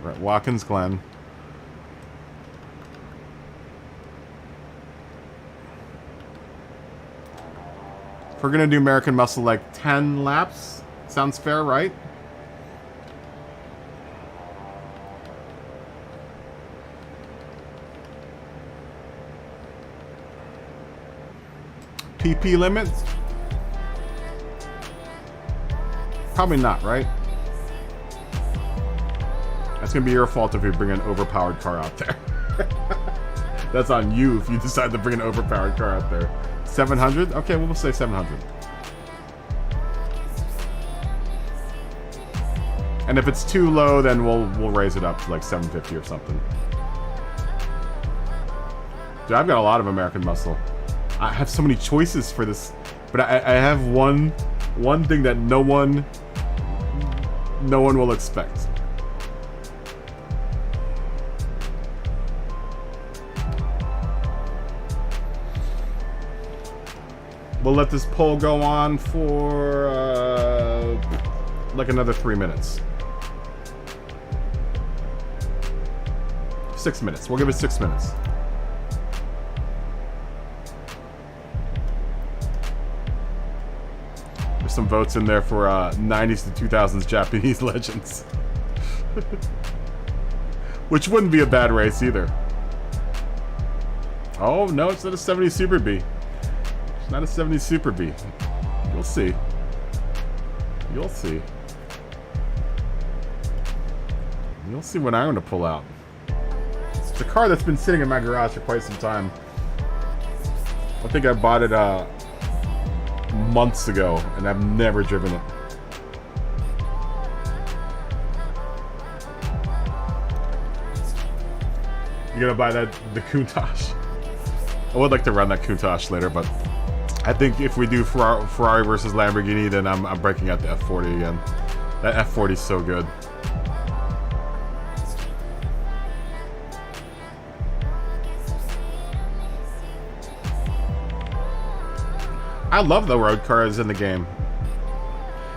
right, Watkins Glen. If we're gonna do American Muscle, like 10 laps, sounds fair, right? PP limit? Probably not, right? That's gonna be your fault if we bring an overpowered car out there. That's on you if you decide to bring an overpowered car out there. 700? Okay, we'll say 700. And if it's too low, then we'll raise it up to like 750 or something. Dude, I've got a lot of American Muscle. I have so many choices for this, but I have one thing that no one will expect. We'll let this poll go on for like another 3 minutes. 6 minutes. We'll give it 6 minutes. Some votes in there for 90s to 2000s Japanese legends. Which wouldn't be a bad race either. Oh, no, it's not a 70 Super B. It's not a 70 Super B. You'll see. You'll see. You'll see what I'm going to pull out. It's a car that's been sitting in my garage for quite some time. I think I bought it months ago, and I've never driven it. You gonna buy the Countach? I would like to run that Countach later, but I think if we do Ferrari versus Lamborghini, then I'm breaking out the F40 again. That F40 is so good. I love the road cars in the game.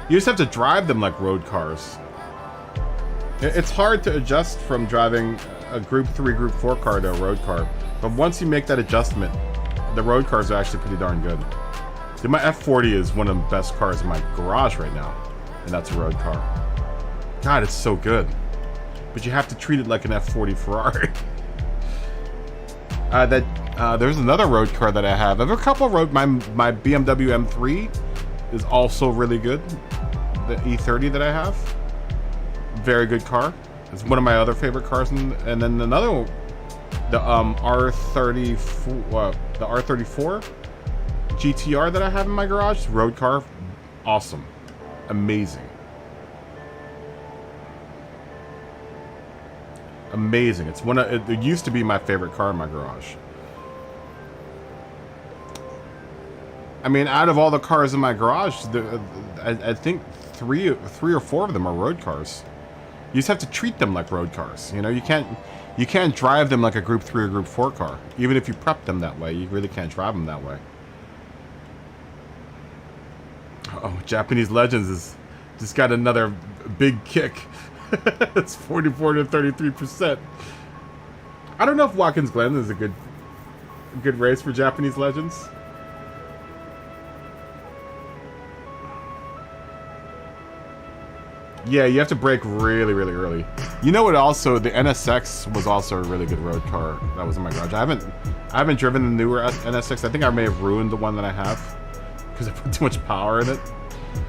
You just have to drive them like road cars. It's hard to adjust from driving a Group 3, Group 4 car to a road car. But once you make that adjustment, the road cars are actually pretty darn good. Dude, my F40 is one of the best cars in my garage right now. And that's a road car. God, it's so good. But you have to treat it like an F40 Ferrari. There's another road car that I have. I have a couple of road... My BMW M3 is also really good. The E30 that I have. Very good car. It's one of my other favorite cars. And then another one, the R34... the R34 GTR that I have in my garage. Road car. Awesome. Amazing. Amazing. It's one of... It used to be my favorite car in my garage. I mean, out of all the cars in my garage, I think three or four of them are road cars. You just have to treat them like road cars. You know, you can't drive them like a Group 3 or Group 4 car. Even if you prep them that way, you really can't drive them that way. Oh, Japanese Legends has just got another big kick. It's 44 to 33%. I don't know if Watkins Glen is a good race for Japanese Legends. Yeah, you have to brake really, really early. You know what? Also, the NSX was also a really good road car that was in my garage. I haven't driven the newer NSX. I think I may have ruined the one that I have because I put too much power in it.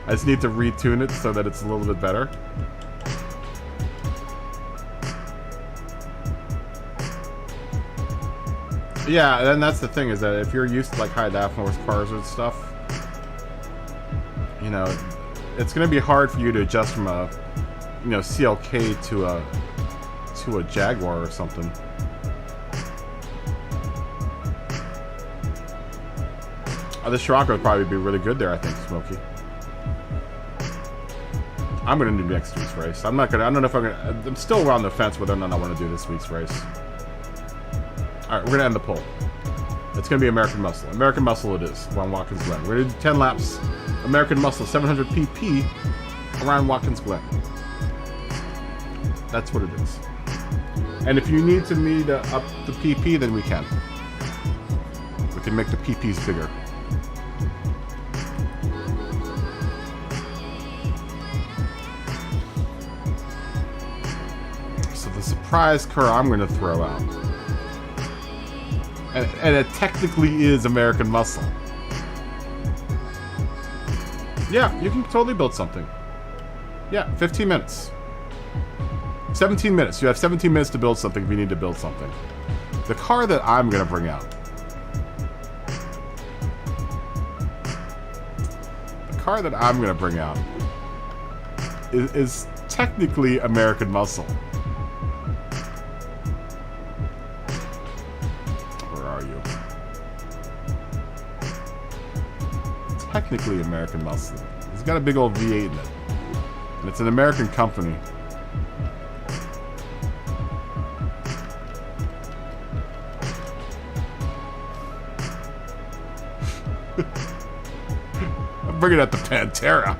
I just need to retune it so that it's a little bit better. Yeah, and that's the thing, is that if you're used to like high downforce cars and stuff, you know, it's going to be hard for you to adjust from a, you know, CLK to a Jaguar or something. The Scirocco would probably be really good there, I think, Smokey. I'm going to do next week's race. I don't know if I'm still on the fence whether or not I want to do this week's race. Alright, we're going to end the poll. It's going to be American Muscle. American Muscle it is, around Watkins Glen. We're going to do 10 laps. American Muscle, 700 pp around Watkins Glen. That's what it is. And if you need me to up the PP, then we can. We can make the PPs bigger. So the surprise car I'm going to throw out. And it technically is American Muscle. Yeah, you can totally build something. Yeah, 15 minutes. 17 minutes. You have 17 minutes to build something if you need to build something. The car that I'm going to bring out. The car that I'm going to bring out is technically American Muscle. Technically American Muscle. It's got a big old V8 in it. And it's an American company. I'm bringing out the Pantera.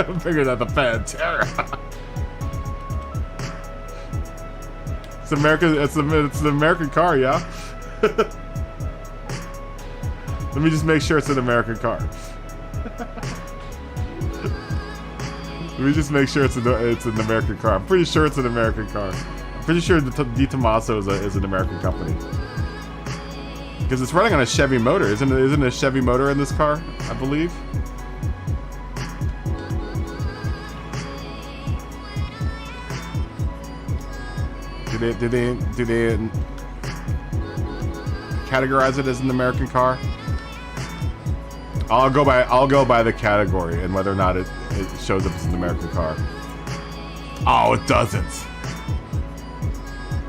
I'm bringing out the Pantera. It's American. It's an American car, yeah. Let me just make sure it's an American car. Let me just make sure it's an American car. I'm pretty sure it's an American car. I'm pretty sure Di Tommaso is an American company. Because it's running on a Chevy motor. Isn't a Chevy motor in this car, I believe? Do they categorize it as an American car? I'll go by the category and whether or not it shows up as an American car. Oh, it doesn't.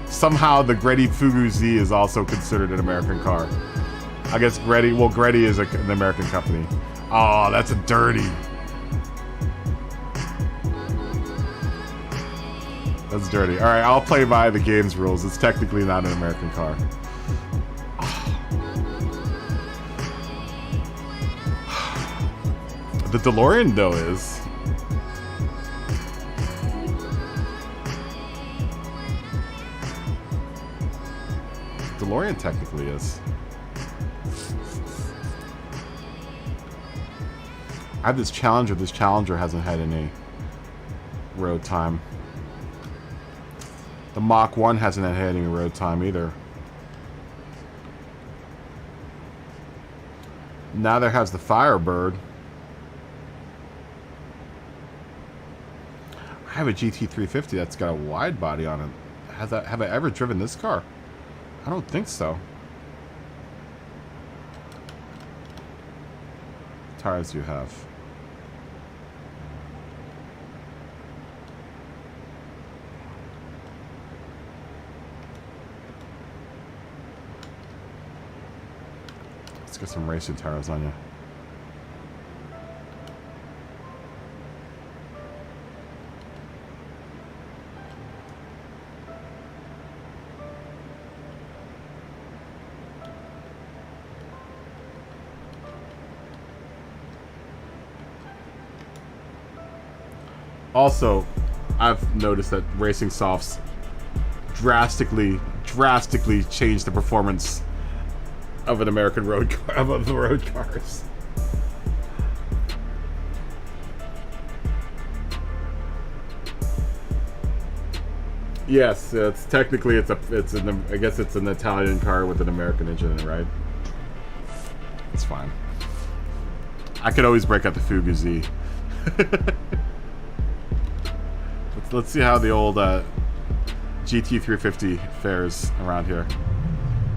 Somehow the Greddy Fugu Z is also considered an American car. I guess Greddy is an American company. Oh, that's a dirty. That's dirty. All right, I'll play by the game's rules. It's technically not an American car. The DeLorean, though, is. DeLorean technically is. I have this Challenger. This Challenger hasn't had any road time. The Mach 1 hasn't had any road time either. Neither has the Firebird. I have a GT350 that's got a wide body on it. Have I ever driven this car? I don't think so. What tires do you have? Let's get some racing tires on you. Also, I've noticed that racing softs drastically changed the performance of an American road car, of the road cars. Yes, it's technically I guess it's an Italian car with an American engine in it, right? It's fine. I could always break out the Fugazi. Let's see how the old GT350 fares around here.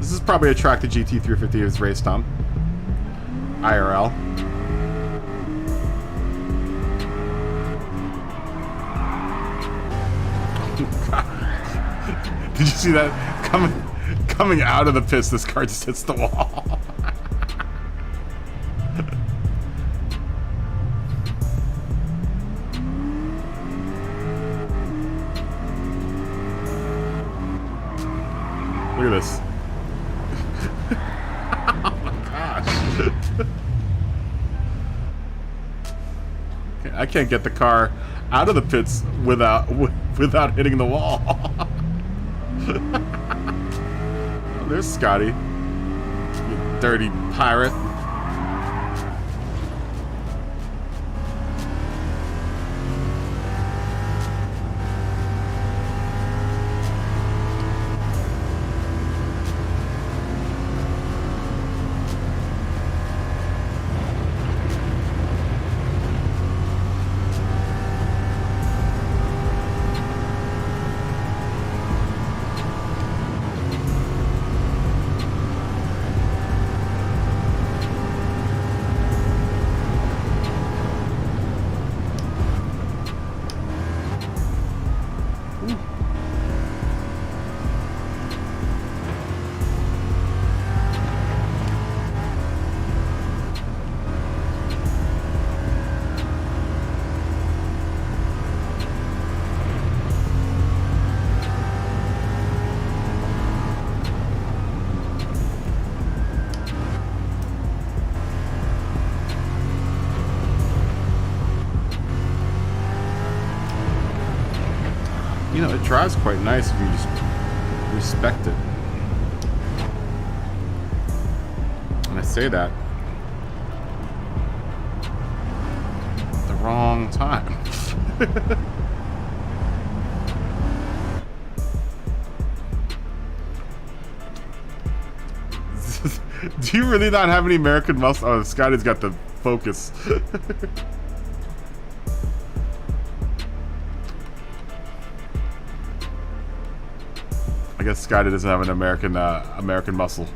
This is probably a track the GT350 is raced on. IRL. Did you see that? Coming out of the pits, this car just hits the wall. Look at this. Oh my gosh. I can't get the car out of the pits without hitting the wall. Oh, there's Scotty. You dirty pirate. You know, it drives quite nice if you just respect it. And I say that at the wrong time. Do you really not have any American muscle? Oh, Scotty's got the Focus. I guess Scotty doesn't have an American muscle.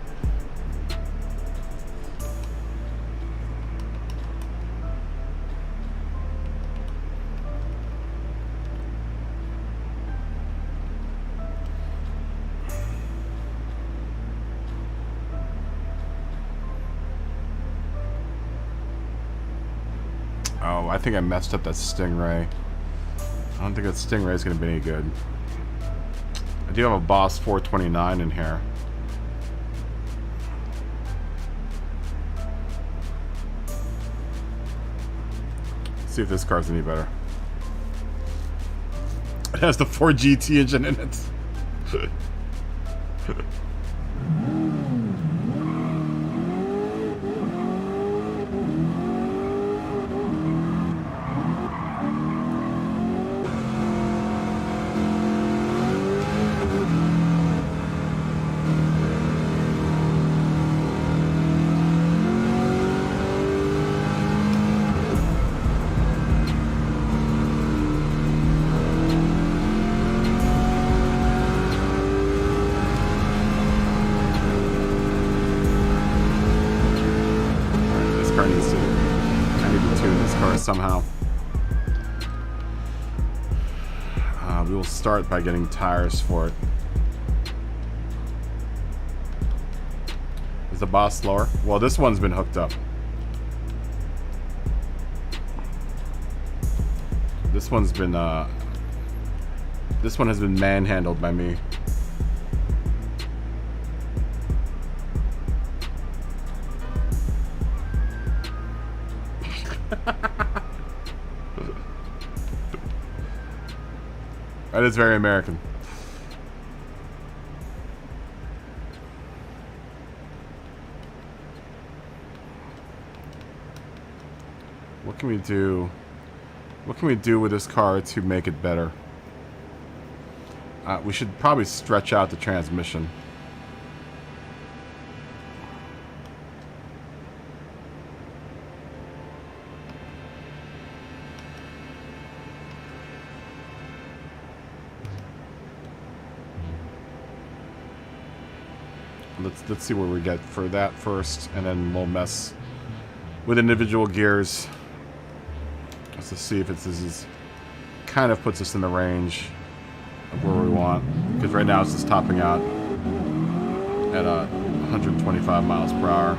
Oh, I think I messed up that Stingray. I don't think that Stingray is going to be any good. I do have a Boss 429 in here. Let's see if this car's any better. It has the 4GT engine in it. somehow. We will start by getting tires for it. Is the boss slower? Well, this one's been hooked up. This one's been, this one has been manhandled by me. That is very American. What can we do? What can we do with this car to make it better? We should probably stretch out the transmission. Let's see where we get for that first, and then we'll mess with individual gears. Let's just see if this is kind of puts us in the range of where we want, because right now it's just topping out at 125 miles per hour.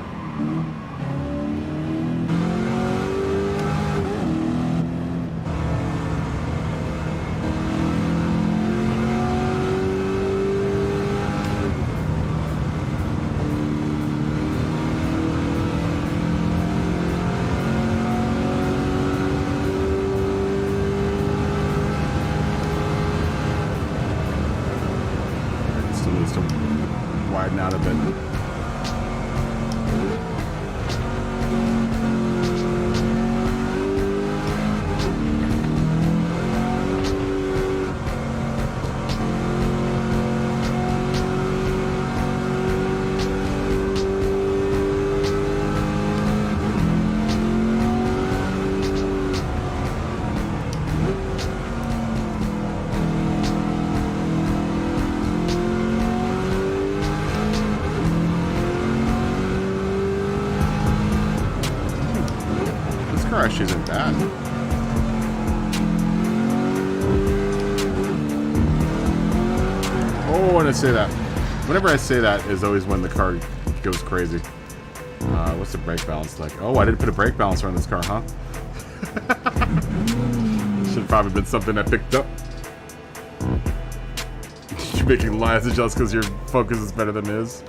Out a bit. Crush isn't bad. Oh, when I say that, whenever I say that is always when the car goes crazy. What's the brake balance like? Oh, I didn't put a brake balancer on this car, huh? Should have probably been something I picked up. You're making lies just because your focus is better than his.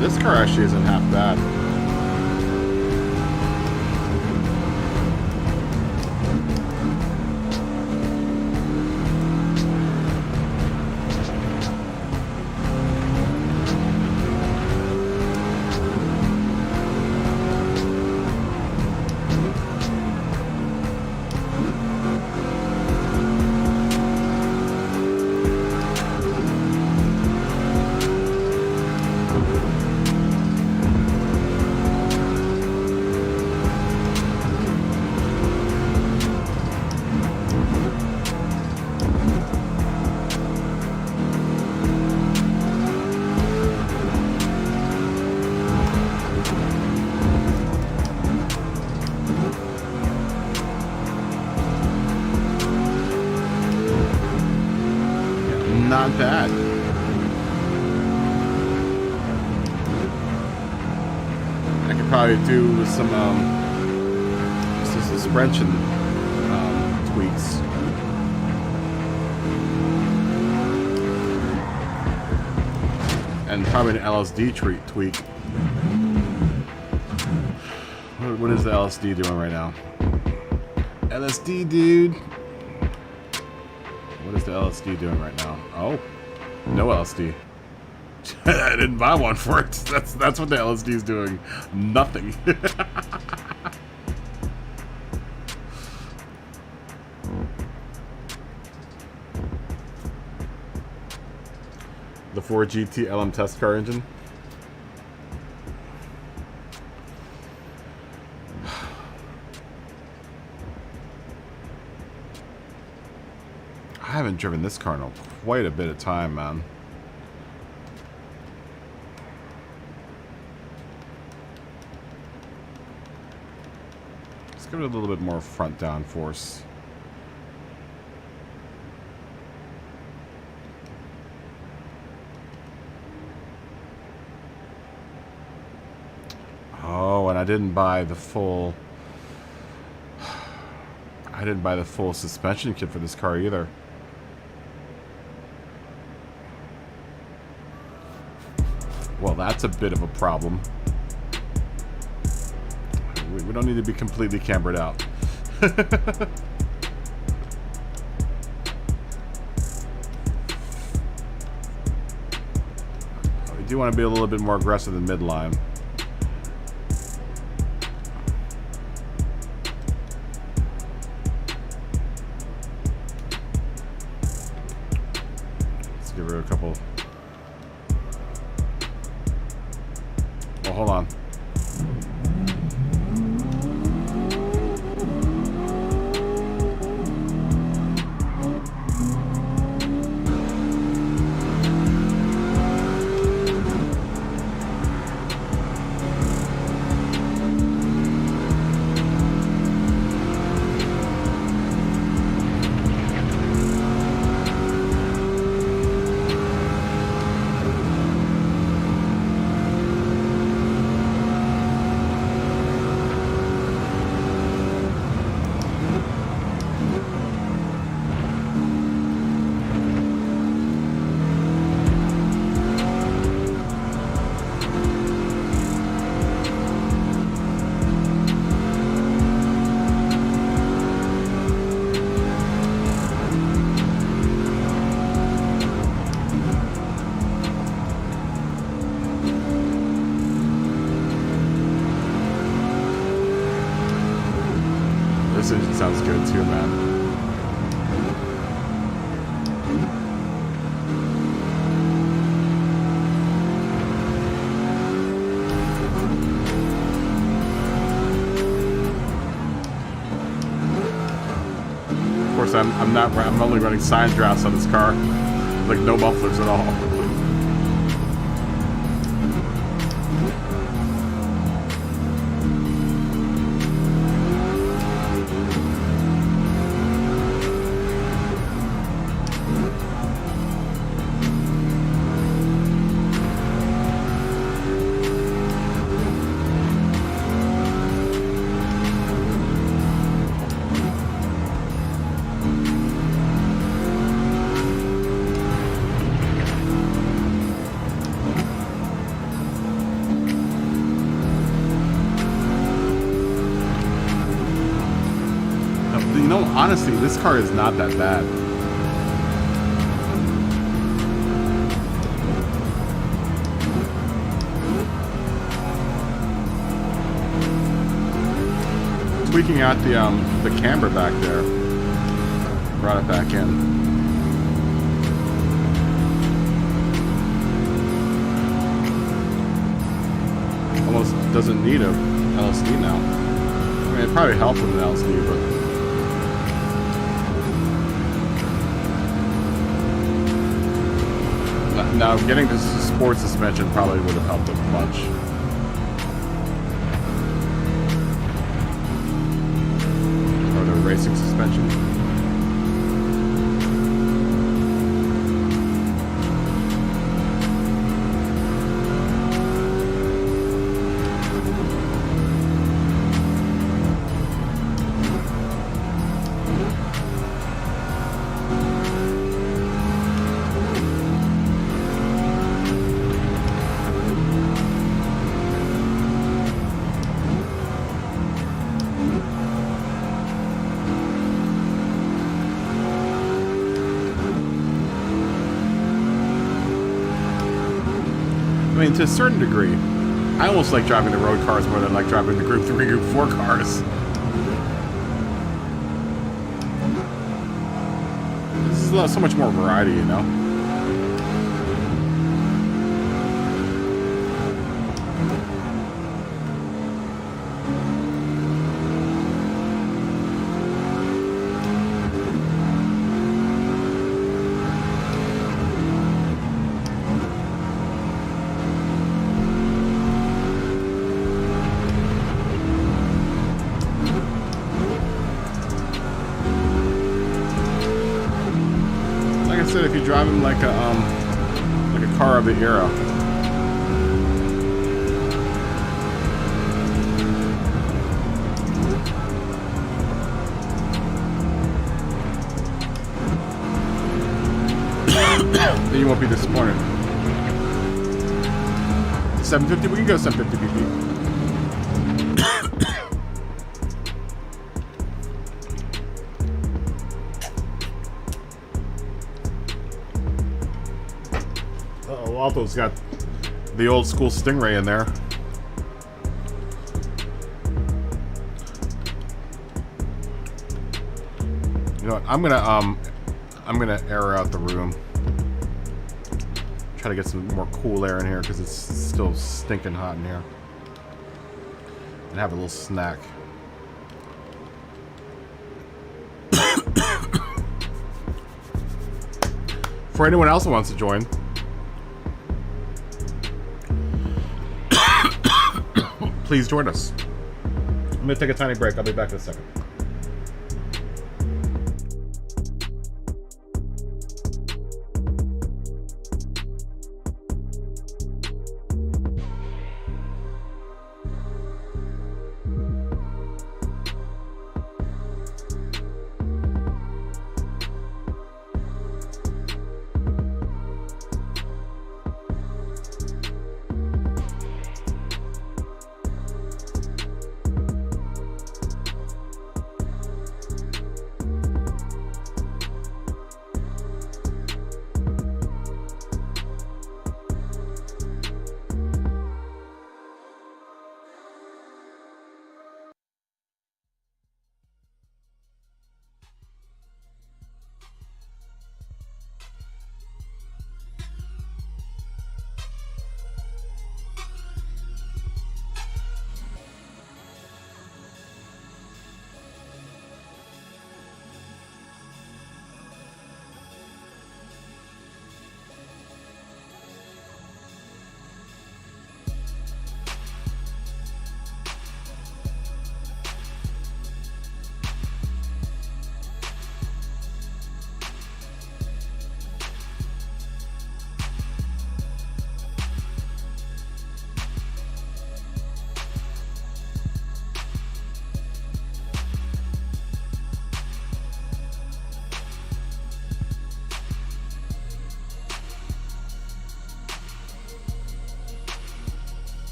This car actually isn't half bad. bad. I could probably do with some suspension tweaks. And probably an LSD tweak. What is the LSD doing right now? LSD, dude. What is the LSD doing right now? Oh, no LSD. I didn't buy one for it. That's what the LSD is doing. Nothing. The 4GT LM test car engine. I haven't driven this car in quite a bit of time, man. Let's give it a little bit more front down force. Oh, and I didn't buy the full... I didn't buy the full suspension kit for this car either. Well, that's a bit of a problem. We don't need to be completely cambered out. We do want to be a little bit more aggressive in midline. Let's give her a couple... Oh, hold on. This engine sounds good too, man. Of course, I'm only running sine drafts on this car, like no mufflers at all. Honestly, this car is not that bad. Tweaking out the camber back there. Brought it back in. Almost doesn't need a LSD now. I mean, it probably helped with an LSD, but now, getting this sport suspension probably would have helped a bunch. Or the racing suspension. mean, to a certain degree, I almost like driving the road cars more than like driving the Group 3, Group 4 cars. This is so much more variety, you know? If you drive them like a car of the era. Then you won't be disappointed. 750, we can go 750 BP. Alto's got the old school Stingray in there. You know what? I'm gonna air out the room. Try to get some more cool air in here because it's still stinking hot in here. And have a little snack. For anyone else who wants to join, please join us. I'm gonna take a tiny break. I'll be back in a second.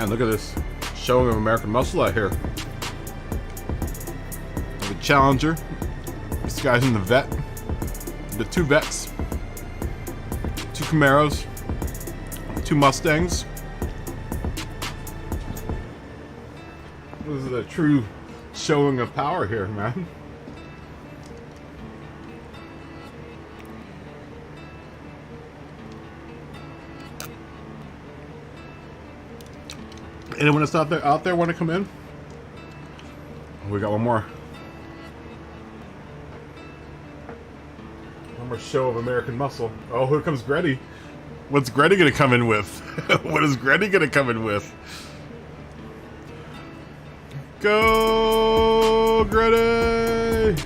Man, look at this showing of American muscle out here. The Challenger. This guy's in the vet. The two vets. Two Camaros. Two Mustangs. This is a true showing of power here, man. Anyone that's out there want to come in? We got one more show of American muscle. Oh, here comes Gretty. What's Gretty gonna come in with? What is Gretty gonna come in with? Go, Gretty!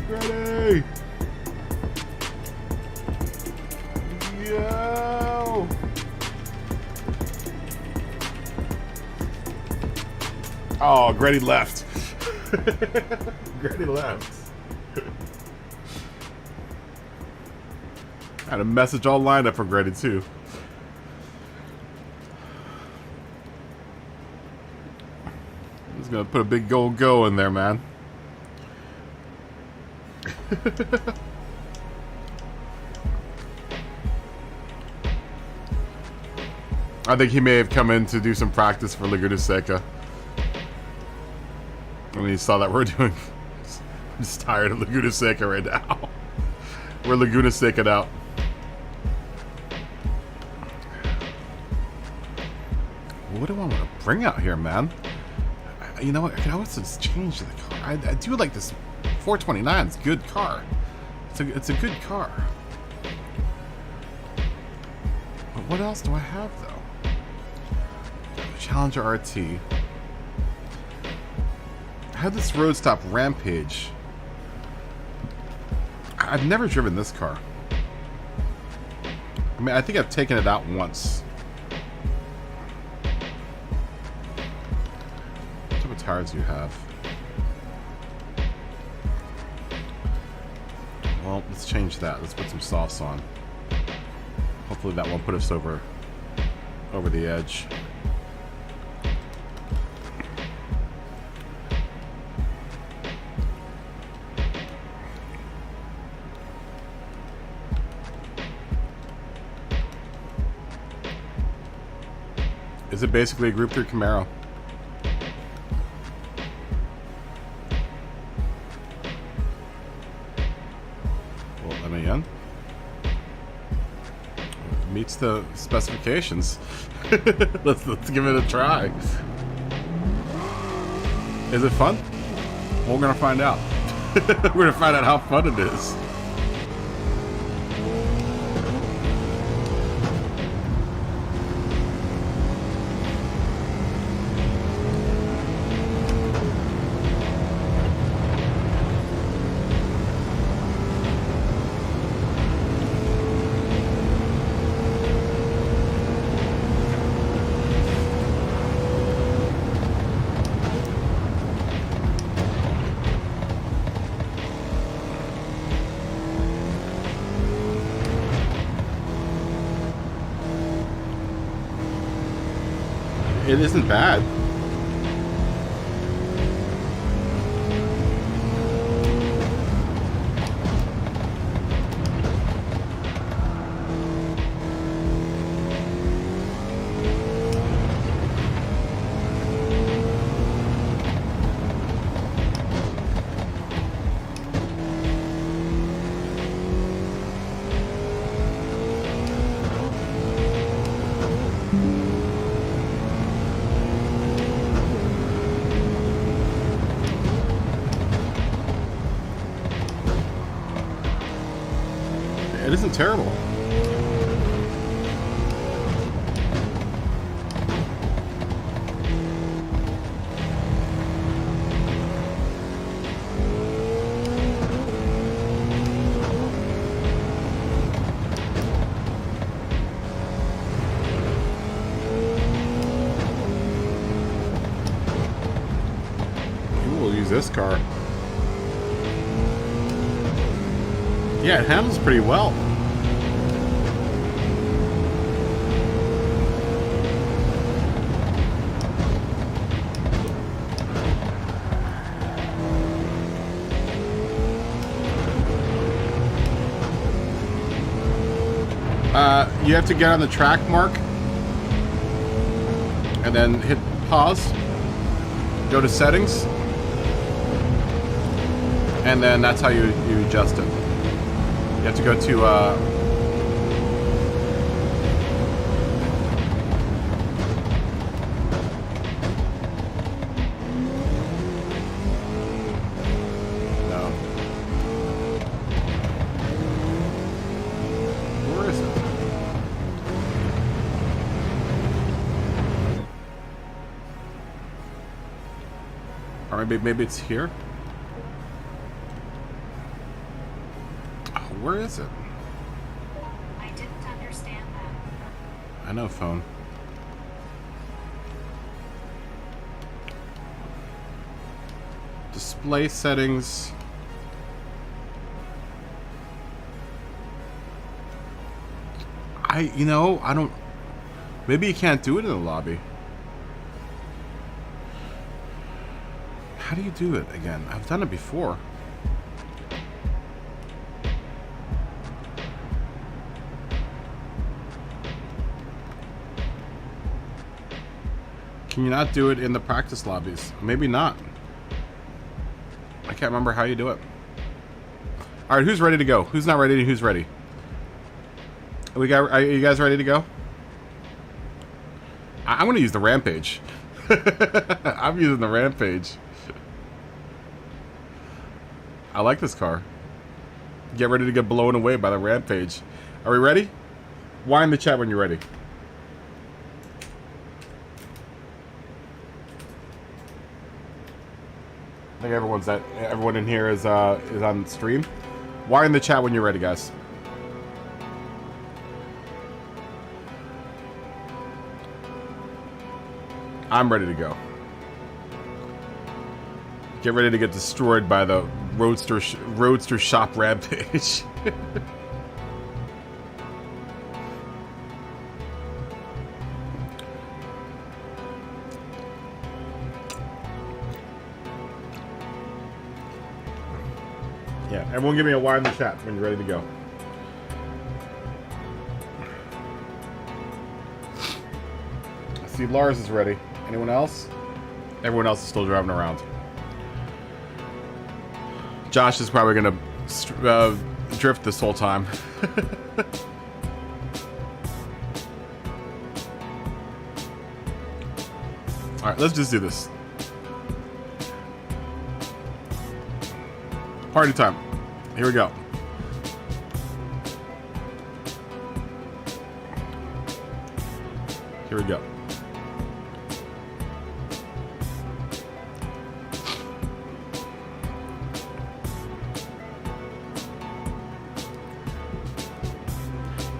Gretty! Yo! Oh, Gretty left. Gretty left. Had a message all lined up for Gretty too. He's gonna put a big gold go in there, man. I think he may have come in to do some practice for Laguna Seca. When he saw that we're doing... I'm just tired of Laguna Seca right now. We're Laguna Seca out. What do I want to bring out here, man? You know what? I want to change the car. I do like this 429. It's a good car. It's a good car. But what else do I have, though? Challenger RT. I had this Roadstop Rampage. I've never driven this car. I mean, I think I've taken it out once. What type of tires do you have? Well, let's change that. Let's put some softs on. Hopefully that won't put us over the edge. Is it basically a Group 3 Camaro? Well, let me in. Meets the specifications. let's give it a try. Is it fun? Well, we're gonna find out. We're gonna find out how fun it is. It isn't bad. It isn't terrible. We'll use this car. Yeah, it handles pretty well. You have to get on the track mark and then hit pause, go to settings, and then that's how you adjust it. You have to go to no. Where is it? Or maybe it's here? Oh, where is it? I didn't understand that. I know, phone. Display settings. I don't... Maybe you can't do it in the lobby. How do you do it again? I've done it before. Can you not do it in the practice lobbies? Maybe not. I can't remember how you do it. Alright, who's ready to go? Who's not ready? Who's ready? Are you guys ready to go? I'm going to use the Rampage. I'm using the Rampage. I like this car. Get ready to get blown away by the Rampage. Are we ready? Why in the chat when you're ready? I think everyone in here is on stream. Why in the chat when you're ready, guys? I'm ready to go. Get ready to get destroyed by the Roadster Shop Rampage. Yeah, everyone give me a Y in the chat when you're ready to go. I see Lars is ready. Anyone else? Everyone else is still driving around. Josh is probably going to drift this whole time. Alright, let's just do this. Party time. Here we go. Here we go.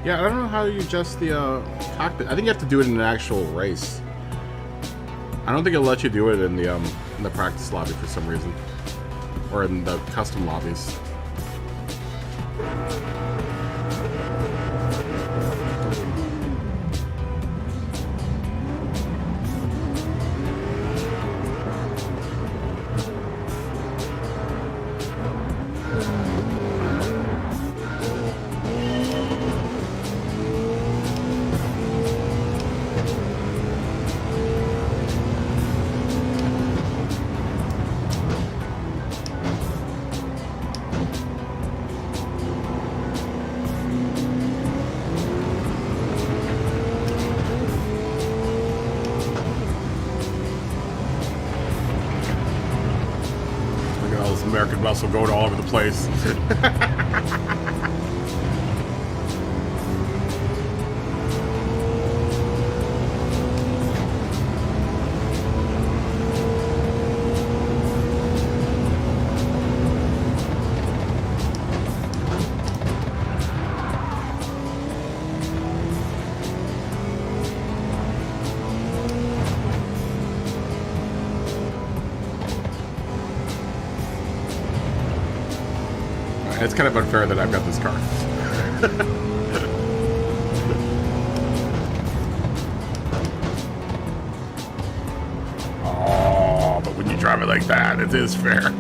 Yeah, I don't know how you adjust the cockpit. I think you have to do it in an actual race. I don't think it'll let you do it in the practice lobby for some reason, or in the custom lobbies. American muscle going all over the place. It's kind of unfair that I've got this car. Oh, but when you drive it like that, it is fair.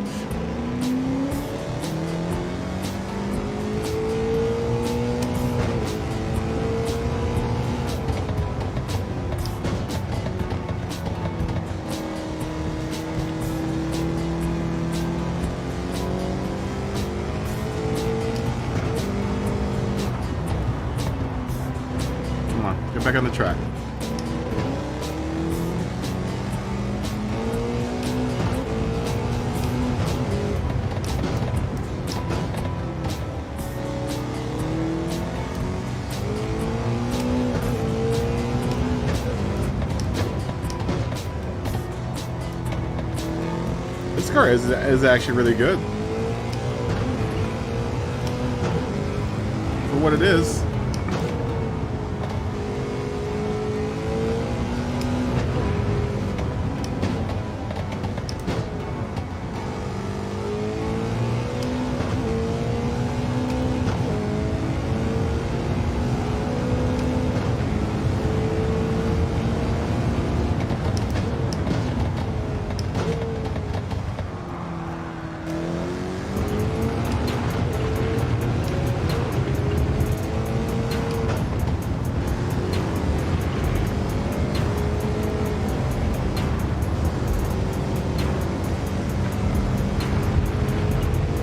Get back on the track. This car is actually really good. For what it is.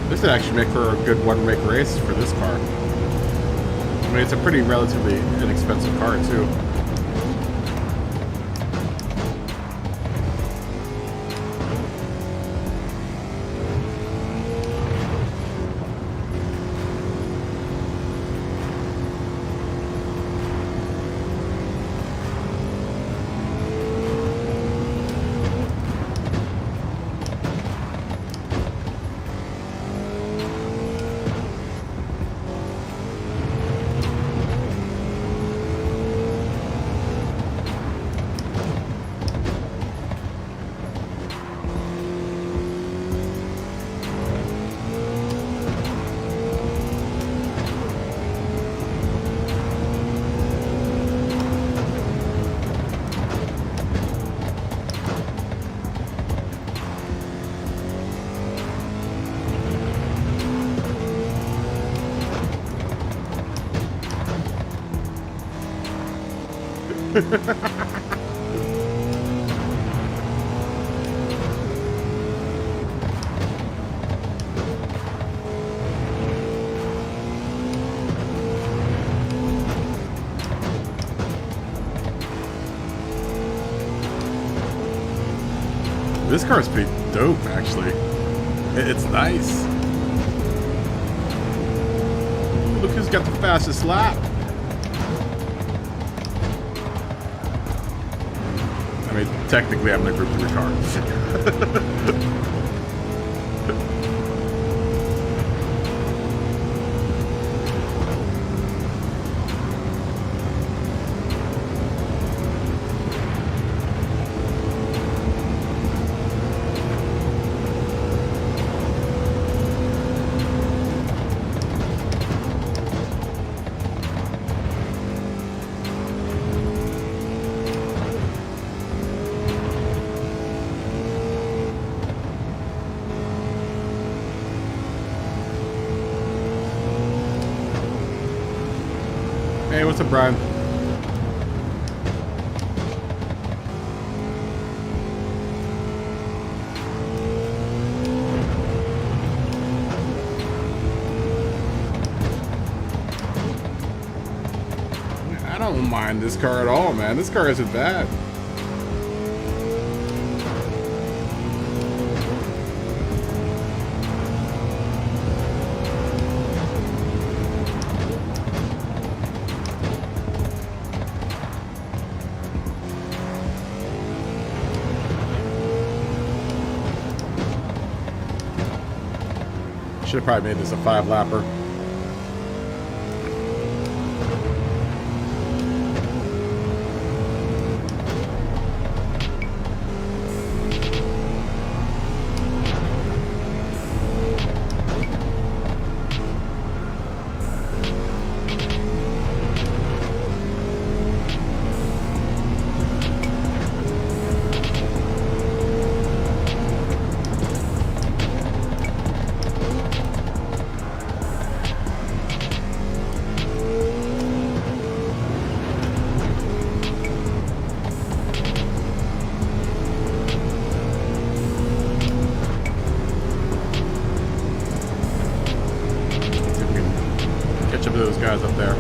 This would actually make for a good one-make race for this car. I mean, it's a pretty relatively inexpensive car, too. This car is pretty dope, actually. It's nice. Look who's got the fastest lap. I mean, technically, I'm in a group 3 car. Hey, what's up, Brian? I don't mind this car at all, man. This car isn't bad. Should have probably made this a 5-lapper. Those guys up there.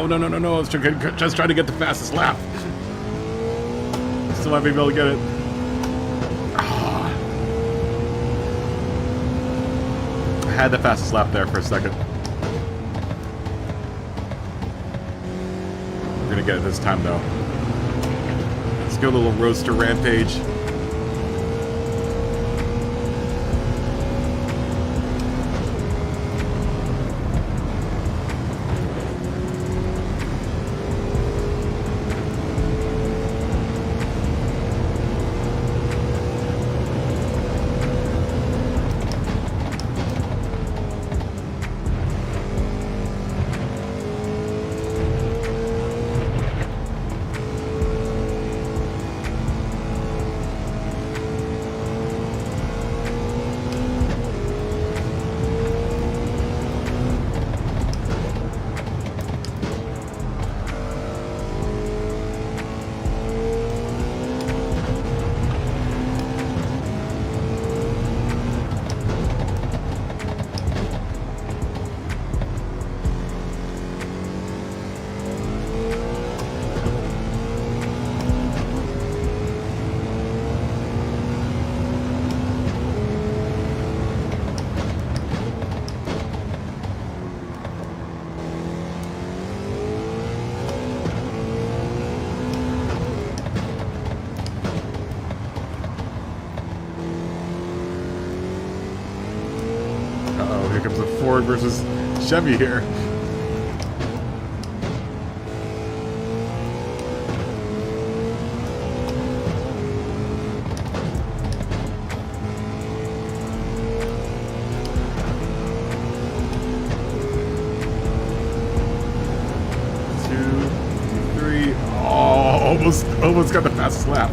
no, no, no, no. I was just trying to get the fastest lap. Still might be able to get it. Ah. I had the fastest lap there for a second. We're gonna get it this time, though. Let's go a little roaster rampage. Uh-oh, here comes the Ford versus Chevy here. Two, three. Oh, almost got the fastest lap.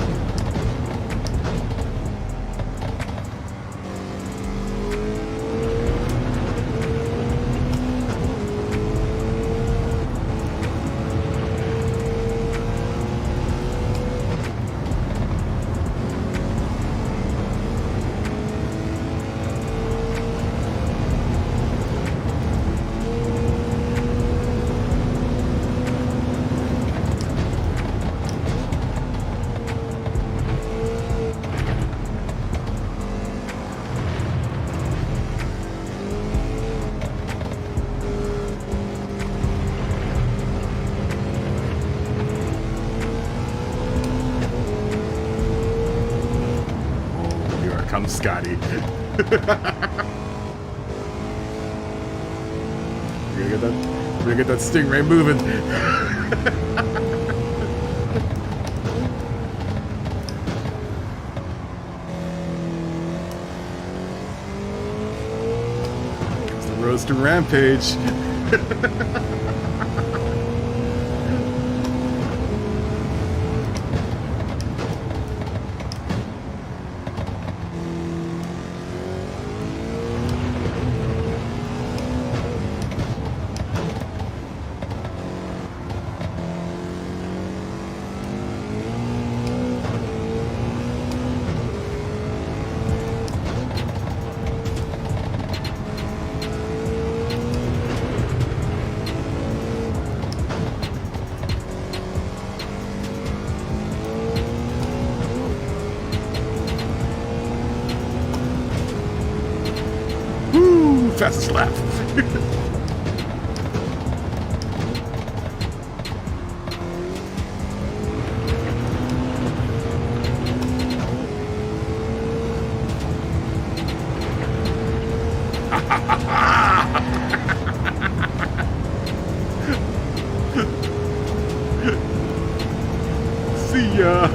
Comes Scotty. We're gonna get that Stingray moving. It's the roaster rampage. Fastest lap. See ya.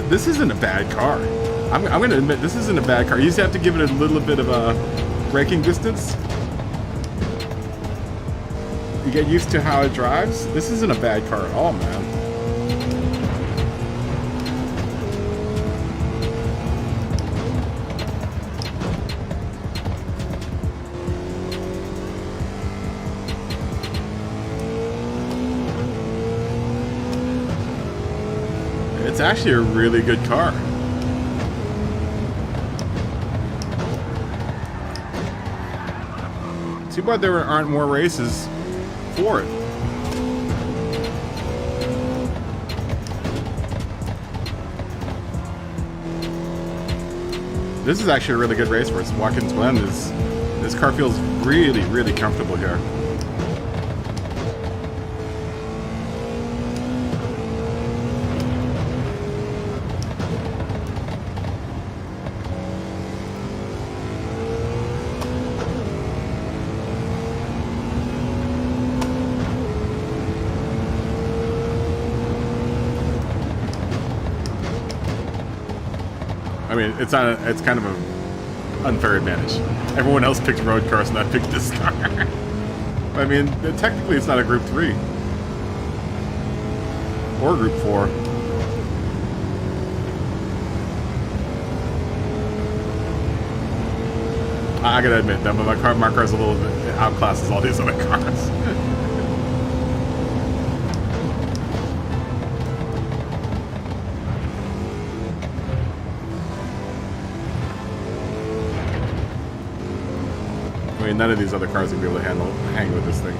This isn't a bad car. I'm going to admit, this isn't a bad car. You just have to give it a little bit of a braking distance. You get used to how it drives. This isn't a bad car at all, man. It's actually a really good car. Too bad there aren't more races for it. This is actually a really good race for us. Watkins Glen is... This car feels really, really comfortable here. I mean, it's not. It's kind of an unfair advantage. Everyone else picked road cars, and I picked this car. I mean, technically, it's not a Group 3 or Group 4. I gotta admit that, but my car's a little bit outclasses all these other cars. I mean, none of these other cars will be able to hang with this thing.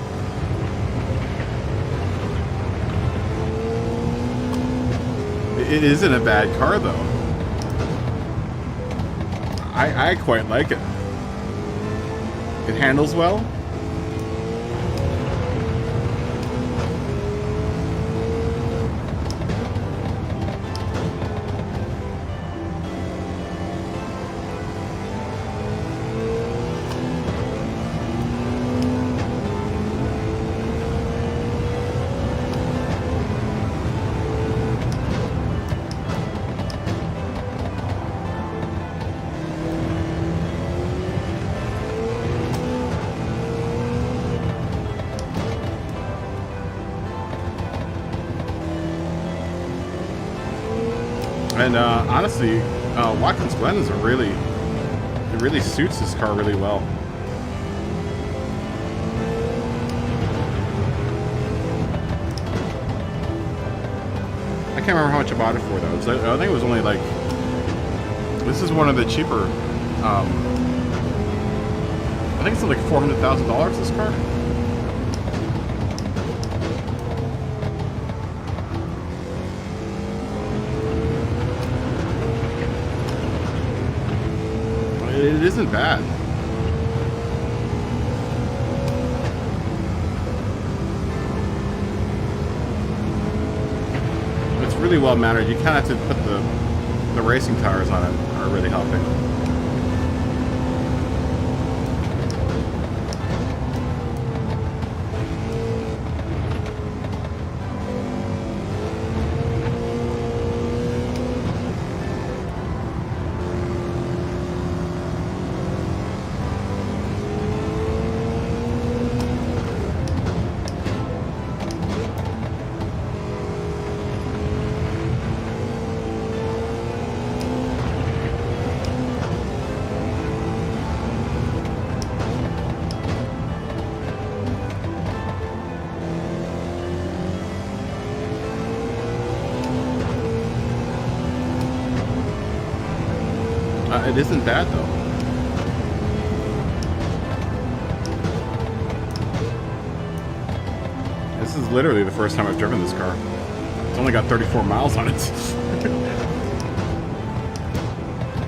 It isn't a bad car, though. I quite like it. It handles well. And honestly, Watkins Glen is it really suits this car really well. I can't remember how much I bought it for though. I think it was only like, this is one of the cheaper. I think it's like $400,000 this car. It isn't bad. It's really well mannered. You kind of have to put the racing tires on it, are really helping. It isn't bad though. This is literally the first time I've driven this car. It's only got 34 miles on it.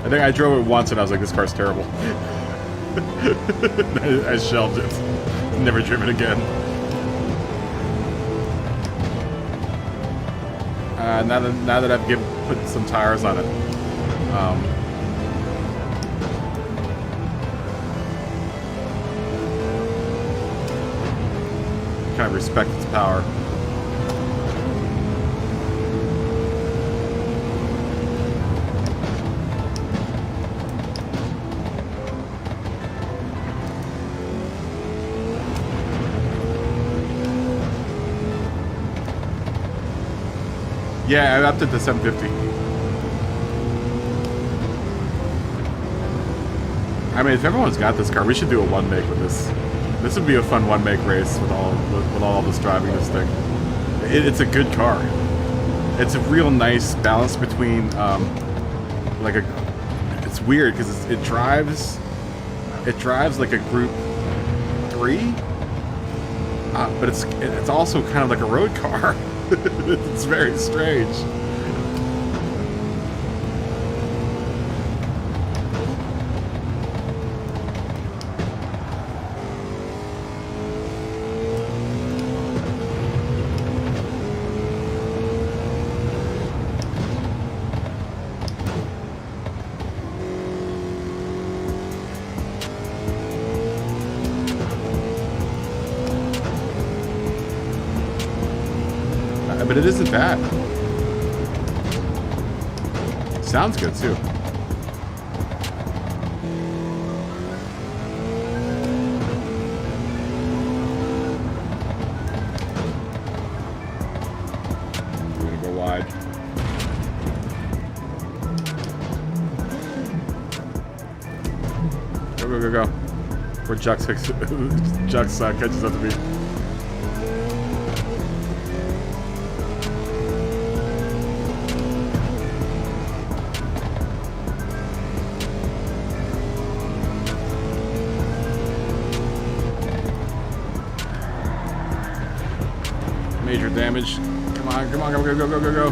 I think I drove it once and I was like, this car's terrible. I shelved it. Never driven again. Now that I've put some tires on it, kind of respect its power. Yeah, I upped it to 750. I mean, if everyone's got this car, we should do a one make with this. This would be a fun one make race with all this driving this thing. It's a good car. It's a real nice balance between like a. It's weird because it drives like a Group 3, but it's also kind of like a road car. It's very strange. But it isn't bad. Sounds good too. We're gonna go wide. Go, go, go, go. Where Jux catches up to me. Major damage. Come on, come on, go, go, go, go, go, go.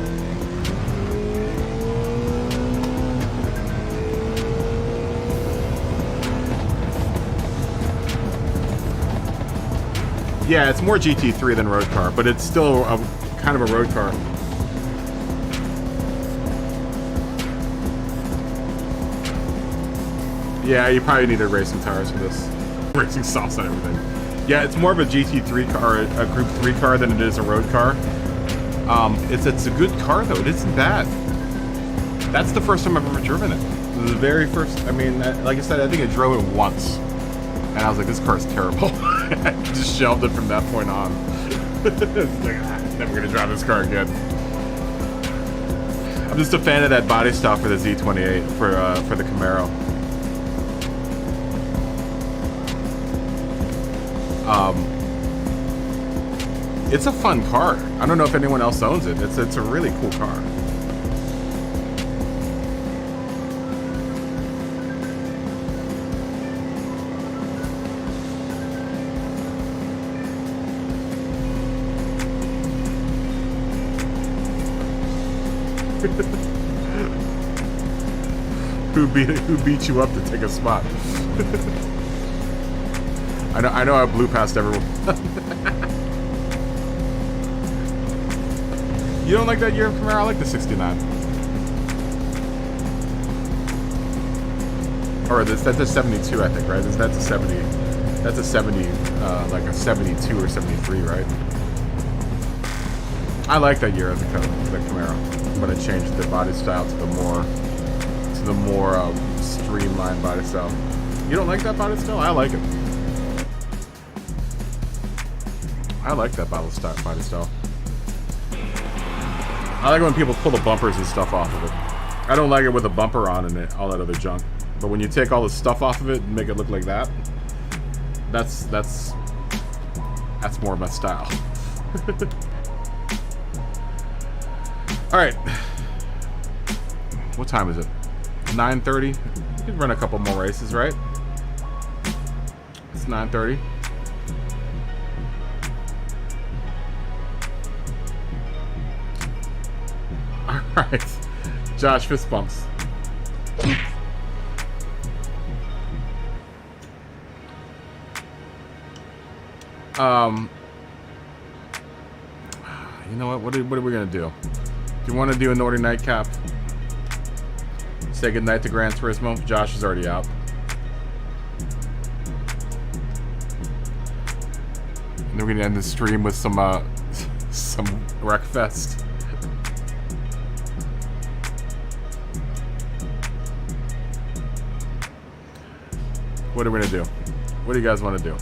Yeah, it's more GT3 than road car, but it's still kind of a road car. Yeah, you probably need racing tires for this. Racing softs and everything. Yeah, it's more of a GT3 car, a Group 3 car, than it is a road car. It's a good car, though. It isn't bad. That's the first time I've ever driven it. The very first, I mean, like I said, I think I drove it once. And I was like, this car's terrible. I just shelved it from that point on. Like, I'm never going to drive this car again. I'm just a fan of that body style for the Z28, for the Camaro. It's a fun car. I don't know if anyone else owns it. It's a really cool car. Who beat you up to take a spot? I know I blew past everyone. You don't like that year of Camaro? I like the 69. Or that's a 72, I think, right? That's a 70. That's a 70, like a 72 or 73, right? I like that year of the Camaro, but I changed the body style to the more streamlined body style. You don't like that body style? I like it. I like that body style. I like when people pull the bumpers and stuff off of it. I don't like it with a bumper on and all that other junk. But when you take all the stuff off of it and make it look like that, that's more of my style. All right. What time is it? 9:30. You can run a couple more races, right? It's 9:30. Alright. Josh, fist bumps. You know what? What are we gonna do? Do you want to do a Nordic nightcap? Say goodnight to Gran Turismo. Josh is already out. And then we're gonna end the stream with some Wreckfest. What are we gonna do? What do you guys want to do?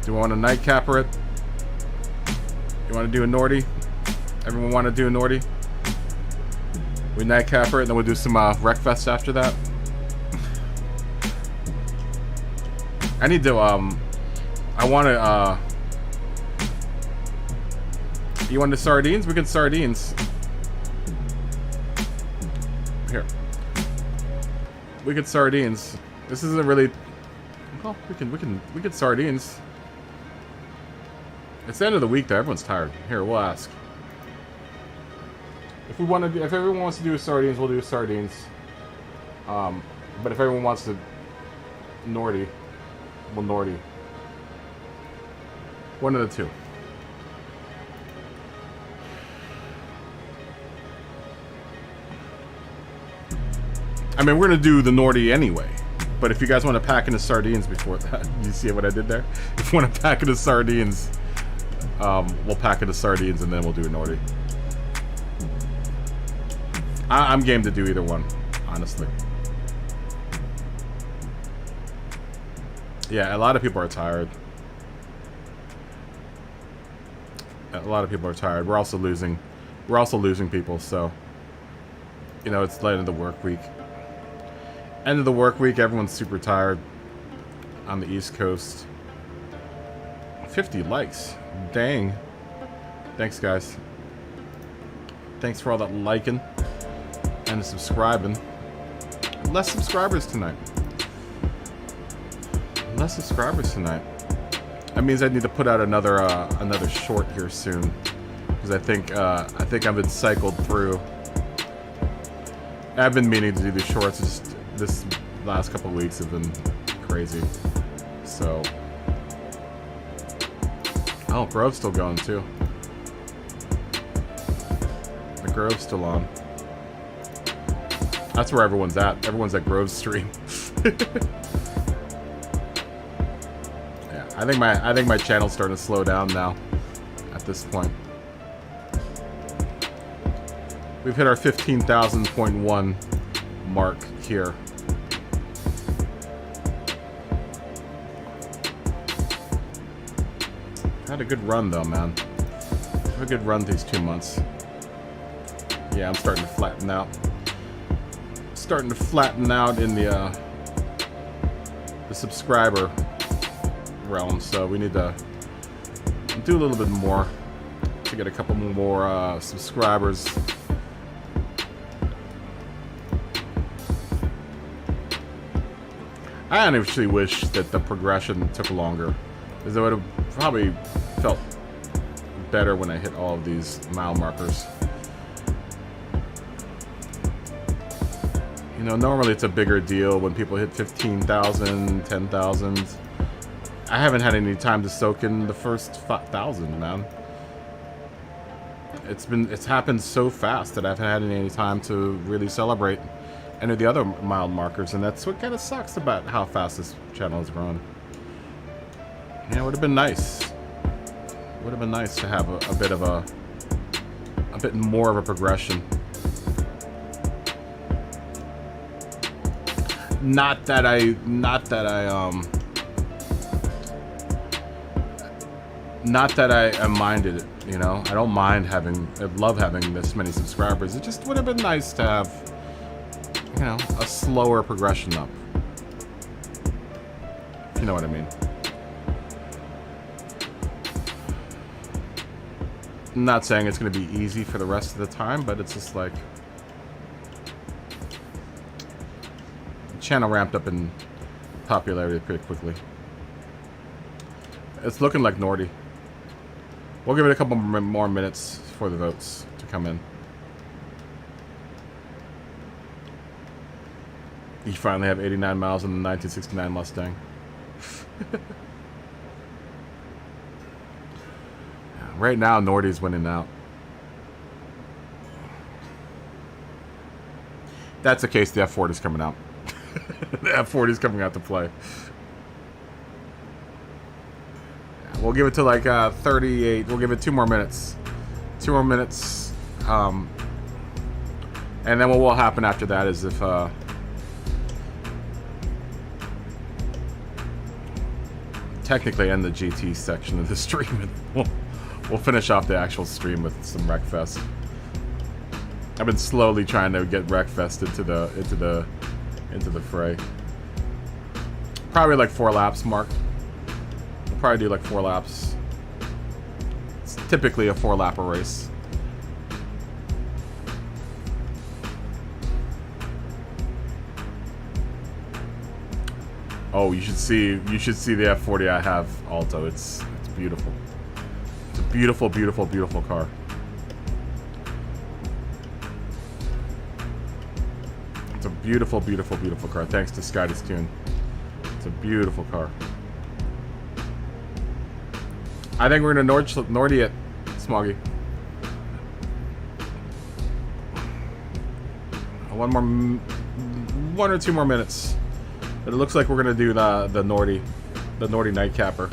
Do you want a nightcapper it? You want to do a Nordy? Everyone want to do a Nordy? We nightcapper it, and then we'll do some Wreckfest after that. I need to I want to You want the sardines? We can sardines. Here. We could sardines. This isn't really. Well, we can sardines. It's the end of the week though. Everyone's tired. Here, we'll ask. If we want to, if everyone wants to do sardines, we'll do sardines. But if everyone wants to Nordy, we'll Nordy. One of the two. I mean, we're gonna do the Nordy anyway. But if you guys want to pack in the sardines before that, you see what I did there? If you want to pack in the sardines, we'll pack in the sardines and then we'll do a Nordy. I'm game to do either one, honestly. Yeah, a lot of people are tired. A lot of people are tired. We're also losing people, so you know, it's the end of the work week. End of the work week, everyone's super tired on the East Coast. 50 likes. Dang. Thanks, guys. Thanks for all that liking and subscribing. Less subscribers tonight. Less subscribers tonight. That means I need to put out another short here soon, because I think I've been cycled through. I've been meaning to do these shorts. Just this last couple of weeks have been crazy. So, oh, Grove's still going too. The Grove's still on. That's where everyone's at. Everyone's at Grove's stream. I think my channel's starting to slow down now. At this point, we've hit our 15,000.1 mark here. Had a good run though, man. Had a good run these 2 months. Yeah, I'm starting to flatten out. Starting to flatten out in the subscriber realm, so we need to do a little bit more to get a couple more subscribers. I actually wish that the progression took longer, because it would have probably felt better when I hit all of these mile markers. You know, normally it's a bigger deal when people hit 15,000, 10,000. I haven't had any time to soak in the first 5,000, man. It's happened so fast that I haven't had any time to really celebrate any of the other mile markers, and that's what kind of sucks about how fast this channel has grown. Yeah, it would have been nice. Would have been nice to have a bit more of a progression. Not that I minded it, you know. I don't mind I love having this many subscribers. It just would have been nice to have, you know, a slower progression up. If you know what I mean. I'm not saying it's going to be easy for the rest of the time, but it's just like, the channel ramped up in popularity pretty quickly. It's looking like Nordy. We'll give it a couple more minutes for the votes to come in. You finally have 89 miles in the 1969 Mustang. Right now, Nordy's winning out. If that's the case, the F40 is coming out. The F40 is coming out to play. We'll give it to like 38. We'll give it 2 more minutes. 2 more minutes. And then what will happen after that is if... technically end the GT section of the stream. We'll finish off the actual stream with some Wreckfest. I've been slowly trying to get Wreckfest into the fray. Probably like 4 laps, Mark. We'll probably do like 4 laps. typically a 4-lapper race. Oh, you should see the F40 I have, Alto. It's beautiful. It's a beautiful, beautiful, beautiful car. It's a beautiful, beautiful, beautiful car. Thanks to Skytus Tune. It's a beautiful car. I think we're gonna Nordy it, Smoggy. One or two more minutes. But it looks like we're gonna do the Nordy Nightcapper.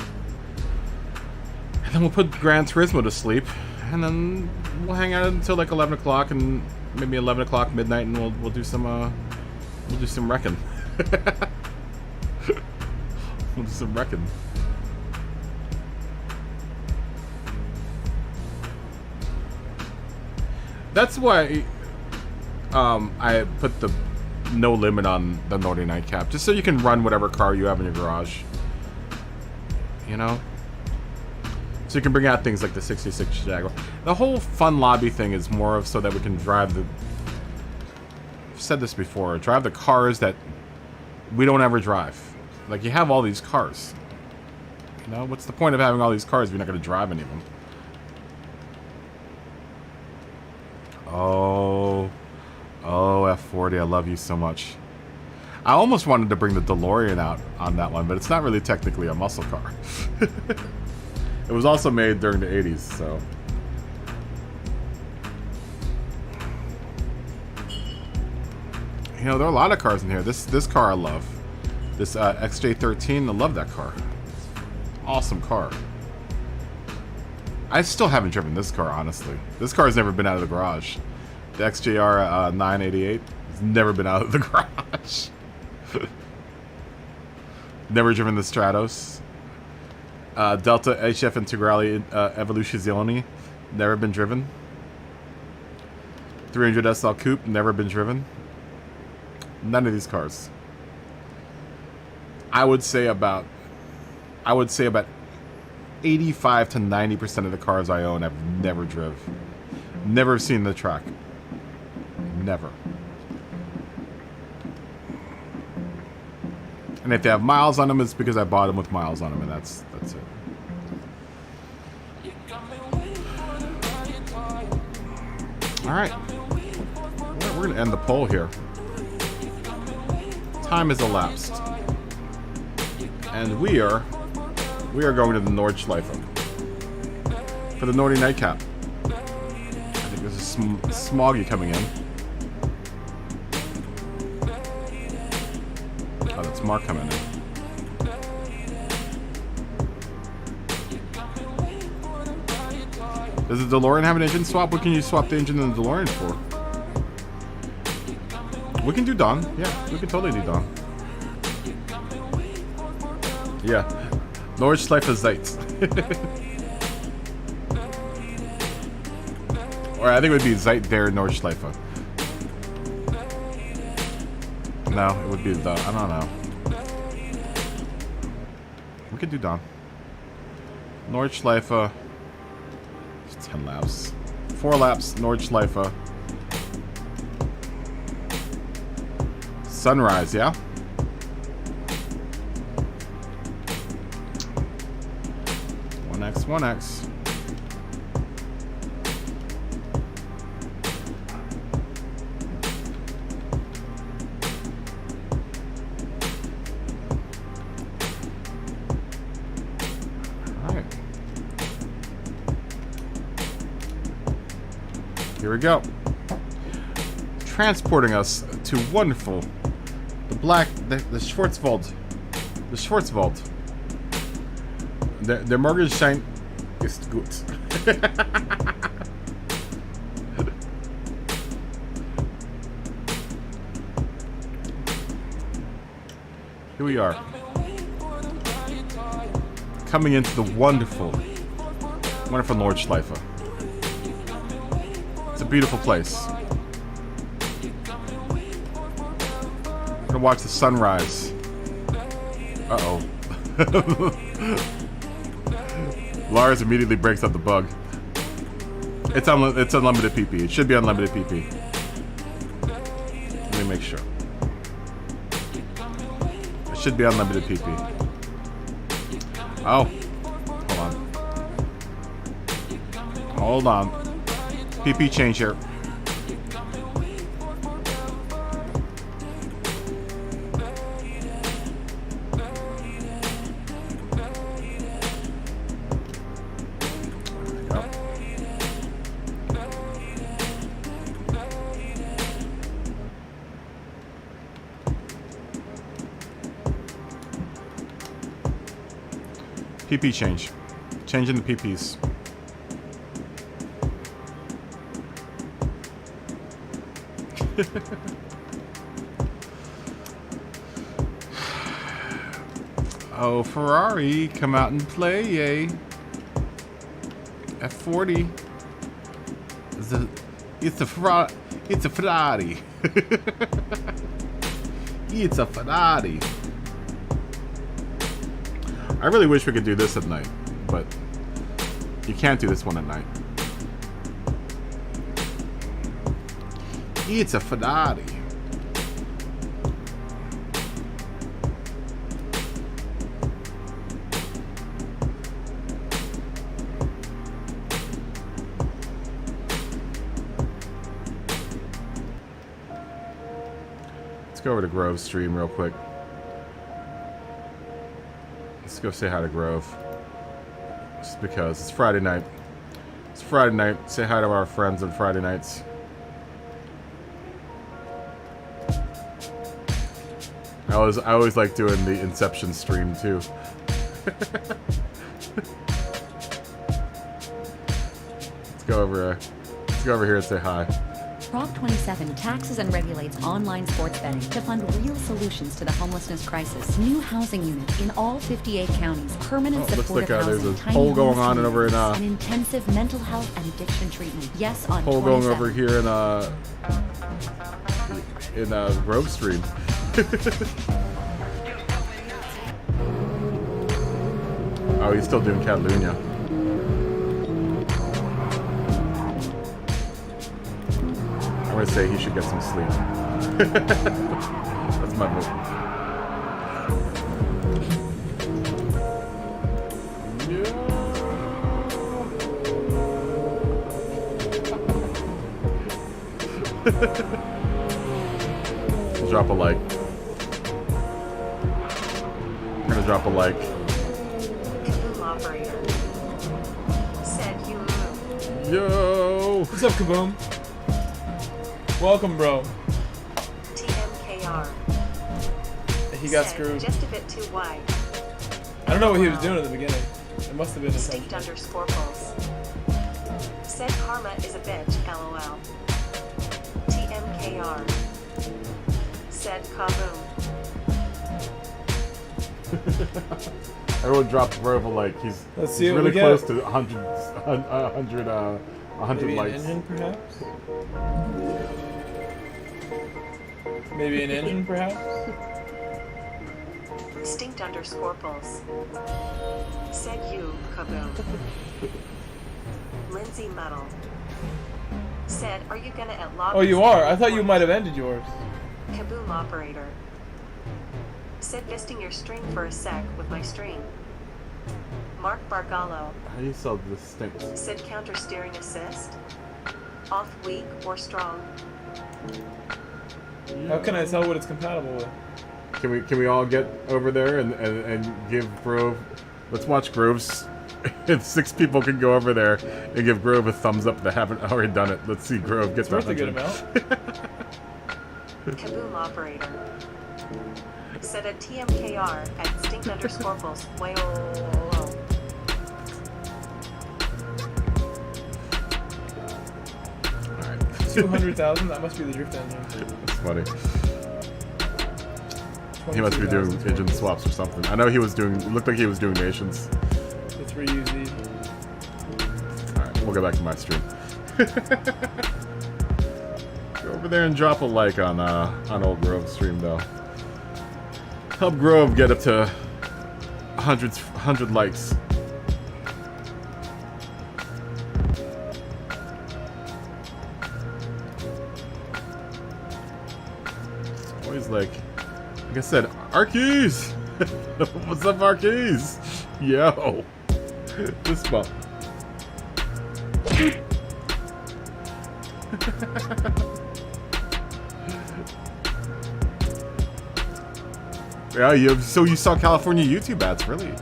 And then we'll put Gran Turismo to sleep, and then we'll hang out until like 11 o'clock, and maybe 11 o'clock midnight, and we'll do some wrecking. We'll do some wrecking. That's why I put the no limit on the Nordy Nightcap, just so you can run whatever car you have in your garage. You know? So you can bring out things like the 66 Jaguar. The whole fun lobby thing is more of so that we can drive the... I've said this before, drive the cars that we don't ever drive. Like, you have all these cars. You know? What's the point of having all these cars if you're not going to drive any of them? Oh, F40, I love you so much. I almost wanted to bring the DeLorean out on that one, but it's not really technically a muscle car. It was also made during the 80s, so... You know, there are a lot of cars in here. This car I love. This XJ13, I love that car. Awesome car. I still haven't driven this car, honestly. This car has never been out of the garage. The XJR 988 has never been out of the garage. Never driven the Stratos. Delta HF Integrale Evoluzione, never been driven. 300 SL Coupe, never been driven. None of these cars. I would say about 85 to 90% of the cars I own I've never driven. Never seen the track. Never. And if they have miles on them, it's because I bought them with miles on them, and that's it. All right. We're going to end the poll here. Time has elapsed. And we are going to the Nordschleife for the Nordy Nightcap. I think there's a Smoggy coming in. Oh, that's Mark coming in. Does the DeLorean have an engine swap? What can you swap the engine in the DeLorean for? We can do Dawn. Yeah, we can totally do Dawn. Yeah. Nordschleife Zeit. Or I think it would be Zeit der Nordschleife. No, it would be the... I don't know. We could do Dawn. Nordschleife. 10 laps. 4 laps, Nordschleife. Sunrise, yeah? One X. Alright. Here we go. Transporting us to wonderful the Schwarzwald. The Schwarzwald. Der Morgenschein ist gut. Here we are. Coming into the wonderful Nordschleife. It's a beautiful place. We're gonna watch the sunrise. Uh-oh. Lars immediately breaks up the bug. It's unlimited PP. It should be unlimited PP. Let me make sure. It should be unlimited PP. Oh, hold on. PP change here. PP change. Changing the PPs. Oh, Ferrari, come out and play, yay. F40. It's a Ferrari. It's a Ferrari. It's a Ferrari. I really wish we could do this at night, but you can't do this one at night. It's a Ferrari. Let's go over to Grove's stream real quick. Let's go say hi to Grove. Just because it's Friday night. It's Friday night. Say hi to our friends on Friday nights. I always like doing the Inception stream too. Let's go over here and say hi. Prop 27 taxes and regulates online sports betting to fund real solutions to the homelessness crisis. New housing units in all 58 counties, permanent looks supportive like there's housing, a tiny poll going homes on for over in and intensive mental health and addiction treatment. Yes, on poll going 27. over here in Grove stream. Oh, he's still doing Catalunya. I'm gonna say he should get some sleep. That's my vote. Drop a like. I'm gonna drop a like. Kaboom operator. Said you. Yo! What's up, Kaboom? Welcome, bro. TMKR. He got Said screwed. Just a bit too wide. I don't know what he was doing in the beginning. It must have been Distinct something. underscore pulse. Said karma is a bitch. LOL. TMKR. Said kaboom. Everyone dropped Grove a like. He's Let's see he's what really we close get. to 100 Maybe an likes. engine, perhaps? Maybe an engine, perhaps? Distinct underscore pulse. Said you, kaboom. Lindsay Metal. Said, are you gonna at log? Oh, you are? I thought you might have ended yours. Kaboom operator. Said fisting your string for a sec with my string. Mark Bargallo. How do you spell distinct? Said counter steering assist. Off weak or strong. How can I tell what it's compatible with? Can we all get over there and give Grove? Let's watch Grove's. If 6 people can go over there and give Grove a thumbs up that haven't already done it. Let's see Grove get It's to worth a good 100. amount. Kaboom operator. Said a TMKR at distinct underscore pulse. Way oh. 200,000? That must be the drift engine. That's funny. He must be doing 22,000. engine swaps or something. I know he was doing. It looked like he was doing nations. Let's reuse these. All right, we'll go back to my stream. Go over there and drop a like on old Grove's stream though. Help Grove get up to 100 likes. Always like I said, Arkeys! What's up, Arkeys? Yo. This bump. Yeah, so you saw California YouTube ads, really?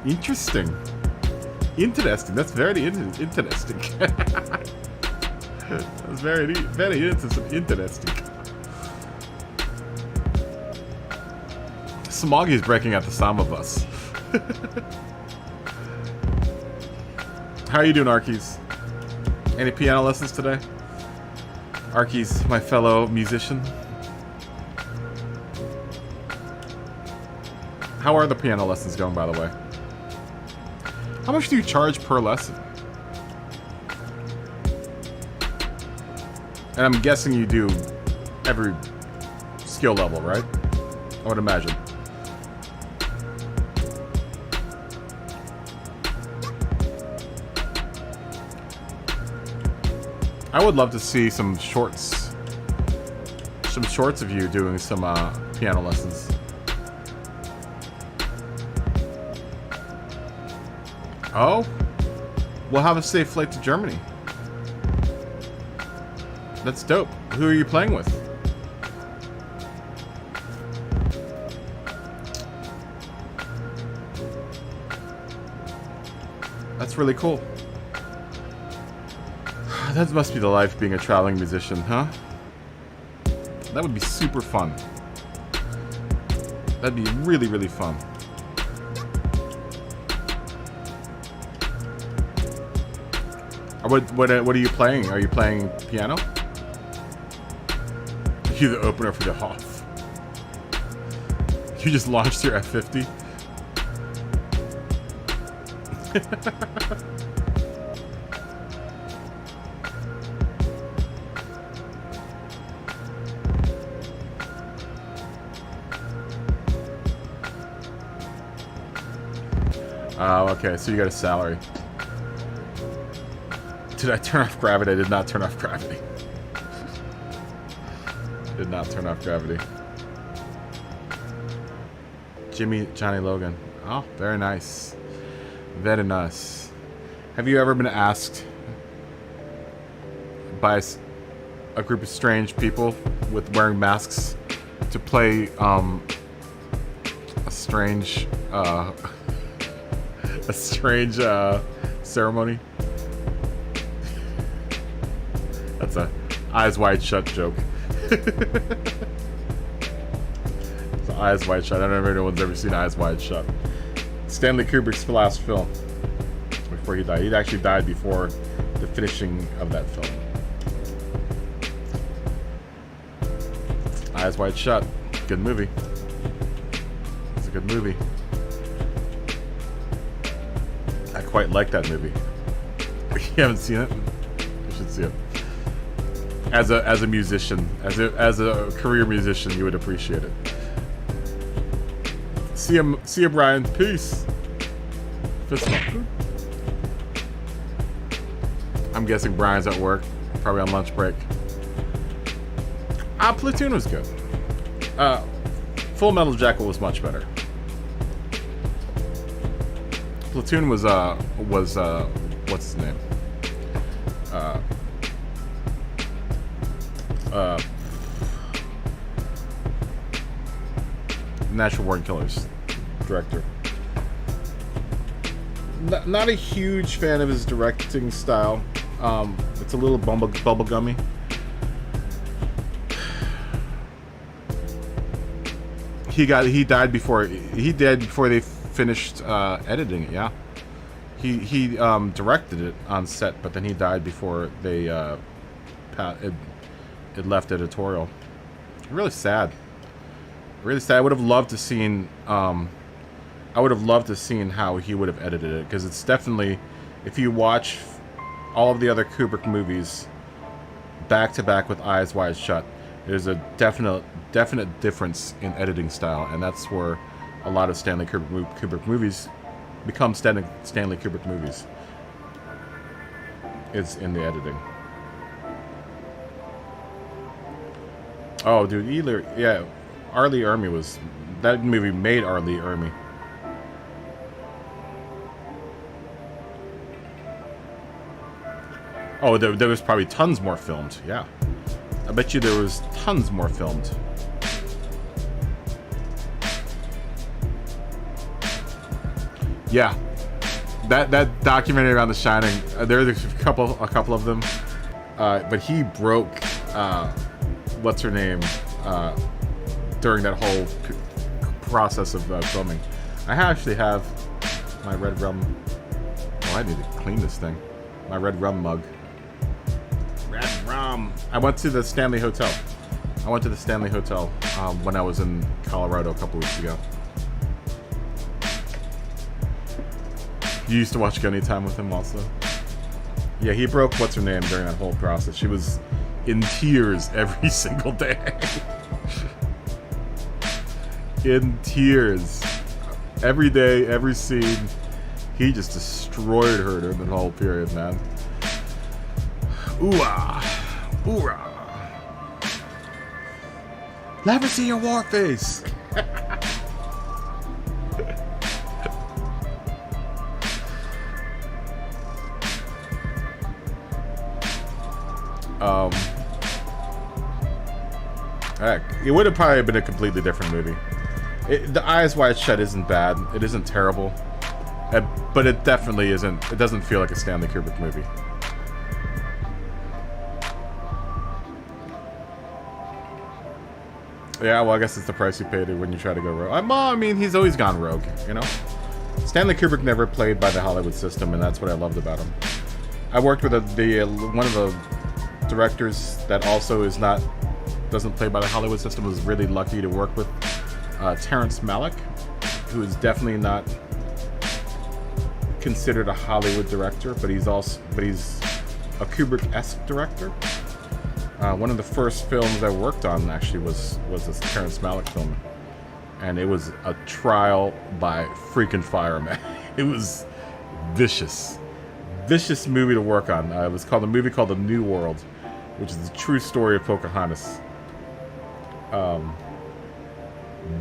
Interesting. Interesting. That's very interesting. That's very interesting. Smoggy is breaking out the Samba bus. How are you doing, Arkeys? Any piano lessons today? Arkeys, my fellow musician. How are the piano lessons going, by the way? How much do you charge per lesson? And I'm guessing you do every skill level, right? I would imagine. I would love to see some shorts of you doing some piano lessons. Oh? We'll have a safe flight to Germany. That's dope. Who are you playing with? That's really cool. That must be the life being a traveling musician, huh? That would be super fun. That'd be really, really fun. What are you playing? Are you playing piano? You're the opener for the Hoff. You just launched your F50. Oh, okay, so you got a salary. Did I turn off gravity? I did not turn off gravity. Did not turn off gravity. Johnny Logan. Oh, very nice. Very nice. Have you ever been asked by a group of strange people with wearing masks to play a strange ceremony? That's a eyes wide shut joke. It's an Eyes Wide Shut. I don't know if anyone's ever seen Eyes Wide Shut. Stanley Kubrick's last film before he died. He actually died before the finishing of that film. Eyes Wide Shut. Good movie. It's a good movie. I quite like that movie. If you haven't seen it, you should see it. As a musician, as a career musician, you would appreciate it. See ya, Brian. Peace. Fist bump. I'm guessing Brian's at work, probably on lunch break. Platoon was good. Full Metal Jacket was much better. Platoon was what's his name? Natural Born Killers director. Not a huge fan of his directing style. It's a little bubblegummy. He died before they finished editing it. Yeah, he directed it on set, but then he died before they it left editorial. Really sad. Really sad. I would have loved to seen how he would have edited it, because it's definitely, if you watch all of the other Kubrick movies back to back with Eyes Wide Shut, there's a definite difference in editing style, and that's where a lot of Stanley Kubrick movies become Stanley Kubrick movies. It's in the editing. Oh, dude, yeah. Arlie Ermy was... That movie made Arlie Ermy. Oh, there was probably tons more filmed. Yeah. I bet you there was tons more filmed. Yeah. That documentary around The Shining, there's a couple of them. But he broke what's her name during that whole process of filming. I actually have my red rum. Oh, I need to clean this thing. My red rum mug. Red rum. I went to the Stanley Hotel. When I was in Colorado a couple weeks ago. You used to watch Gunny Time with him also? Yeah, he broke what's her name during that whole process. She was in tears every single day. In tears. Every day, every scene. He just destroyed her during the whole period, man. Ooh-ah. Ooh-ah. Let me see your war face. Heck, it would have probably been a completely different movie. The Eyes Wide Shut isn't bad. It isn't terrible. But it definitely isn't. It doesn't feel like a Stanley Kubrick movie. Yeah, well, I guess it's the price you pay when you try to go rogue. I mean, he's always gone rogue, you know? Stanley Kubrick never played by the Hollywood system, and that's what I loved about him. I worked with one of the directors that also doesn't play by the Hollywood system. Was really lucky to work with Terrence Malick, who is definitely not considered a Hollywood director, but he's a Kubrick-esque director. One of the first films I worked on actually was this Terrence Malick film, and it was a trial by freaking fire, man. It was vicious movie to work on. It was called The New World, which is the true story of Pocahontas.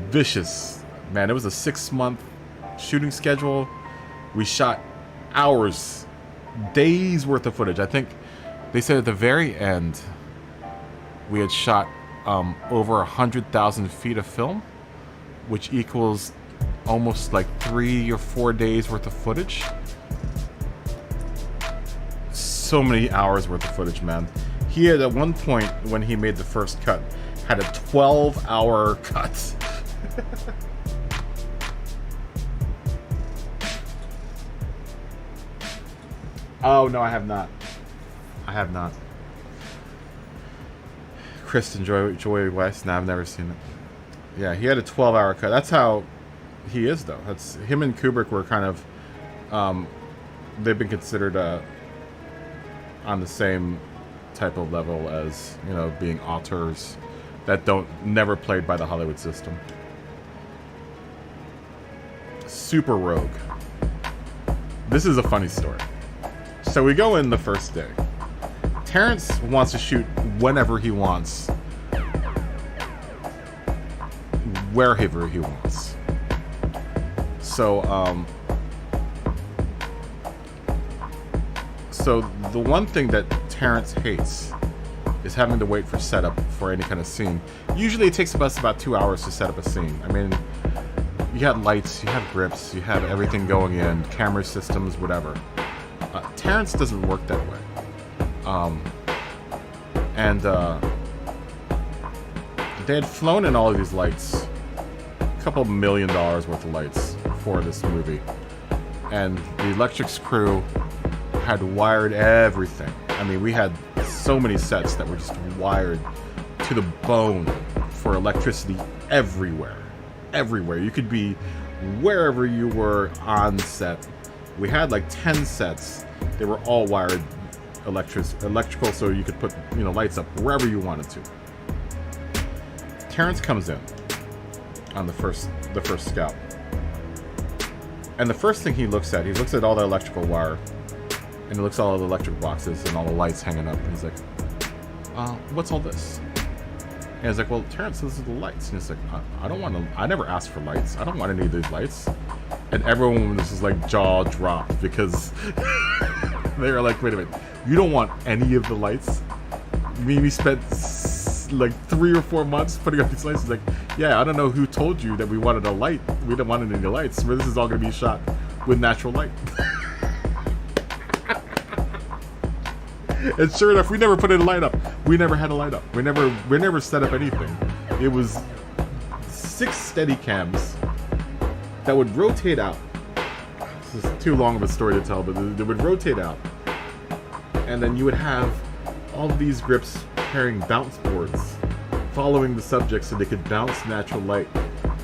Vicious, man. It was a 6-month shooting schedule. We shot hours, days worth of footage. I think they said at the very end we had shot over 100,000 feet of film, which equals almost like 3 or 4 days worth of footage. So many hours worth of footage, man. He had, at one point when he made the first cut, had a 12-hour cut. Oh no, I have not. Kristen Joy West. No, I've never seen it. Yeah, he had a 12-hour cut. That's how he is, though. That's him and Kubrick were kind of. They've been considered on the same type of level as, you know, being auteurs that never played by the Hollywood system. Super rogue. This is a funny story. So we go in the first day. Terrence wants to shoot whenever he wants, wherever he wants. So the one thing that Terrence hates is having to wait for setup for any kind of scene. Usually it takes us about 2 hours to set up a scene. I mean, you have lights, you have grips, you have everything going in, camera systems, whatever. Terrence doesn't work that way. They had flown in all of these lights, a couple $1 million worth of lights for this movie, and the electrics crew had wired everything. I mean, we had so many sets that were just wired to the bone for electricity everywhere. You could be wherever you were on set. We had like 10 sets. They were all wired electrical, so you could put, you know, lights up wherever you wanted to. Terrence comes in on the first scout, and the first thing he looks at all the electrical wire, and he looks at all the electric boxes and all the lights hanging up, and he's like, "What's all this?" And he's like, well, Terrence, those are the lights. And he's like, I don't want to, I never asked for lights. I don't want any of these lights. And everyone was just like jaw dropped because they were like, wait a minute, you don't want any of the lights? We spent like 3 or 4 months putting up these lights. He's like, yeah, I don't know who told you that we wanted a light. We didn't want any lights. This is all going to be shot with natural light. And sure enough, we never put in a light up. We never had a light up. We never set up anything. It was 6 steady cams that would rotate out. This is too long of a story to tell, but they would rotate out. And then you would have all of these grips carrying bounce boards, following the subject so they could bounce natural light.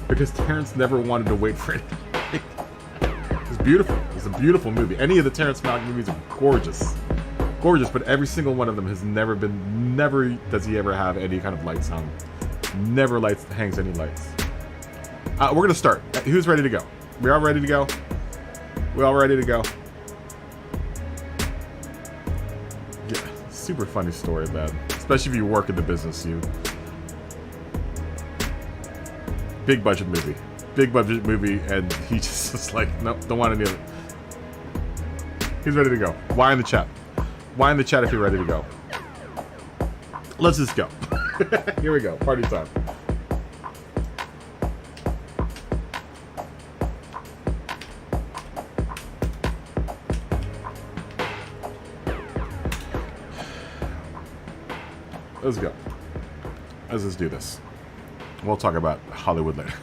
Because Terrence never wanted to wait for anything. It was beautiful. It was a beautiful movie. Any of the Terrence Malick movies are gorgeous. Gorgeous, but every single one of them has never does he ever have any kind of lights on. Never hangs any lights. We're gonna start. Who's ready to go? We all ready to go? We all ready to go? Yeah, super funny story, man. Especially if you work in the business, big budget movie, and he just was like, nope, don't want any of it. He's ready to go. Why in the chat? Why in the chat if you're ready to go? Let's just go. Here we go. Party time. Let's go. Let's just do this. We'll talk about Hollywood later.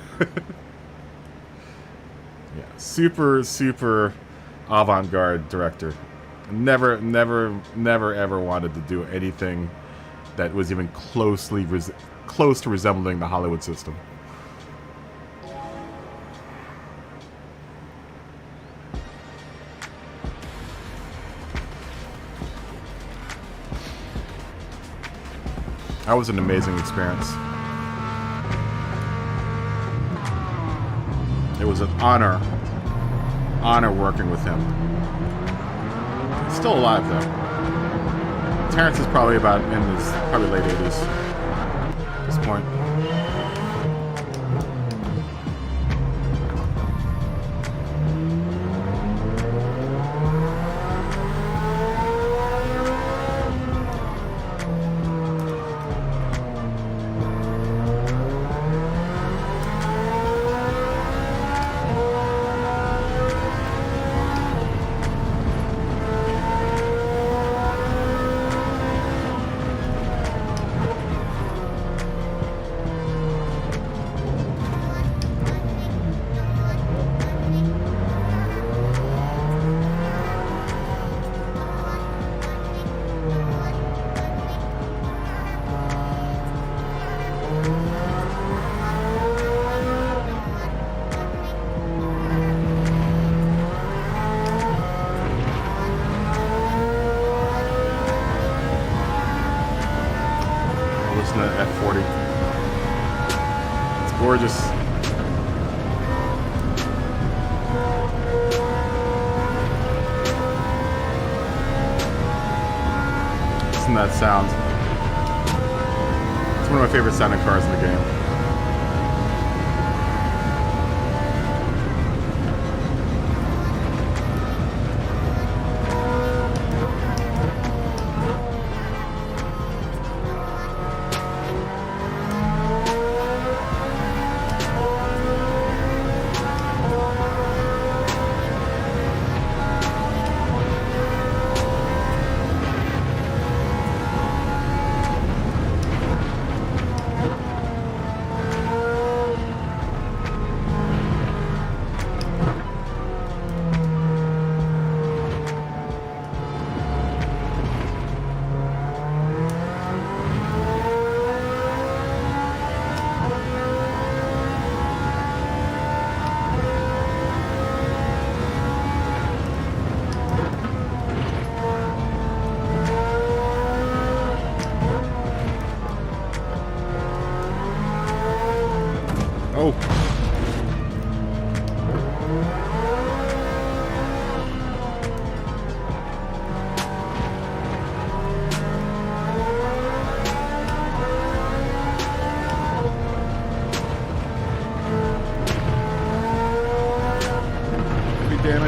Yeah, super avant-garde director. Never ever wanted to do anything that was even close to resembling the Hollywood system. That was an amazing experience. It was an honor working with him. He's still alive though. Terrence is probably in his late 80s at this point. Gorgeous. Listen to that sound. It's one of my favorite sounding cars in the game.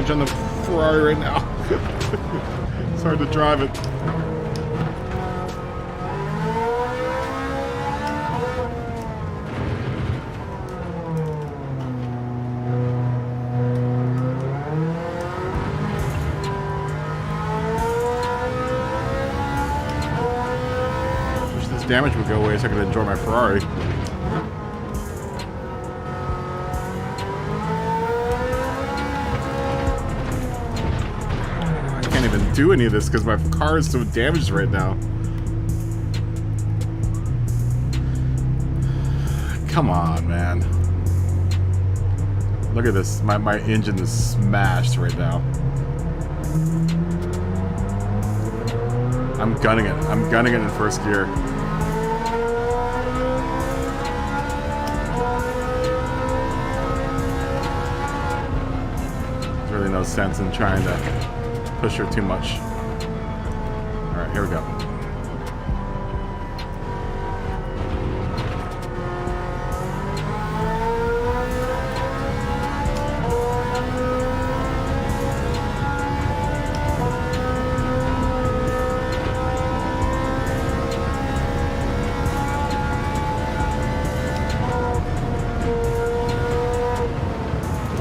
damage on the Ferrari right now. It's hard to drive it. Wish this damage would go away so I could enjoy my Ferrari. Do any of this because my car is so damaged right now. Come on, man. Look at this. My engine is smashed right now. I'm gunning it. I'm gunning it in first gear. There's really no sense in trying to push her too much. Alright, here we go.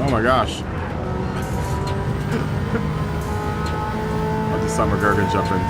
Oh my gosh. Summer Gergen jumping.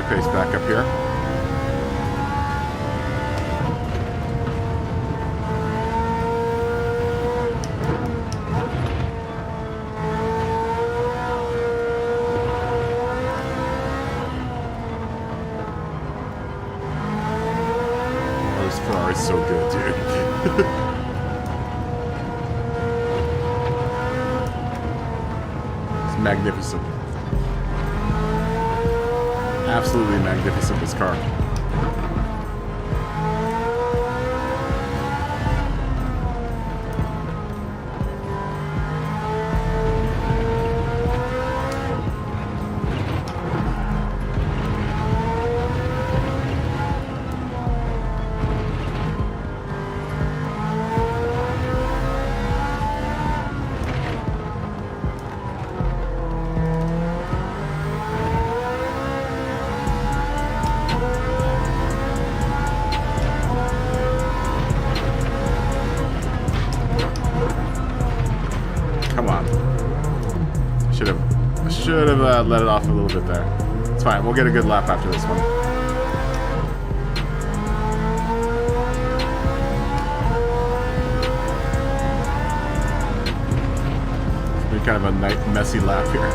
Pace back up here. Oh, this Ferrari's so good, dude. It's magnificent. Absolutely magnificent, this car. Should have let it off a little bit there. It's fine. We'll get a good lap after this one. It's been kind of a messy lap here.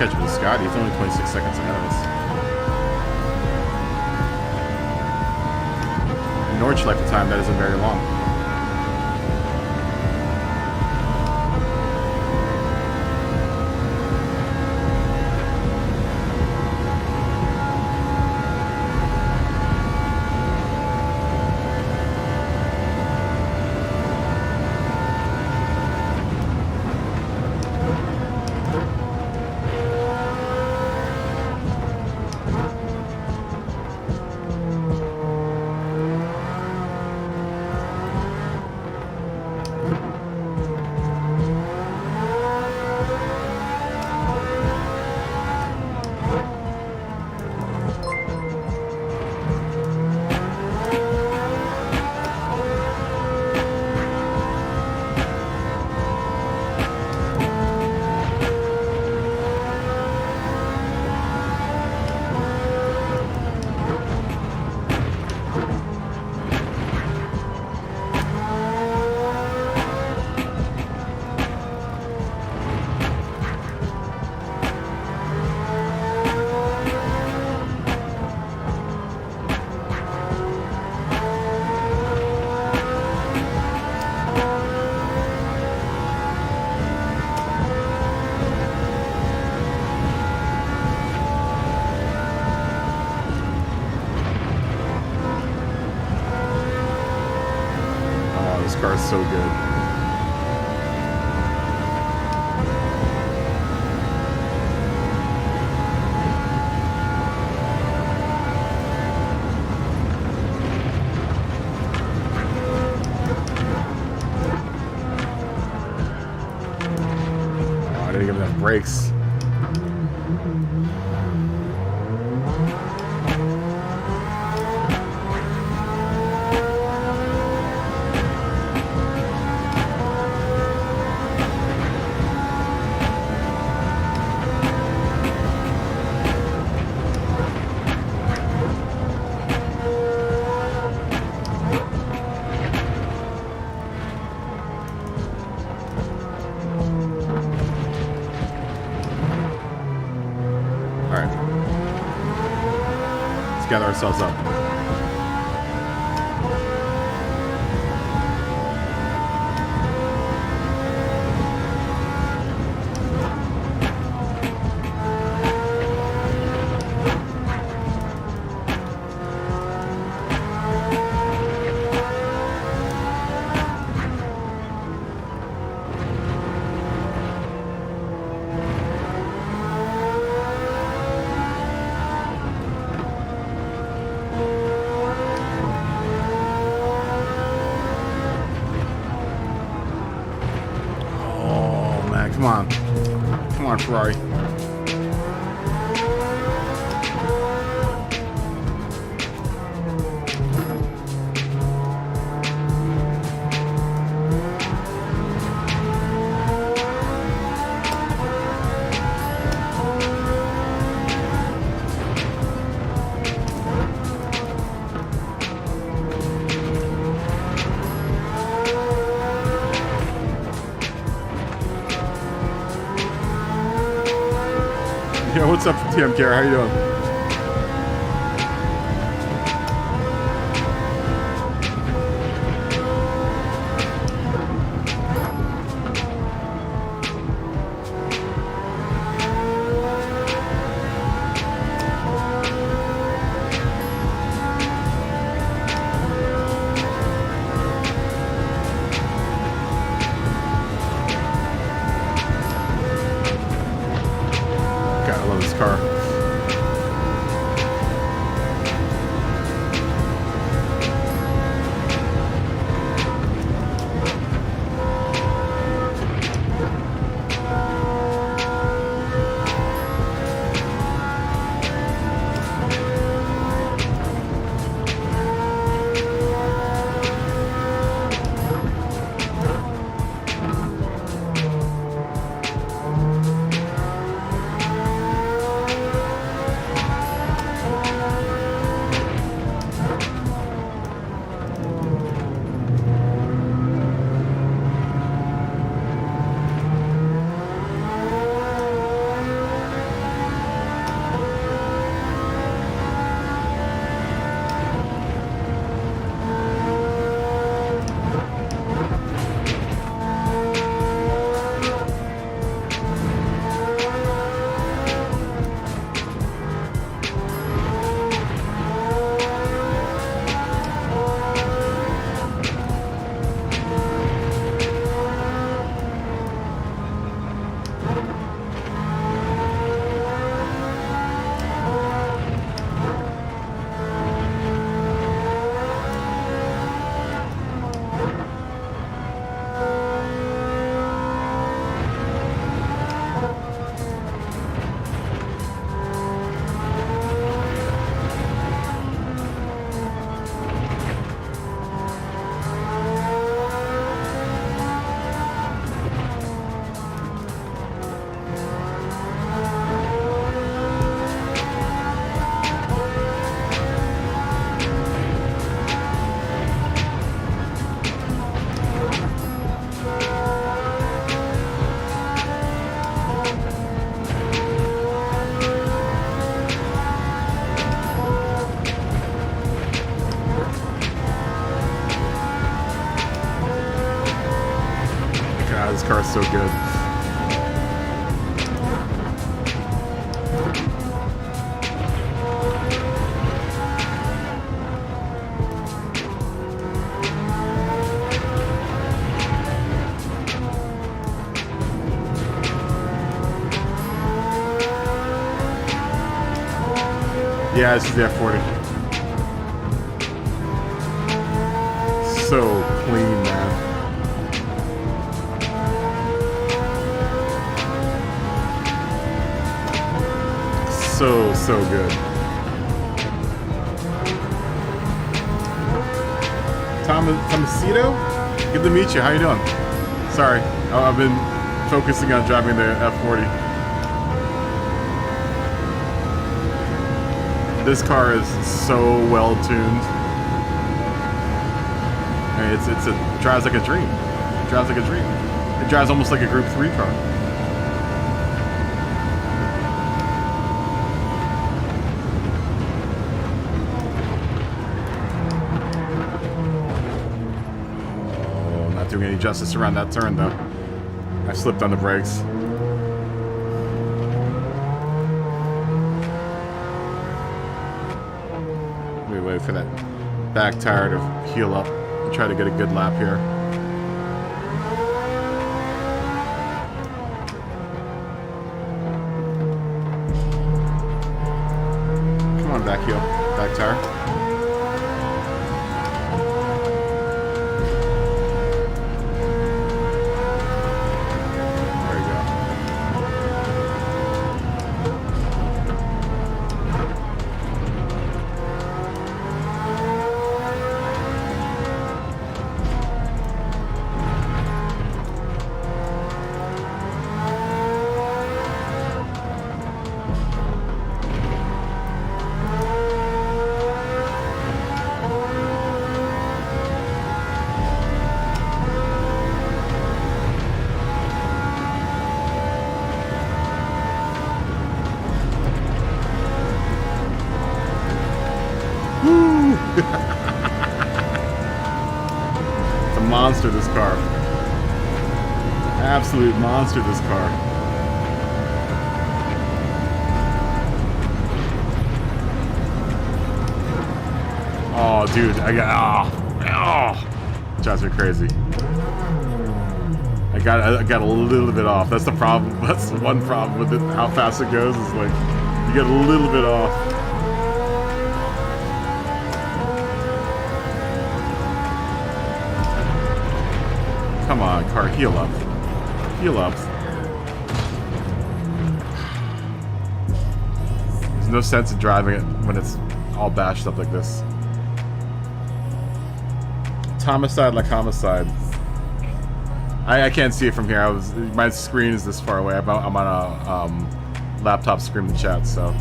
Catch up with Scott. He's only 26 seconds ahead of us. In Norwich lifetime, that isn't very long. this car is so good. Oh, I didn't give enough brakes. Gather ourselves up. Come on. Come on, Ferrari. Yeah, what's up, TMK? How you doing? Car. This car is so good. Yeah, this is the F40. So clean, man. So good. Tomasito? Good to meet you. How you doing? Sorry, I've been focusing on driving the F40. This car is so well tuned. I mean, it drives like a dream. It drives like a dream. It drives almost like a Group 3 car. Doing any justice around that turn though. I slipped on the brakes. We wait for that back tire to heal up and try to get a good lap here. Come on, back heel, back tire. It's a monster, this car. Absolute monster, this car. Oh, dude, I got drives me crazy. I got a little bit off. That's the problem. That's the one problem with it. How fast it goes is like you get a little bit off. Come on, car, heal up. Heal up. There's no sense in driving it when it's all bashed up like this. Homicide like homicide. I can't see it from here. My screen is this far away. I'm on a laptop screen in chat, so.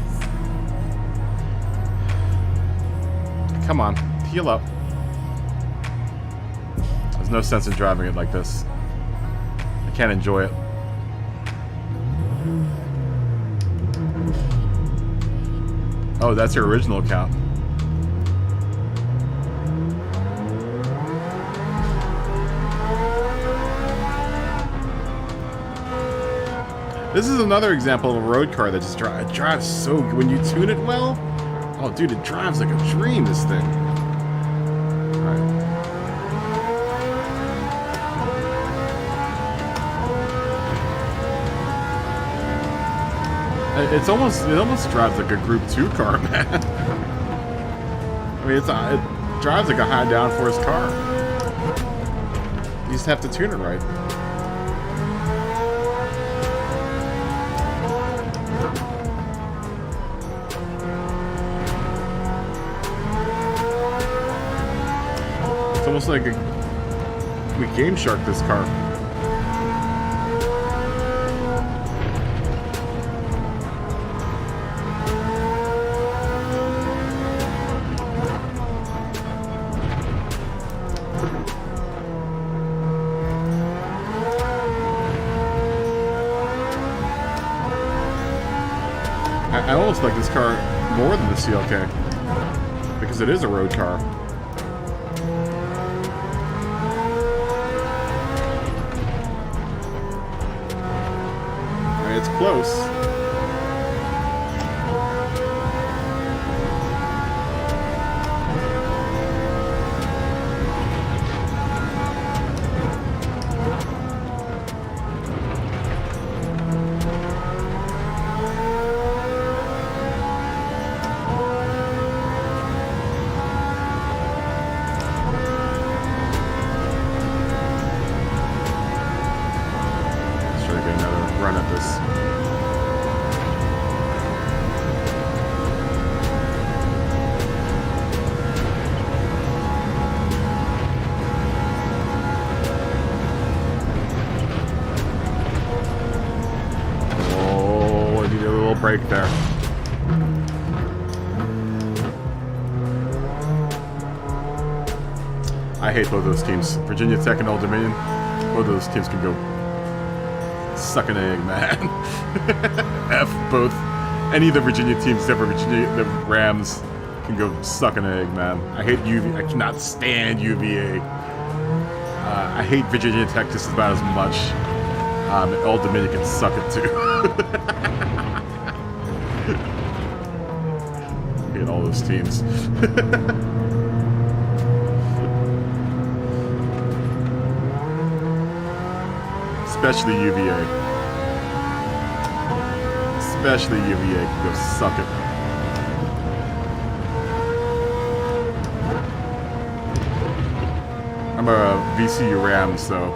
Come on, heal up. There's no sense in driving it like this. I can't enjoy it. Oh, that's your original account. This is another example of a road car that just drives so good. When you tune it well, oh dude, it drives like a dream, this thing. Alright. It almost drives like a Group 2 car, man. I mean, it drives like a high downforce car. You just have to tune it right. It's almost like we Game Shark this car. I almost like this car more than the CLK because it is a road car. I mean, it's close. break there. I hate both those teams. Virginia Tech and Old Dominion. Both of those teams can go suck an egg, man. F both. Any of the Virginia teams except for the Rams can go suck an egg, man. I hate UVA. I cannot stand UVA. I hate Virginia Tech just about as much. Old Dominion can suck it too. I hate all those teams. Especially UVA. Especially UVA can go suck it. I'm a VCU Ram, so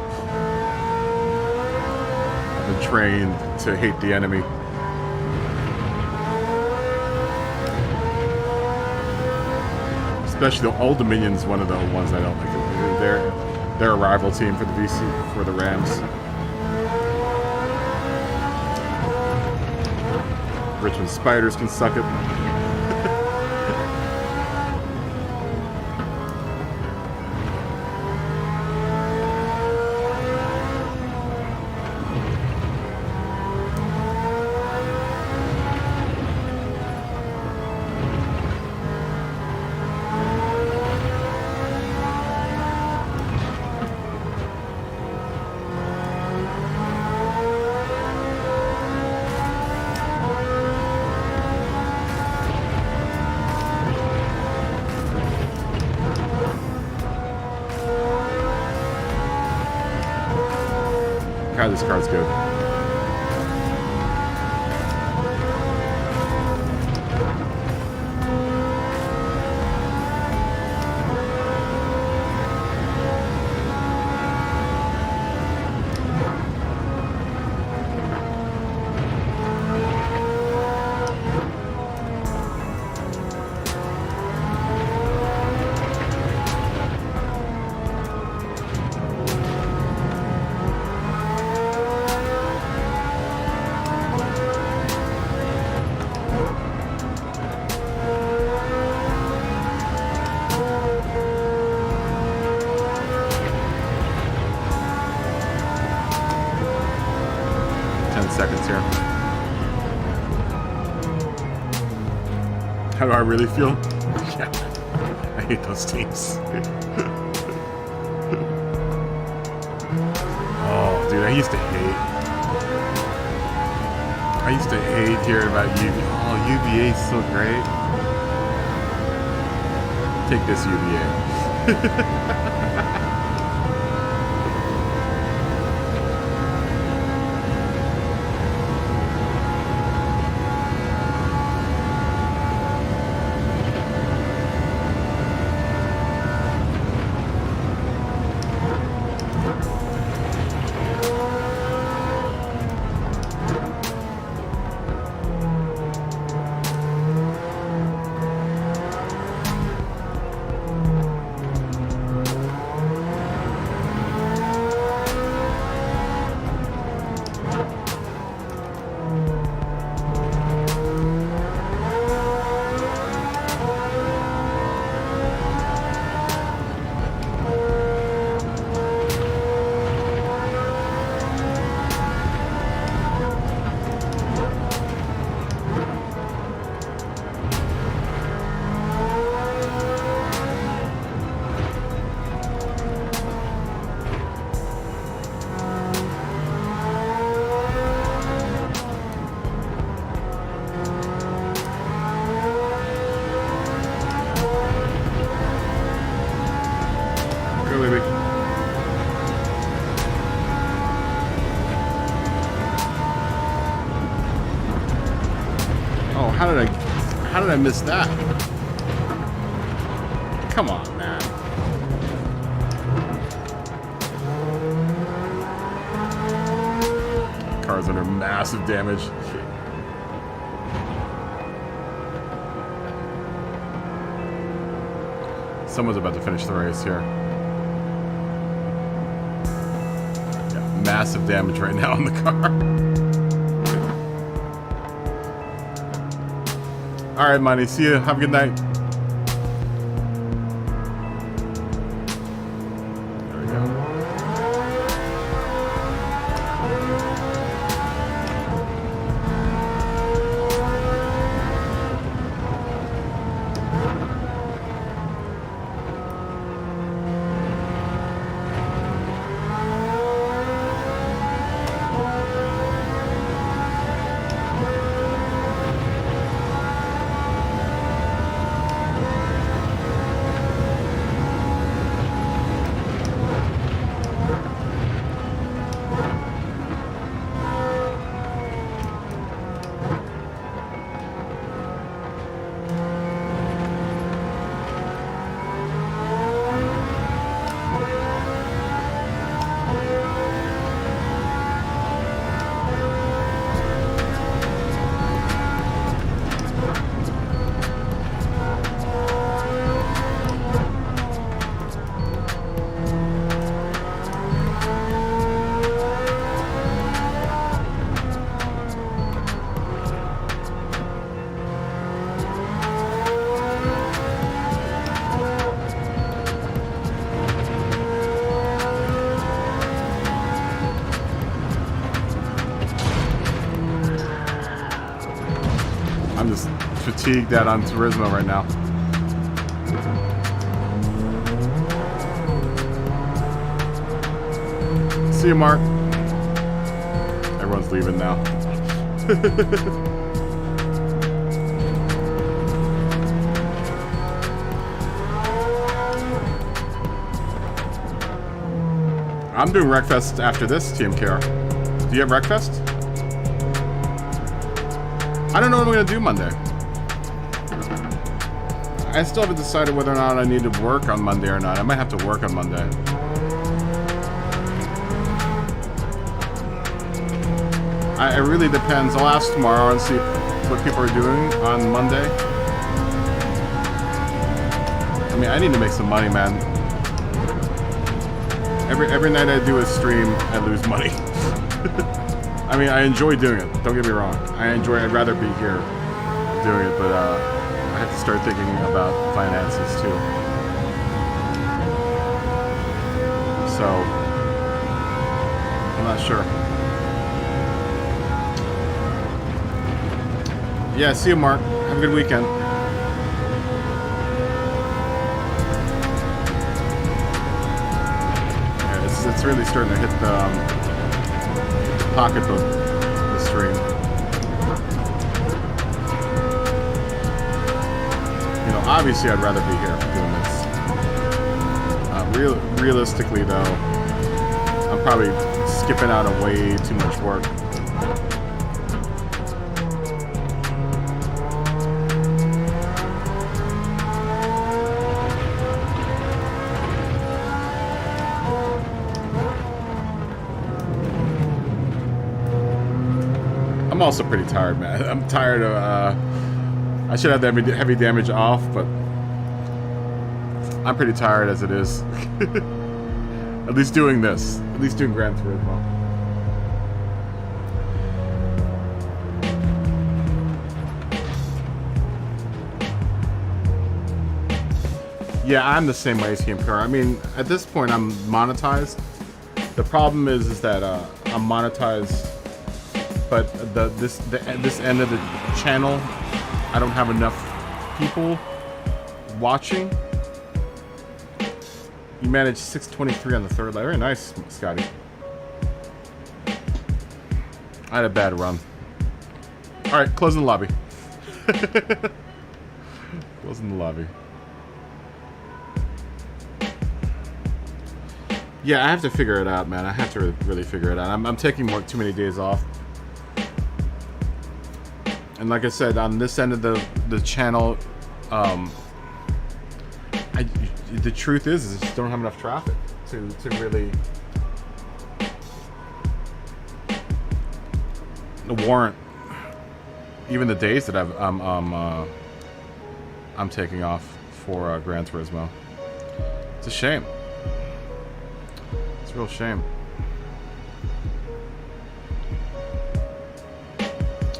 I've been trained to hate the enemy. Especially the Old Dominion's one of the ones I don't like. They're a rival team for the for the Rams. Richmond Spiders can suck it. God, this car's good. Seconds here. How do I really feel? Yeah, I hate those teams. Oh, dude, I used to hate hearing about UVA. Oh, UVA is so great. Take this, UVA. How did I miss that? Come on, man. Car's under massive damage. Someone's about to finish the race here. Yeah, massive damage right now on the car. All right, Money. See you. Have a good night. There we go. I'm just fatigued out on Turismo right now. See you, Mark. Everyone's leaving now. I'm doing Wreckfest after this, TMKR. Do you have Wreckfest? I don't know what I'm going to do Monday. I still haven't decided whether or not I need to work on Monday or not. I might have to work on Monday. It really depends. I'll ask tomorrow and see what people are doing on Monday. I mean, I need to make some money, man. Every night I do a stream, I lose money. I mean, I enjoy doing it. Don't get me wrong. I'd rather be here doing it, but I have to start thinking about finances too. So, I'm not sure. Yeah, see you, Mark. Have a good weekend. Yeah, it's really starting to hit the pocketbook, the stream. You know, obviously I'd rather be here doing this. Realistically though, I'm probably skipping out on way too much work. I'm also pretty tired, man. I'm tired of, I should have the heavy damage off, but I'm pretty tired as it is. At least doing this. At least doing Gran Turismo. Yeah, I'm the same way as TMKR. I mean, at this point, I'm monetized. The problem is that I'm monetized, but this end of the channel, I don't have enough people watching. You managed 623 on the third layer. Very nice, Scotty. I had a bad run. All right, closing the lobby. Closing the lobby. Yeah, I have to figure it out, man. I have to really figure it out. I'm taking too many days off. And like I said, on this end of the channel, the truth is I just don't have enough traffic to really warrant even the days that I'm taking off for Gran Turismo. It's a shame. It's a real shame.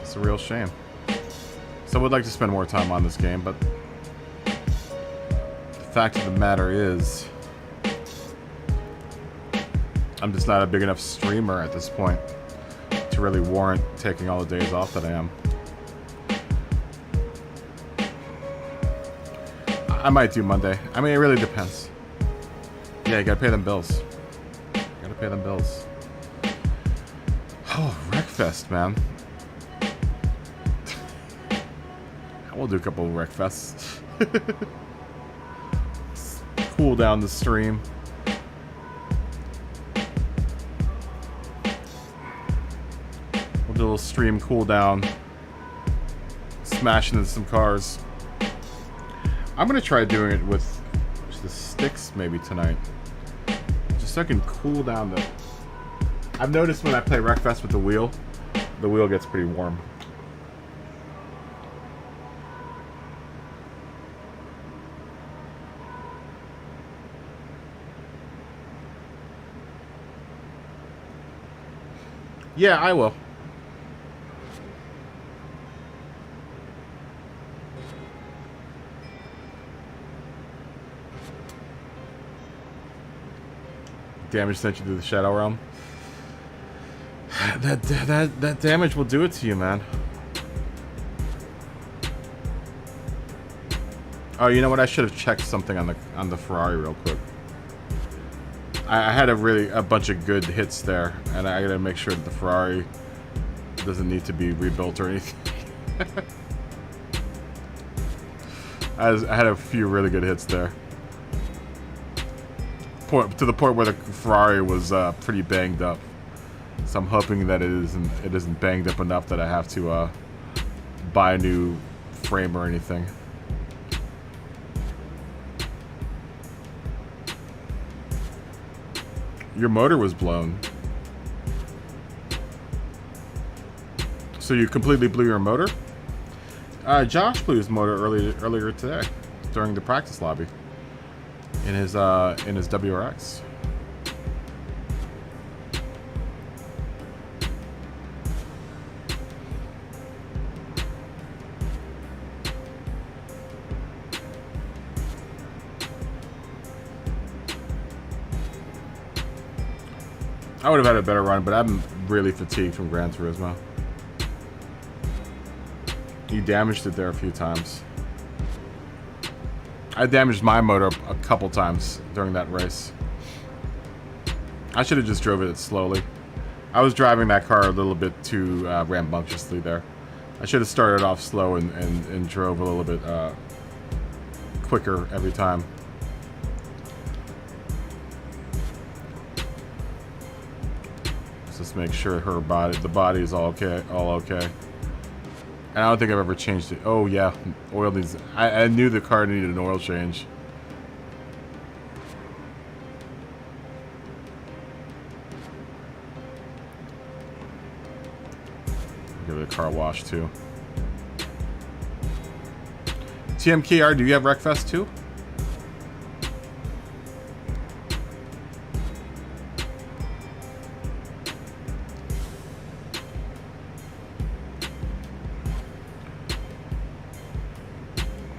It's a real shame. So I would like to spend more time on this game, but the fact of the matter is, I'm just not a big enough streamer at this point to really warrant taking all the days off that I am. I might do Monday. I mean, it really depends. Yeah, you gotta pay them bills. Gotta pay them bills. Oh, Wreckfest, man. We'll do a couple of Wreckfests. Cool down the stream. We'll do a little stream cool down. Smashing into some cars. I'm gonna try doing it with the sticks maybe tonight. Just so I can cool down the... I've noticed when I play Wreckfest with the wheel gets pretty warm. Yeah, I will. Damage sent you to the Shadow Realm. That damage will do it to you, man. Oh, you know what? I should have checked something on the Ferrari real quick. I had a bunch of good hits there, and I gotta make sure that the Ferrari doesn't need to be rebuilt or anything. I had a few really good hits there, to the point where the Ferrari was pretty banged up. So I'm hoping that it isn't banged up enough that I have to buy a new frame or anything. Your motor was blown. So you completely blew your motor? Josh blew his motor earlier today during the practice lobby in his WRX. I would have had a better run, but I'm really fatigued from Gran Turismo. You damaged it there a few times. I damaged my motor a couple times during that race. I should have just drove it slowly. I was driving that car a little bit too rambunctiously there. I should have started off slow and drove a little bit quicker every time. Let's make sure the body is all okay. And I don't think I've ever changed it. Oh yeah, oil needs. I knew the car needed an oil change. Give it a car wash too. TMKR, do you have Wreckfest too?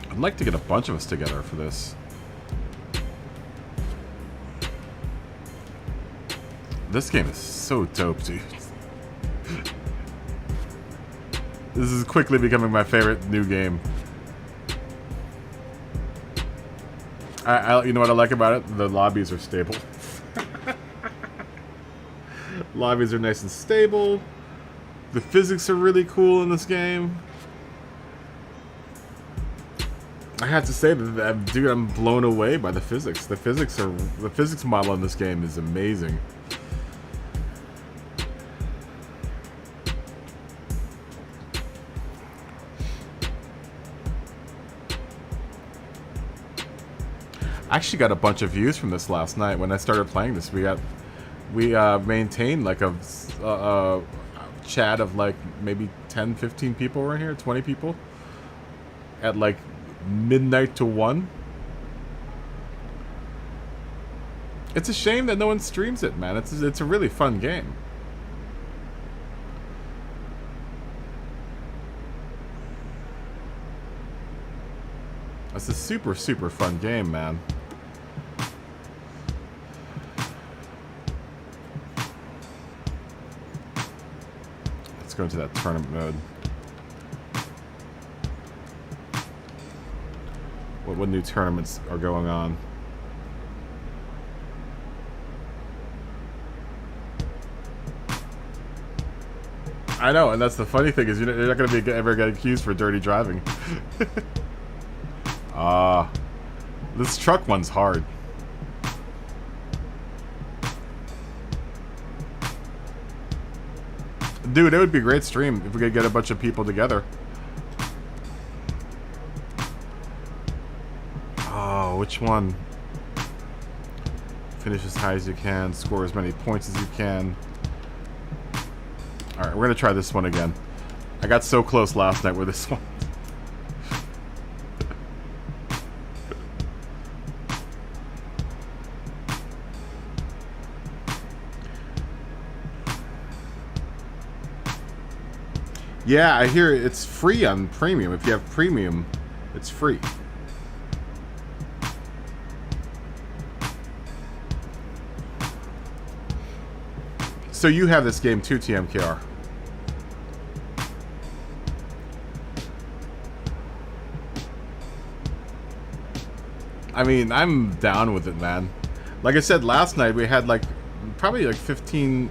I'd like to get a bunch of us together for this. This game is so dope, dude. This is quickly becoming my favorite new game. You know what I like about it? The lobbies are stable. Lobbies are nice and stable. The physics are really cool in this game. I have to say that, dude, I'm blown away by the physics. The physics model in this game is amazing. I actually got a bunch of views from this last night when I started playing this. We maintained like a chat of like maybe 10, 15 people were in here, 20 people at like midnight to 1. It's a shame that no one streams it, man. It's a really fun game. It's a super, super fun game, man. Let's go into that tournament mode. What new tournaments are going on? I know, and that's the funny thing is you're not going to be ever get accused for dirty driving. This truck one's hard. Dude, it would be a great stream if we could get a bunch of people together. Oh, which one? Finish as high as you can, score as many points as you can. Alright, we're gonna try this one again. I got so close last night with this one. Yeah, I hear it's free on premium. If you have premium, it's free. So you have this game too, TMKR. I mean, I'm down with it, man. Like I said last night, we had like probably like 15,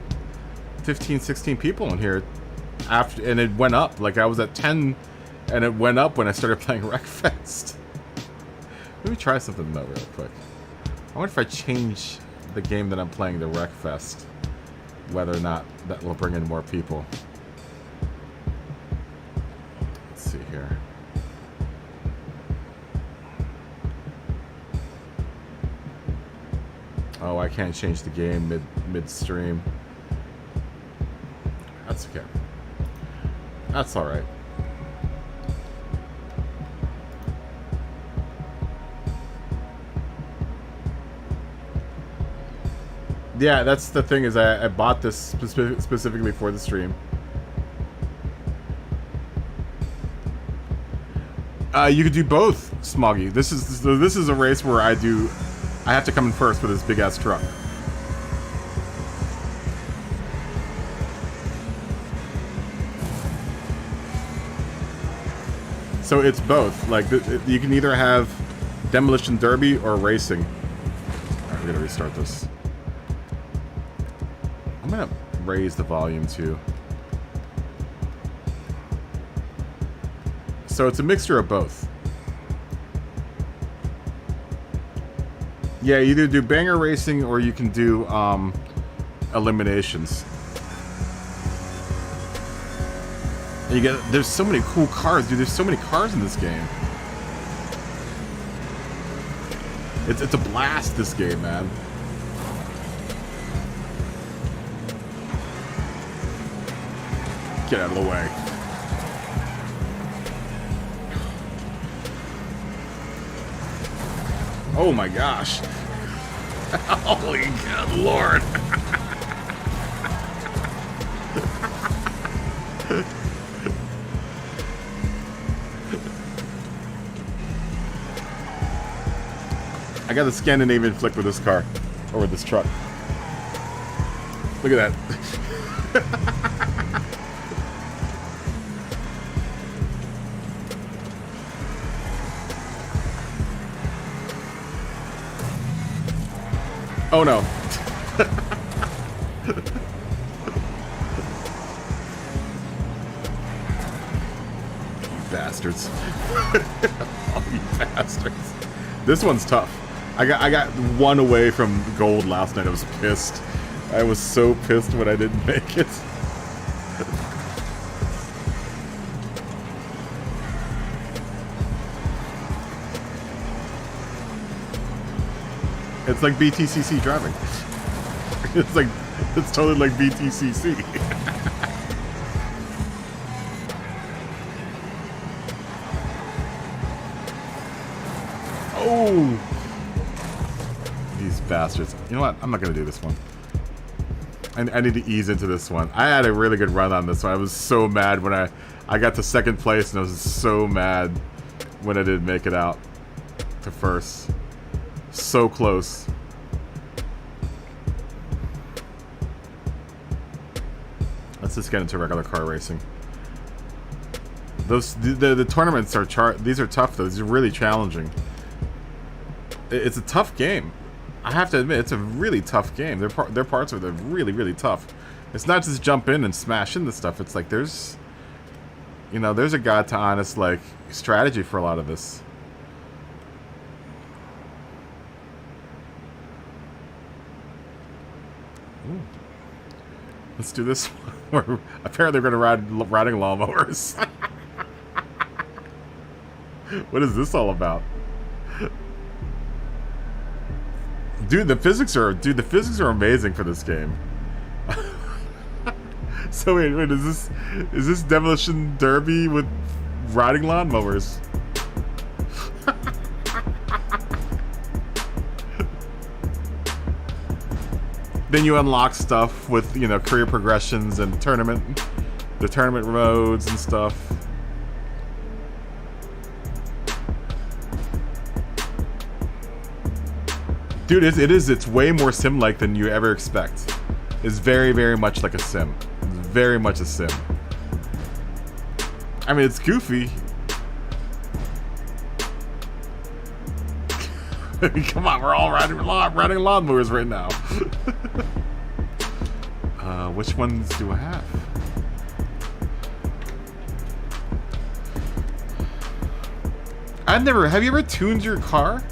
16 people in here. After, and it went up. Like I was at 10 and it went up when I started playing Wreckfest. Let me try something though real quick. I wonder if I change the game that I'm playing to Wreckfest, whether or not that will bring in more people. Let's see here. Oh, I can't change the game midstream. That's okay. That's alright. Yeah, that's the thing is I bought this specifically for the stream. You could do both, Smoggy. This is a race where I have to come in first with this big ass truck. So it's both. Like you can either have demolition derby or racing. Alright, we're gonna restart this. I'm gonna raise the volume too. So it's a mixture of both. Yeah, you either do banger racing or you can do eliminations. And there's so many cool cars, dude. There's so many cars in this game. It's a blast, this game, man. Get out of the way. Oh my gosh. Holy good Lord. I got the Scandinavian flick with this car. Or with this truck. Look at that. Oh no. You bastards. Oh, you bastards. This one's tough. I got one away from gold last night. I was pissed. I was so pissed when I didn't make it. It's like BTCC driving. It's totally like BTCC. Oh! These bastards. You know what? I'm not gonna do this one. I need to ease into this one. I had a really good run on this one. I was so mad when I got to second place, and I was so mad when I didn't make it out. to first. So close. Let's just get into regular car racing. The tournaments are these are tough though. These are really challenging. It's a tough game. I have to admit, it's a really tough game. Their parts are really, really tough. It's not just jump in and smash into stuff. It's like there's, you know, there's a god to honest like strategy for a lot of this. Ooh. Let's do this one. Apparently we're gonna riding lawnmowers. What is this all about? Dude, the physics are amazing for this game. So wait, is this Demolition Derby with riding lawnmowers? Then you unlock stuff with, you know, career progressions and the tournament roads and stuff. Dude, it's way more sim-like than you ever expect. It's very, very much like a sim. It's very much a sim. I mean, it's goofy. Come on, we're all riding lawnmowers right now. Which ones do I have? Have you ever tuned your car?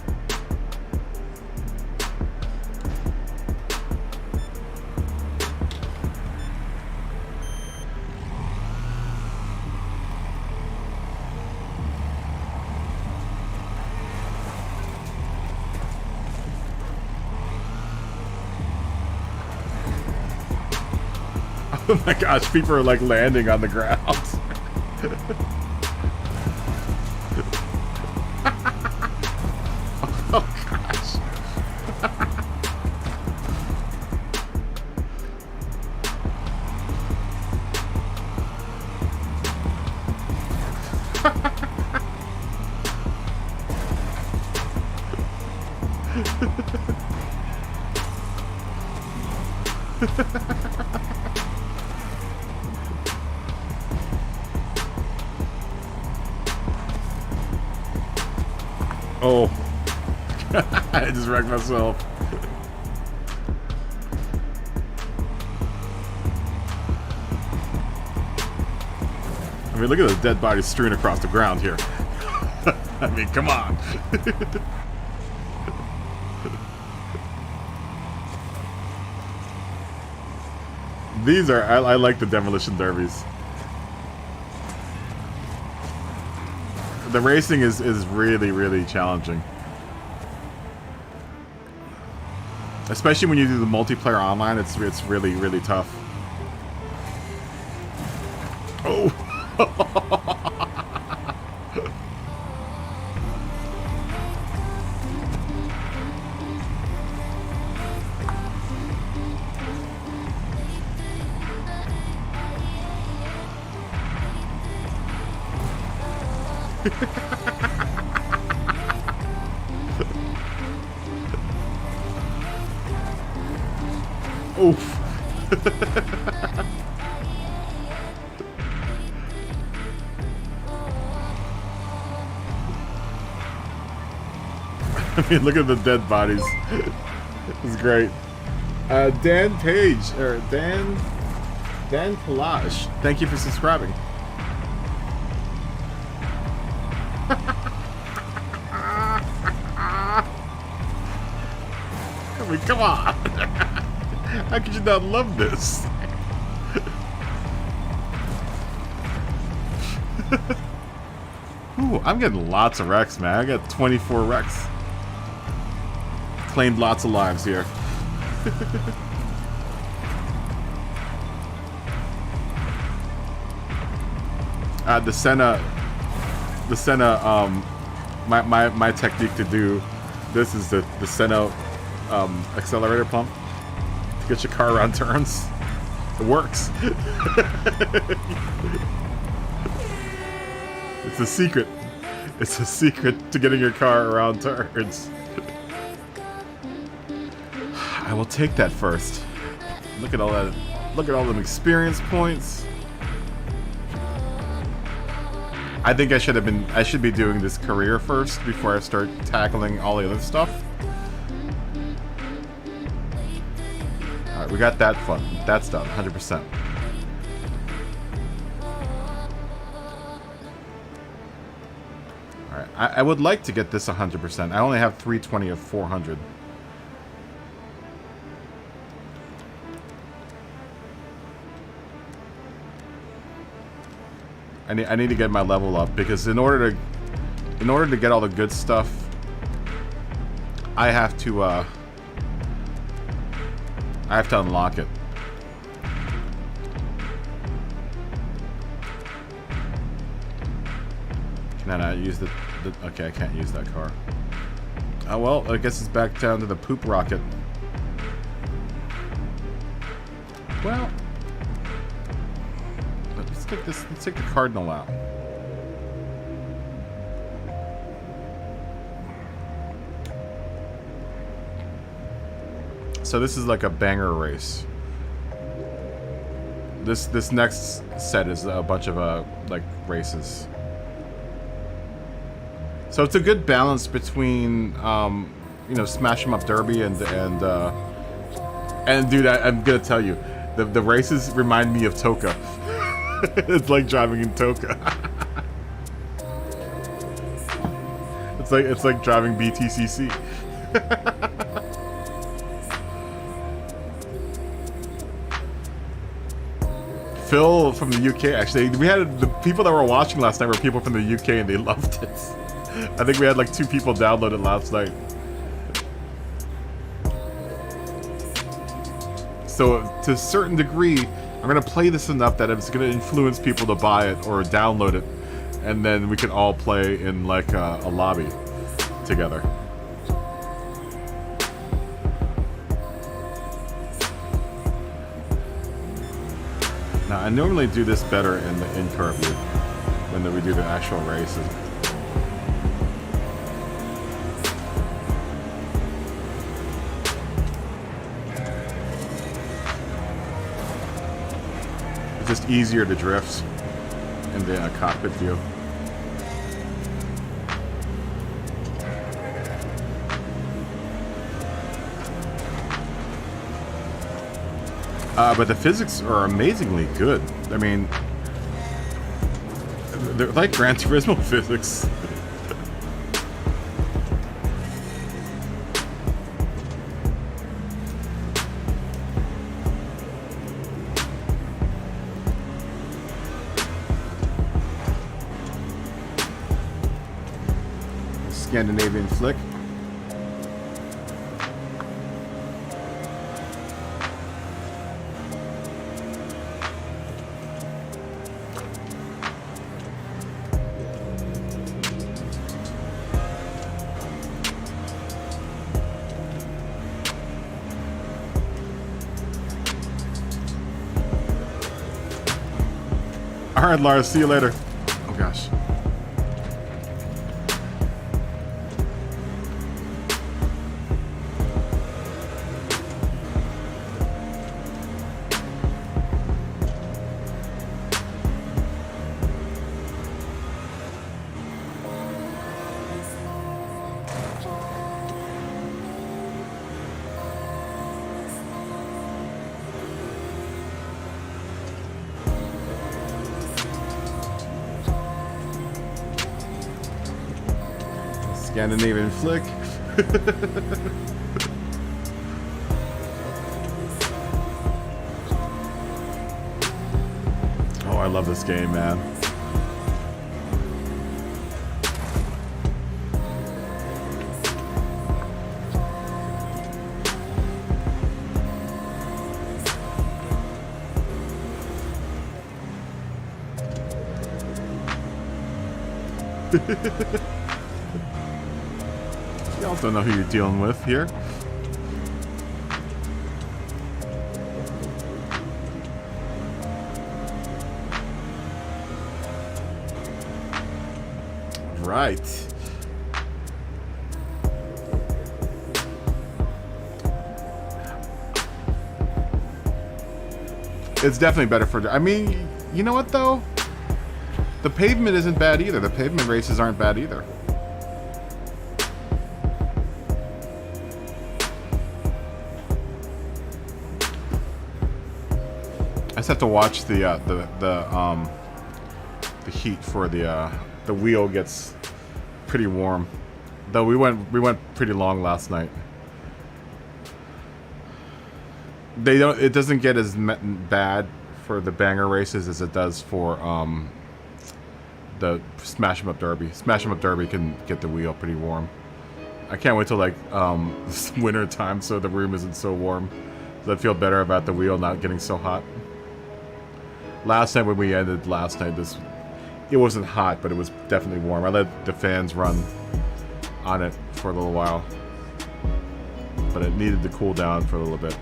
Oh my gosh, people are like landing on the ground. Oh gosh. Oh. I just wrecked myself. I mean, look at the dead bodies strewn across the ground here. I mean, come on. These are, I like the demolition derbies. The racing is really, really challenging. Especially when you do the multiplayer online, it's really, really tough. Oh! Oof. I mean, look at the dead bodies. It's great. Dan Page, or Dan Pelage, thank you for subscribing. I mean, come on. How could you not love this? Ooh, I'm getting lots of wrecks, man. I got 24 wrecks. Claimed lots of lives here. The Senna, my technique to do this is the Senna accelerator pump to get your car around turns. It works. It's a secret. It's a secret to getting your car around turns. I will take that first. Look at all that. Look at all them experience points. I think I should be doing this career first before I start tackling all the other stuff. Alright, we got that fun. That's done, 100%. Alright, I would like to get this 100%. I only have 320 of 400. I need to get my level up because in order to get all the good stuff, I have to unlock it. Can I not use the okay, I can't use that car. Oh well, I guess it's back down to the poop rocket. Well, let's take the Cardinal out. So this is like a banger race. This next set is a bunch of like races. So it's a good balance between you know, smash 'em up derby and dude, I'm gonna tell you, the races remind me of Toka. It's like driving in Toka. It's like driving BTCC. Phil from the UK, actually, we had the people that were watching last night were people from the UK and they loved it. I think we had like 2 people download it last night. So to a certain degree, I'm gonna play this enough that it's gonna influence people to buy it or download it, and then we can all play in like a lobby together. Now I normally do this better in the in-car view when we do the actual races. It's just easier to drift in the cockpit view. But the physics are amazingly good. I mean, they're like Gran Turismo physics. Scandinavian flick. All right, Lars, see you later. Oh gosh. Scandinavian flick. Oh, I love this game, man. Y'all don't know who you're dealing with here. right. It's definitely better for... I mean, you know what, though? The pavement isn't bad either. The pavement races aren't bad either. I just have to watch the heat for the wheel gets pretty warm. Though we went pretty long last night. It doesn't get as bad for the banger races as it does for the Smash 'em Up Derby. Smash 'em Up Derby can get the wheel pretty warm. I can't wait till like winter time so the room isn't so warm. So I'd feel better about the wheel not getting so hot. Last night when we ended last night, it wasn't hot, but it was definitely warm. I let the fans run on it for a little while, but it needed to cool down for a little bit.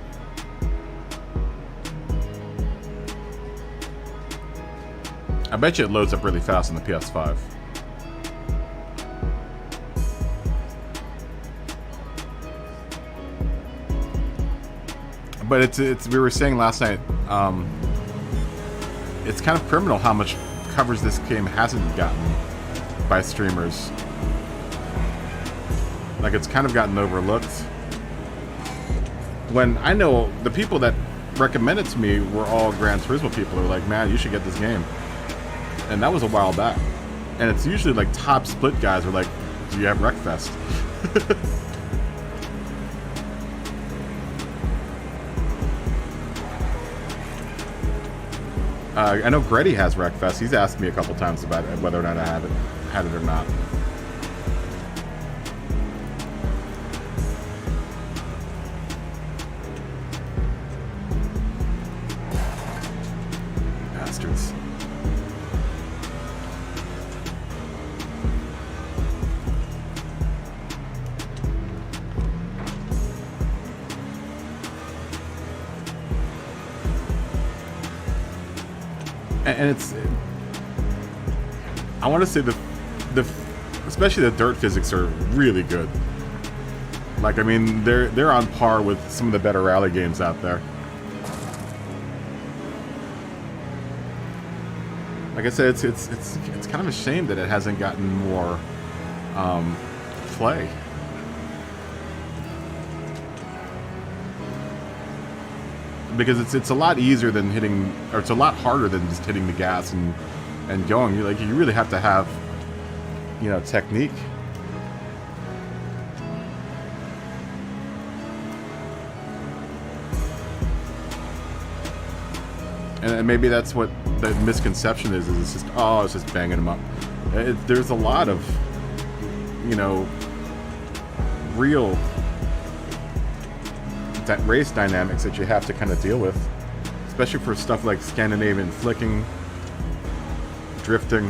I bet you it loads up really fast on the PS5. But it's we were saying last night, it's kind of criminal how much coverage this game hasn't gotten by streamers. Like, it's kind of gotten overlooked. When I know the people that recommended to me were all Gran Turismo people who were like, man, you should get this game. And that was a while back. And it's usually like top split guys are like, do you have Wreckfest? I know Gretty has Wreckfest. He's asked me a couple times about whether or not I had it or not. Bastards. And it's, I want to say especially the dirt physics are really good. Like, I mean, they're on par with some of the better rally games out there. Like I said, it's kind of a shame that it hasn't gotten more play. Because it's a lot easier than hitting, or it's a lot harder than just hitting the gas and going. You really have to have, you know, technique. And maybe that's what the misconception is it's just, oh, it's just banging them up. There's a lot of, you know, real race dynamics that you have to kind of deal with, especially for stuff like Scandinavian flicking, drifting,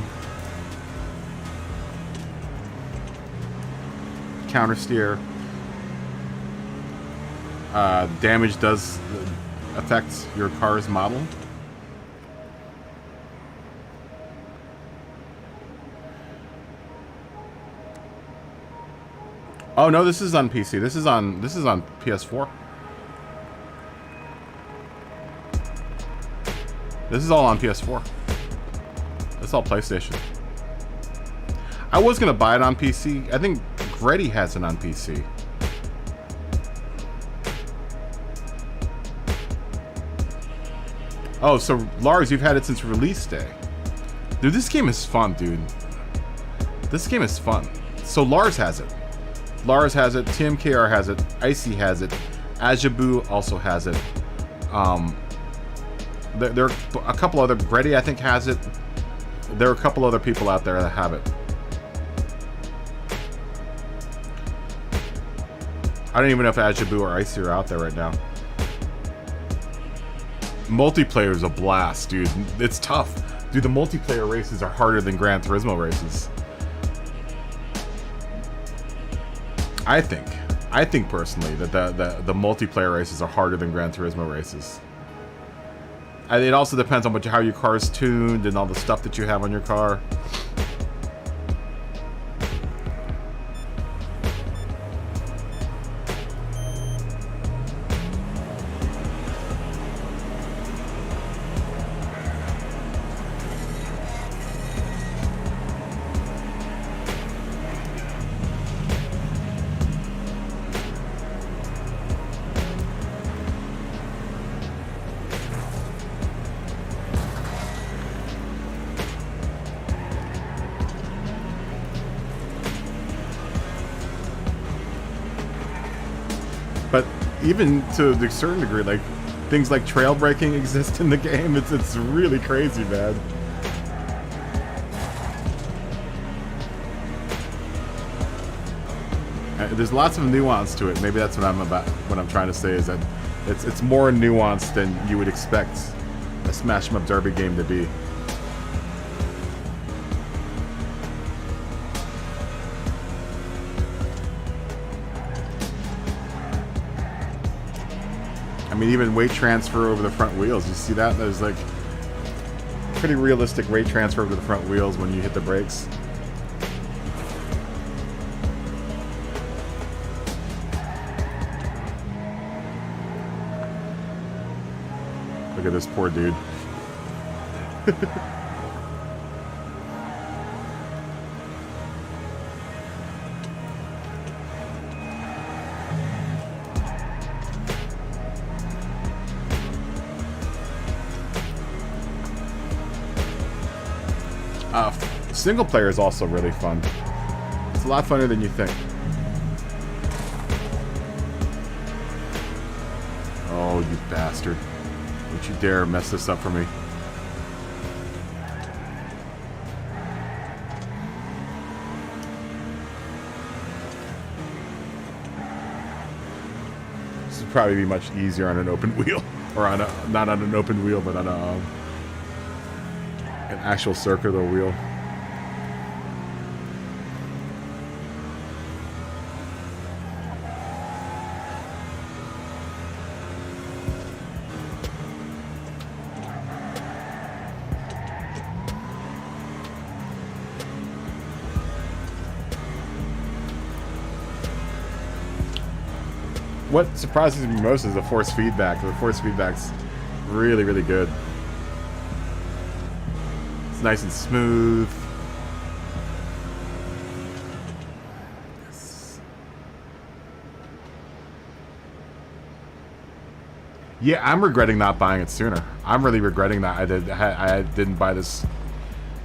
counter steer. Damage does affect your car's model. Oh no, this is on PC. This is on PS4. This is all on PS4. It's all PlayStation. I was gonna buy it on PC. I think Gretty has it on PC. Oh, so Lars, you've had it since release day. Dude, this game is fun, dude. This game is fun. So Lars has it. Lars has it. TMKR has it. Icy has it. Ajabu also has it. There are a couple other... Brady, I think, has it. There are a couple other people out there that have it. I don't even know if Ajabu or Icy are out there right now. Multiplayer is a blast, dude. It's tough. Dude, the multiplayer races are harder than Gran Turismo races. I think personally that the multiplayer races are harder than Gran Turismo races. It also depends on how your car is tuned and all the stuff that you have on your car. even to a certain degree, like things like trail braking exist in the game. It's really crazy, man. There's lots of nuance to it. Maybe that's what I'm trying to say, is that it's more nuanced than you would expect a Smash 'em Up Derby game to be. I mean, even weight transfer over the front wheels. You see that? There's like pretty realistic weight transfer over the front wheels when you hit the brakes. Look at this poor dude. Single player is also really fun. It's a lot funner than you think. Oh, you bastard. Don't you dare mess this up for me. This would probably be much easier on an open wheel. Or on a, not on an open wheel, but on a, an actual circular wheel. What surprises me most is the force feedback. The force feedback's really, really good. It's nice and smooth. Yes. Yeah, I'm regretting not buying it sooner. I'm really regretting that I didn't buy this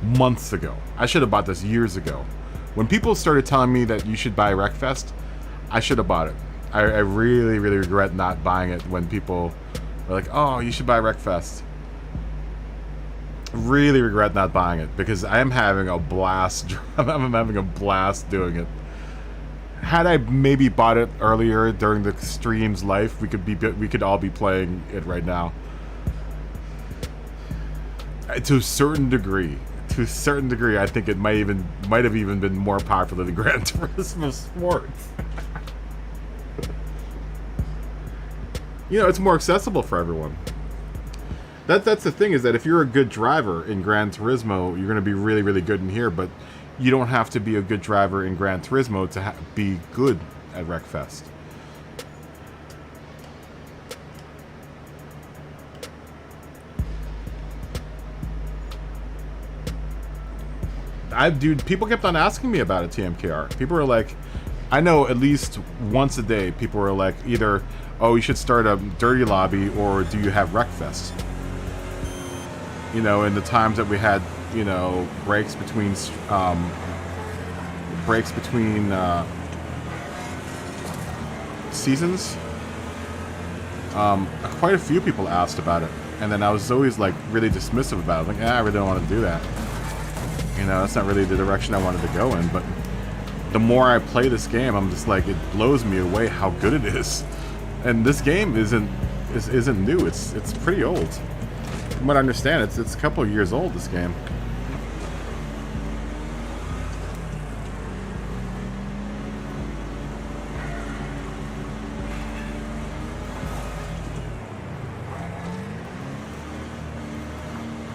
months ago. I should have bought this years ago. When people started telling me that you should buy Wreckfest, I should have bought it. I really, really regret not buying it when people were like, oh, you should buy Wreckfest. Really regret not buying it because I am having a blast. I'm having a blast doing it. Had I maybe bought it earlier during the stream's life, we could all be playing it right now. To a certain degree, I think it might have even been more popular than Gran Turismo Sports. You know, it's more accessible for everyone. That's the thing, is that if you're a good driver in Gran Turismo, you're going to be really, really good in here, but you don't have to be a good driver in Gran Turismo to be good at Wreckfest. Dude, people kept on asking me about it, TMKR. People were like, I know at least once a day, people were like, either, oh, you should start a dirty lobby, or do you have Wreckfest? You know, in the times that we had, you know, breaks between seasons, quite a few people asked about it, and then I was always like really dismissive about it, like, I really don't want to do that. You know, that's not really the direction I wanted to go in. But the more I play this game, I'm just like, it blows me away how good it is. And this game isn't new. It's pretty old. From what I understand, it's a couple of years old, this game.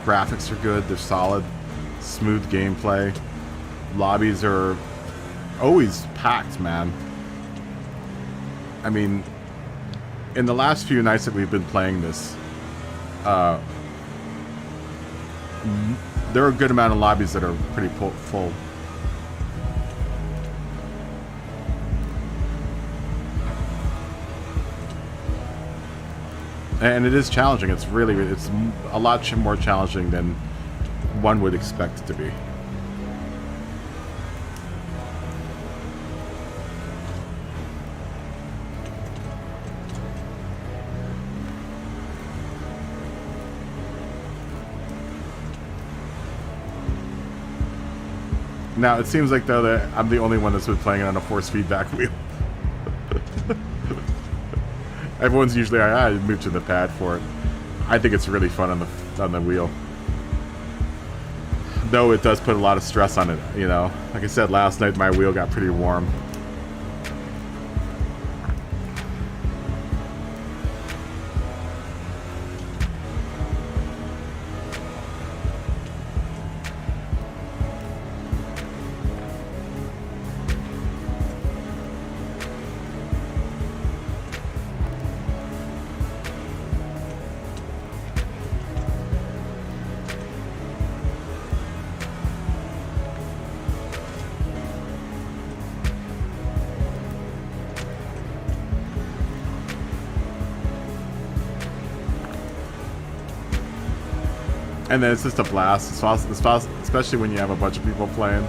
Graphics are good. They're solid. Smooth gameplay. Lobbies are always packed, man. I mean, in the last few nights that we've been playing this, there are a good amount of lobbies that are pretty full. And it is challenging. It's a lot more challenging than one would expect it to be. Now, it seems like, though, that I'm the only one that's been playing it on a force feedback wheel. Everyone's usually, I move to the pad for it. I think it's really fun on the wheel. Though it does put a lot of stress on it, you know. Like I said, last night my wheel got pretty warm. And then it's just a blast, especially when you have a bunch of people playing.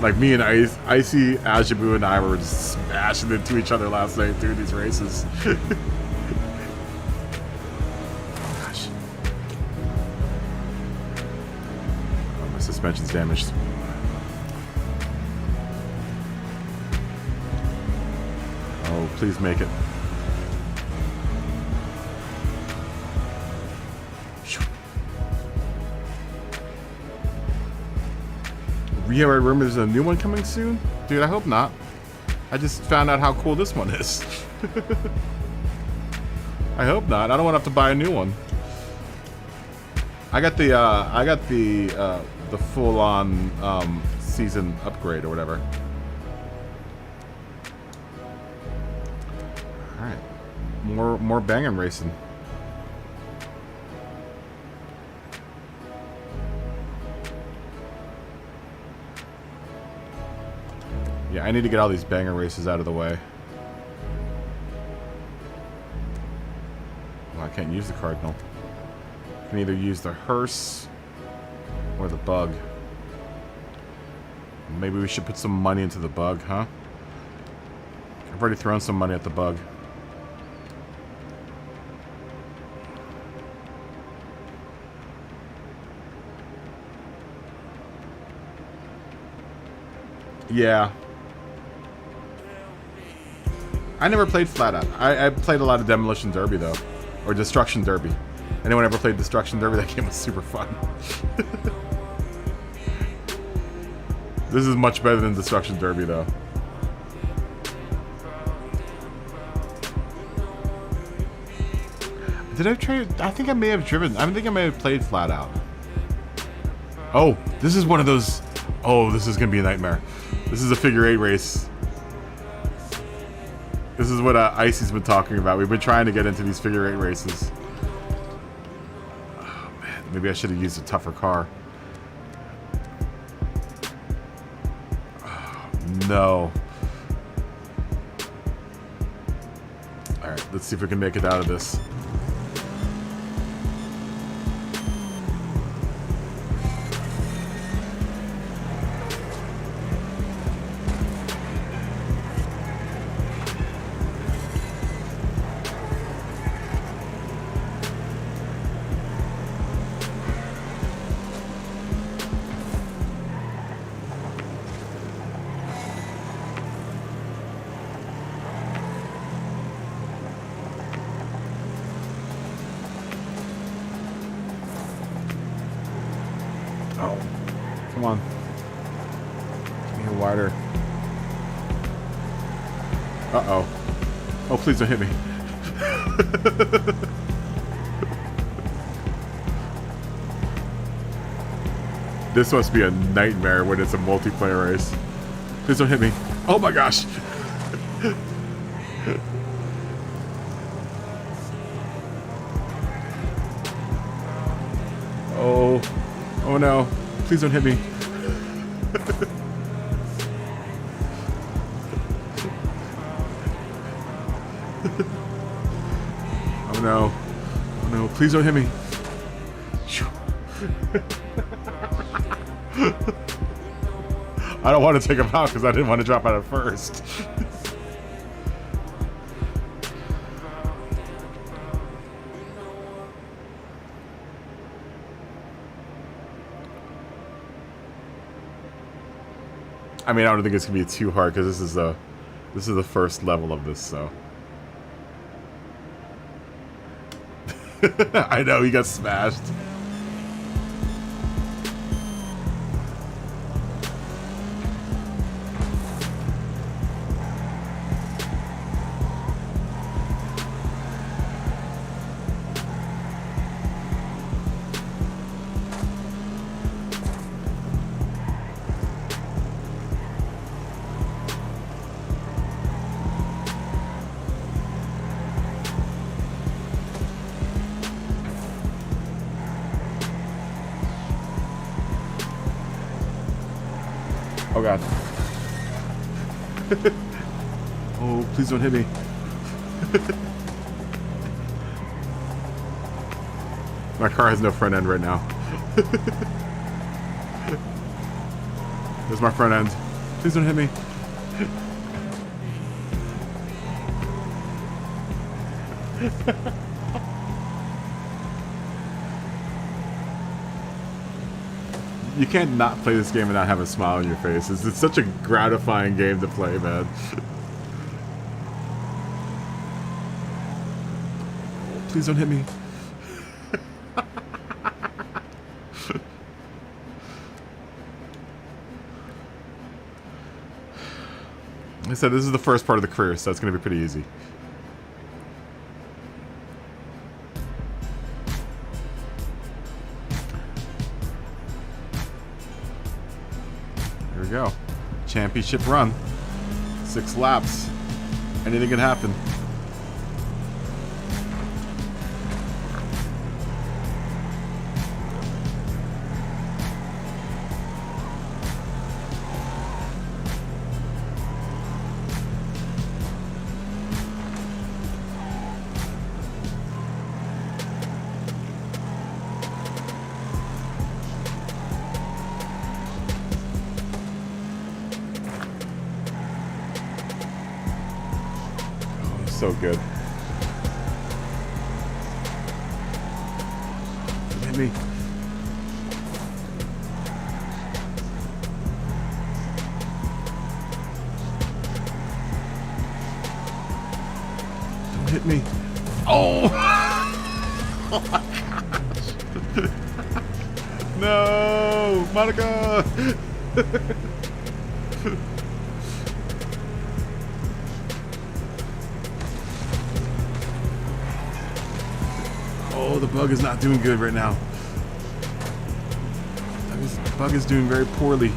Like me and Icy, Ajabu, and I were just smashing into each other last night through these races. Gosh. Oh, my suspension's damaged. Oh, please make it. Yeah, I remember there's a new one coming soon? Dude, I hope not. I just found out how cool this one is. I hope not. I don't want to have to buy a new one. I got the full-on season upgrade or whatever. All right, more banging racing. Yeah, I need to get all these banger races out of the way. Well, I can't use the Cardinal. I can either use the hearse or the bug. Maybe we should put some money into the bug, huh? I've already thrown some money at the bug. Yeah. I never played Flat Out. I played a lot of Demolition Derby, though. Or Destruction Derby. Anyone ever played Destruction Derby? That game was super fun. This is much better than Destruction Derby, though. Did I try? I think I may have driven. I think I may have played Flat Out. Oh, this is one of those. Oh, this is going to be a nightmare. This is a figure 8 race. This is what Icy's been talking about. We've been trying to get into these figure 8 races. Oh, man. Maybe I should have used a tougher car. Oh, no. Alright, let's see if we can make it out of this. Come on. Give me a wider. Uh-oh. Oh, please don't hit me. This must be a nightmare when it's a multiplayer race. Please don't hit me. Oh my gosh. Oh. Oh no. Please don't hit me. Oh no. Oh no. Please don't hit me. I don't want to take him out because I didn't want to drop out at first. I mean, I don't think it's gonna be too hard because this is the first level of this. So I know he got smashed. Oh god. Oh, please don't hit me. My car has no front end right now. There's my front end. Please don't hit me. You can't not play this game and not have a smile on your face. It's such a gratifying game to play, man. Please don't hit me. Like I said, this is the first part of the career, so it's going to be pretty easy. Here we go. Championship run. 6 laps. Anything can happen. So good. Hit me. Don't hit me. Oh! Oh my gosh. No! Monica! Oh, the bug is not doing good right now. The bug is doing very poorly.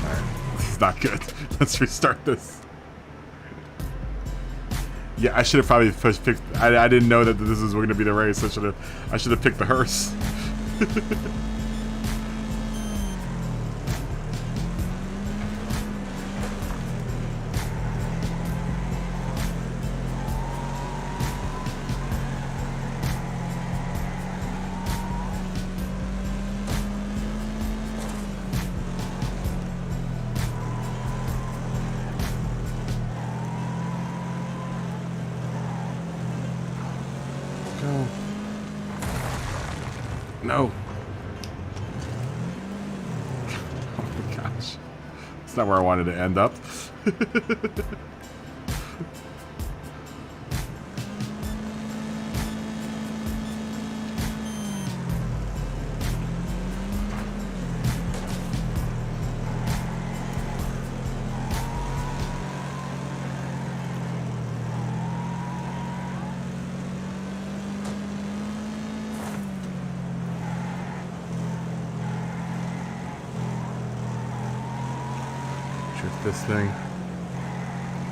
Alright, this is not good. Let's restart this. Yeah, I should have probably picked. I didn't know that this was going to be the race. I should have picked the hearse. No. Oh my gosh. It's not where I wanted to end up. This thing.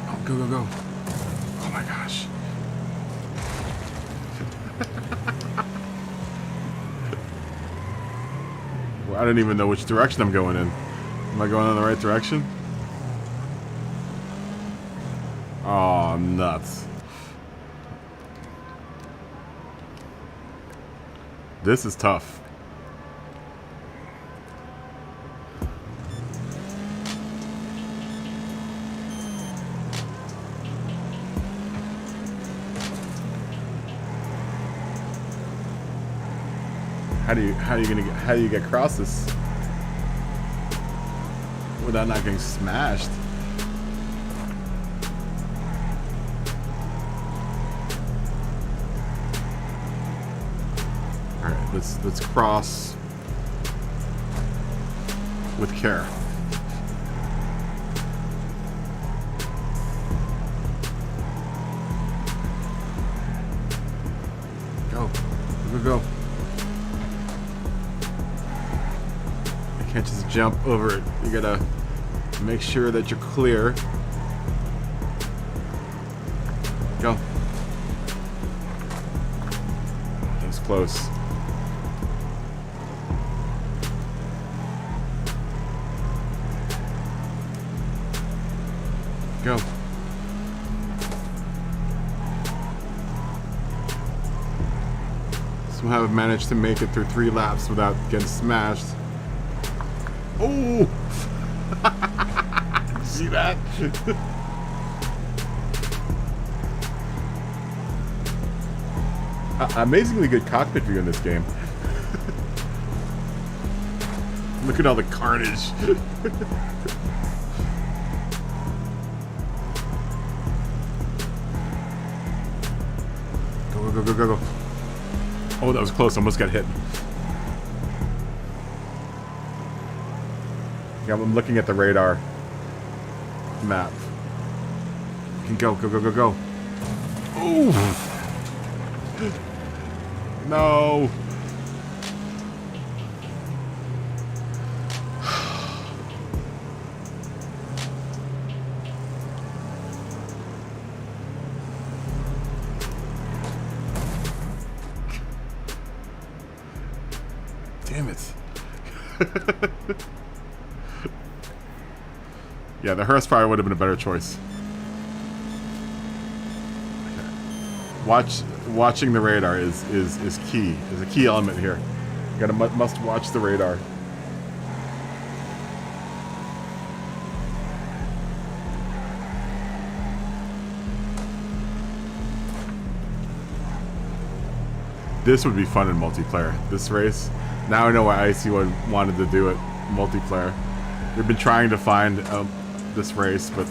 Oh, go, go, go. Oh my gosh. Well, I don't even know which direction I'm going in. Am I going in the right direction? Oh, nuts. This is tough. How do you get across this? without not getting smashed. All right, let's cross with care. Go. You can't just jump over it. You gotta make sure that you're clear. Go. That was close. Go. Somehow I've managed to make it through 3 laps without getting smashed. Oh! See that? Amazingly good cockpit view in this game. Look at all the carnage. Go. Oh, that was close. Almost got hit. Yeah, I'm looking at the radar map. You can go. Ooh! No! Damn it. Yeah, the hearse probably would have been a better choice. Watching the radar is key. Is a key element here. You gotta must watch the radar. This would be fun in multiplayer. This race. Now I know why IC wanted to do it multiplayer. They've been trying to find this race, but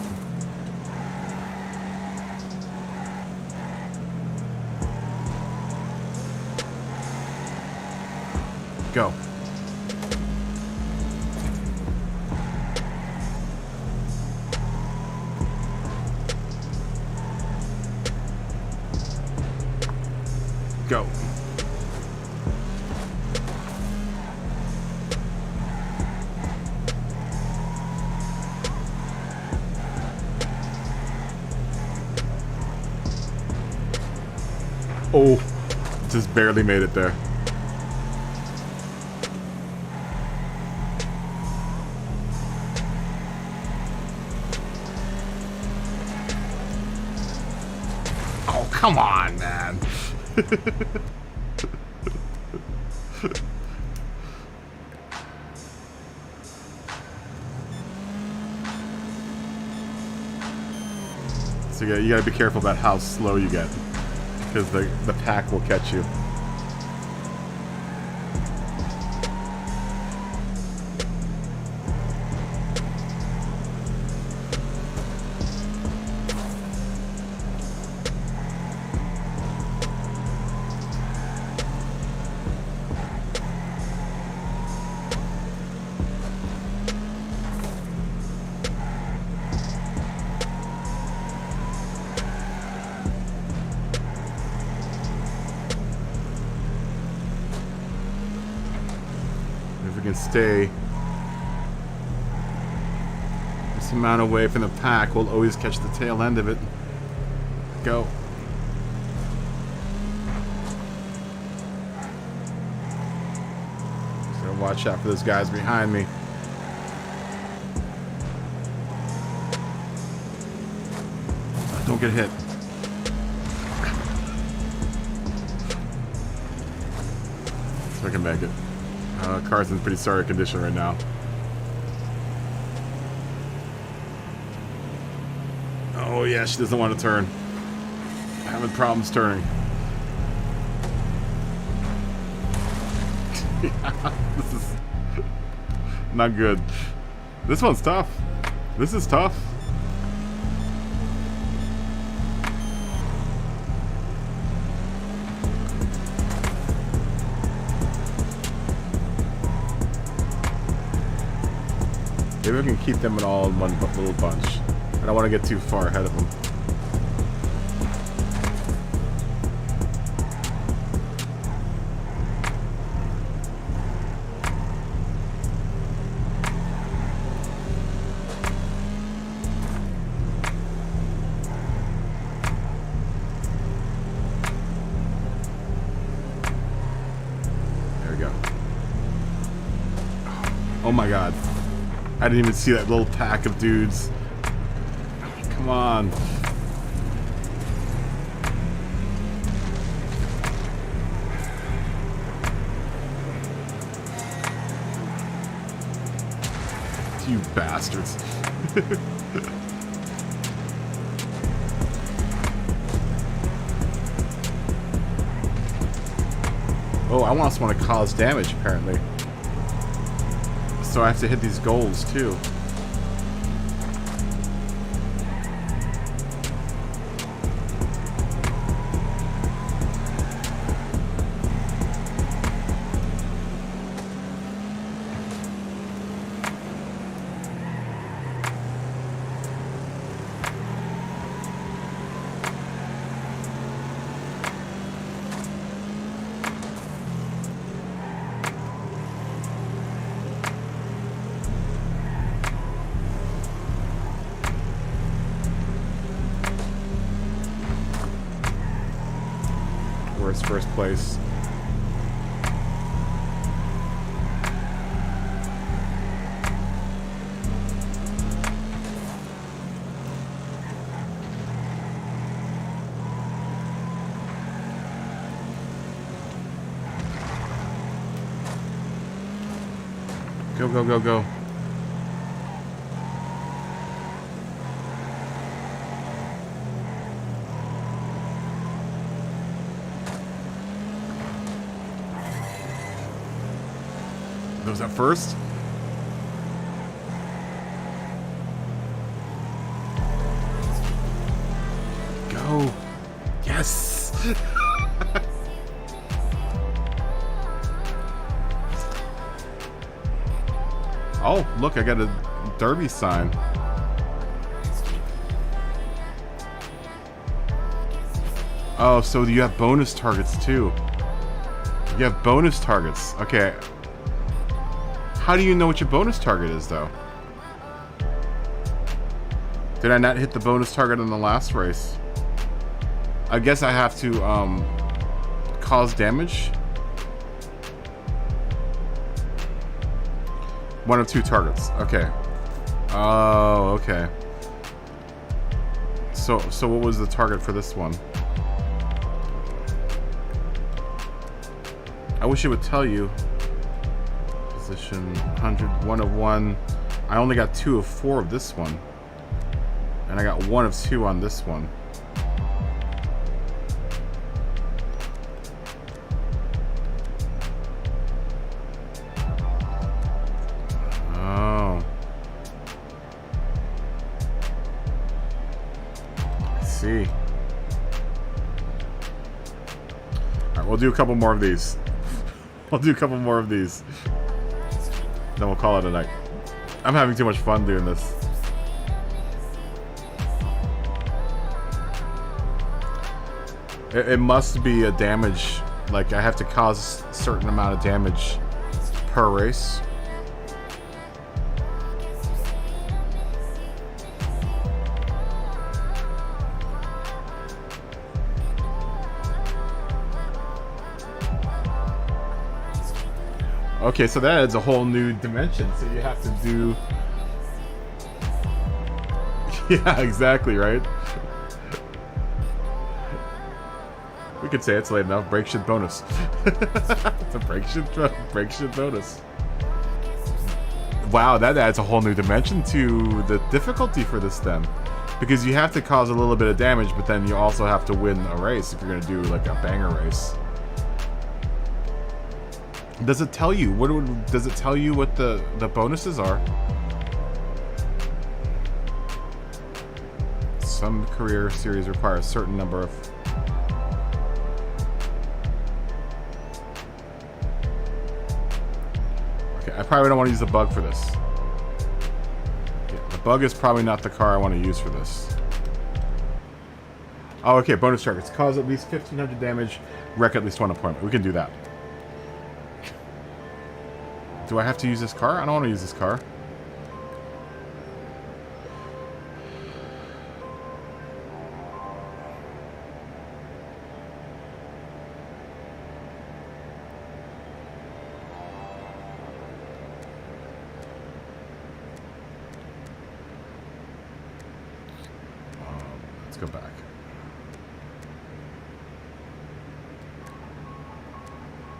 go. Go. Oh, just barely made it there. Oh, come on, man. So you gotta be careful about how slow you get, because the pack will catch you. Can stay this amount away from the pack, we'll always catch the tail end of it. Go. Just gotta watch out for those guys behind me. Don't get hit. So I can make it. Car's in pretty sorry condition right now. Oh yeah, she doesn't want to turn. Having problems turning. Yeah, this is not good. This one's tough. This is tough. Maybe we can keep them all in one little bunch. I don't want to get too far ahead of them. There we go. Oh my god. I didn't even see that little pack of dudes. Come on. You bastards. Oh, I also want to cause damage, apparently. So I have to hit these goals, too. Where's first place? Go, go, go, go. Was that first? Go. Yes. Oh, look, I got a derby sign. Oh, so you have bonus targets too. You have bonus targets. Okay. How do you know what your bonus target is, though? Did I not hit the bonus target in the last race? I guess I have to, cause damage? One of two targets. Okay. Oh, okay. So what was the target for this one? I wish it would tell you. Position 100, 1 of 1. I only got 2 of 4 of this one. And I got 1 of 2 on this one. Oh. I see. Alright, we'll do a couple more of these. We'll do a couple more of these. Then we'll call it a night. I'm having too much fun doing this. It must be a damage. Like, I have to cause a certain amount of damage per race. Okay, so that adds a whole new dimension. So you have to do... Yeah, exactly, right? We could say it's late enough. Break shit bonus. It's a break shit bonus. Wow, that adds a whole new dimension to the difficulty for this then. Because you have to cause a little bit of damage, but then you also have to win a race if you're going to do like a banger race. Does it tell you? Does it tell you what the bonuses are? Some career series require a certain number of... Okay, I probably don't want to use the bug for this. Yeah, the bug is probably not the car I want to use for this. Oh, okay, bonus targets. Cause at least 1,500 damage, wreck at least 1 appointment. We can do that. Do I have to use this car? I don't want to use this car. Let's go back.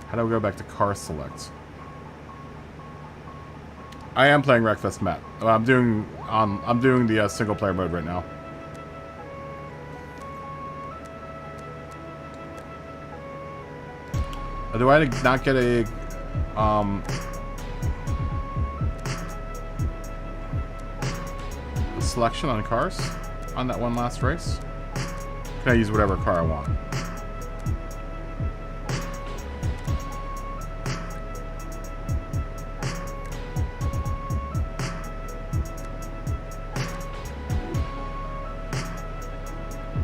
How do we go back to car select? I am playing Wreckfest Matt. I'm doing the single player mode right now. Do I not get a selection on cars on that one last race? Can I use whatever car I want?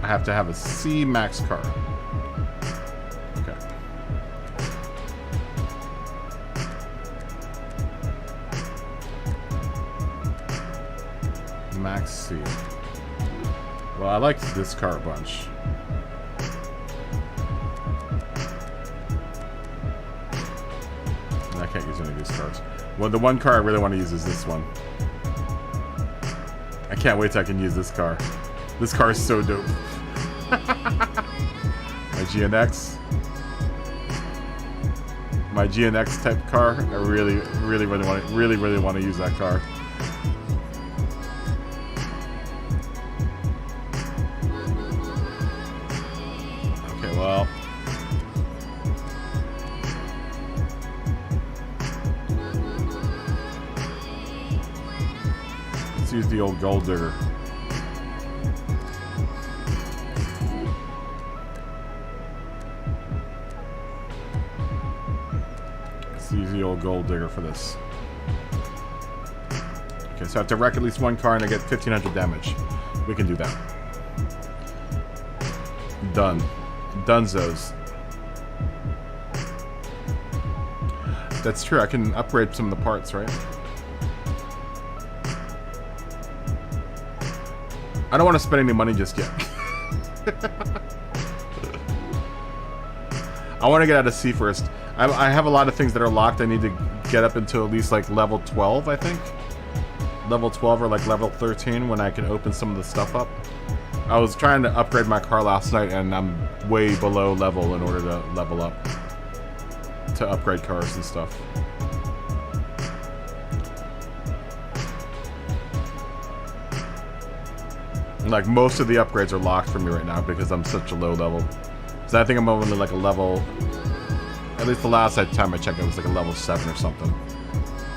I have to have a C max car. Okay. Max C. Well, I like this car a bunch. I can't use any of these cars. Well, the one car I really want to use is this one. I can't wait till I can use this car. This car is so dope. My GNX. My GNX type car. I really want to use that car. Okay, well. Let's use the old gold digger. Use the old gold digger for this. Okay, so I have to wreck at least one car and I get 1,500 damage. We can do that. Done. Dunzos. That's true, I can upgrade some of the parts, right? I don't want to spend any money just yet. I want to get out of C first. I have a lot of things that are locked. I need to get up into at least like level 12, I think. Level 12 or like level 13 when I can open some of the stuff up. I was trying to upgrade my car last night and I'm way below level in order to level up. To upgrade cars and stuff. Like most of the upgrades are locked for me right now because I'm such a low level. So I think I'm only like a level... At least the last time I checked, it was like a level 7 or something.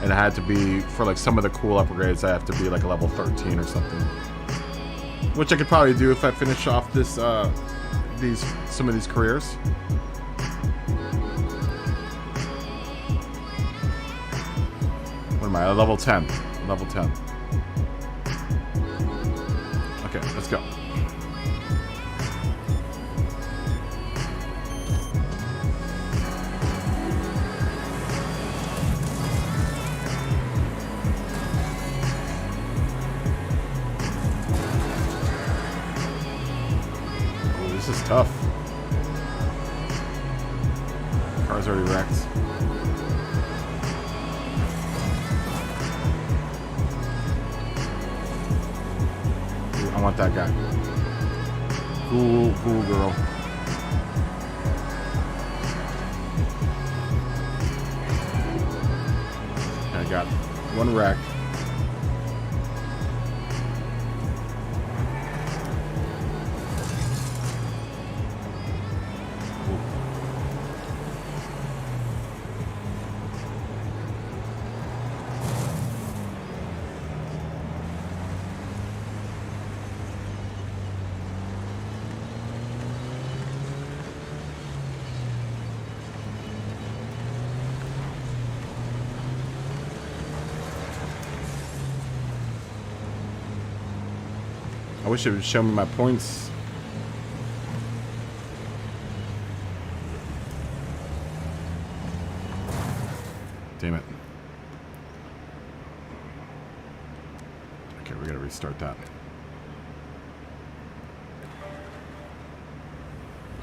And it had to be, for like some of the cool upgrades, I have to be like a level 13 or something. Which I could probably do if I finish off this, some of these careers. What am I? Level 10. Level 10. Okay, let's go. This is tough. Car's already wrecked. Ooh, I want that guy. Cool, cool girl. I got one wreck. I wish it would show me my points. Damn it. Okay, we gotta restart that.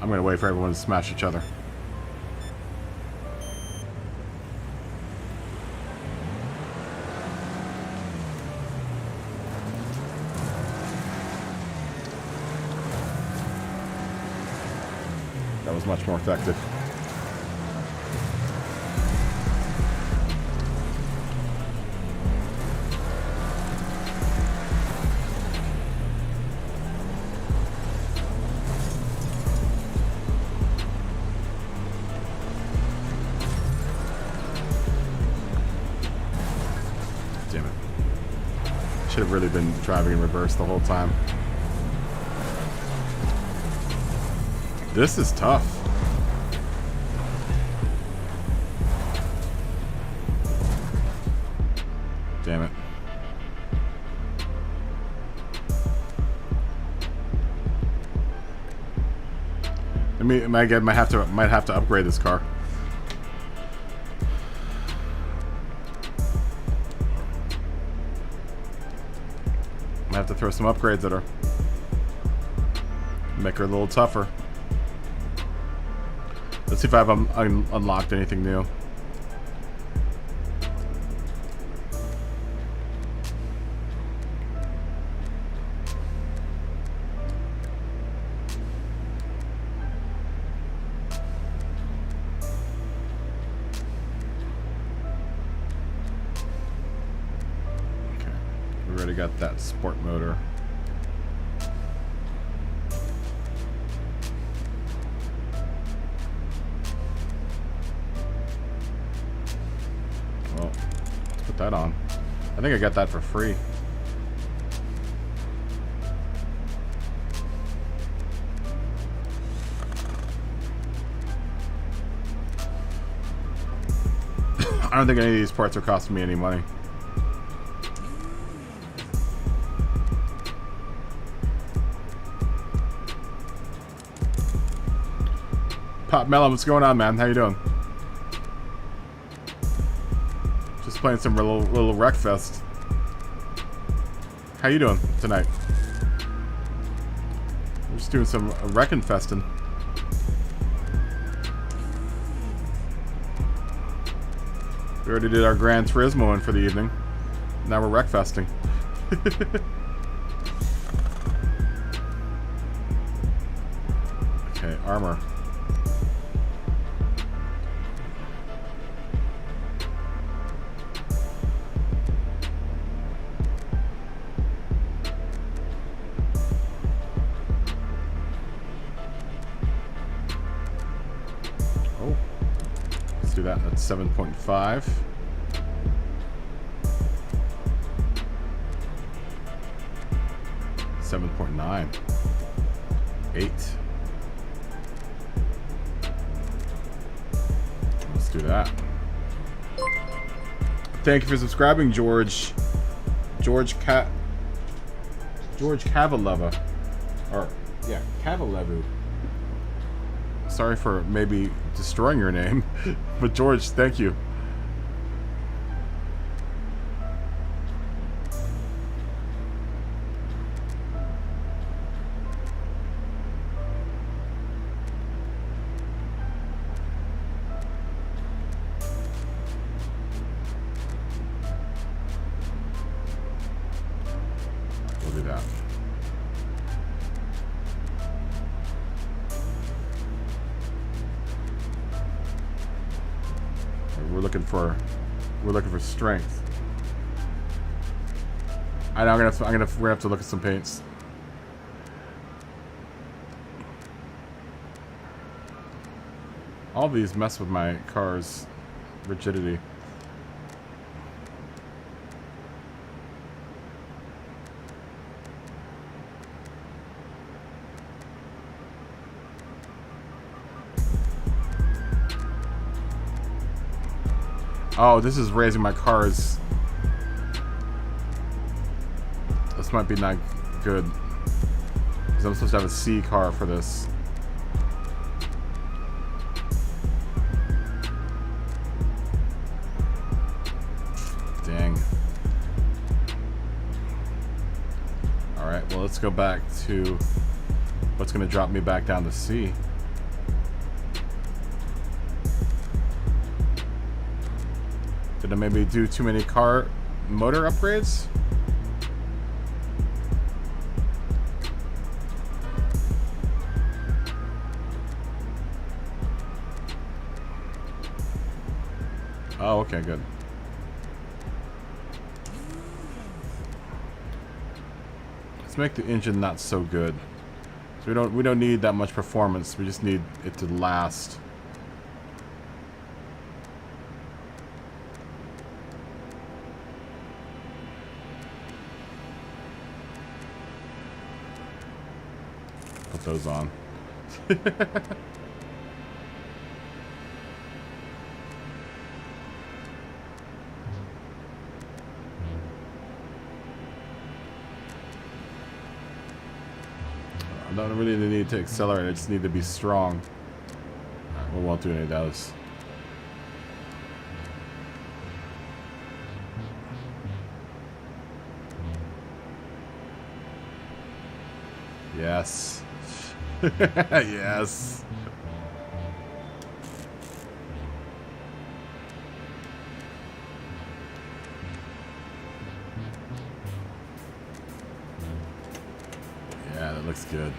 I'm gonna wait for everyone to smash each other. That was much more effective. Damn it. Should have really been driving in reverse the whole time. This is tough. Damn it. I might have to upgrade this car. I have to throw some upgrades at her. Make her a little tougher. Let's see if I've unlocked anything new. Okay, we already got that sport motor. That on. I think I got that for free. I don't think any of these parts are costing me any money. Pop Melon, what's going on, man? How you doing? Playing some little Wreckfest. How you doing tonight? We're just doing some wrecking festin'. We already did our Gran Turismo one for the evening. Now we're Wreckfesting. Okay, armor. Do that. That's 7.5. $7.9. 8. Let's do that. Thank you for subscribing, George. George Cavaleva. Or yeah, Cavalevu. Sorry for maybe destroying your name, but George, thank you. We'll do that. We're looking for strength. I know we're gonna have to look at some paints. All these mess with my car's rigidity. Oh, this is raising my car's. This might be not good. Because I'm supposed to have a C car for this. Dang. Alright, well, let's go back to what's going to drop me back down to C. Did I maybe do too many car motor upgrades? Oh, okay, good. Let's make the engine not so good. So we don't need that much performance. We just need it to last. Put those on. I don't really need to accelerate, I just need to be strong. Right, we won't do any of those. Yes. Yes. Yeah, that looks good.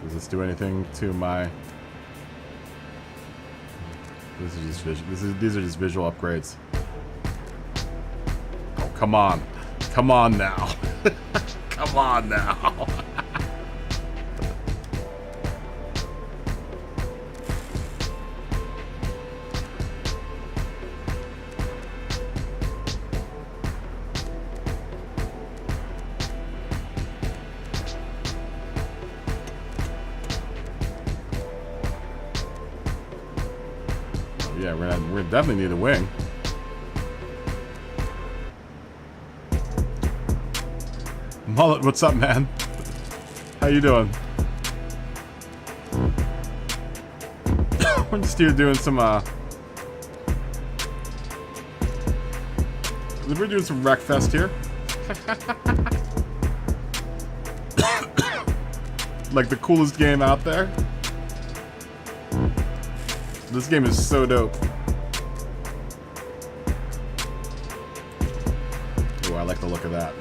Does this do anything to my... This is just visual. These are just visual upgrades. Oh, come on. Come on now. Come on now. Yeah, we're definitely need a wing. Mullet, what's up, man? How you doing? We're just here doing some we're doing some Wreckfest here. Like the coolest game out there. This game is so dope. Oh, I like the look of that.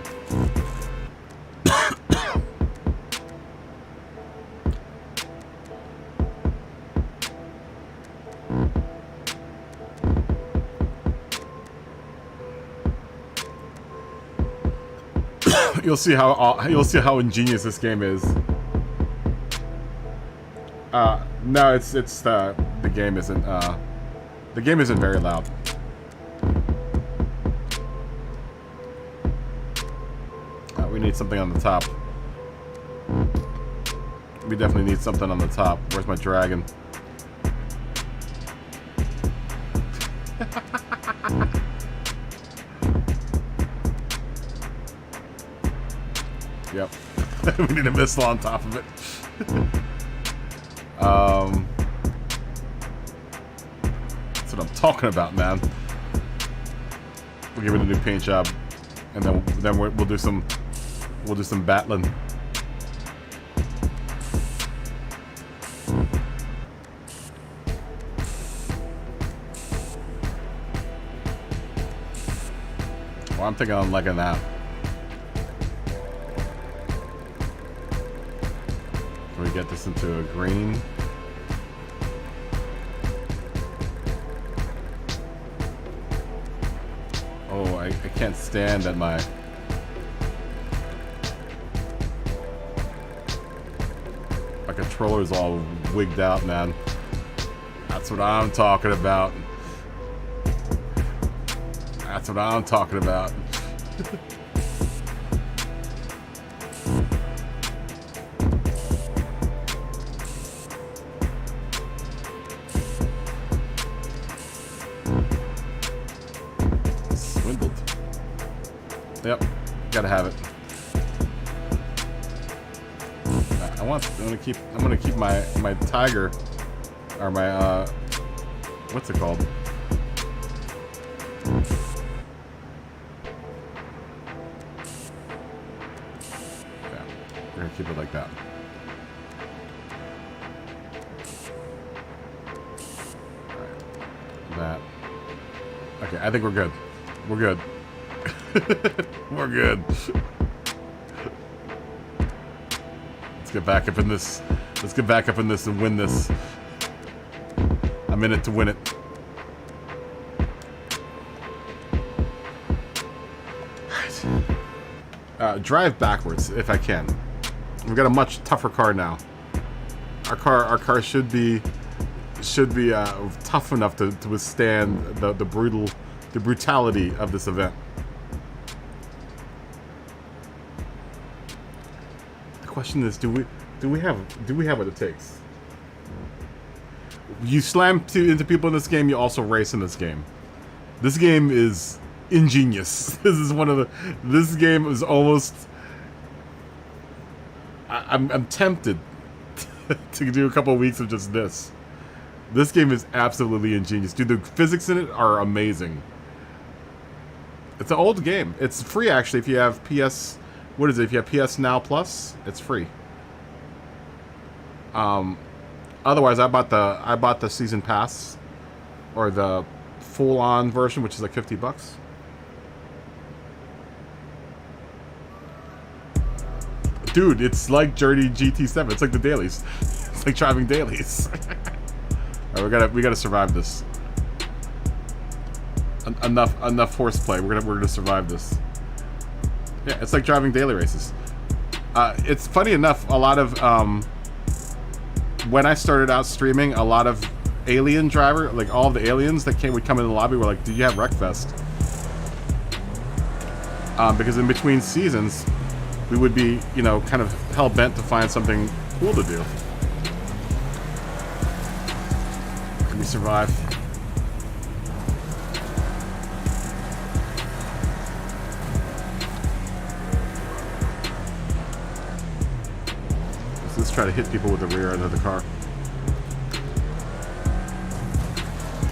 You'll see how ingenious this game is. No, it's the game isn't very loud. We need something on the top. We definitely need something on the top. Where's my dragon? Yep. We need a missile on top of it. That's what I'm talking about, man. We'll give it a new paint job, and then we'll do some battling. Well, I'm thinking I'm liking that. Can we get this into a green? Oh, I can't stand that my controller's all wigged out, man. That's what I'm talking about. That's what I'm talking about. Gotta have it. I'm gonna keep my Tiger, or my what's it called? Yeah, we're gonna keep it like that. That. Okay, I think we're good. We're good. We're good. Let's get back up in this. Let's get back up in this and win this. I'm in it to win it. Drive backwards if I can. We've got a much tougher car now. Our car should be tough enough to withstand the brutality of this event. The question is, do we have what it takes? You slam into people in this game, you also race in this game. This game is ingenious. This game is almost. I'm tempted to do a couple of weeks of just this. This game is absolutely ingenious. Dude, the physics in it are amazing. It's an old game. It's free, actually, if you have PS... What is it? If you have PS Now Plus, it's free. Otherwise, I bought the season pass. Or the full-on version, which is like $50. Dude, it's like Journey GT7. It's like the dailies. It's like driving dailies. Alright, we gotta survive this. Enough horseplay. We're gonna survive this. Yeah, it's like driving daily races. It's funny enough. A lot of when I started out streaming, a lot of alien driver, like all of the aliens that would come in the lobby, were like, "Do you have Wreckfest?" Because in between seasons, we would be, you know, kind of hell bent to find something cool to do. Can we survive? Let's try to hit people with the rear end of the car.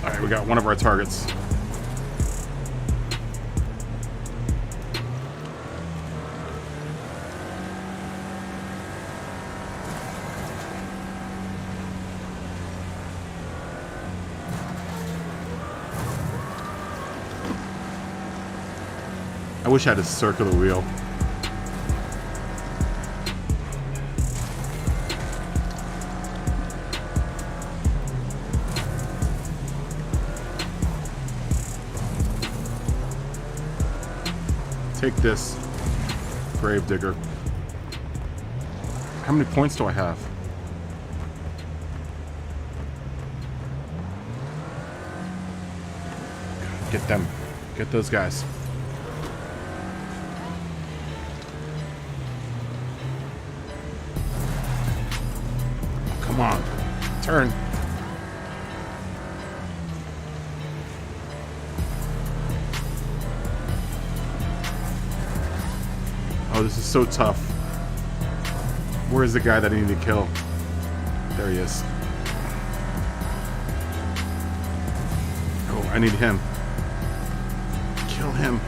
Alright, we got one of our targets. I wish I had a circular wheel. Take this, Gravedigger. How many points do I have? Get them. Get those guys. Come on. Turn. Oh, this is so tough. Where's the guy that I need to kill? There he is. Oh, I need him. Kill him.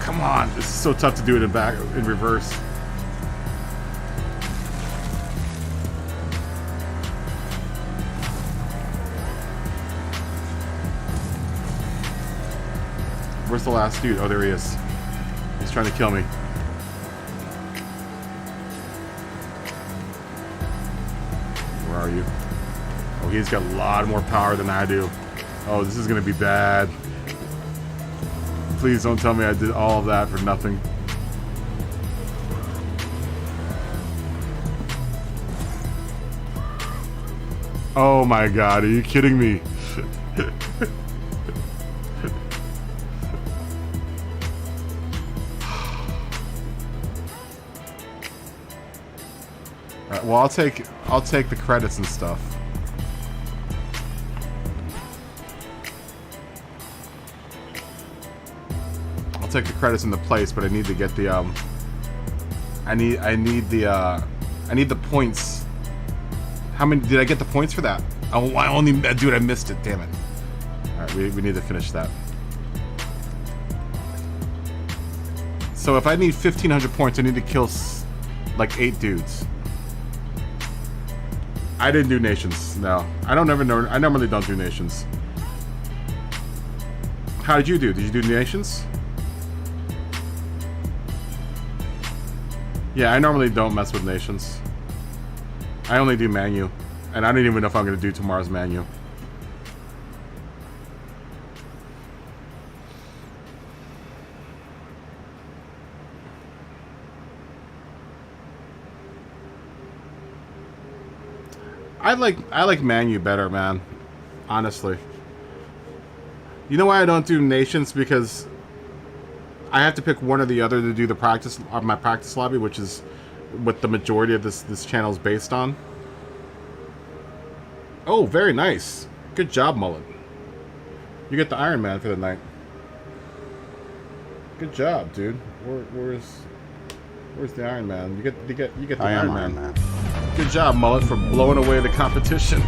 Come on. This is so tough to do it in reverse. Where's the last dude? Oh, there he is. He's trying to kill me. Where are you? Oh, he's got a lot more power than I do. Oh, this is gonna be bad. Please don't tell me I did all of that for nothing. Oh my god, are you kidding me? Alright, well, I'll take the credits and stuff. I'll take the credits in the place, but I need to get the I need the points. How many did I get the points for that? Oh, I only, dude, I missed it. Damn it. All right, we need to finish that. So if I need 1,500 points, I need to kill like 8 dudes. I didn't do nations. No, I don't ever know. I normally don't do nations. How did you do? Did you do nations? Yeah, I normally don't mess with nations. I only do manu. And I don't even know if I'm going to do tomorrow's manu. I like manu better, man. Honestly. You know why I don't do nations? Because I have to pick one or the other to do the practice, my practice lobby, which is what the majority of this channel is based on. Oh, very nice. Good job, Mullet. You get the Iron Man for the night. Good job, dude. Where's the Iron Man? You get the Iron Man. Good job, Mullet, for blowing away the competition.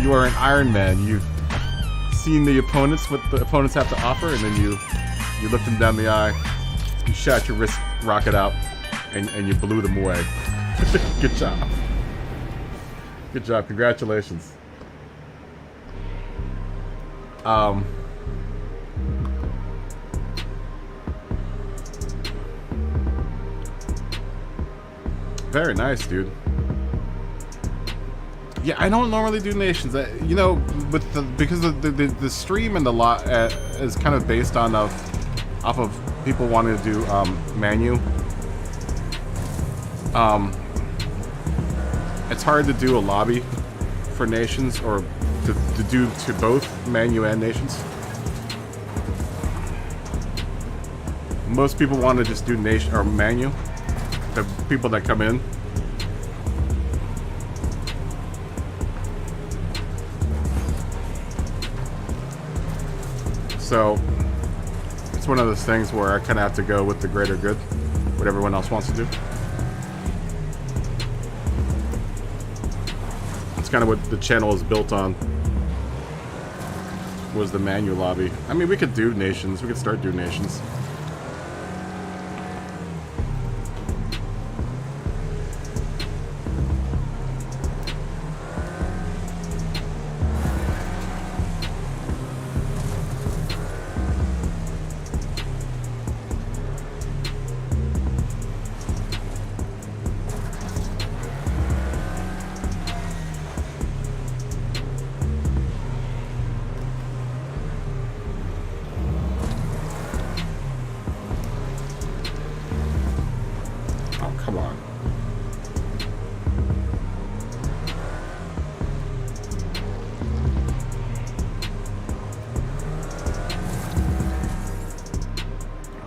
You are an Iron Man. You've seen the opponents, what the opponents have to offer, and then you looked them down the eye, you shot your wrist rocket out, and you blew them away. Good job. Good job. Congratulations. Very nice, dude. Yeah, I don't normally do nations. You know, because the stream and the lot is kind of based on off of people wanting to do manu. It's hard to do a lobby for nations, or to do to both manu and nations. Most people want to just do nation or manu. The people that come in. So it's one of those things where I kind of have to go with the greater good, what everyone else wants to do. It's kind of what the channel is built on, was the manu lobby. I mean, we could do nations. We could start doing nations.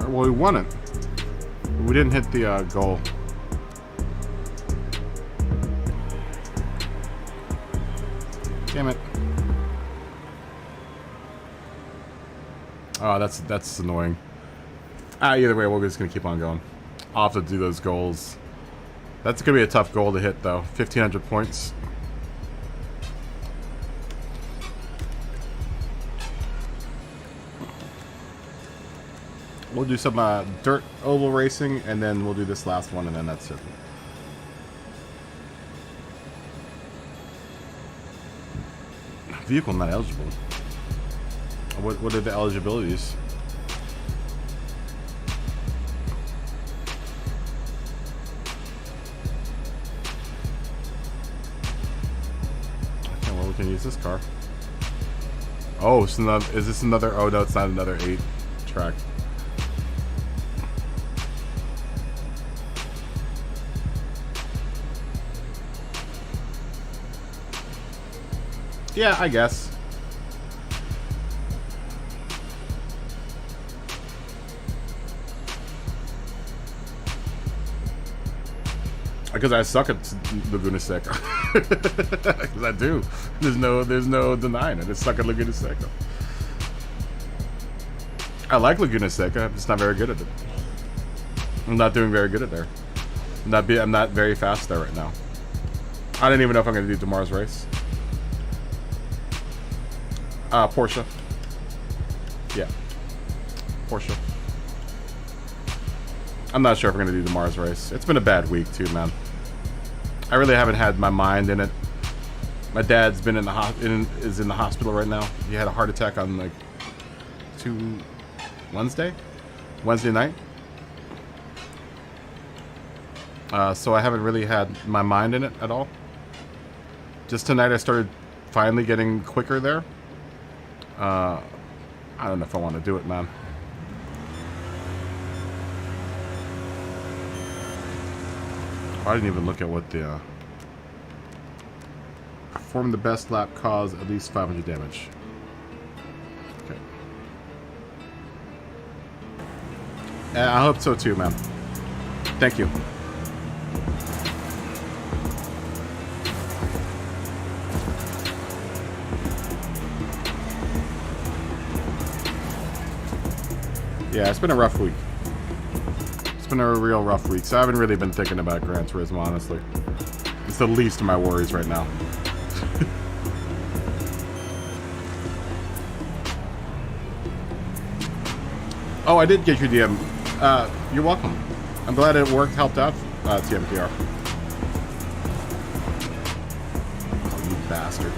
Well, we won it. We didn't hit the goal. Damn it. Oh, that's annoying. Either way, we're just gonna keep on going. I'll have to do those goals. That's gonna be a tough goal to hit, though. 1,500 points. We'll do some dirt oval racing, and then we'll do this last one, and then that's it. Vehicle not eligible. What are the eligibilities? Okay, well, we can use this car. Oh, so is this another? Oh no, it's not another 8 track. Yeah, I guess. Because I suck at Laguna Seca. Because I do. There's no denying it. I suck at Laguna Seca. I like Laguna Seca. I'm just not very good at it. I'm not doing very good at there. I'm not very fast there right now. I don't even know if I'm going to do tomorrow's race. Porsche. Yeah. Porsche. I'm not sure if I'm going to do tomorrow's race. It's been a bad week too, man. I really haven't had my mind in it. My dad's been is in the hospital right now. He had a heart attack on like Wednesday night. So I haven't really had my mind in it at all. Just tonight I started finally getting quicker there. I don't know if I want to do it, man. I didn't even look at what the perform the best lap, cause at least 500 damage. Okay. I hope so too, man. Thank you. Yeah, it's been a rough week. It's been a real rough week, so I haven't really been thinking about Gran Turismo, honestly. It's the least of my worries right now. Oh, I did get your DM. You're welcome. I'm glad it worked, helped out, TMPR. Oh, you bastard.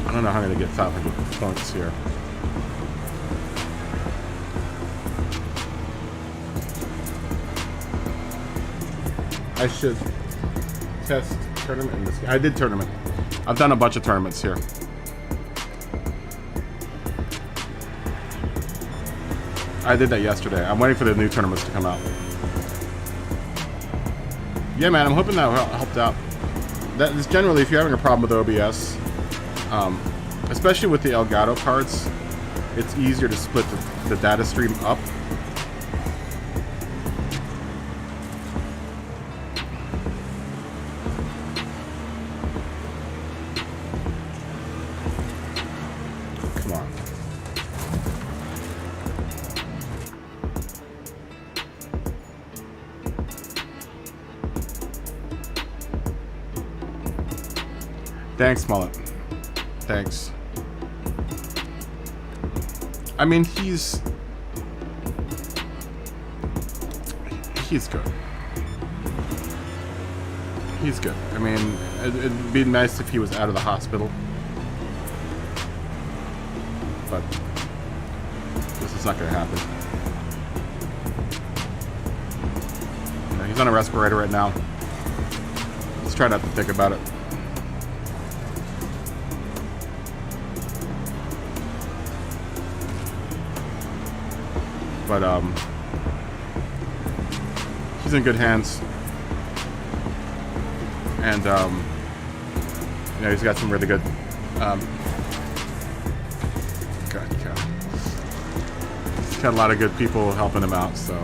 I don't know how I'm going to get 500 points here. I should test tournament in this game. I did tournament. I've done a bunch of tournaments here. I did that yesterday. I'm waiting for the new tournaments to come out. Yeah, man, I'm hoping that helped out. That is generally, if you're having a problem with OBS, especially with the Elgato cards, it's easier to split the data stream up. Come on. Thanks, Mullet. Thanks. I mean, he's good. He's good. I mean, it'd be nice if he was out of the hospital. But this is not going to happen. You know, he's on a respirator right now. Let's try not to think about it. But he's in good hands, and you know, he's got some really good he's got a lot of good people helping him out, so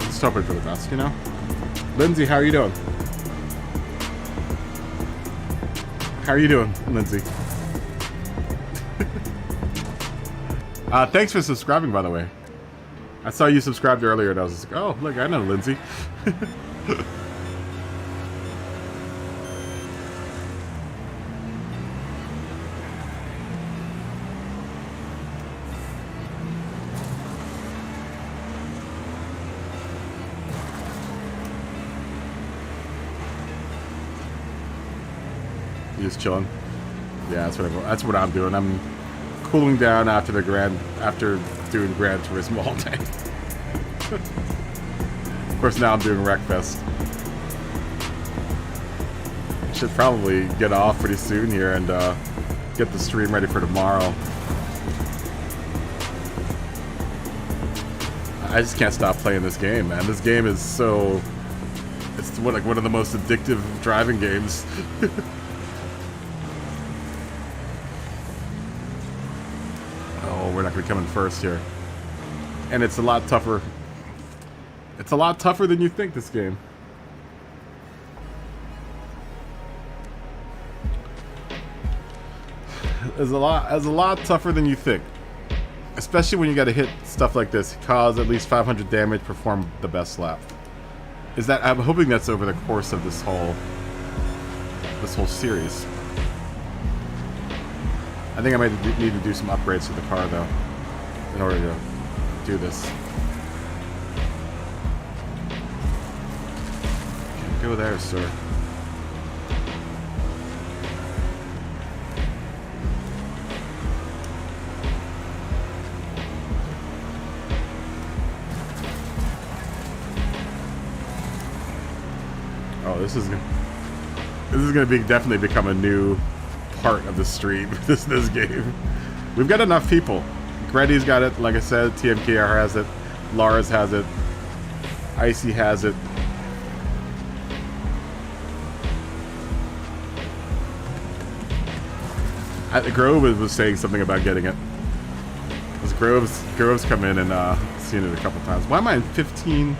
just hoping for the best, you know. Lindsay, how are you doing? How are you doing, Lindsay? Thanks for subscribing, by the way. I saw you subscribed earlier, and I was just like, oh, look, I know Lindsay. Just chilling. Yeah, that's what I'm doing. I'm cooling down after doing Gran Turismo all day. Of course, now I'm doing Wreckfest. Should probably get off pretty soon here and get the stream ready for tomorrow. I just can't stop playing this game, man. This game is so... It's like one of the most addictive driving games. Oh, we're not going to come in first here. And it's a lot tougher. It's a lot tougher than you think, this game. It's a lot tougher than you think. Especially when you got to hit stuff like this. Cause at least 500 damage, perform the best lap. I'm hoping that's over the course of this whole series. I think I might need to do some upgrades to the car, though, in order to do this. Can't go there, sir. Oh, this is gonna definitely become a new part of the stream. this game. We've got enough people. Gretty's got it, like I said. TMKR has it. Lars has it. Icy has it. Grove was saying something about getting it. Because Grove's come in and seen it a couple times. Why am I in 15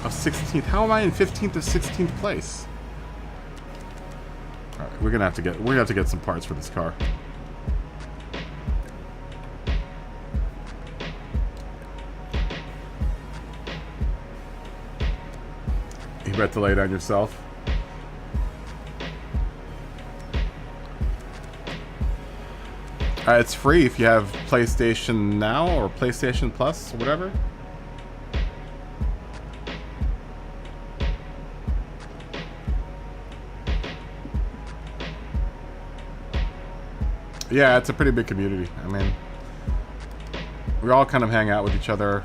of 16th? How am I in 15th or 16th place? All right, we're gonna have to get some parts for this car. You bet to lay down yourself. It's free if you have PlayStation Now or PlayStation Plus or whatever. Yeah, it's a pretty big community. I mean, we all kind of hang out with each other.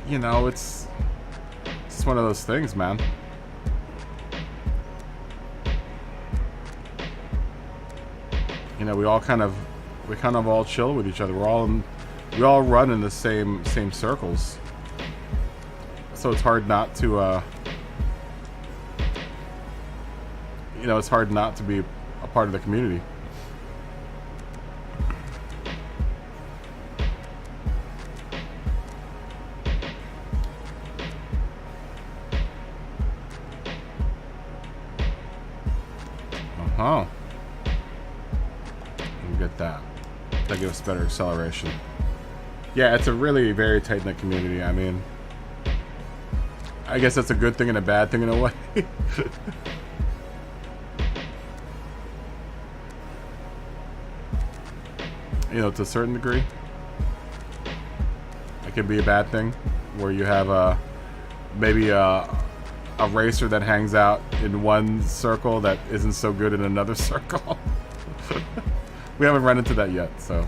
You know, it's one of those things, man. You know, we kind of all chill with each other. We all run in the same circles. So it's hard not to you know, it's hard not to be a part of the community. We'll get that. That gives us better acceleration. Yeah, it's a really very tight-knit community. I mean, I guess that's a good thing and a bad thing in a way. You know, to a certain degree. It can be a bad thing, where you have maybe a racer that hangs out in one circle that isn't so good in another circle. We haven't run into that yet, so.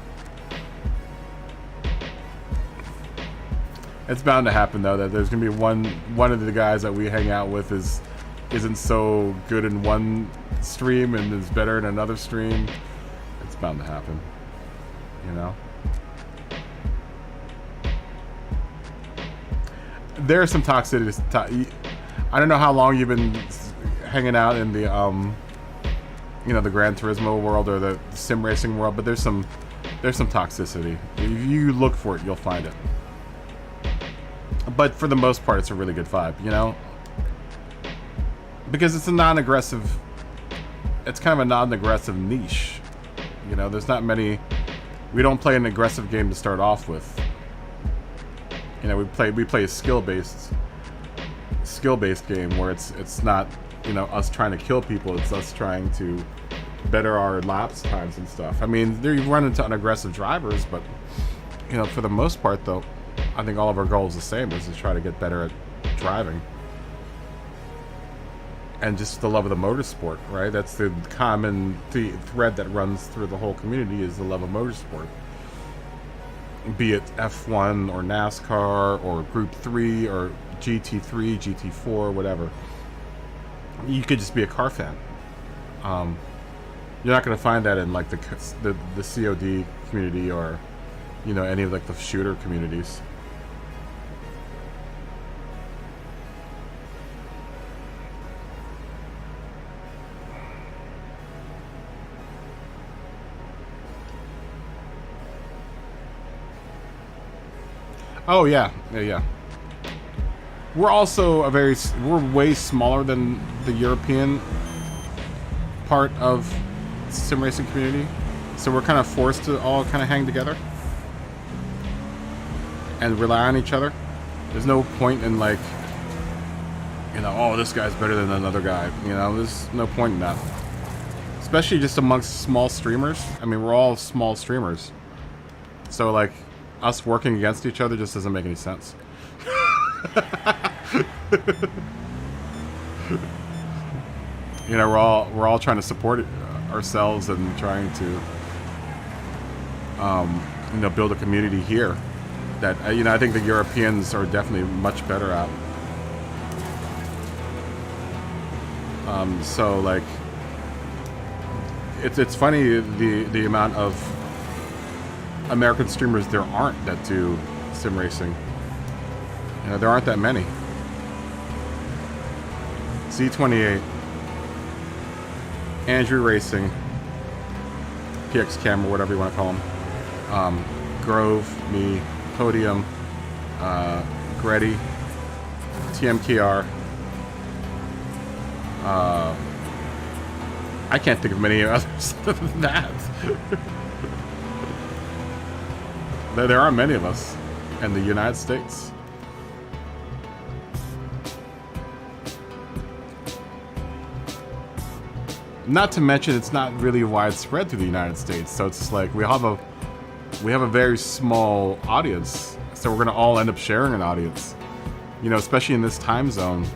It's bound to happen, though, that there's gonna be one of the guys that we hang out with isn't so good in one stream and is better in another stream. It's bound to happen, you know. There's some toxicity. I don't know how long you've been hanging out in the you know, the Gran Turismo world or the sim racing world, but there's some toxicity. If you look for it, you'll find it. But for the most part, it's a really good vibe, you know? Because it's a non-aggressive... It's kind of a non-aggressive niche. You know, there's not many... We don't play an aggressive game to start off with. You know, we play a skill-based game where it's not, you know, us trying to kill people. It's us trying to better our laps times and stuff. I mean, you run into unaggressive drivers, but, you know, for the most part, though, I think all of our goals are the same, is to try to get better at driving. And just the love of the motorsport, right? That's the common thread that runs through the whole community, is the love of motorsport. Be it F1 or NASCAR or Group 3 or GT3, GT4, whatever. You could just be a car fan. You're not going to find that in like the COD community or, you know, any of like the shooter communities. Oh yeah, yeah. We're also we're way smaller than the European part of the sim racing community, so we're kind of forced to all kind of hang together and rely on each other. There's no point in like, you know, oh, this guy's better than another guy. You know, there's no point in that. Especially just amongst small streamers. I mean, we're all small streamers. So, like, us working against each other just doesn't make any sense. You know, we're all trying to support ourselves and trying to, you know, build a community here that, you know, I think the Europeans are definitely much better at. So, like, it's funny the amount of American streamers there aren't that do sim racing. You know, there aren't that many. Z28, Andrew Racing, PX Cam, or whatever you want to call them, Grove, me, Podium, Gretty, TMKR. I can't think of many others than that. There aren't many of us in the United States. Not to mention, it's not really widespread through the United States, so it's like we have a very small audience, so we're gonna all end up sharing an audience. You know, especially in this time zone,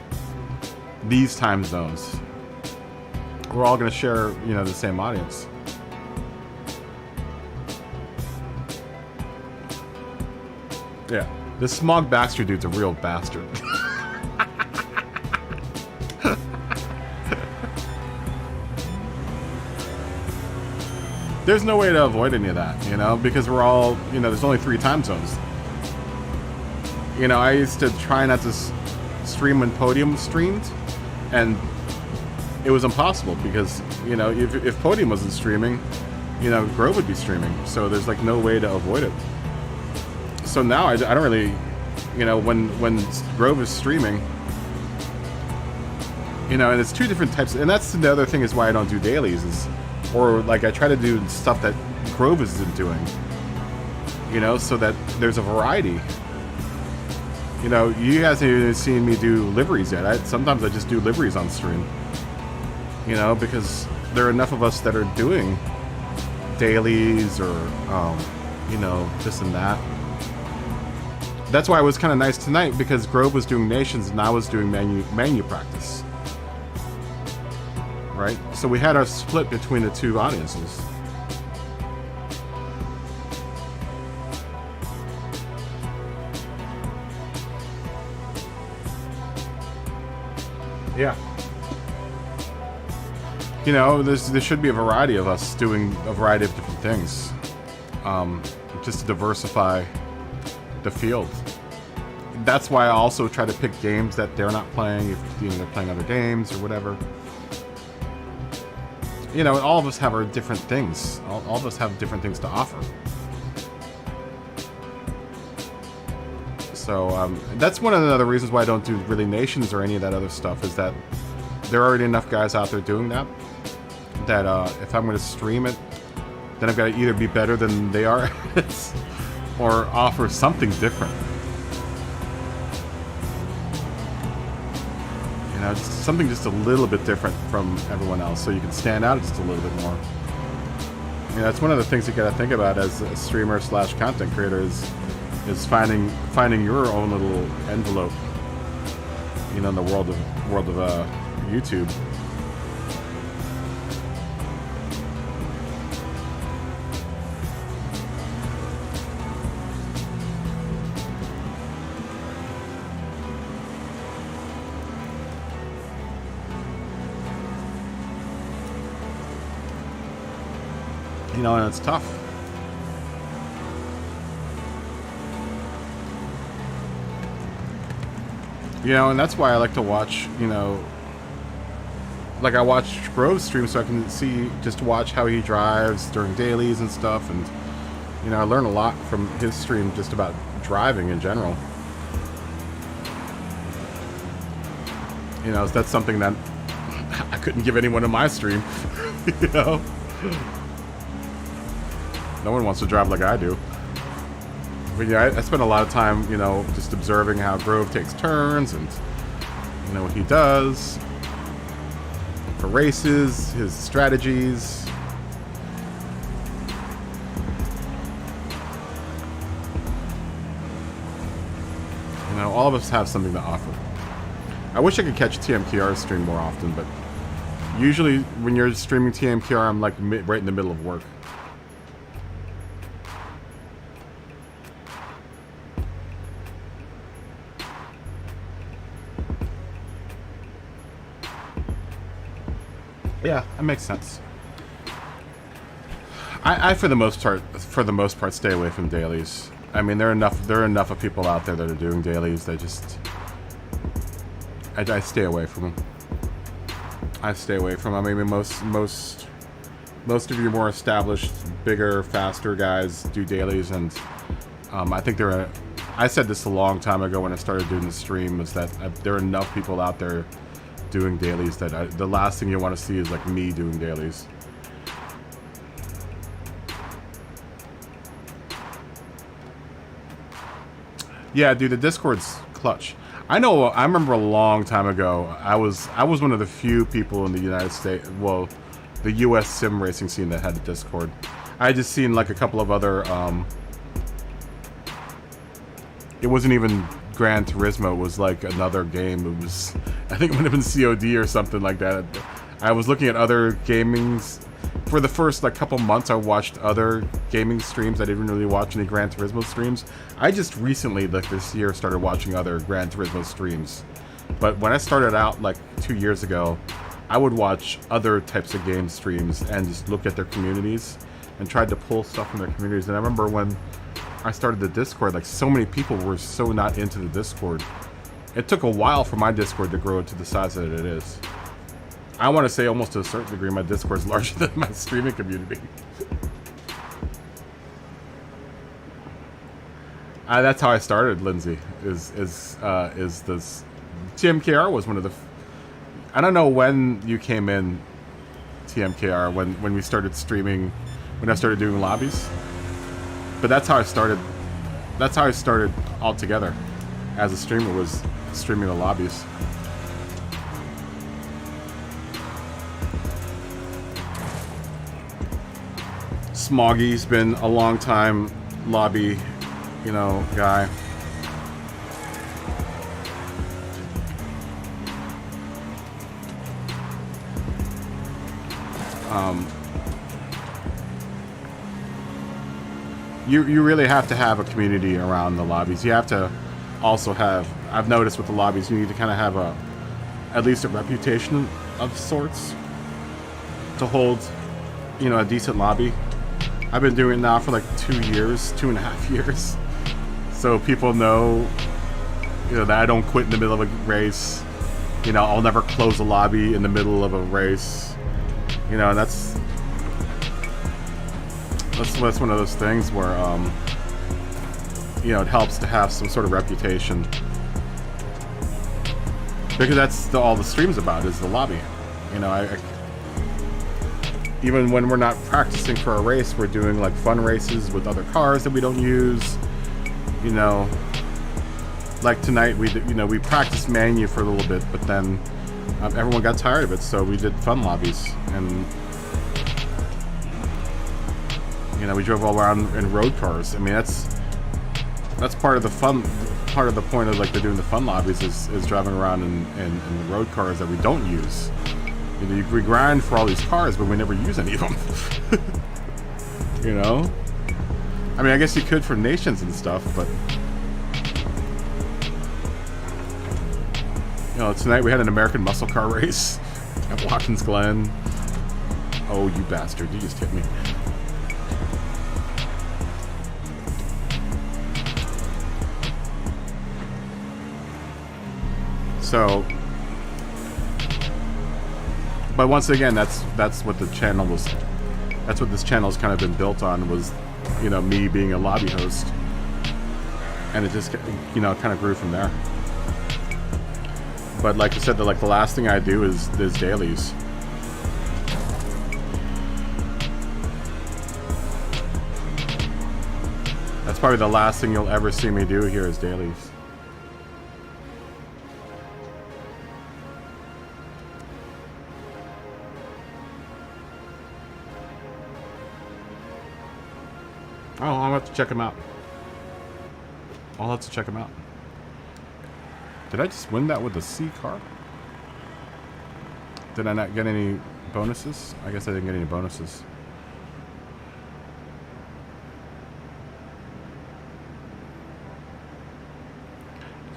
these time zones. We're all gonna share, you know, the same audience. Yeah, this Smog Baxter dude's a real bastard. There's no way to avoid any of that, you know, because we're all, you know, there's only 3 time zones. You know, I used to try not to stream when Podium streamed, and it was impossible because, you know, if Podium wasn't streaming, you know, Grove would be streaming. So there's like no way to avoid it. So now I don't really, you know, when Grove is streaming, you know, and it's 2 different types. And that's the other thing is why I don't do dailies is, or like I try to do stuff that Grove isn't doing, you know, so that there's a variety. You know, you guys haven't even seen me do liveries yet. Sometimes I just do liveries on stream. You know, because there are enough of us that are doing dailies or, you know, this and that. That's why it was kind of nice tonight, because Grove was doing nations and I was doing menu practice. Right? So we had our split between the 2 audiences. Yeah. You know, there should be a variety of us doing a variety of different things, just to diversify the field. That's why I also try to pick games that they're not playing, if you know, they're playing other games or whatever. You know, all of us have our different things. All of us have different things to offer. So that's one of the other reasons why I don't do really nations or any of that other stuff, is that there are already enough guys out there doing that. That if I'm going to stream it, then I've got to either be better than they are or offer something different. You know, just something just a little bit different from everyone else, so you can stand out just a little bit more. You know, that's one of the things you got to think about as a streamer / content creator is finding your own little envelope. You know, in the world of YouTube. You know, and it's tough. You know, and that's why I like to watch, you know, like I watch Grove's stream so I can watch how he drives during dailies and stuff, and, you know, I learn a lot from his stream just about driving in general. You know, that's something that I couldn't give anyone in my stream. You know? No one wants to drive like I do. But yeah, I spend a lot of time, you know, just observing how Grove takes turns and, you know, what he does for races, his strategies. You know, all of us have something to offer. I wish I could catch TMKR's stream more often, but usually when you're streaming TMKR, I'm like right in the middle of work. Yeah, that makes sense. I for the most part stay away from dailies. I mean, there are enough of people out there that are doing dailies. They just I stay away from them. I stay away from them. I mean, most of your more established, bigger, faster guys do dailies, and I think I said this a long time ago when I started doing the stream, was that there are enough people out there doing dailies that the last thing you want to see is like me doing dailies. Yeah, dude, the Discord's clutch. I remember a long time ago, I was one of the few people in the United States, well, the US sim racing scene that had a Discord. I had just seen like a couple of other, it wasn't even Gran Turismo, it was like another game. It was, I think it might have been COD or something like that. I was looking at other gamings. For the first like couple months, I watched other gaming streams. I didn't really watch any Gran Turismo streams. I just recently, like this year, started watching other Gran Turismo streams. But when I started out like 2 years ago, I would watch other types of game streams and just look at their communities and tried to pull stuff from their communities. And I remember when I started the Discord, like so many people were so not into the Discord. It took a while for my Discord to grow to the size that it is. I want to say almost to a certain degree my Discord is larger than my streaming community. That's how I started, Lindsay. Is this TMKR was one of the. I don't know when you came in, TMKR, when we started streaming, when I started doing lobbies. But that's how I started. That's how I started altogether, as a streamer, was streaming the lobbies. Smoggy's been a long time lobby, you know, guy. You really have to have a community around the lobbies. You have to also have, I've noticed with the lobbies, you need to kind of have at least a reputation of sorts to hold, you know, a decent lobby. I've been doing it now for like 2 years, 2.5 years. So people know, you know, that I don't quit in the middle of a race. You know, I'll never close a lobby in the middle of a race. You know, and that's one of those things where, you know, it helps to have some sort of reputation. Because that's all the stream's about, is the lobby. You know, even when we're not practicing for a race, we're doing like fun races with other cars that we don't use. You know, like tonight we practiced Manu for a little bit, but then everyone got tired of it, so we did fun lobbies, and you know, we drove all around in road cars. I mean, that's part of the fun. Part of the point of like they're doing the fun lobbies is driving around in the road cars that we don't use. You know, we grind for all these cars, but we never use any of them. You know? I mean, I guess you could for nations and stuff, but... You know, tonight we had an American muscle car race at Watkins Glen. Oh, you bastard. You just hit me. So... But once again, that's what the channel was. That's what this channel's kind of been built on, was, you know, me being a lobby host. and it just, you know, kind of grew from there. But like I said, the last thing I do is dailies. That's probably the last thing you'll ever see me do here is dailies. Oh, I'll have to check them out. I'll have to check them out. Did I just win that with the C car? Did I not get any bonuses? I guess I didn't get any bonuses.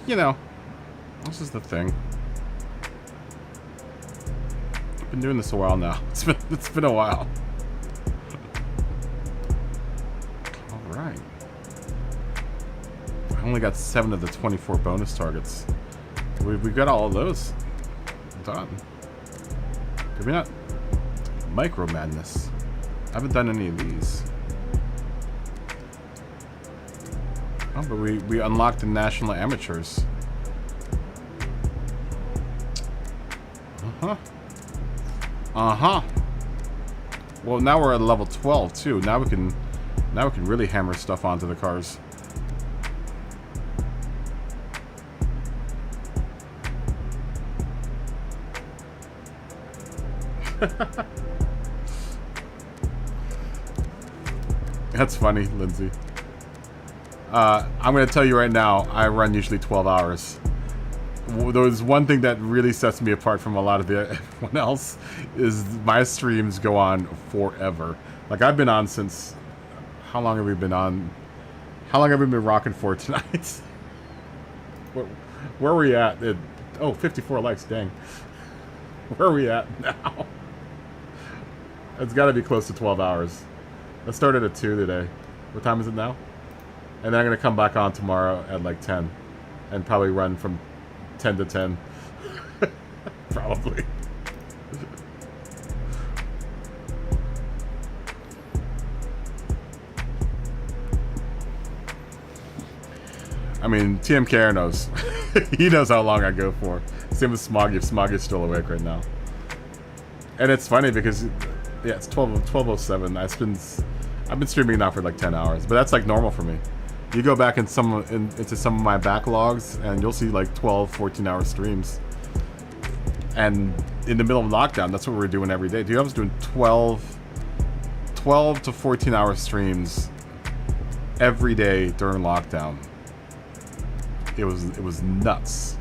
You know, this is the thing. I've been doing this a while now. It's been a while. Alright. I only got 7 of the 24 bonus targets. We got all of those done. Did we not? Micro Madness. I haven't done any of these. Oh, but we unlocked the National Amateurs. Uh-huh. Uh-huh. Well, now we're at level 12 too. Now we can really hammer stuff onto the cars. That's funny, Lindsay. I'm going to tell you right now, I run usually 12 hours. There's one thing that really sets me apart from a lot of everyone else is my streams go on forever. Like, I've been on since... How long have we been on? How long have we been rocking for tonight? Where are we at? Oh, 54 likes, dang. Where are we at now? It's got to be close to 12 hours. I started at 2 today. What time is it now? And then I'm going to come back on tomorrow at like 10. And probably run from 10 to 10. Probably. I mean, TMKR knows. He knows how long I go for. Same with Smoggy, if Smoggy's still awake right now. And it's funny because, yeah, it's 12:07. I've been streaming now for like 10 hours, but that's like normal for me. You go back into some of my backlogs, and you'll see like 12, 14-hour streams. And in the middle of lockdown, that's what we were doing every day. Dude, I was doing 12 to 14-hour streams every day during lockdown. It was nuts.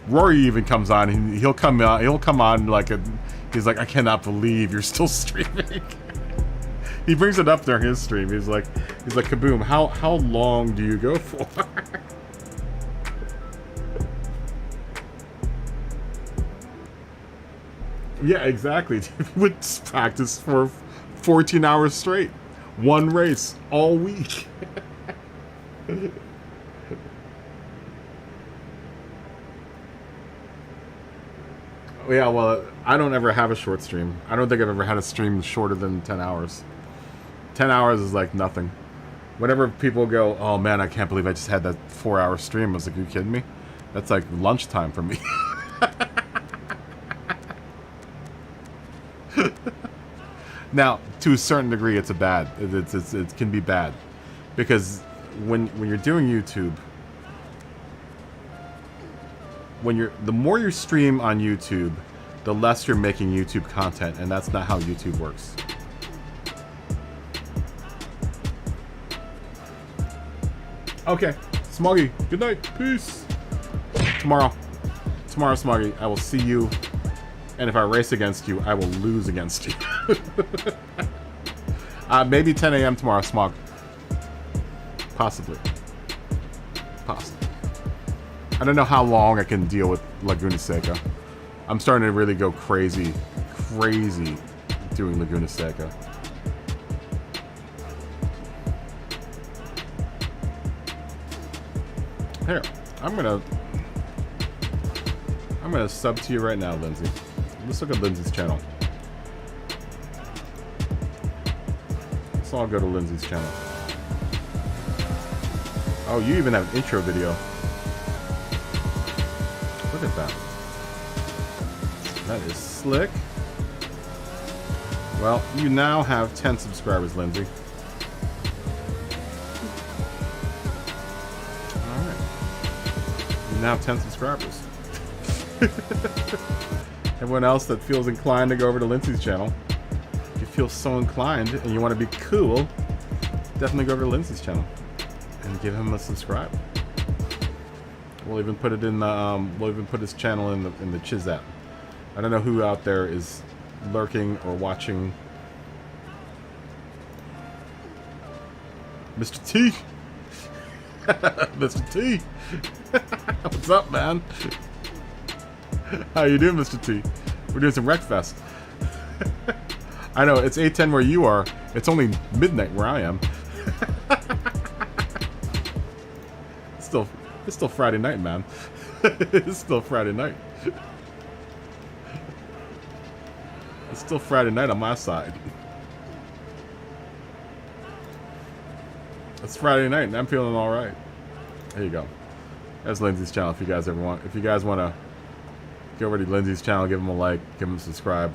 Rory even comes on, and he'll come on like he's like, I cannot believe you're still streaming. He brings it up during his stream. He's like, Kaboom, how long do you go for? Yeah, exactly. Would practice for 14 hours straight. One race all week. Yeah, well, I don't ever have a short stream. I don't think I've ever had a stream shorter than 10 hours. 10 hours is like nothing. Whenever people go, oh man, I can't believe I just had that 4-hour stream, I was like, are you kidding me? That's like lunchtime for me. Now, to a certain degree, it's bad. It can be bad. Because when you're doing YouTube, the more you stream on YouTube, the less you're making YouTube content, and that's not how YouTube works. Okay, Smoggy, good night, peace. Tomorrow, Smoggy, I will see you, and if I race against you, I will lose against you. Maybe 10 a.m. tomorrow, Smog. Possibly. I don't know how long I can deal with Laguna Seca. I'm starting to really go crazy doing Laguna Seca. Here, I'm gonna sub to you right now, Lindsay. Let's look at Lindsay's channel. Let's all go to Lindsay's channel. Oh, you even have an intro video. Look at that. That is slick. Well, you now have 10 subscribers, Lindsay. Alright. You now have 10 subscribers. Everyone else that feels inclined to go over to Lindsay's channel, if you feel so inclined and you want to be cool, definitely go over to Lindsay's channel and give him a subscribe. We'll even put it in the we'll even put his channel in the Chiz app. I don't know who out there is lurking or watching. Mr. T. Mr. T. What's up, man? How you doing, Mr. T? We're doing some Wreckfest. I know, it's 8:10 where you are. It's only midnight where I am. It's still Friday night, man. It's still Friday night. It's still Friday night on my side. It's Friday night and I'm feeling all right. There you go. That's Lindsay's channel. If you guys ever want, if you guys want to go over to Lindsay's channel, give him a like, give him a subscribe.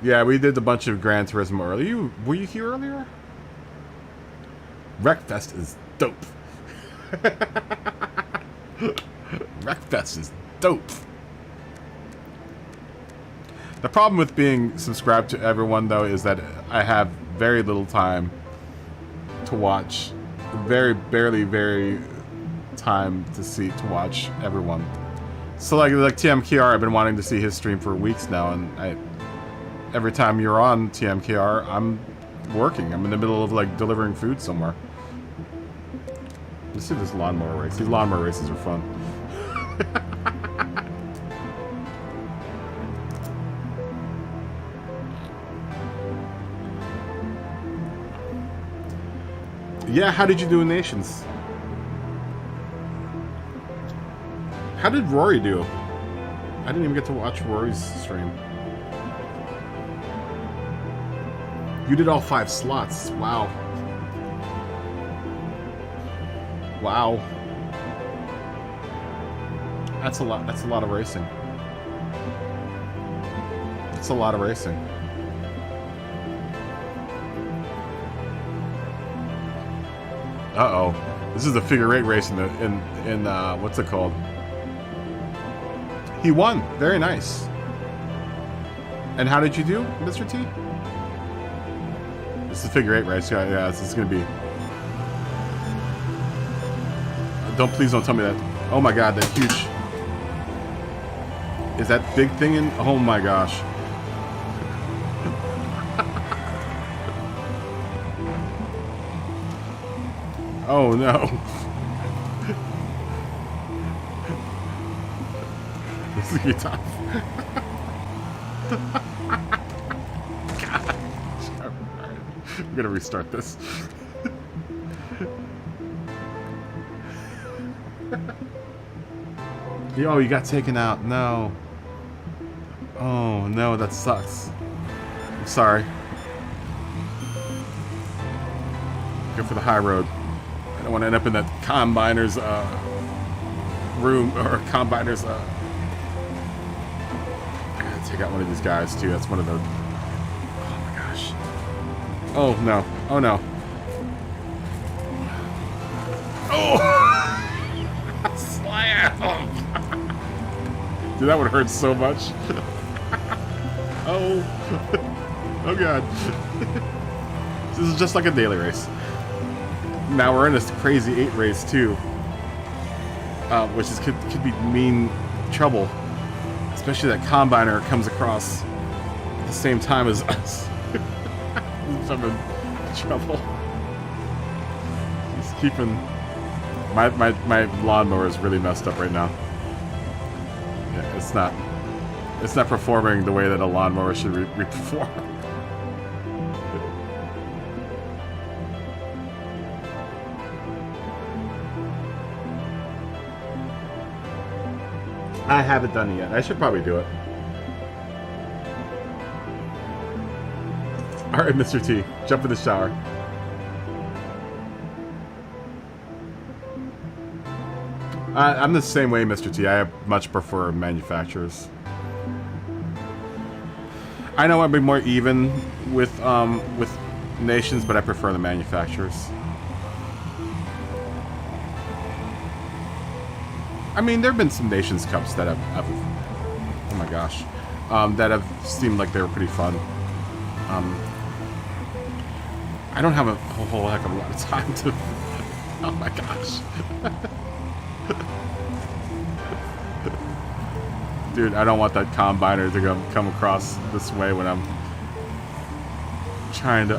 Yeah, we did a bunch of Gran Turismo earlier. Were you here earlier? Wreckfest is dope. Wreckfest is dope. The problem with being subscribed to everyone, though, is that I have very little time to watch. Very time to watch everyone. So like TMKR, I've been wanting to see his stream for weeks now, and every time you're on TMKR, I'm working. I'm in the middle of like delivering food somewhere. Let's see this lawnmower race. These lawnmower races are fun. Yeah, how did you do in Nations? How did Rory do? I didn't even get to watch Rory's stream. You did all 5 slots. Wow. Wow. That's a lot. That's a lot of racing. That's a lot of racing. Uh-oh. This is the figure 8 race in what's it called? He won. Very nice. And how did you do, Mr. T? This is the figure 8 race. Yeah, this is gonna be. Please don't tell me that. Oh my god, that huge. Is that big thing in? Oh my gosh. Oh no. This is gonna be tough. God. I'm gonna restart this. Oh, you got taken out. No. Oh no, that sucks. I'm sorry. Go for the high road. I don't want to end up in that combiner's room or combiner's. I gotta take out one of these guys too. That's one of the. Oh my gosh. Oh no. Oh no. Oh! Slam! Dude, that would hurt so much. Oh. Oh god. This is just like a daily race. Now we're in this crazy 8 race too, which is could be mean trouble, especially that combiner comes across at the same time as us. I'm in trouble. He's keeping my lawnmower is really messed up right now. Yeah, it's not performing the way that a lawnmower should perform. I haven't done it yet. I should probably do it. Alright, Mr. T. Jump in the shower. I'm the same way, Mr. T. I much prefer manufacturers. I know I'd be more even with nations, but I prefer the manufacturers. I mean, there have been some Nations Cups that have oh my gosh, that have seemed like they were pretty fun. I don't have a whole heck of a lot of time to. Oh my gosh. Dude, I don't want that combiner to come across this way when I'm trying to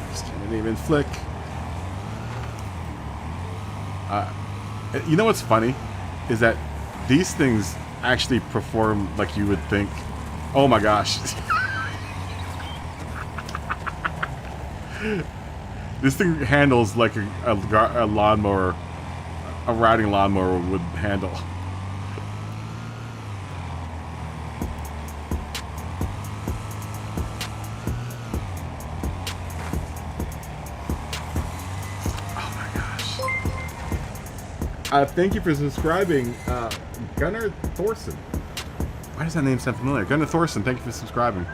just can't even flick. You know what's funny is that these things actually perform like you would think. Oh my gosh. This thing handles like a lawnmower, a riding lawnmower would handle. Oh my gosh. Thank you for subscribing, Gunnar Thorson. Why does that name sound familiar? Gunnar Thorson, thank you for subscribing.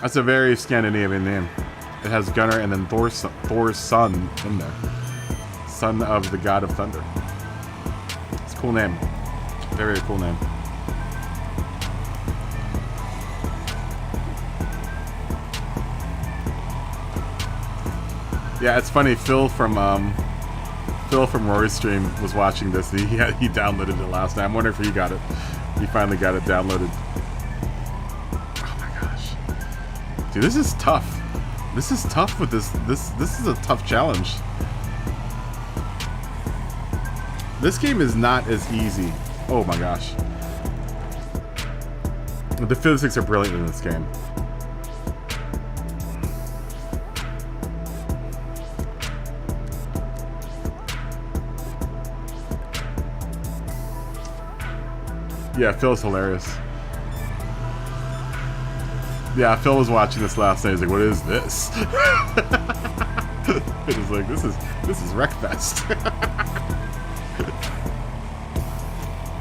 That's a very Scandinavian name. It has Gunnar and then Thor's son in there. Son of the God of Thunder. It's a cool name. Very, very cool name. Yeah, it's funny. Phil from Rory's stream was watching this. He downloaded it last night. I'm wondering if he got it. He finally got it downloaded. Dude, this is tough. This is tough with this. This is a tough challenge. This game is not as easy. Oh my gosh. The physics are brilliant in this game. Yeah, Phil's hilarious. Yeah, Phil was watching this last night. He's like, "What is this?" It was like, "This is Wreckfest."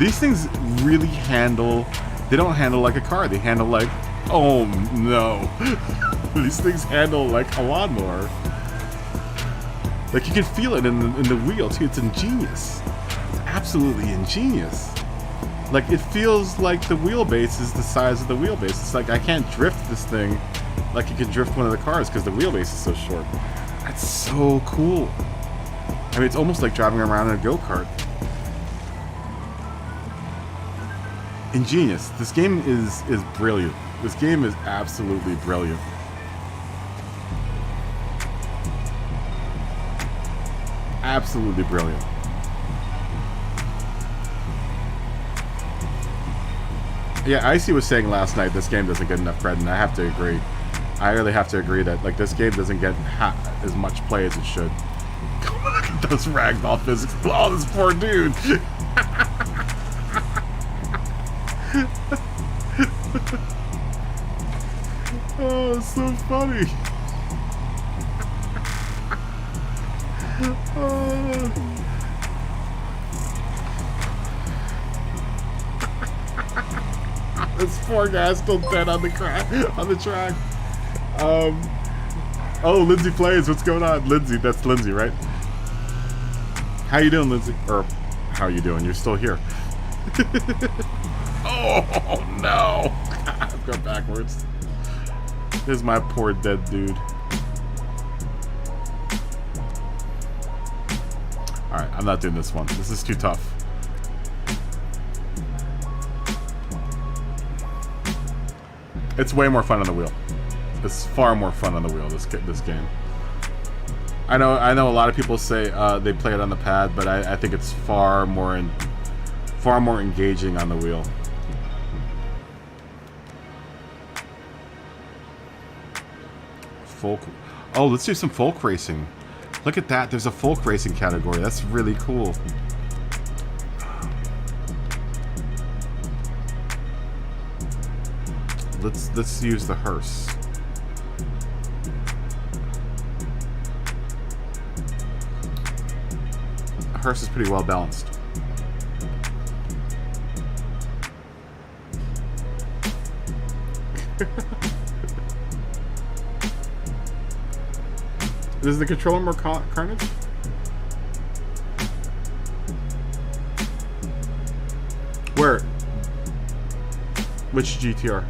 These things really handle. They don't handle like a car. They handle like, oh no. These things handle like a lawnmower. Like you can feel it in the wheel too. It's ingenious. It's absolutely ingenious. Like, it feels like the wheelbase is the size of the wheelbase. It's like, I can't drift this thing like you can drift one of the cars because the wheelbase is so short. That's so cool. I mean, it's almost like driving around in a go-kart. Ingenious. This game is brilliant. This game is absolutely brilliant. Absolutely brilliant. Yeah, Icy was saying last night this game doesn't get enough credit, and I have to agree. I really have to agree that like this game doesn't get as much play as it should. Look at those ragdoll physics. Oh, this poor dude. Oh, it's so funny. Oh. This poor guy's still dead on the track. Oh, Lindsay Plays, what's going on? Lindsay, that's Lindsay, right? How you doing, Lindsay? Or how you doing? You're still here. Oh no! I've gone backwards. There's my poor dead dude. Alright, I'm not doing this one. This is too tough. It's way more fun on the wheel. It's far more fun on the wheel, this game. I know a lot of people say they play it on the pad, but I think it's far more engaging on the wheel. Folk. Oh, let's do some folk racing. Look at that. There's a folk racing category. That's really cool. Let's use the hearse. hearse is pretty well balanced. Is the controller more carnage? Where? Which GTR?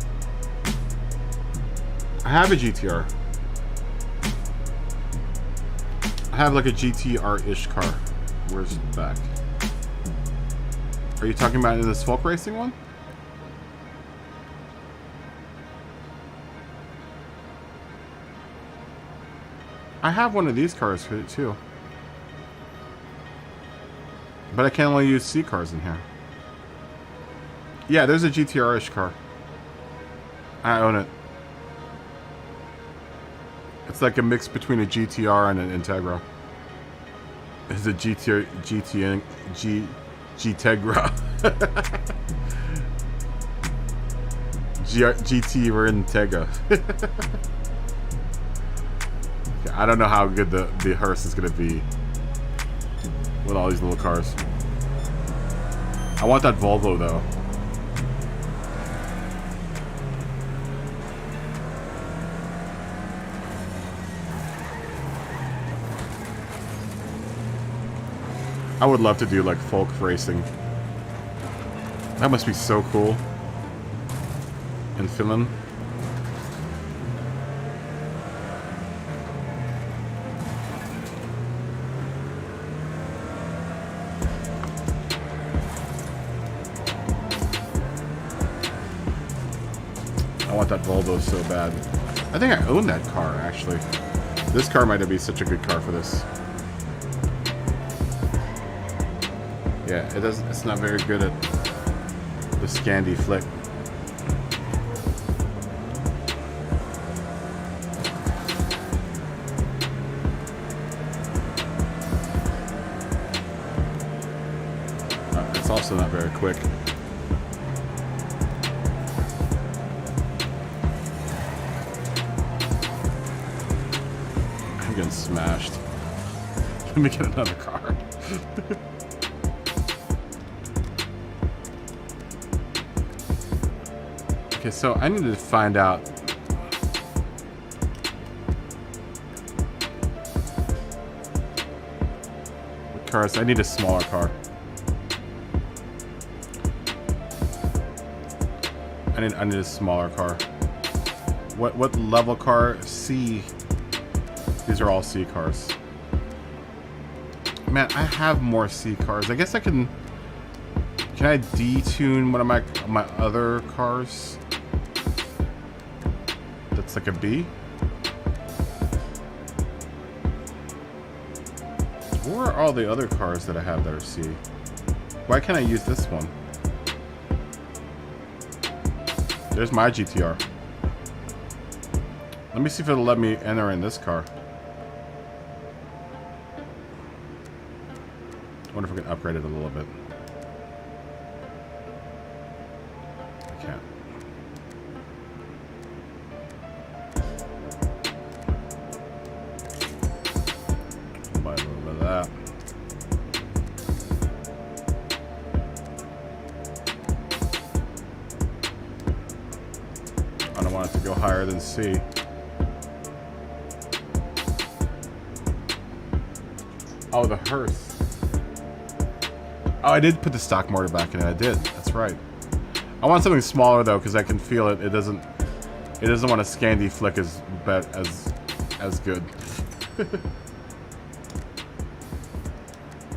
I have a GTR. I have like a GTR-ish car. Where's the back? Are you talking about in this folk racing one? I have one of these cars too. But I can only use C cars in here. Yeah, there's a GTR-ish car. I own it. It's like a mix between a GTR and an Integra. It's a GTR, GTegra. GT or Integra. I don't know how good the hearse is gonna be with all these little cars. I want that Volvo though. I would love to do like folk racing. That must be so cool. In Finland. I want that Volvo so bad. I think I own that car actually. This car might be such a good car for this. Yeah, it doesn't. It's not very good at the Scandi flick. It's also not very quick. I'm getting smashed. Let me get another car. Okay, so I need to find out what cars. I need a smaller car. I need a smaller car. What level car? C. These are all C cars. Man, I have more C cars. I guess I can. Can I detune one of my other cars? That's like a B. Where are all the other cars that I have that are C? Why can't I use this one? There's my GTR. Let me see if it'll let me enter in this car. I wonder if we can upgrade it a little bit. I can't. Buy a little bit of that. I don't want it to go higher than C. Oh, the hearse. Oh, I did put the stock motor back in it. I did. That's right. I want something smaller though, because I can feel it. It doesn't want a Scandi flick as good.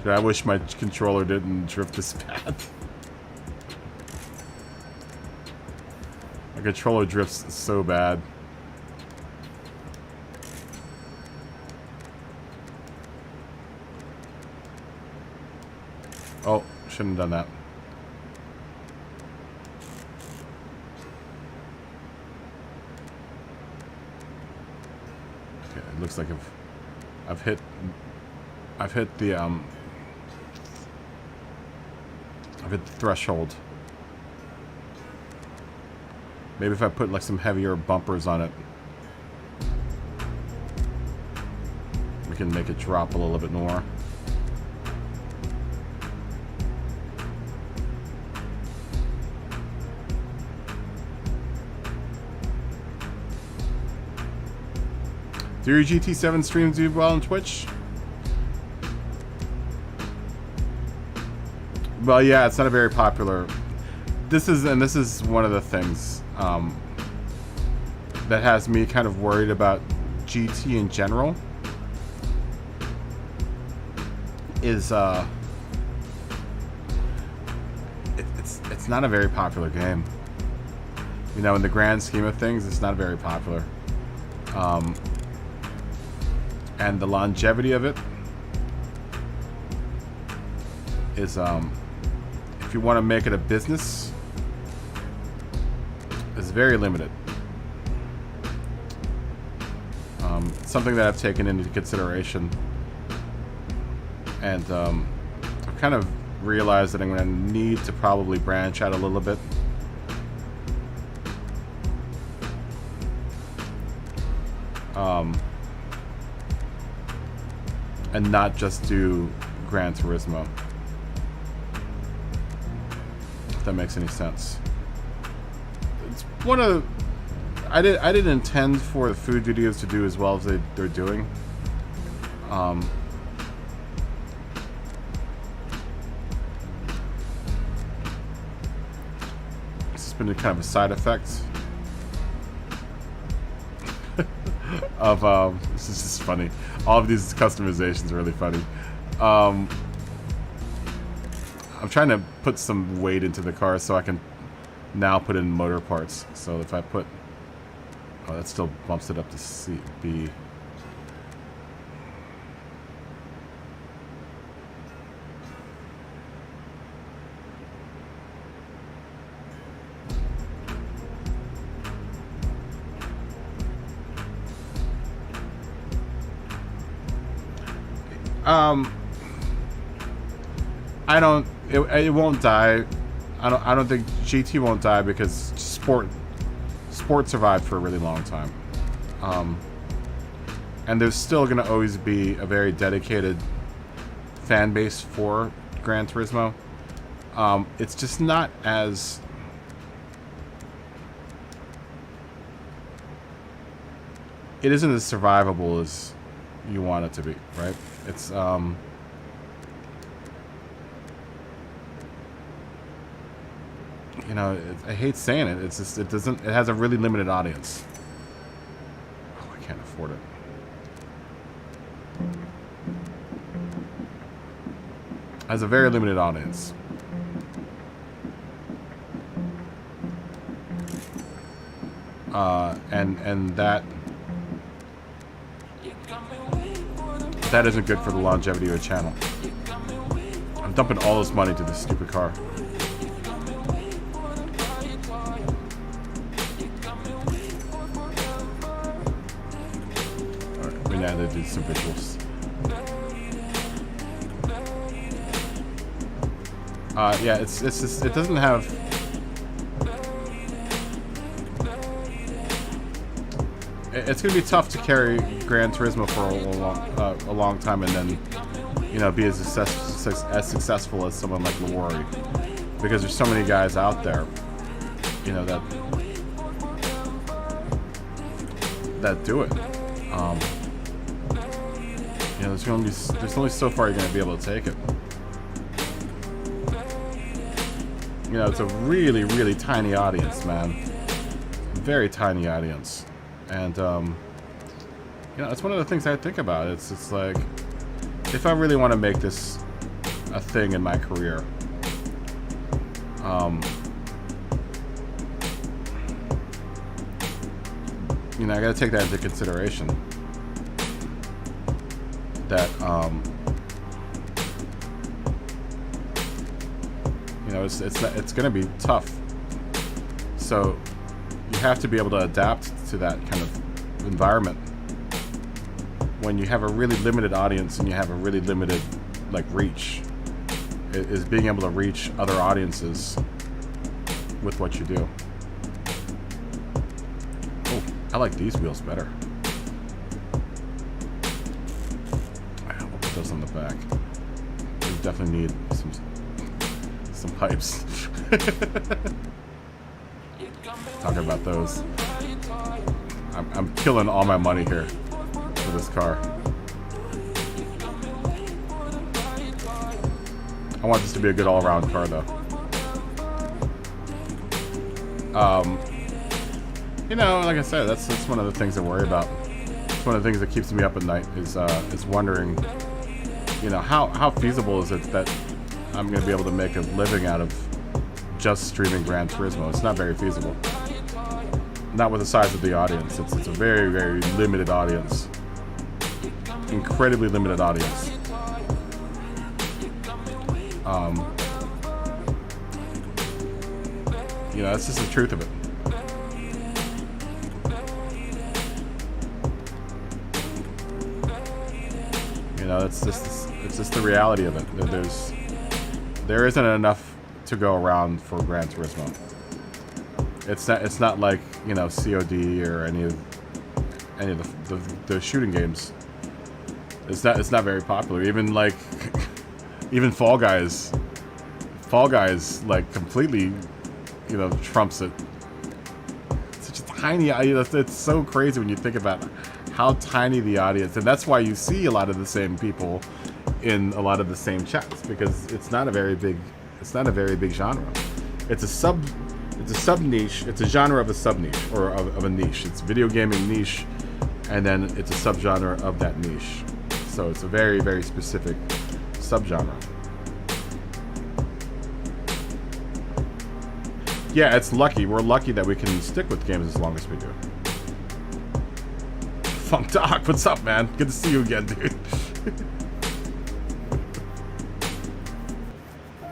Dude, I wish my controller didn't drift this bad. My controller drifts so bad. Oh, shouldn't have done that. Okay, it looks like I've hit the threshold. Maybe if I put like some heavier bumpers on it, we can make it drop a little bit more. Do your GT7 streams do well on Twitch? Well, yeah, it's not a very popular. This is one of the things that has me kind of worried about GT in general. Is it's not a very popular game. You know, in the grand scheme of things, it's not very popular. And the longevity of it is, if you want to make it a business, is very limited. Something that I've taken into consideration, and I've kind of realized that I'm going to need to probably branch out a little bit. And not just do Gran Turismo. If that makes any sense. It's one of the, I didn't intend for the food videos to do as well as they're doing. It's just been a kind of a side effect of this is just funny. All of these customizations are really funny. I'm trying to put some weight into the car so I can now put in motor parts. So if I put, oh, that still bumps it up to C, B. I don't. It won't die. I don't think GT won't die because sport survived for a really long time. And there's still going to always be a very dedicated fan base for Gran Turismo. It's just not as it isn't as survivable as you want it to be, right? It's you know, I hate saying it. It's just it has a really limited audience. Oh, I can't afford it. It has a very limited audience. And that isn't good for the longevity of a channel. I'm dumping all this money to this stupid car. Alright, we now need to do some visuals. Yeah, it's just, it doesn't have. It's going to be tough to carry Gran Turismo for a long time and then, you know, be as successful as someone like Lawari, because there's so many guys out there, you know, that do it. You know, there's only so far you're going to be able to take it. You know, it's a really, really tiny audience, man. Very tiny audience. And, you know, it's one of the things I think about. It's just like, if I really want to make this a thing in my career, you know, I got to take that into consideration. That, you know, it's going to be tough. So you have to be able to adapt to that kind of environment when you have a really limited audience and you have a really limited, like, reach. Is being able to reach other audiences with what you do. Oh, I like these wheels better. We'll put those on the back. We definitely need some pipes. Talking about those. I'm killing all my money here. this car. I want this to be a good all-around car, though. You know, like I said, that's one of the things I worry about. It's one of the things that keeps me up at night is wondering, you know, how feasible is it that I'm going to be able to make a living out of just streaming Gran Turismo? It's not very feasible. Not with the size of the audience. It's a very, very limited audience. Incredibly limited audience. You know, that's just the truth of it. You know, it's just the reality of it. There isn't enough to go around for Gran Turismo. It's not like, you know, COD or any of the shooting games. It's not very popular. Even like even Fall Guys like completely, you know, trumps it. Such a tiny, it's so crazy when you think about how tiny the audience, and that's why you see a lot of the same people in a lot of the same chats, because it's not a very big genre. It's a sub niche. It's a genre of a sub niche, or of a niche. It's video gaming niche, and then it's a subgenre of that niche. So it's a very, very specific subgenre. Yeah, it's lucky. We're lucky that we can stick with games as long as we do. Funk Doc, what's up, man? Good to see you again, dude.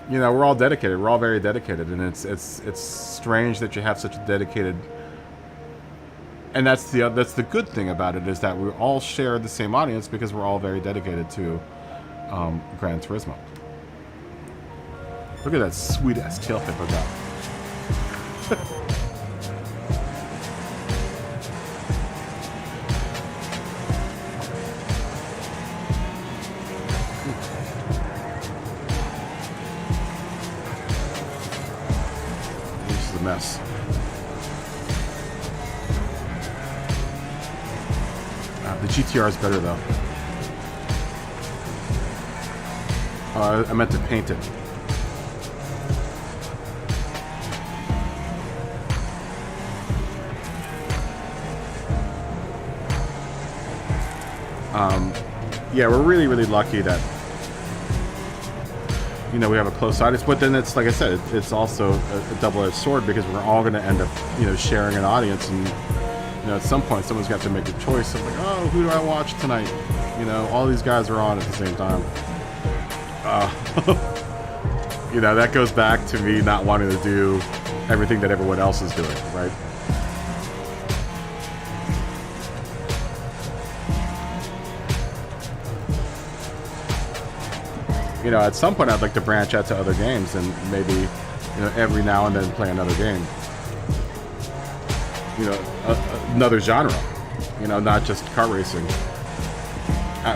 You know, we're all dedicated. We're all very dedicated, and it's strange that you have such a dedicated. And that's the good thing about it, is that we all share the same audience because we're all very dedicated to Gran Turismo. Look at that sweet ass tail flip I got. This is a mess. The GTR is better though. I meant to paint it. Yeah, we're really, really lucky that, you know, we have a close audience. But then it's, like I said, it's also a double-edged sword, because we're all going to end up, you know, sharing an audience, and, you know, at some point someone's got to make a choice of like, oh, who do I watch tonight? You know, all these guys are on at the same time. You know, that goes back to me not wanting to do everything that everyone else is doing, right? You know, at some point I'd like to branch out to other games and maybe, you know, every now and then play another game. You know, another genre. You know, not just kart racing.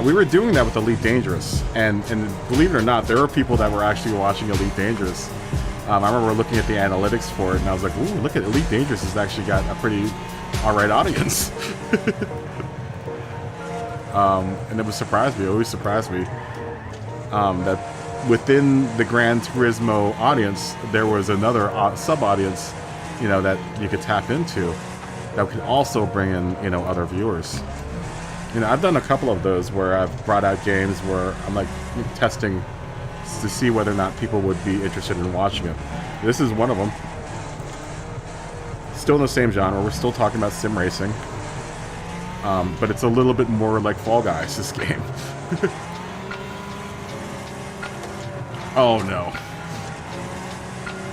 We were doing that with Elite Dangerous, and believe it or not, there were people that were actually watching Elite Dangerous. I remember looking at the analytics for it, and I was like, ooh, look at Elite Dangerous has actually got a pretty alright audience. And it would surprise me, it always surprised me, that within the Gran Turismo audience, there was another sub-audience, you know, that you could tap into that could also bring in, you know, other viewers. You know, I've done a couple of those where I've brought out games where I'm like testing to see whether or not people would be interested in watching it. This is one of them. Still in the same genre. We're still talking about sim racing. But it's a little bit more like Fall Guys, this game. Oh no.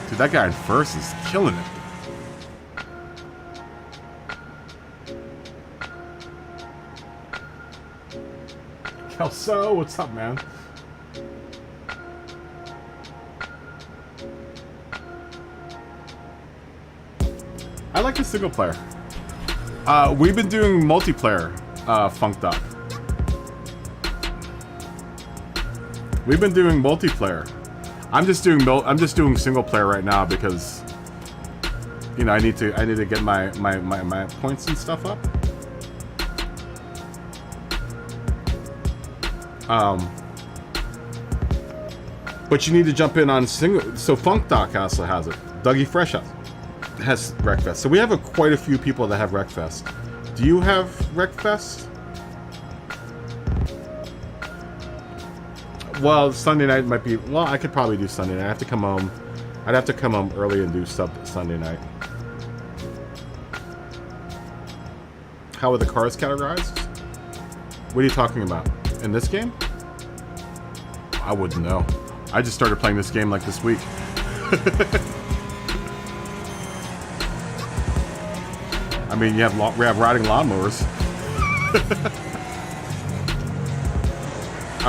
Dude, that guy in first is killing it. Kelso, what's up, man? I like the single player. We've been doing multiplayer, Funk Doc. We've been doing multiplayer. I'm just doing single player right now because, you know, I need to get my points and stuff up. But you need to jump in on single. So Funk Doc also has it. Dougie Fresh has Wreckfest. So we have quite a few people that have Wreckfest. Do you have Wreckfest? Well, Sunday night might be... Well, I could probably do Sunday night. I have to come home. I'd have to come home early and do Sunday night. How are the cars categorized? What are you talking about? In this game? I wouldn't know. I just started playing this game like this week. I mean, we have riding lawnmowers.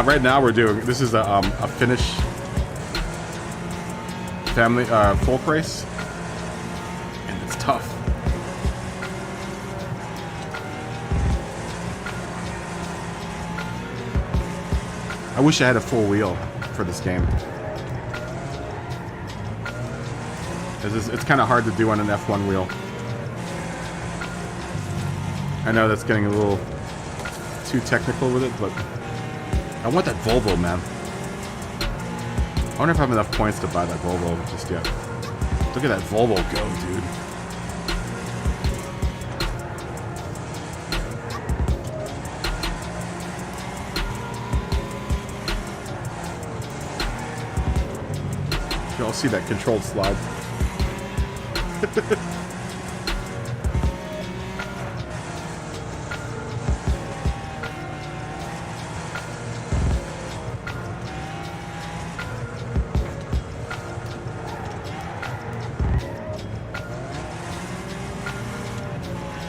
Right now we're doing... This is a Finnish family folk race. And it's tough. I wish I had a full wheel for this game. It's kind of hard to do on an F1 wheel. I know that's getting a little too technical with it, but I want that Volvo, man. I wonder if I have enough points to buy that Volvo just yet. Look at that Volvo go, dude. You all see that controlled slide.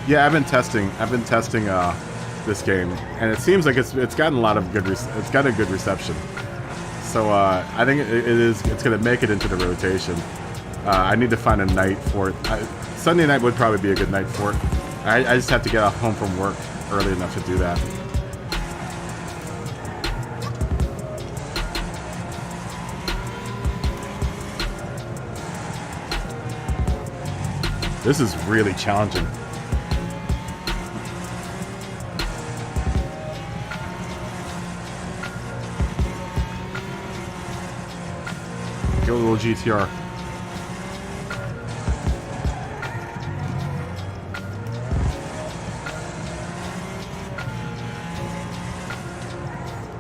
Yeah, I've been testing this game, and it seems like it's gotten a lot of it's got a good reception. So I think it's going to make it into the rotation. I need to find a night for it. Sunday night would probably be a good night for it. I just have to get home from work early enough to do that. This is really challenging. Get a little GTR.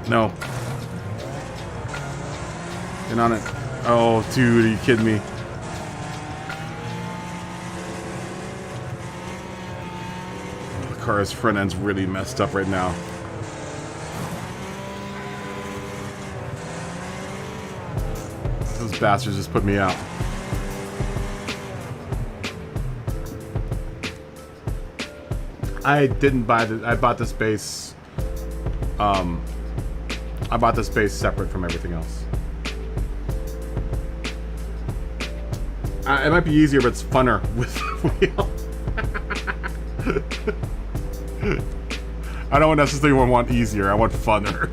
No. Get on it. Oh, dude, are you kidding me? The car's front end's really messed up right now. Those bastards just put me out. I didn't buy the... I bought this base... I bought this base separate from everything else. It might be easier, but it's funner with wheel. I don't necessarily want easier. I want funner.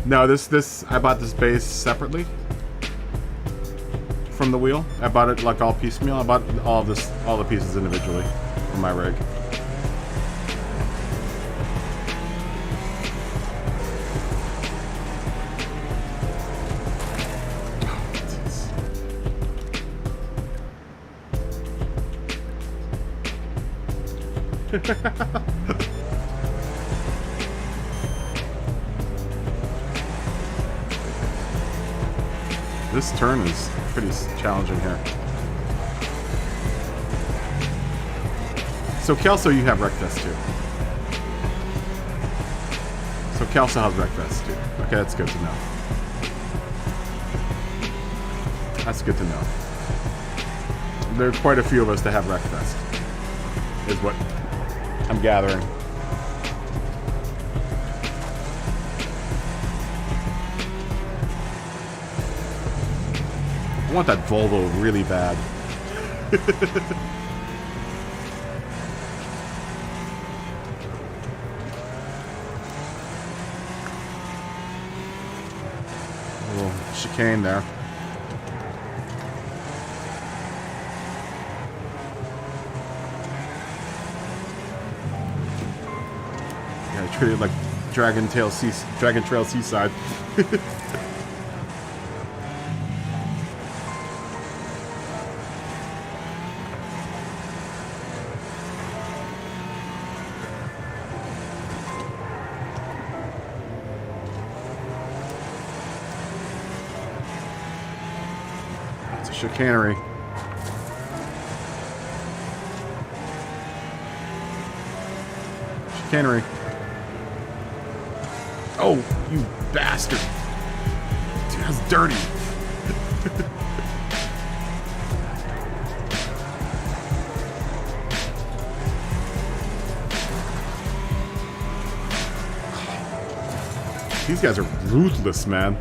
No, this I bought this base separately from the wheel. I bought it like all piecemeal. I bought all the pieces individually for my rig. This turn is pretty challenging here. So Kelso, you have Wreckfest too. So Kelso has Wreckfest too. Okay, that's good to know. That's good to know. There are quite a few of us that have Wreckfest, is what I'm gathering. I want that Volvo really bad. A little chicane there. Yeah, treat it like Dragon Trail Seaside. It's a chicanery. Chicanery. Oh, you bastard. Dude, that's dirty. These guys are ruthless, man.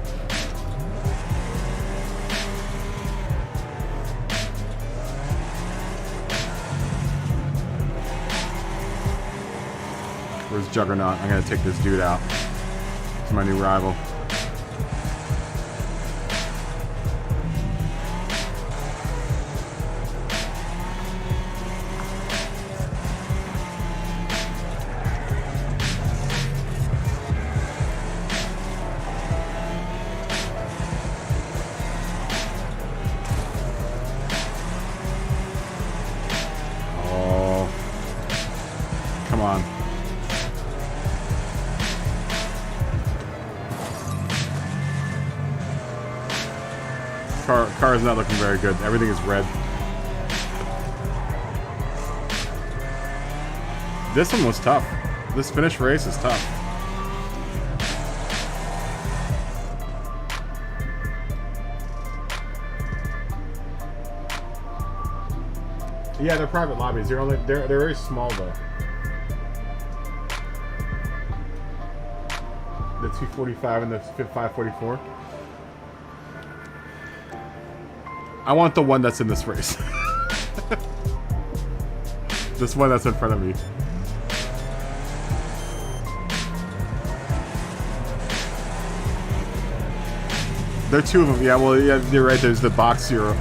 Where's Juggernaut? I'm gonna take this dude out. He's my new rival. Oh. Come on. Car is not looking very good. Everything is red. This one was tough. This finish race is tough. Yeah, they're private lobbies. They're very small though. The 245 and the 544. I want the one that's in this race. This one that's in front of me. There are two of them. Yeah, well, yeah, you're right. There's the box zero.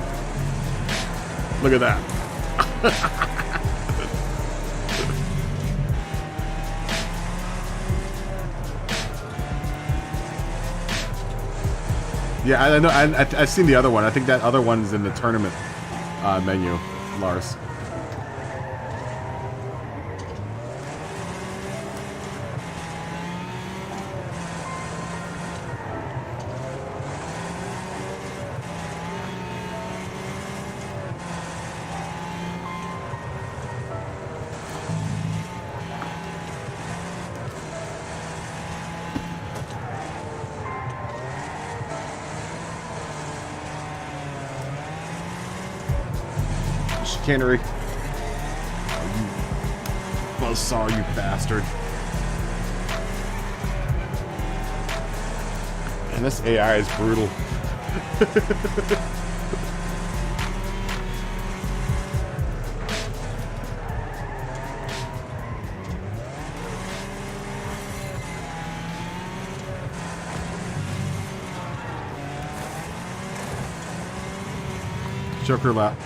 Look at that. Yeah, I know. I've seen the other one. I think that other one's in the tournament menu, Lars. Chicanery. Oh, you buzzsaw, you bastard. And this AI is brutal. Joker lap.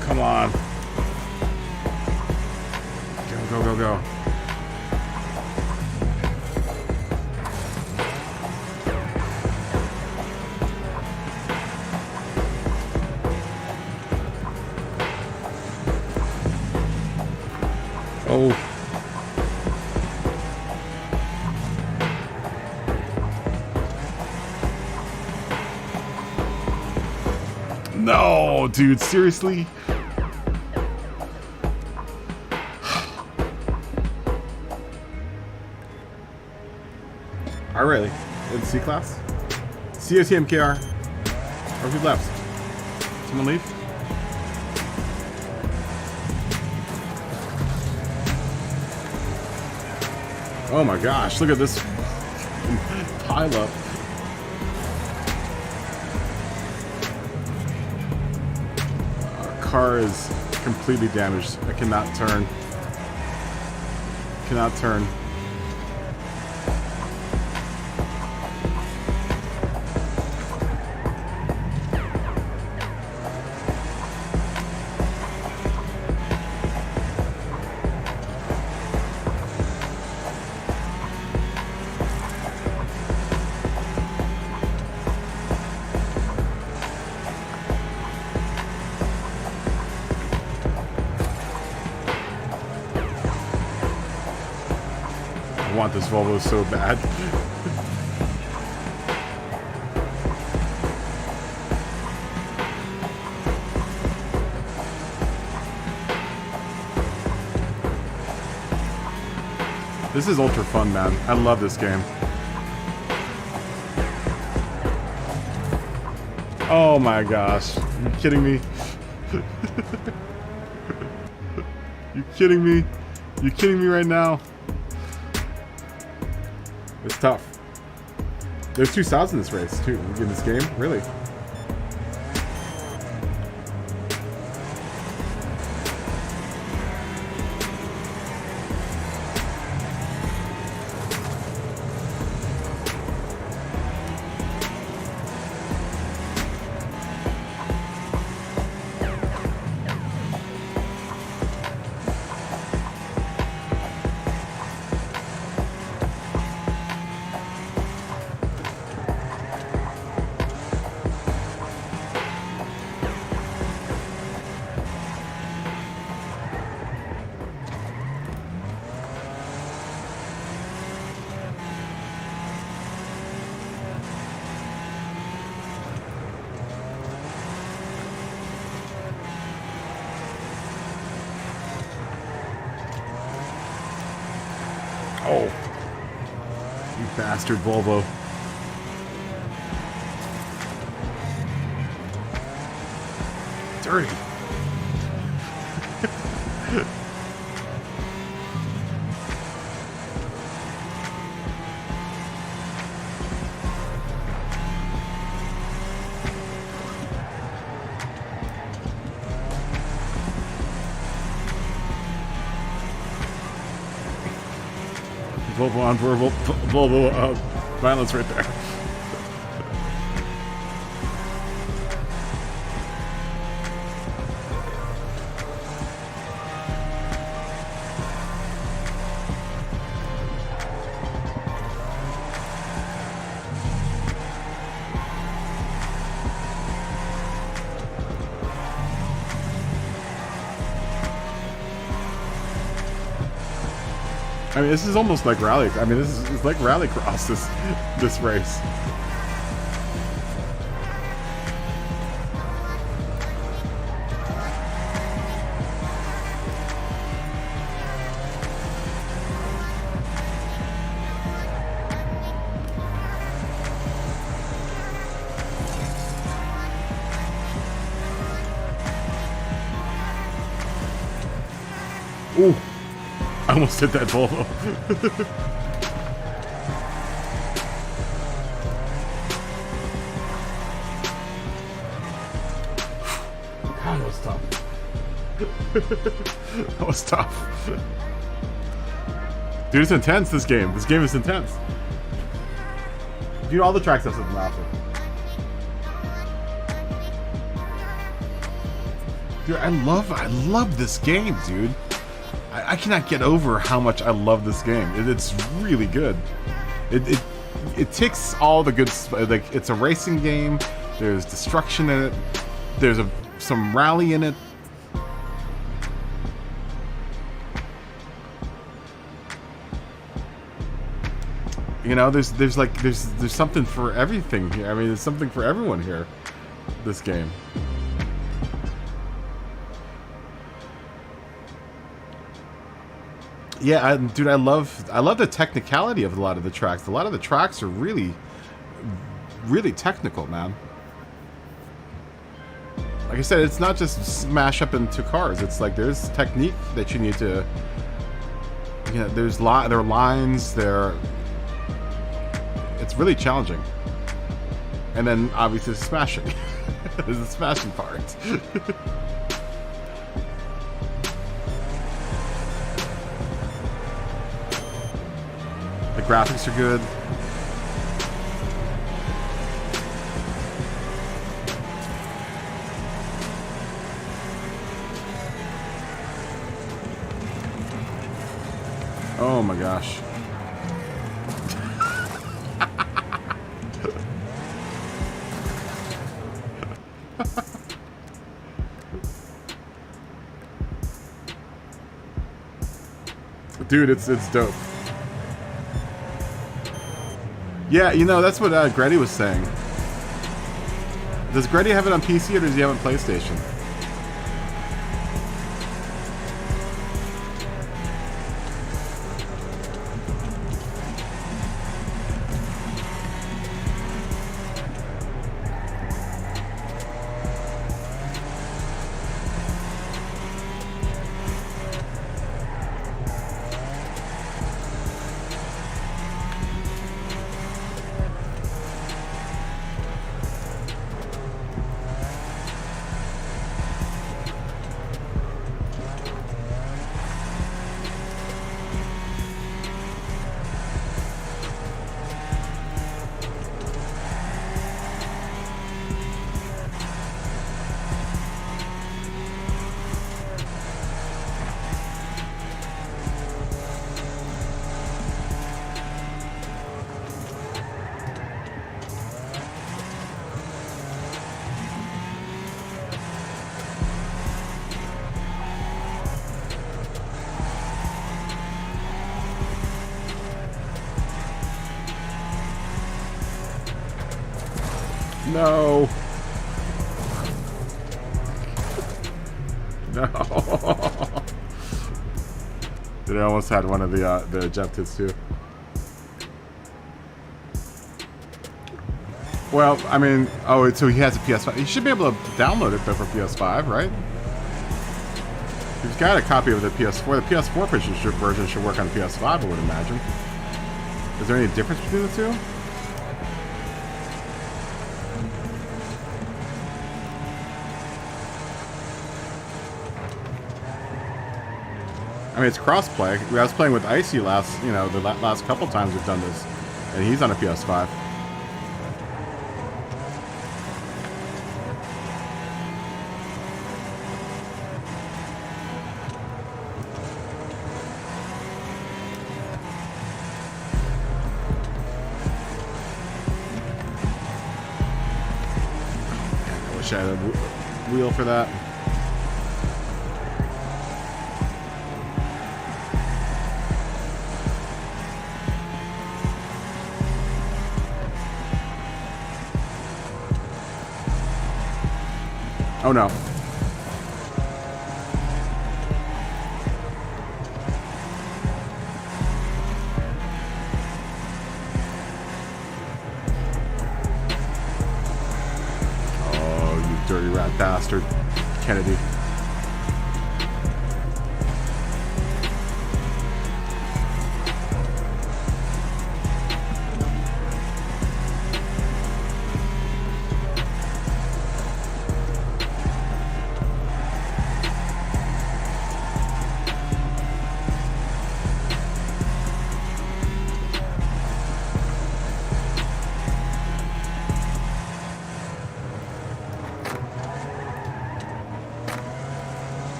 Come on. Go, go, go, go. Oh. No, dude, seriously? Oh, really? In C class? COTMKR. Or who left? Someone leave? Oh my gosh, look at this pile up. Our car is completely damaged. I cannot turn. Cannot turn. I want this Volvo so bad. This is ultra fun, man. I love this game. Oh my gosh. Are you kidding me? You kidding me? You kidding me right now? It's tough. There's two sides in this race, too, in this game. Really. Oh. You bastard Volvo. Dirty. Volvo on Volvo violence right there. I mean, this is almost like rally. I mean, this is it's like rallycross. This race. Ooh. I almost hit that Volvo. God, that was tough. That was tough. Dude, it's intense, this game. This game is intense. Dude, all the tracks have something awesome. Dude, I love this game, dude. I cannot get over how much I love this game. It's really good. It ticks all the good. Like, it's a racing game. There's destruction in it. There's some rally in it. You know, there's something for everything here. I mean, there's something for everyone here. This game. Yeah, dude, I love the technicality of a lot of the tracks. A lot of the tracks are really, really technical, man. Like I said, it's not just smash up into cars. It's like there's technique that you need to Yeah, there are lines there. It's really challenging. And then obviously smashing. There's the smashing part. The graphics are good. Oh my gosh. Dude, it's dope. Yeah, you know, that's what Grady was saying. Does Grady have it on PC or does he have it on PlayStation? No. No. Dude, I almost had one of the objectives too. Well, I mean, oh, so he has a PS5. He should be able to download it though for PS5, right? He's got a copy of the PS4. The PS4 version should work on PS5, I would imagine. Is there any difference between the two? I mean, it's crossplay. I was playing with Icy last, you know, the last couple times we've done this, and he's on a PS5. I wish I had a wheel for that. Oh no. Oh, you dirty rat bastard, Kennedy.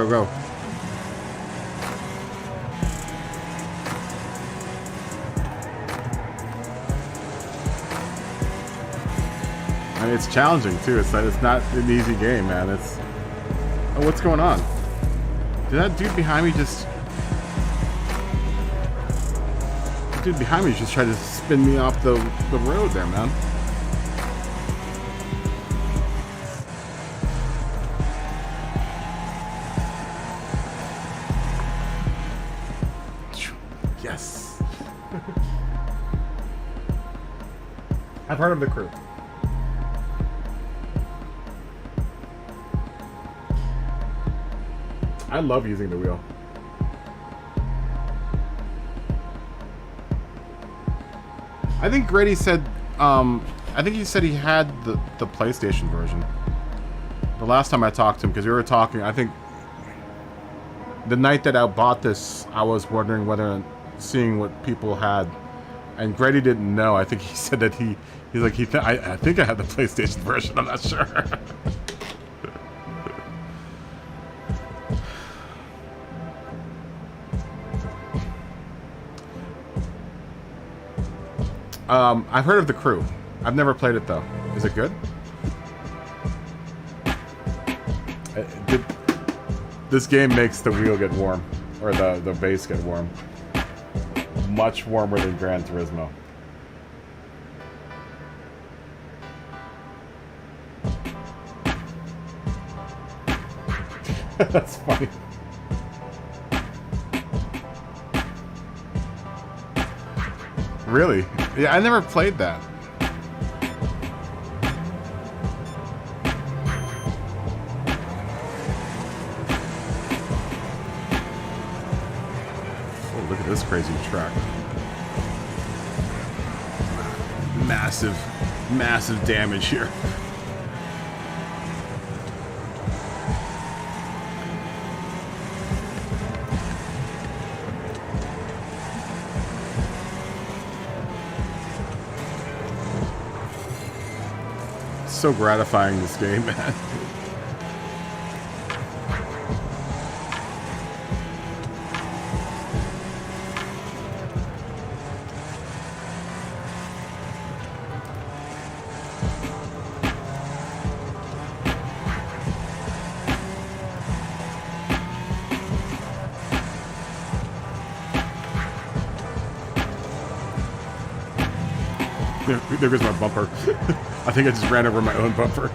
Go. I mean, it's challenging too. It's not an easy game, man. It's oh, what's going on? Did that dude behind me just? The dude behind me just tried to spin me off the road there, man. Yes. I've heard of the crew. I love using the wheel. I think Grady said, I think he said he had the PlayStation version. The last time I talked to him, because we were talking, I think the night that I bought this, I was wondering whether, seeing what people had, and Grady didn't know. I think he said that he's like, I think I had the PlayStation version, I'm not sure. I've heard of The Crew. I've never played it though. Is it good? This game makes the wheel get warm, or the base get warm. Much warmer than Gran Turismo. That's funny. Really? Yeah, I never played that. Oh, look at this crazy track. Massive, massive damage here. So gratifying, this game, man. There goes my bumper. I think I just ran over my own bumper.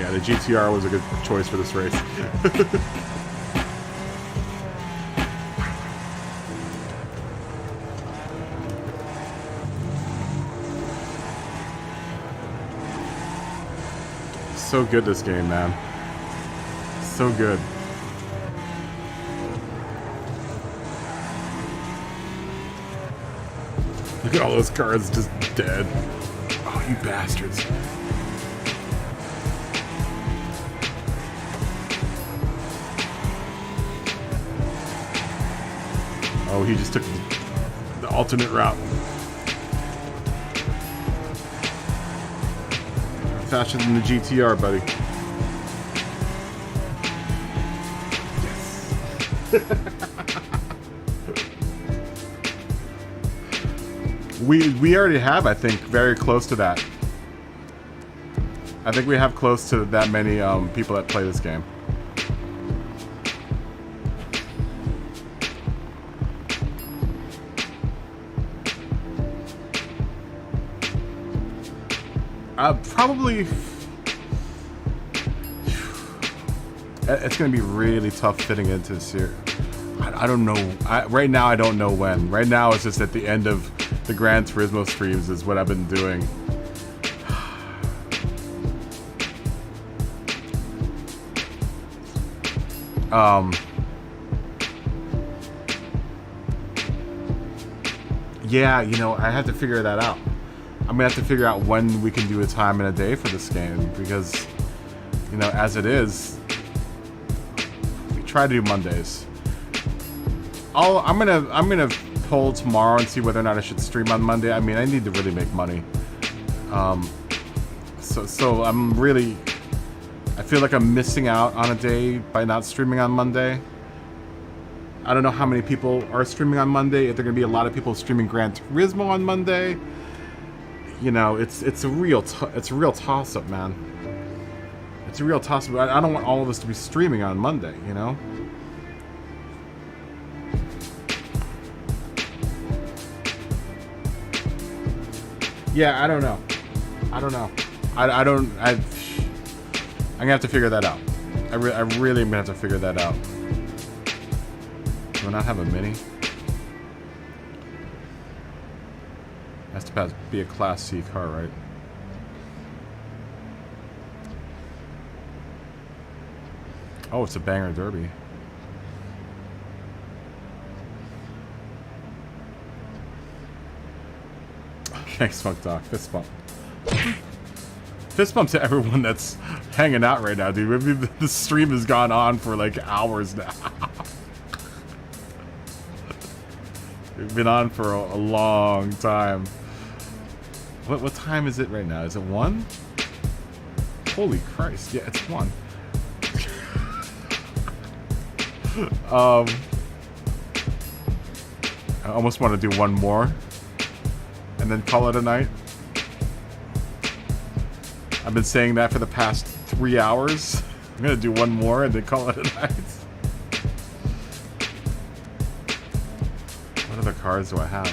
The GTR was a good choice for this race. So good, this game, man. So good. Look at all those cars just dead. Oh, you bastards. Oh, he just took the alternate route. Faster than the GTR, buddy. Yes. We already have, I think, very close to that. I think we have close to that many people that play this game. Probably, it's going to be really tough fitting into this year. I don't know. Right now, I don't know when. Right now, it's just at the end of the Gran Turismo streams is what I've been doing. Yeah, you know, I have to figure that out. I'm gonna have to figure out when we can do a time and a day for this game, because, you know, as it is, we try to do Mondays. I'm gonna poll tomorrow and see whether or not I should stream on Monday. I mean, I need to really make money. So I'm really, I feel like I'm missing out on a day by not streaming on Monday. I don't know how many people are streaming on Monday. If there are gonna be a lot of people streaming Gran Turismo on Monday. You know, it's a real toss-up, man. It's a real toss-up. I don't want all of us to be streaming on Monday, you know? Yeah, I don't know. I don't know. I'm gonna have to figure that out. I really am gonna have to figure that out. Do I not have a Mini? Has to be a Class C car, right? Oh, it's a banger derby. Thanks, Smoke Dog. Fist bump. Fist bump to everyone that's hanging out right now, dude. Maybe the stream has gone on for like hours now. We've been on for a long time. What time is it right now? Is it 1? Holy Christ! Yeah, it's 1. I almost want to do one more and then call it a night. I've been saying that for the past 3 hours. I'm gonna do one more and then call it a night. What other cars do I have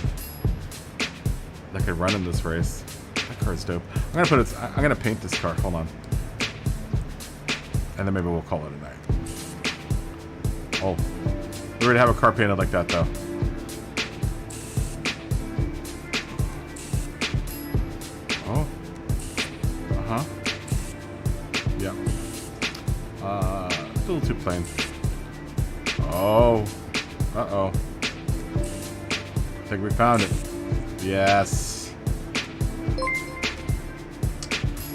that could run in this race? That car's dope. I'm gonna paint this car. Hold on. And then maybe we'll call it a night. Oh, we already have a car painted like that, though. Oh. Uh-huh. Yeah. It's a little too plain. Oh. Uh-oh. I think we found it. Yes.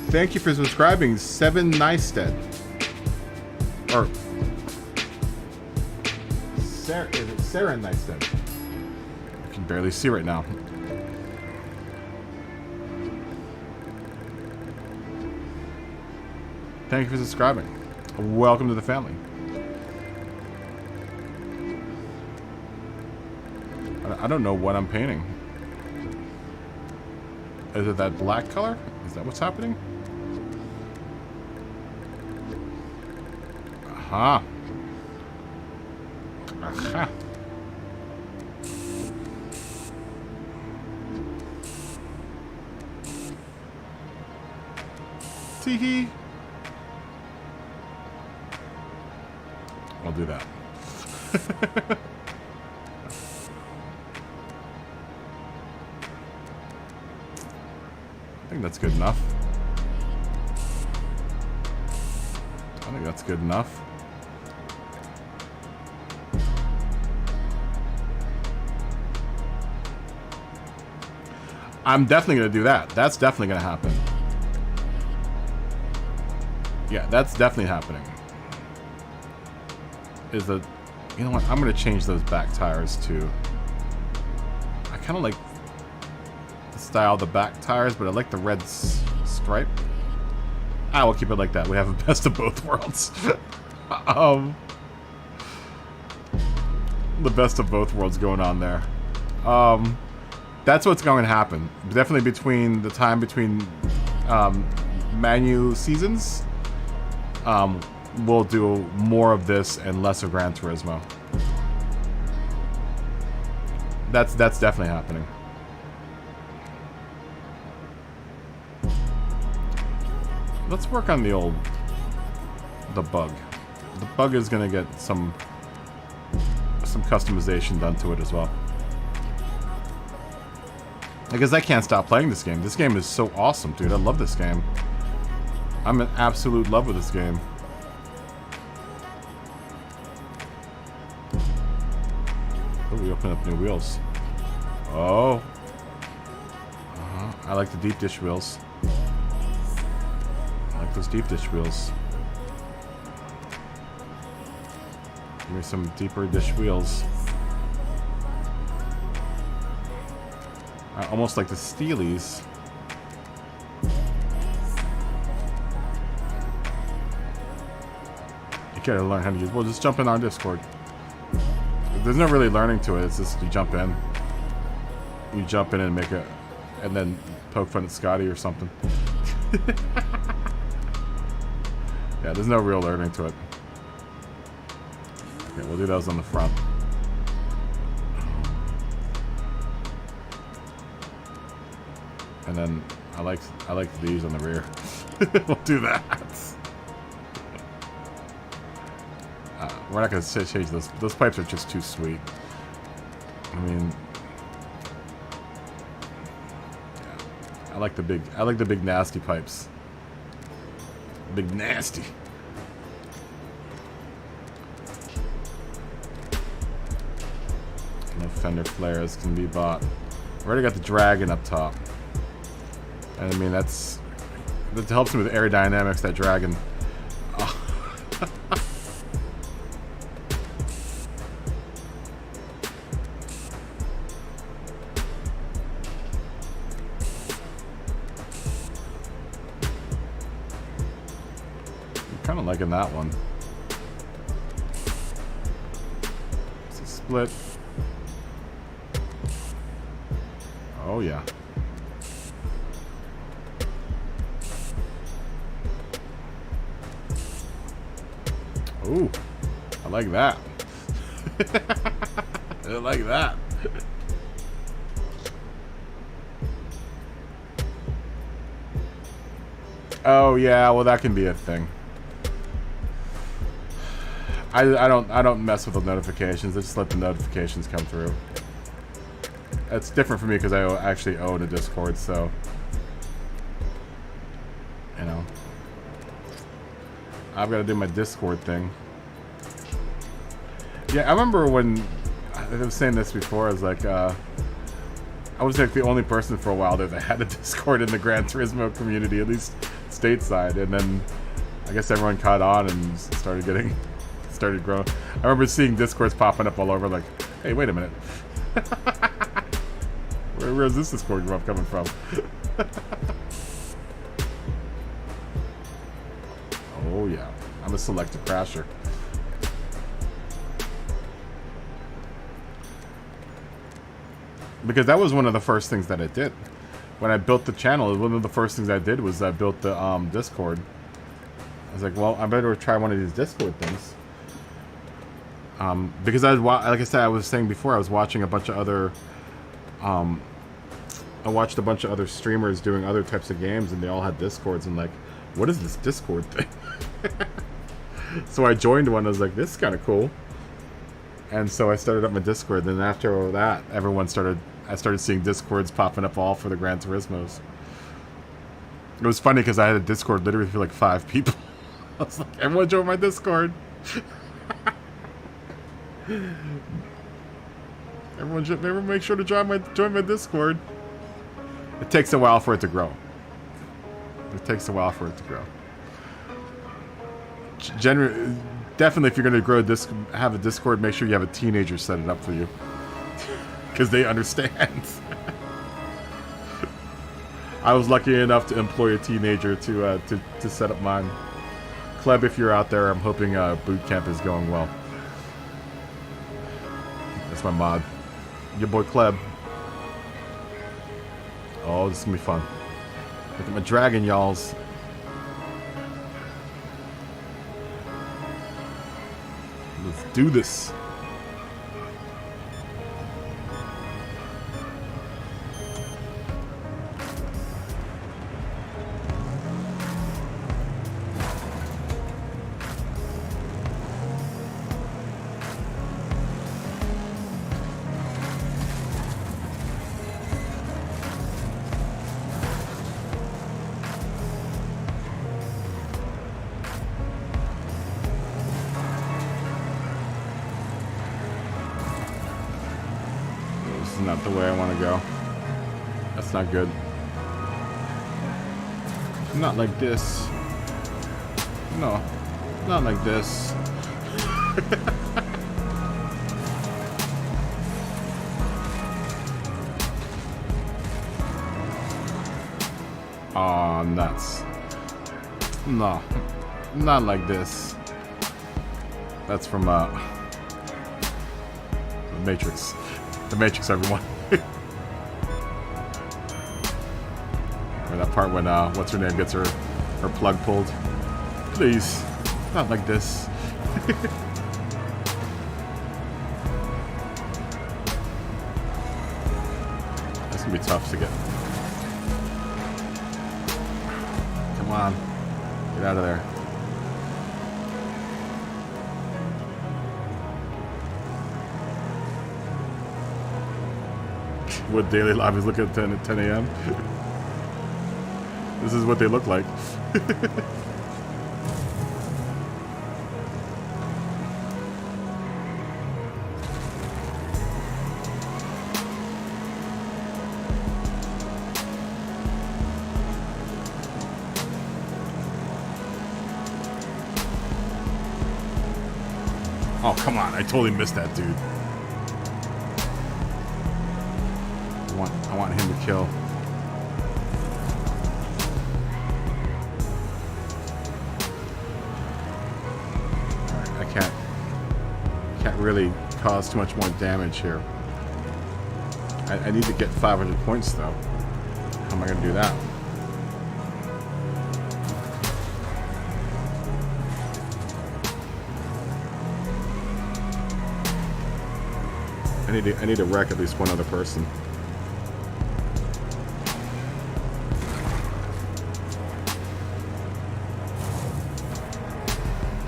Thank you for subscribing, 7 Neisted. Or... is it Sarah Neisted? I can barely see right now. Thank you for subscribing. Welcome to the family. I don't know what I'm painting. Is it that black color? Is that what's happening? Aha. Aha. Teehee. I'll do that. I think that's good enough. I think that's good enough. I'm definitely going to do that. That's definitely going to happen. Yeah, that's definitely happening. You know what? I'm going to change those back tires to... I kind of like the style of the back tires, but I like the red stripe. We'll keep it like that. We have the best of both worlds. The best of both worlds going on there. That's what's going to happen. Definitely between the time between Manu seasons, we'll do more of this and less of Gran Turismo. That's definitely happening. Let's work on the bug. The bug is going to get some customization done to it as well. Because I can't stop playing this game. This game is so awesome, dude. I love this game. I'm in absolute love with this game. Oh, we open up new wheels. Oh. I like the deep dish wheels. I like those deep dish wheels. Give me some deeper dish wheels. I almost like the Steelies. You gotta learn how to use. Well, just jump in our Discord. There's no really learning to it. It's just you jump in. You jump in and make a, and then poke fun at Scotty or something. Yeah, there's no real learning to it. Okay, we'll do those on the front. And then I like these on the rear. We'll do that. We're not gonna change those. Those pipes are just too sweet. I mean, yeah, I like the big nasty pipes. Big nasty. No fender flares can be bought. Already got the Dragon up top. And I mean, that helps me with aerodynamics, that Dragon. Oh. I'm kind of liking that one. It's a split. Oh yeah. Ooh, I like that. I like that. Oh yeah, well that can be a thing. I don't mess with the notifications. I just let the notifications come through. It's different for me because I actually own a Discord, so you know. I've got to do my Discord thing. Yeah, I remember when I was saying this before. I was like, I was like the only person for a while there that had a Discord in the Gran Turismo community, at least stateside. And then I guess everyone caught on and started growing. I remember seeing Discords popping up all over. Like, hey, wait a minute, where's this Discord group coming from? Oh yeah, I'm a selective crasher. Because that was one of the first things that I did. When I built the channel, one of the first things I did was I built the Discord. I was like, well, I better try one of these Discord things. Because like I said, I was saying before, I was watching a bunch of other I watched a bunch of other streamers doing other types of games, and they all had Discords, and like, what is this Discord thing? So I joined one. I was like, this is kind of cool. And so I started up my Discord. Then after that, I started seeing Discords popping up all for the Gran Turismos. It was funny because I had a Discord literally for like 5 people. I was like, everyone join my Discord. Everyone make sure to join my Discord. It takes a while for it to grow. Definitely, if you're going to have a Discord, make sure you have a teenager set it up for you, because they understand. I was lucky enough to employ a teenager to set up mine. Kleb, if you're out there, I'm hoping boot camp is going well. That's my mod. Your boy Kleb. Oh, this is gonna be fun. Look at my dragon, y'alls. Let's do this. Not the way I want to go. That's not good. Not like this. No, not like this. Aw, nuts. No, not like this. That's from The Matrix. The Matrix, everyone. Or that part when what's her name gets her plug pulled. Please, not like this. That's gonna be tough to get. on. Get out of there. What daily lobbies look at 10 a.m.? This is what they look like. Oh, come on. I totally missed that dude. I want him to kill. Alright, I can't really cause too much more damage here. I need to get 500 points though. How am I gonna do that? I need to wreck at least one other person.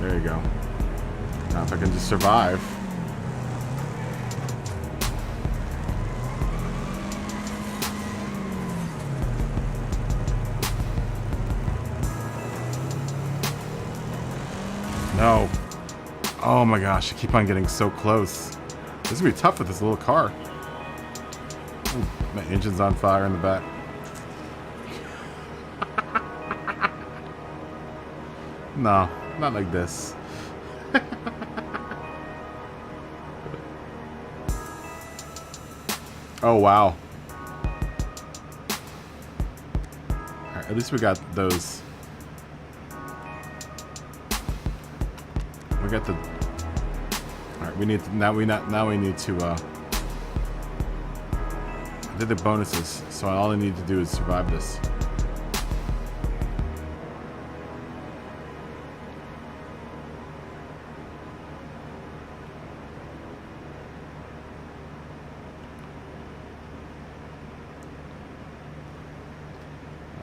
There you go. Now if I can just survive. No. Oh my gosh, I keep on getting so close. This is gonna be tough with this little car. Ooh, my engine's on fire in the back. No, not like this. Oh wow. Alright, at least we got those. We got the. Alright, we need to, now we need to I did the bonuses, so all I need to do is survive this.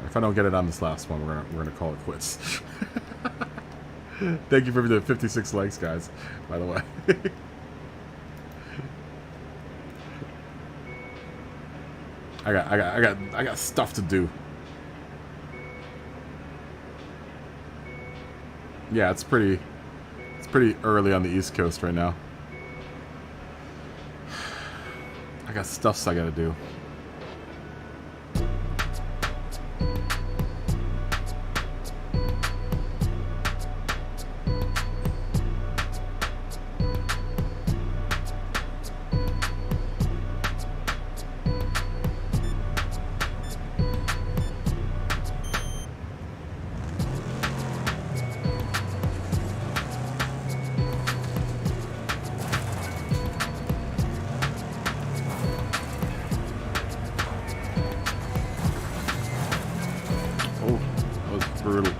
If I don't get it on this last one, we're gonna call it quits. Thank you for the 56 likes, guys. By the way. I got stuff to do. Yeah, it's pretty early on the East Coast right now. I got stuffs I gotta do. Brutal.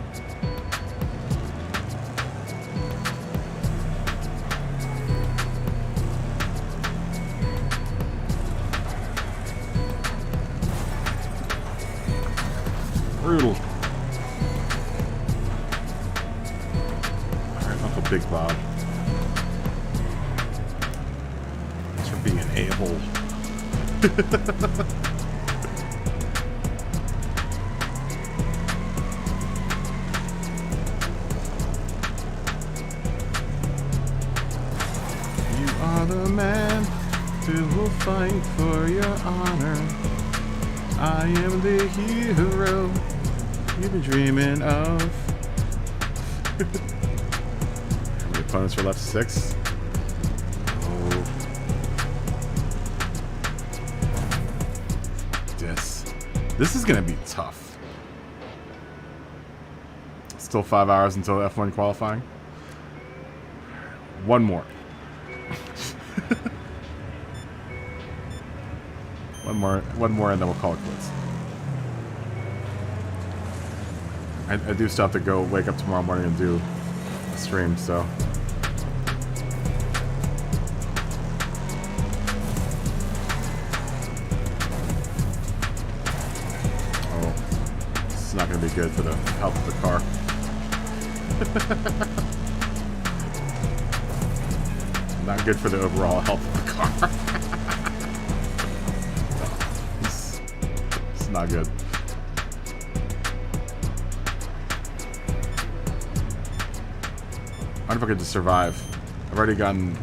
Brutal. Alright, Uncle Big Bob. Thanks for being an a-hole. The man who will fight for your honor. I am the hero you've been dreaming of. How many opponents are left? 6. Oh. This is gonna be tough. Still 5 hours until F1 qualifying. One more. One more, and then we'll call it quits. I do still have to go wake up tomorrow morning and do a stream, so. Oh, not going to be good for the health of the car. Not good for the overall health of the car. It's not good. I wonder if I could just survive. I've already gotten...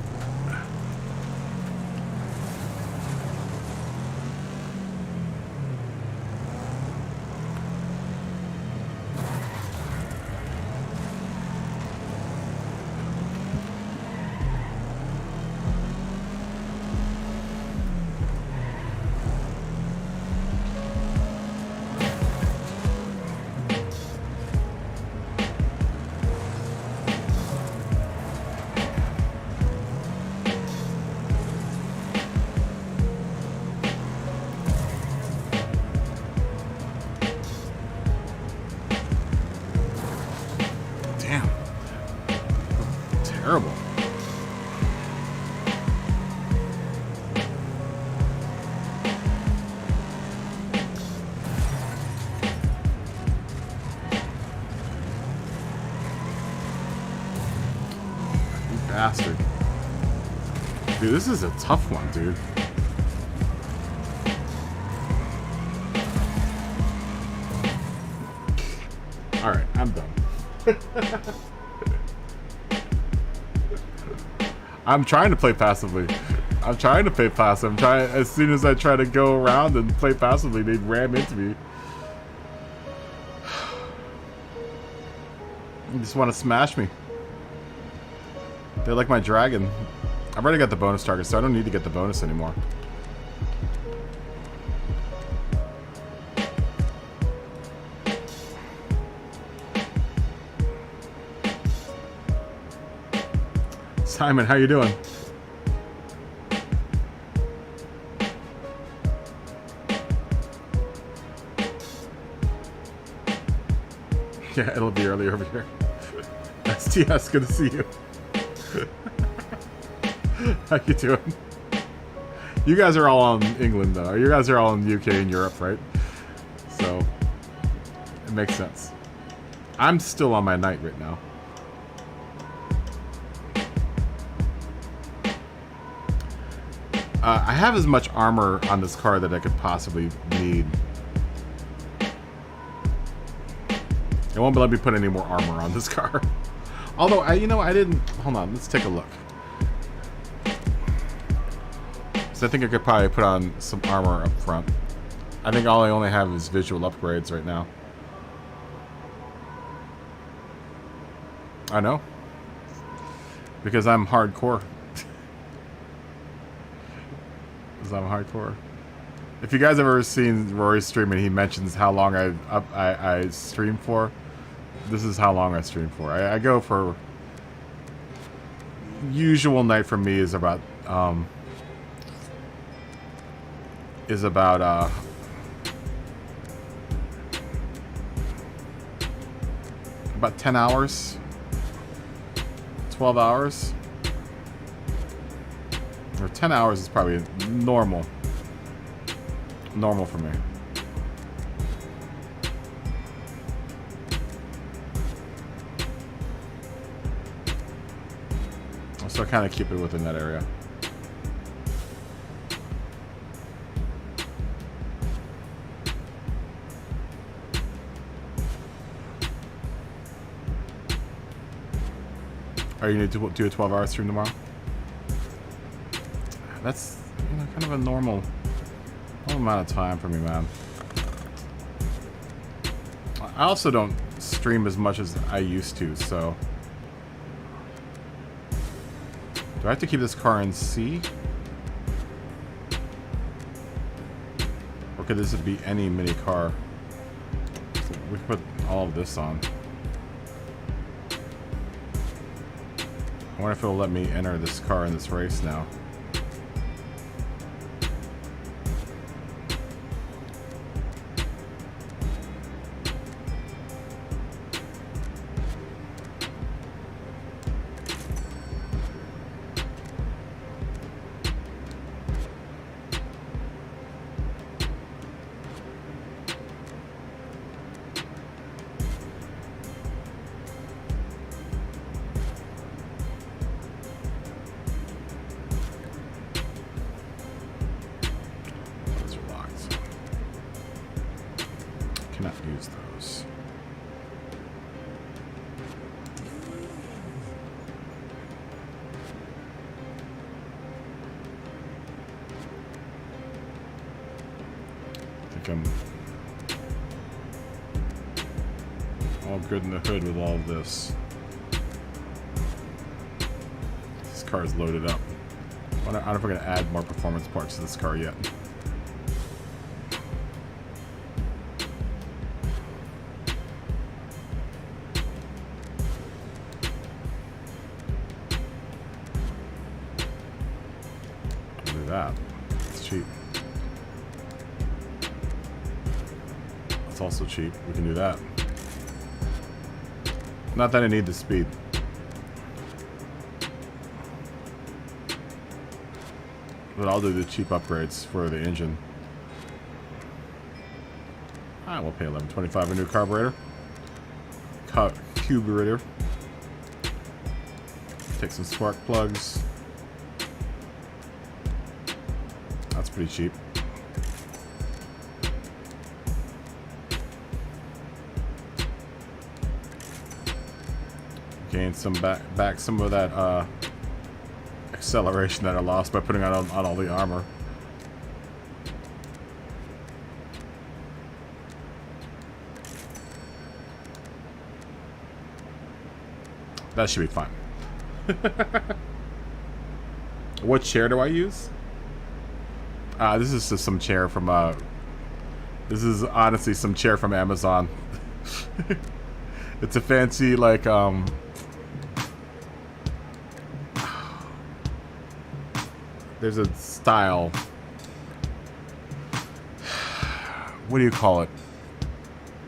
Terrible. You bastard. Dude, this is a tough one, dude. Alright, I'm done. I'm trying to play passively. I'm trying to play passive. I'm trying. As soon as I try to go around and play passively, they ram into me. They just want to smash me. They're like my dragon. I've already got the bonus target, so I don't need to get the bonus anymore. Simon, how you doing? Yeah, it'll be early over here. STS, good to see you. How you doing? You guys are all in England, though. You guys are all in UK and Europe, right? So, it makes sense. I'm still on my night right now. I have as much armor on this car that I could possibly need. It won't let me put any more armor on this car. Although, I didn't... Hold on, let's take a look. So I think I could probably put on some armor up front. I think all I only have is visual upgrades right now. I know. Because I'm hardcore. Because I'm hardcore. If you guys have ever seen Rory's stream and he mentions how long I stream for, this is how long I stream for. I go for... Usual night for me is about... about 10 hours. 12 hours. Or 10 hours is probably normal. Normal for me. So I kind of keep it within that area. Are you going to do a 12-hour stream tomorrow? That's, kind of a normal amount of time for me, man. I also don't stream as much as I used to, so... Do I have to keep this car in C? Or could this be any mini car? So we can put all of this on. I wonder if it'll let me enter this car in this race now. cannot use those. I think I'm all good in the hood with all of this. This car is loaded up. I don't know if we're going to add more performance parts to this car yet. Do that. It's cheap. It's also cheap. We can do that. Not that I need the speed. But I'll do the cheap upgrades for the engine. Alright, we'll pay $11.25 a new carburetor. Carburetor. Take some spark plugs. That's pretty cheap. Gain some back some of that acceleration that I lost by putting on all the armor. That should be fine. What chair do I use? This is just some chair from this is honestly some chair from Amazon. It's a fancy like there's a style. What do you call it?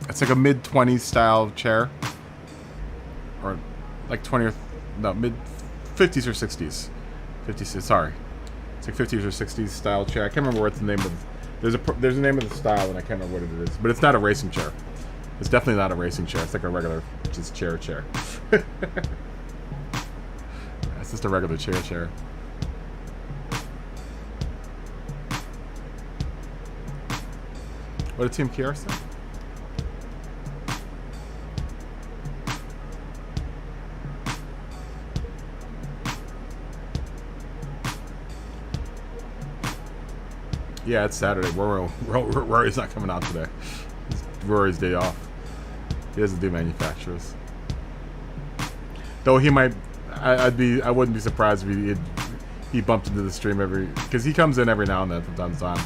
It's like a mid-20s style chair. Or like 20 or no, mid-50s or 60s. 50s, sorry. It's like 50s or 60s style chair. I can't remember what the name of. There's a name of the style and I can't remember what it is. But it's not a racing chair. It's definitely not a racing chair. It's like a regular just chair. It's just a regular chair. What did Team Kiara say? Yeah, it's Saturday. Rory's not coming out today. It's Rory's day off. He doesn't do manufacturers. Though he might, I wouldn't be surprised if he bumped into the stream because he comes in every now and then from time to time.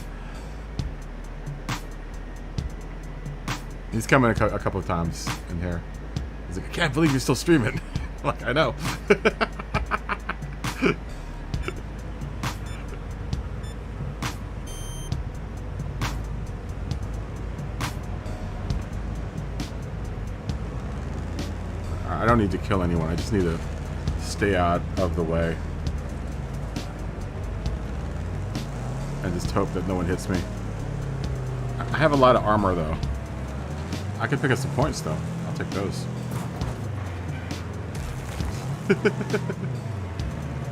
He's coming a couple of times in here. He's like, I can't believe you're still streaming. I'm like, I know. I don't need to kill anyone. I just need to stay out of the way. And just hope that no one hits me. I have a lot of armor, though. I can pick up some points, though. I'll take those.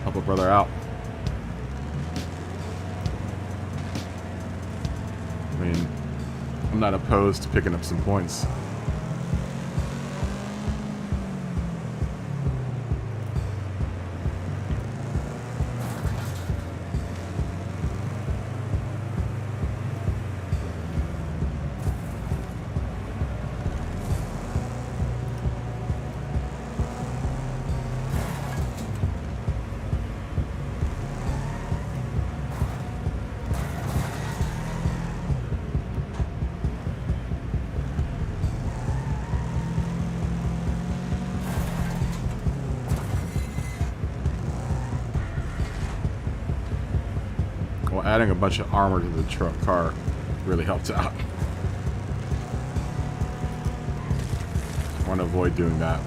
Help a brother out. I mean, I'm not opposed to picking up some points. Adding a bunch of armor to the car really helped out. I want to avoid doing that.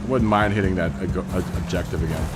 I wouldn't mind hitting that objective again.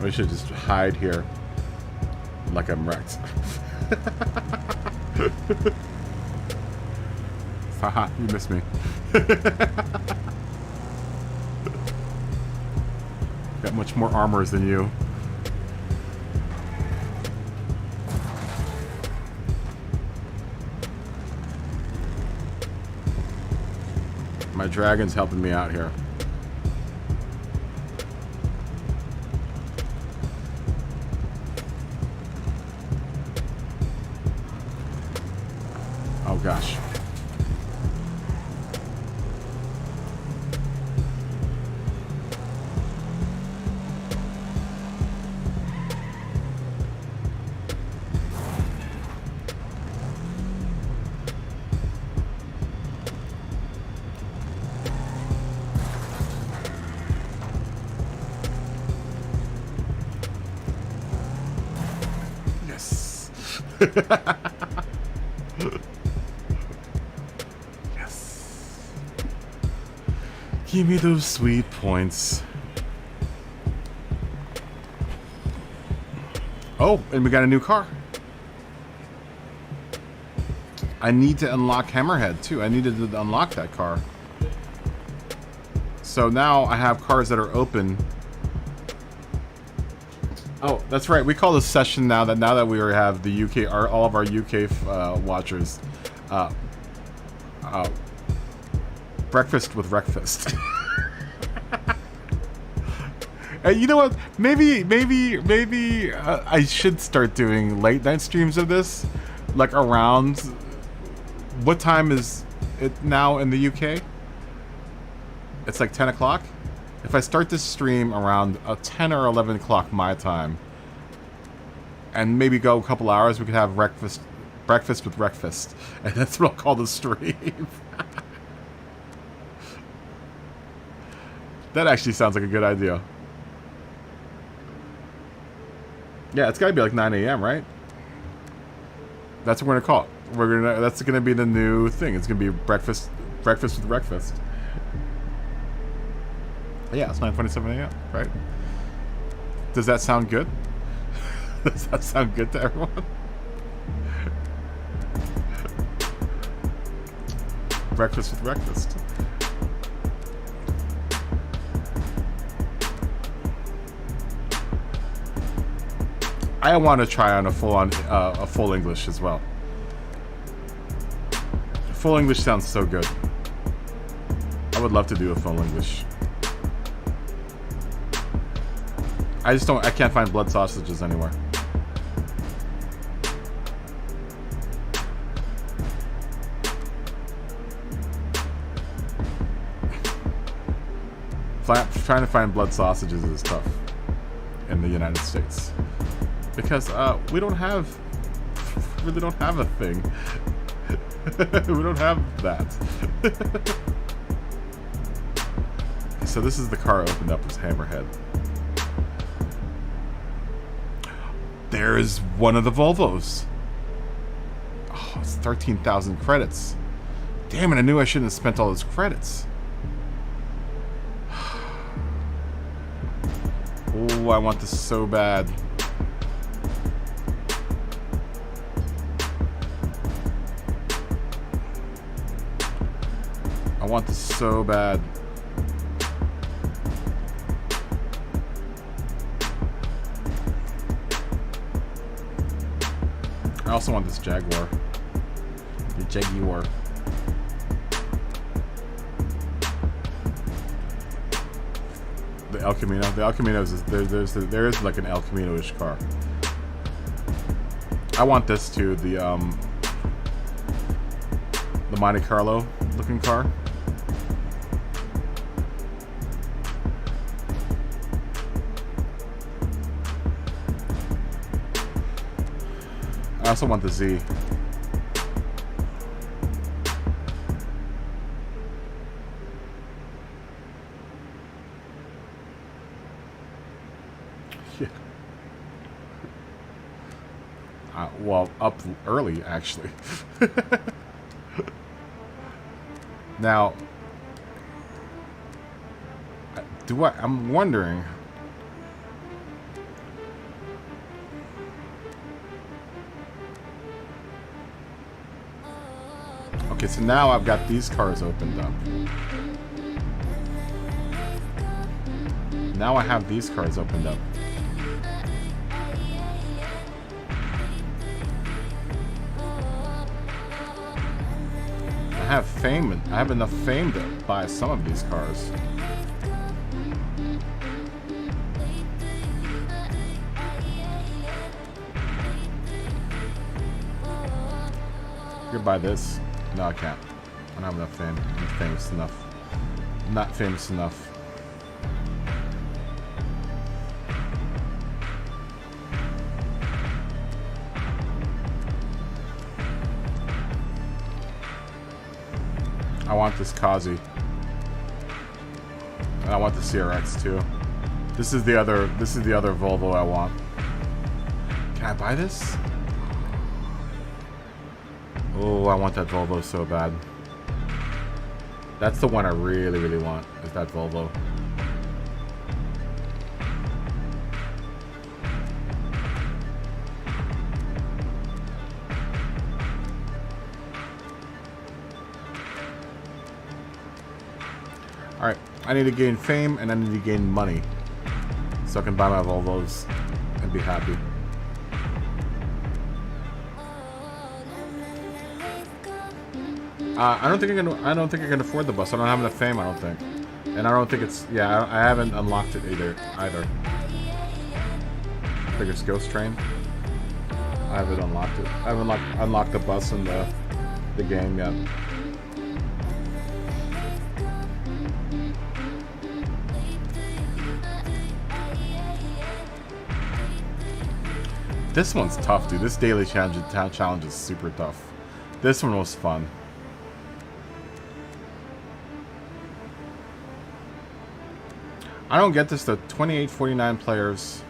I should just hide here like I'm wrecked. Haha, you missed me. Got much more armors than you. My dragon's helping me out here. Oh gosh. Yes. Give me those sweet points. Oh, and we got a new car. I need to unlock Hammerhead too. I needed to unlock that car. So now I have cars that are open. Oh, that's right. We call this session now that we have the UK, all of our UK watchers, breakfast with Wreckfest. And you know what? Maybe I should start doing late night streams of this, like around. What time is it now in the UK? It's like 10 o'clock. If I start this stream around 10 or 11 o'clock my time, and maybe go a couple hours, we could have breakfast with Wreckfest, and that's what I'll call the stream. That actually sounds like a good idea. Yeah, it's got to be like 9 a.m., right? That's what we're gonna call it. That's gonna be the new thing. It's gonna be breakfast with Wreckfest. Yeah, it's 9:27 a.m., right? Does that sound good? Does that sound good to everyone? Breakfast with Wreckfest. I want to try on a full English as well. Full English sounds so good. I would love to do a full English. I can't find blood sausages anywhere. Trying to find blood sausages is tough in the United States. Because we really don't have a thing. We don't have that. So this is the car opened up as Hammerhead. There's one of the Volvos. Oh, it's 13,000 credits. Damn it, I knew I shouldn't have spent all those credits. Oh, I want this so bad. I want this so bad. I also want this Jaguar. The Jaguar. The El Camino. The El Camino is there is like an El Camino-ish car. I want this too. The Monte Carlo looking car. I also want the Z. Yeah. Well, up early, actually. Now, I'm wondering, Okay, so now I've got these cars opened up. Now I have these cars opened up. I have fame, and I have enough fame to buy some of these cars. You can buy this. No, I can't. I don't have enough fame. I'm not famous enough. I'm not famous enough. I want this Kazi. And I want the CRX too. This is the other Volvo I want. Can I buy this? Oh, I want that Volvo so bad. That's the one I really, really want, is that Volvo. Alright, I need to gain fame and I need to gain money so I can buy my Volvos and be happy. I don't think I can afford the bus. I don't have enough fame, I don't think. And I don't think it's, yeah, I haven't unlocked it either. Biggest ghost train. I haven't unlocked it. I haven't unlocked the bus in the game yet. This one's tough, dude. This daily challenge is super tough. This one was fun. I don't get this though. 2849 players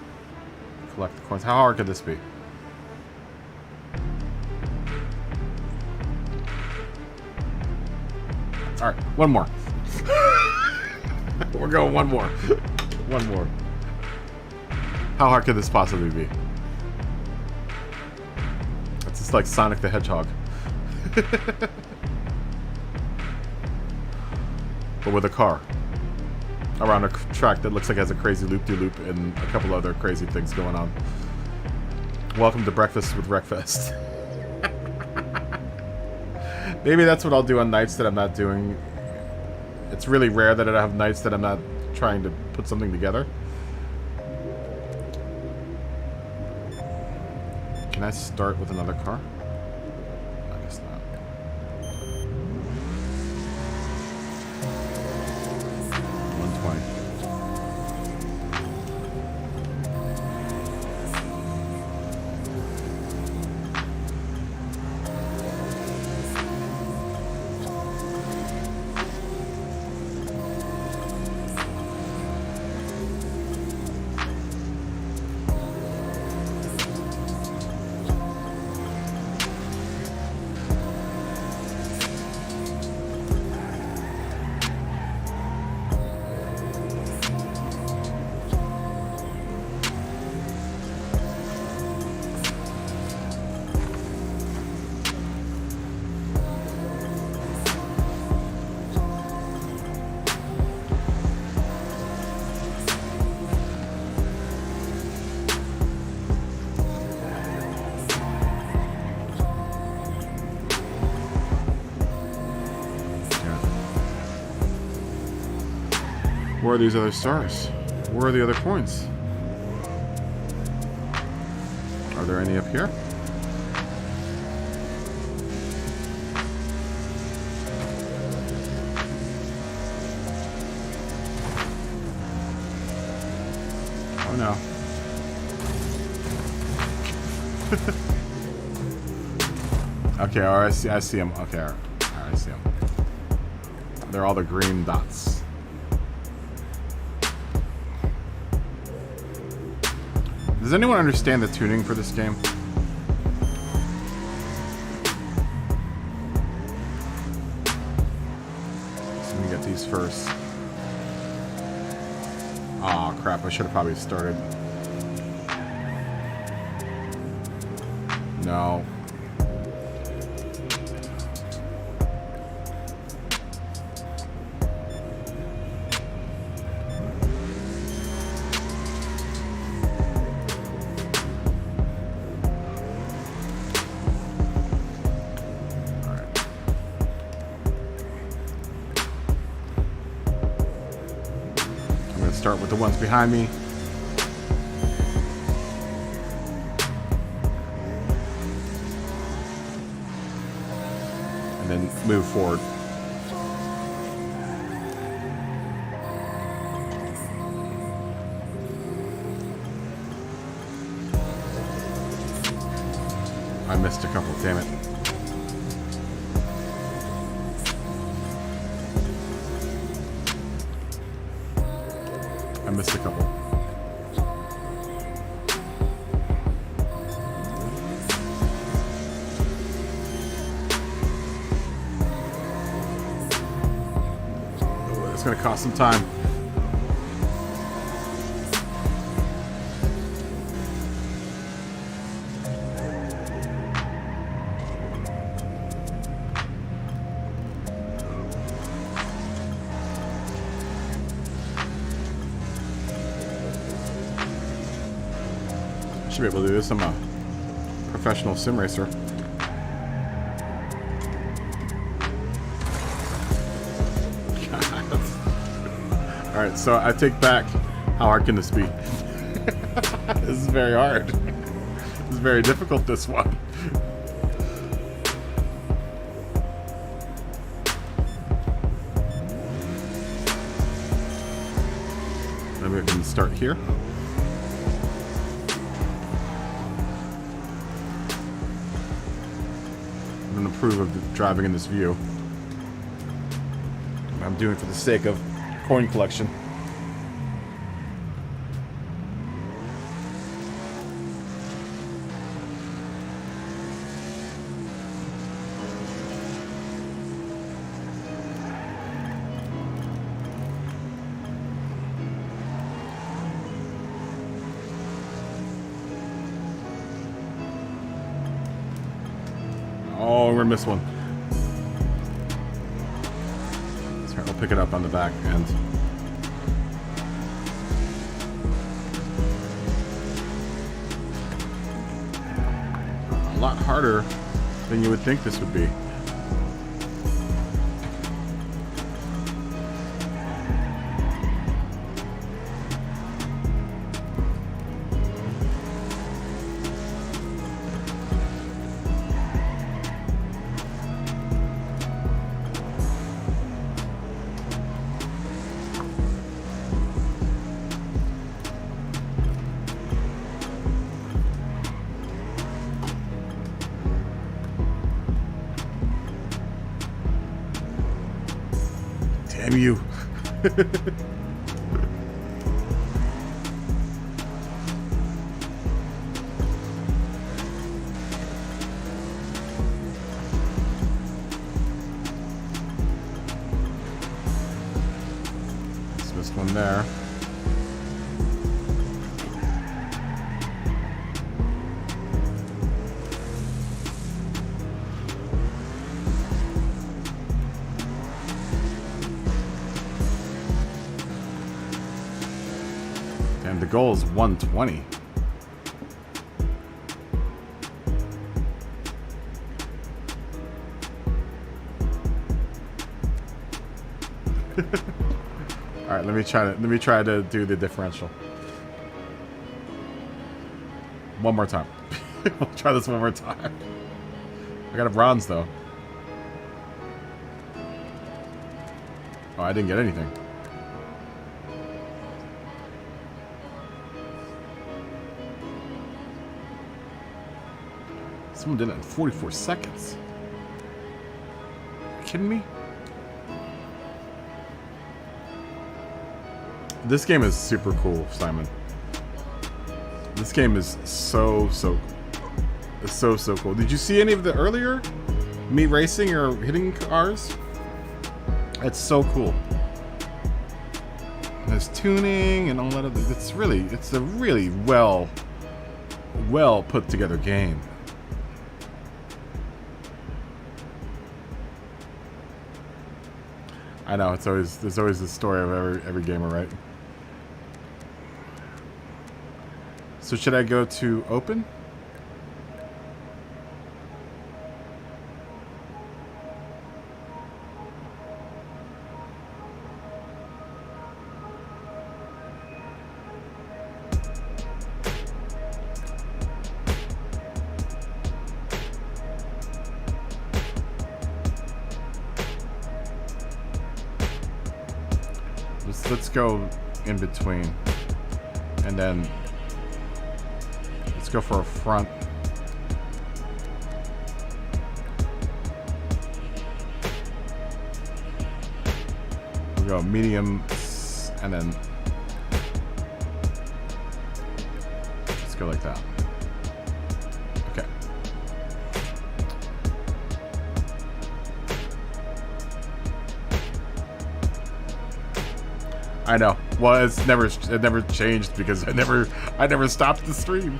collect the coins. How hard could this be? Alright, one more. We're going one more. One more. How hard could this possibly be? It's just like Sonic the Hedgehog. But with a car. Around a track that looks like it has a crazy loop-de-loop and a couple other crazy things going on. Welcome to Breakfast with Wreckfest. Maybe that's what I'll do on nights that I'm not doing. It's really rare that I have nights that I'm not trying to put something together. Can I start with another car? I guess not. Where are these other stars? Where are the other coins? Are there any up here? Oh no. Okay, alright, I see them. Okay, alright, I see them. They're all the green dots. Does anyone understand the tuning for this game? So let me get these first. Aw, oh, crap, I should have probably started. No. start with the ones behind me. And then move forward. I missed a couple, damn it. I missed a couple. Oh, it's gonna cost some time. Should be able to do this. I'm a professional sim racer. Alright, so I take back. How hard can this be? This is very hard. This is very difficult, this one. Then we can start here. Approve of driving in this view. I'm doing it for the sake of coin collection. Oh, we're gonna miss one. Sorry, I'll pick it up on the back end. A lot harder than you would think this would be. Damn you. Just missed one there. And the goal is 120. All right, let me try to do the differential. One more time. I'll try this one more time. I got a bronze though. Oh, I didn't get anything. Someone did it in 44 seconds. Are you kidding me? This game is super cool, Simon. This game is so cool. Did you see any of the earlier me racing or hitting cars? It's so cool. There's tuning and all that other. It's a really well put together game. I know there's always the story of every gamer, right? So should I go to open? let's go in between, and then let's go for a front. We'll go medium, and then let's go like that. Okay. I know. Well, it never changed because I never stopped the stream.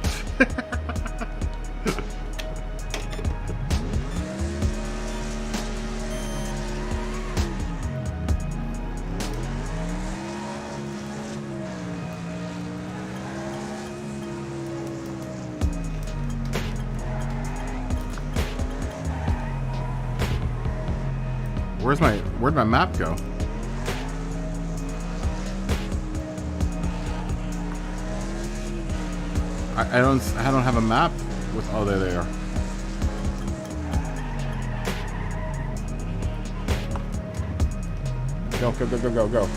Where'd my map go? I don't have a map with, oh, there they are. Go, go, go, go, go, go.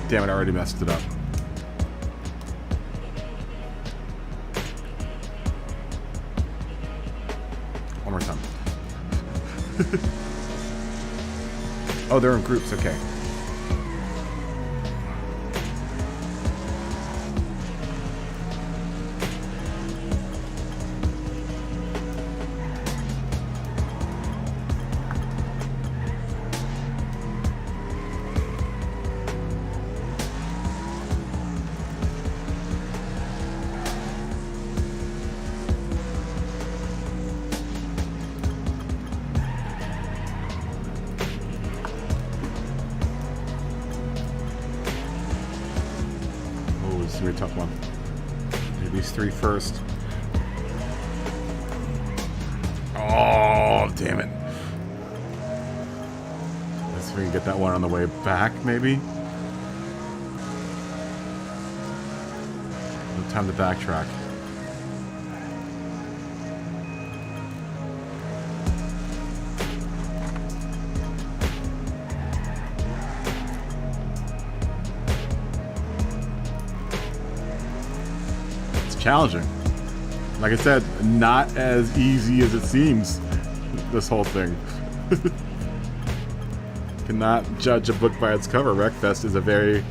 Damn it, I already messed it up. One more time. Oh, they're in groups, okay. Be a tough one. Do these three first. Oh, damn it. Let's see if we can get that one on the way back, maybe. No time to backtrack. Challenging. Like I said, not as easy as it seems, this whole thing. Cannot judge a book by its cover. Wreckfest is a very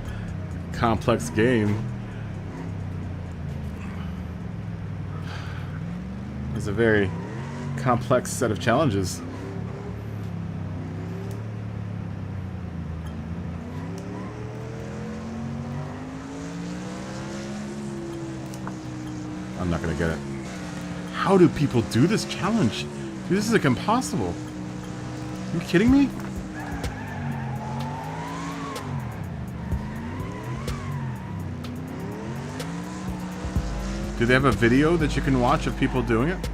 complex game. It's a very complex set of challenges. I'm not gonna get it. How do people do this challenge? Dude, this is like impossible. Are you kidding me? Do they have a video that you can watch of people doing it?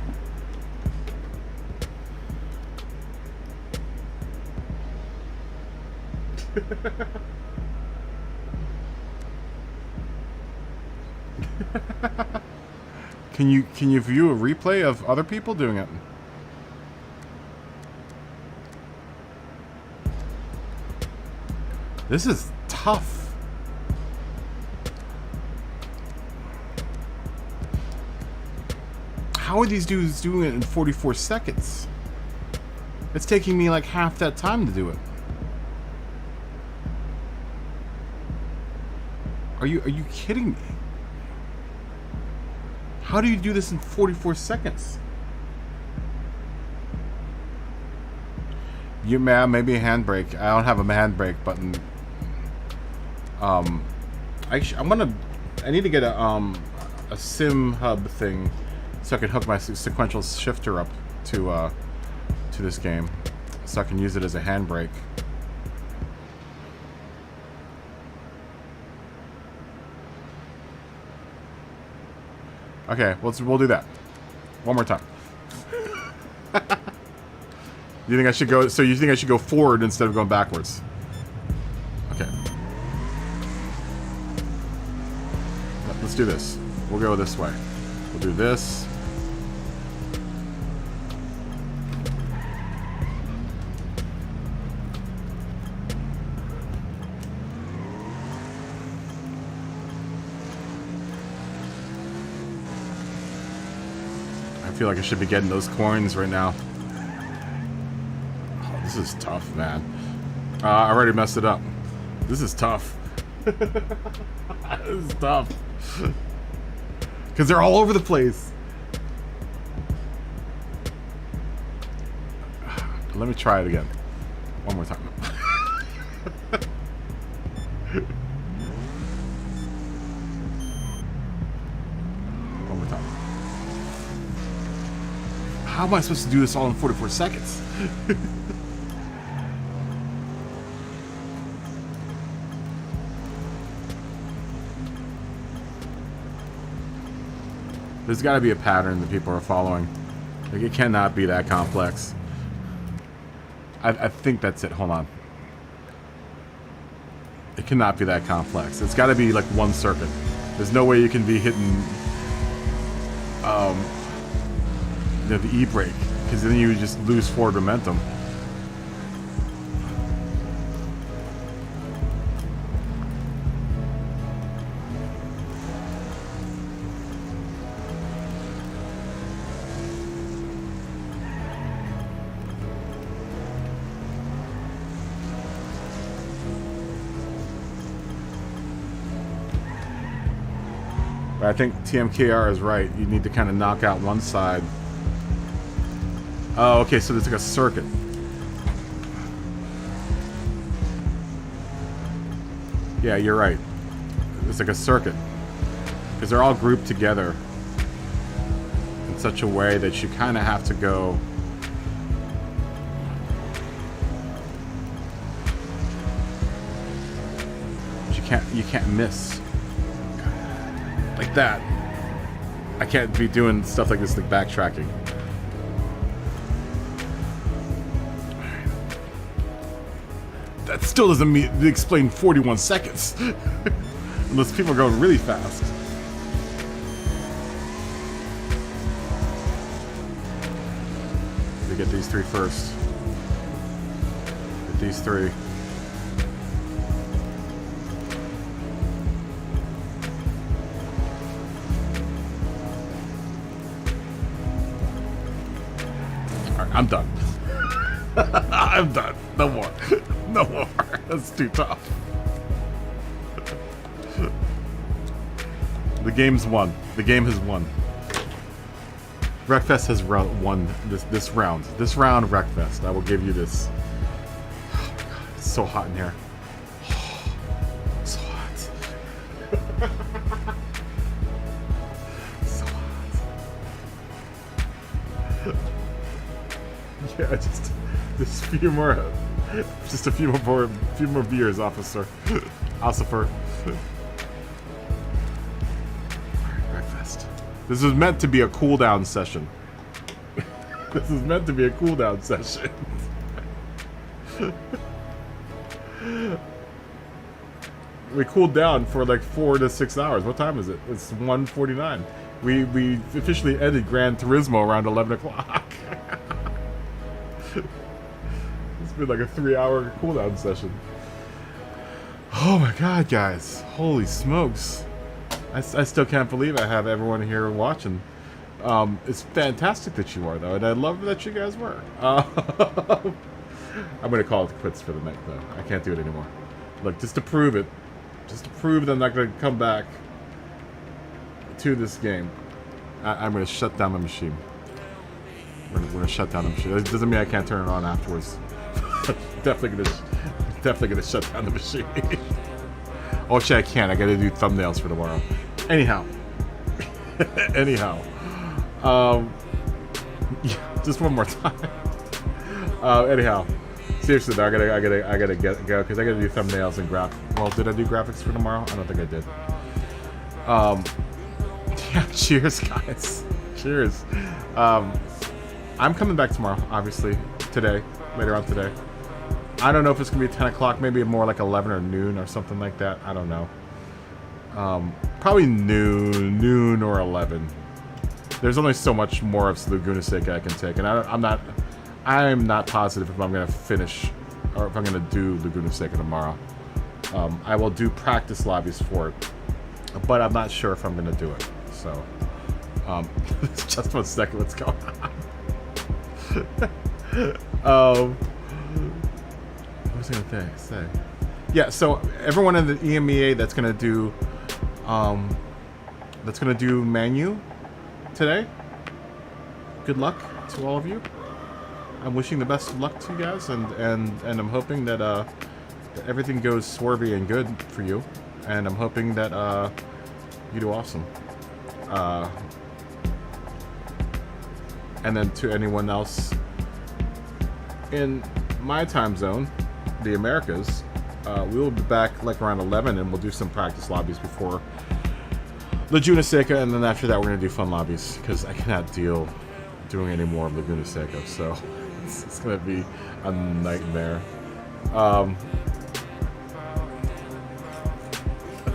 Can you view a replay of other people doing it? This is tough. How are these dudes doing it in 44 seconds? It's taking me like half that time to do it. Are you kidding me? How do you do this in 44 seconds? You maybe a handbrake. I don't have a handbrake button. I need to get a sim hub thing so I can hook my sequential shifter up to this game, so I can use it as a handbrake. Okay, we'll do that. One more time. You think I should go? So you think I should go forward instead of going backwards? Okay. Let's do this. We'll go this way. We'll do this. I feel like I should be getting those coins right now. Oh, this is tough, man. I already messed it up. This is tough. This is tough. Because they're all over the place. Let me try it again. One more time. One more time. How am I supposed to do this all in 44 seconds? There's got to be a pattern that people are following. Like, it cannot be that complex. I think that's it. Hold on. It cannot be that complex. It's got to be like one circuit. There's no way you can be hitting you know, the e-brake, because then you just lose forward momentum. But I think TMKR is right. You need to kind of knock out one side. Oh, okay, so there's like a circuit. Yeah, you're right. It's like a circuit. Because they're all grouped together in such a way that you kind of have to go... You can't miss. Like that. I can't be doing stuff like this, like backtracking. That still doesn't explain 41 seconds. Unless people are going really fast. We get these three first. Get these three. I'm done. I'm done. No more. No more. That's too tough. The game's won. The game has won. Wreckfest has won this round. This round, Wreckfest. I will give you this. Oh my god, it's so hot in here. So hot. So hot. Yeah, just a few more beers, officer. Ossifer. Breakfast. This was meant to be a cooldown session. This is meant to be a cooldown session. We cooled down for like 4 to 6 hours. What time is it? It's 1:49. We officially ended Gran Turismo around 11 o'clock. It's been like a 3-hour cooldown session. Oh my god, guys. Holy smokes. I still can't believe I have everyone here watching. It's fantastic that you are, though, and I love that you guys were. I'm going to call it quits for the night, though. I can't do it anymore. Look, just to prove it, just to prove that I'm not going to come back to this game, I'm going to shut down the machine. We're gonna shut down the machine. It doesn't mean I can't turn it on afterwards. definitely gonna shut down the machine. Oh shit, I can't. I gotta do thumbnails for tomorrow. Anyhow, yeah, just one more time. Anyhow, seriously though, I gotta go because I gotta do thumbnails and well, did I do graphics for tomorrow? I don't think I did. Yeah, cheers, guys. Cheers. I'm coming back tomorrow, obviously. Today. Later on today. I don't know if it's going to be 10 o'clock. Maybe more like 11 or noon or something like that. I don't know. Probably noon or 11. There's only so much more of Laguna Seca I can take. And I'm not positive if I'm going to finish or if I'm going to do Laguna Seca tomorrow. I will do practice lobbies for it. But I'm not sure if I'm going to do it. So... Just 1 second, what's going on? What was I gonna say? Yeah, so everyone in the EMEA that's gonna do Manu today. Good luck to all of you. I'm wishing the best of luck to you guys, and I'm hoping that that everything goes swervy and good for you, and I'm hoping that you do awesome. And then to anyone else in my time zone, the Americas, we will be back like around 11, and we'll do some practice lobbies before Laguna Seca, and then after that we're gonna do fun lobbies because I cannot deal doing any more of Laguna Seca, so it's gonna be a nightmare.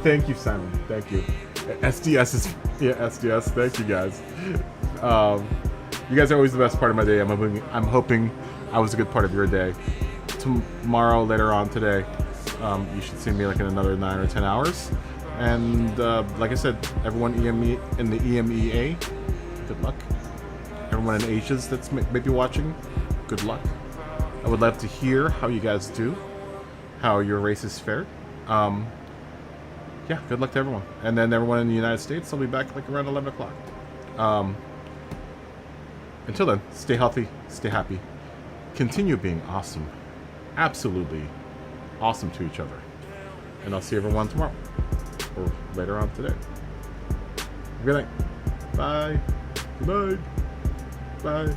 Thank you, Simon. Thank you. SDS is SDS. Thank you guys. You guys are always the best part of my day. I'm hoping I was a good part of your day. Tomorrow, later on today, you should see me like in another 9 or 10 hours. And like I said, everyone in the EMEA, good luck. Everyone in Asia's that's maybe watching, good luck. I would love to hear how you guys do, how your races fared. Yeah, good luck to everyone. And then everyone in the United States, I'll be back like around 11 o'clock. Until then, stay healthy, stay happy, continue being awesome, absolutely awesome to each other. And I'll see everyone tomorrow, or later on today. Good night. Bye. Good night. Bye.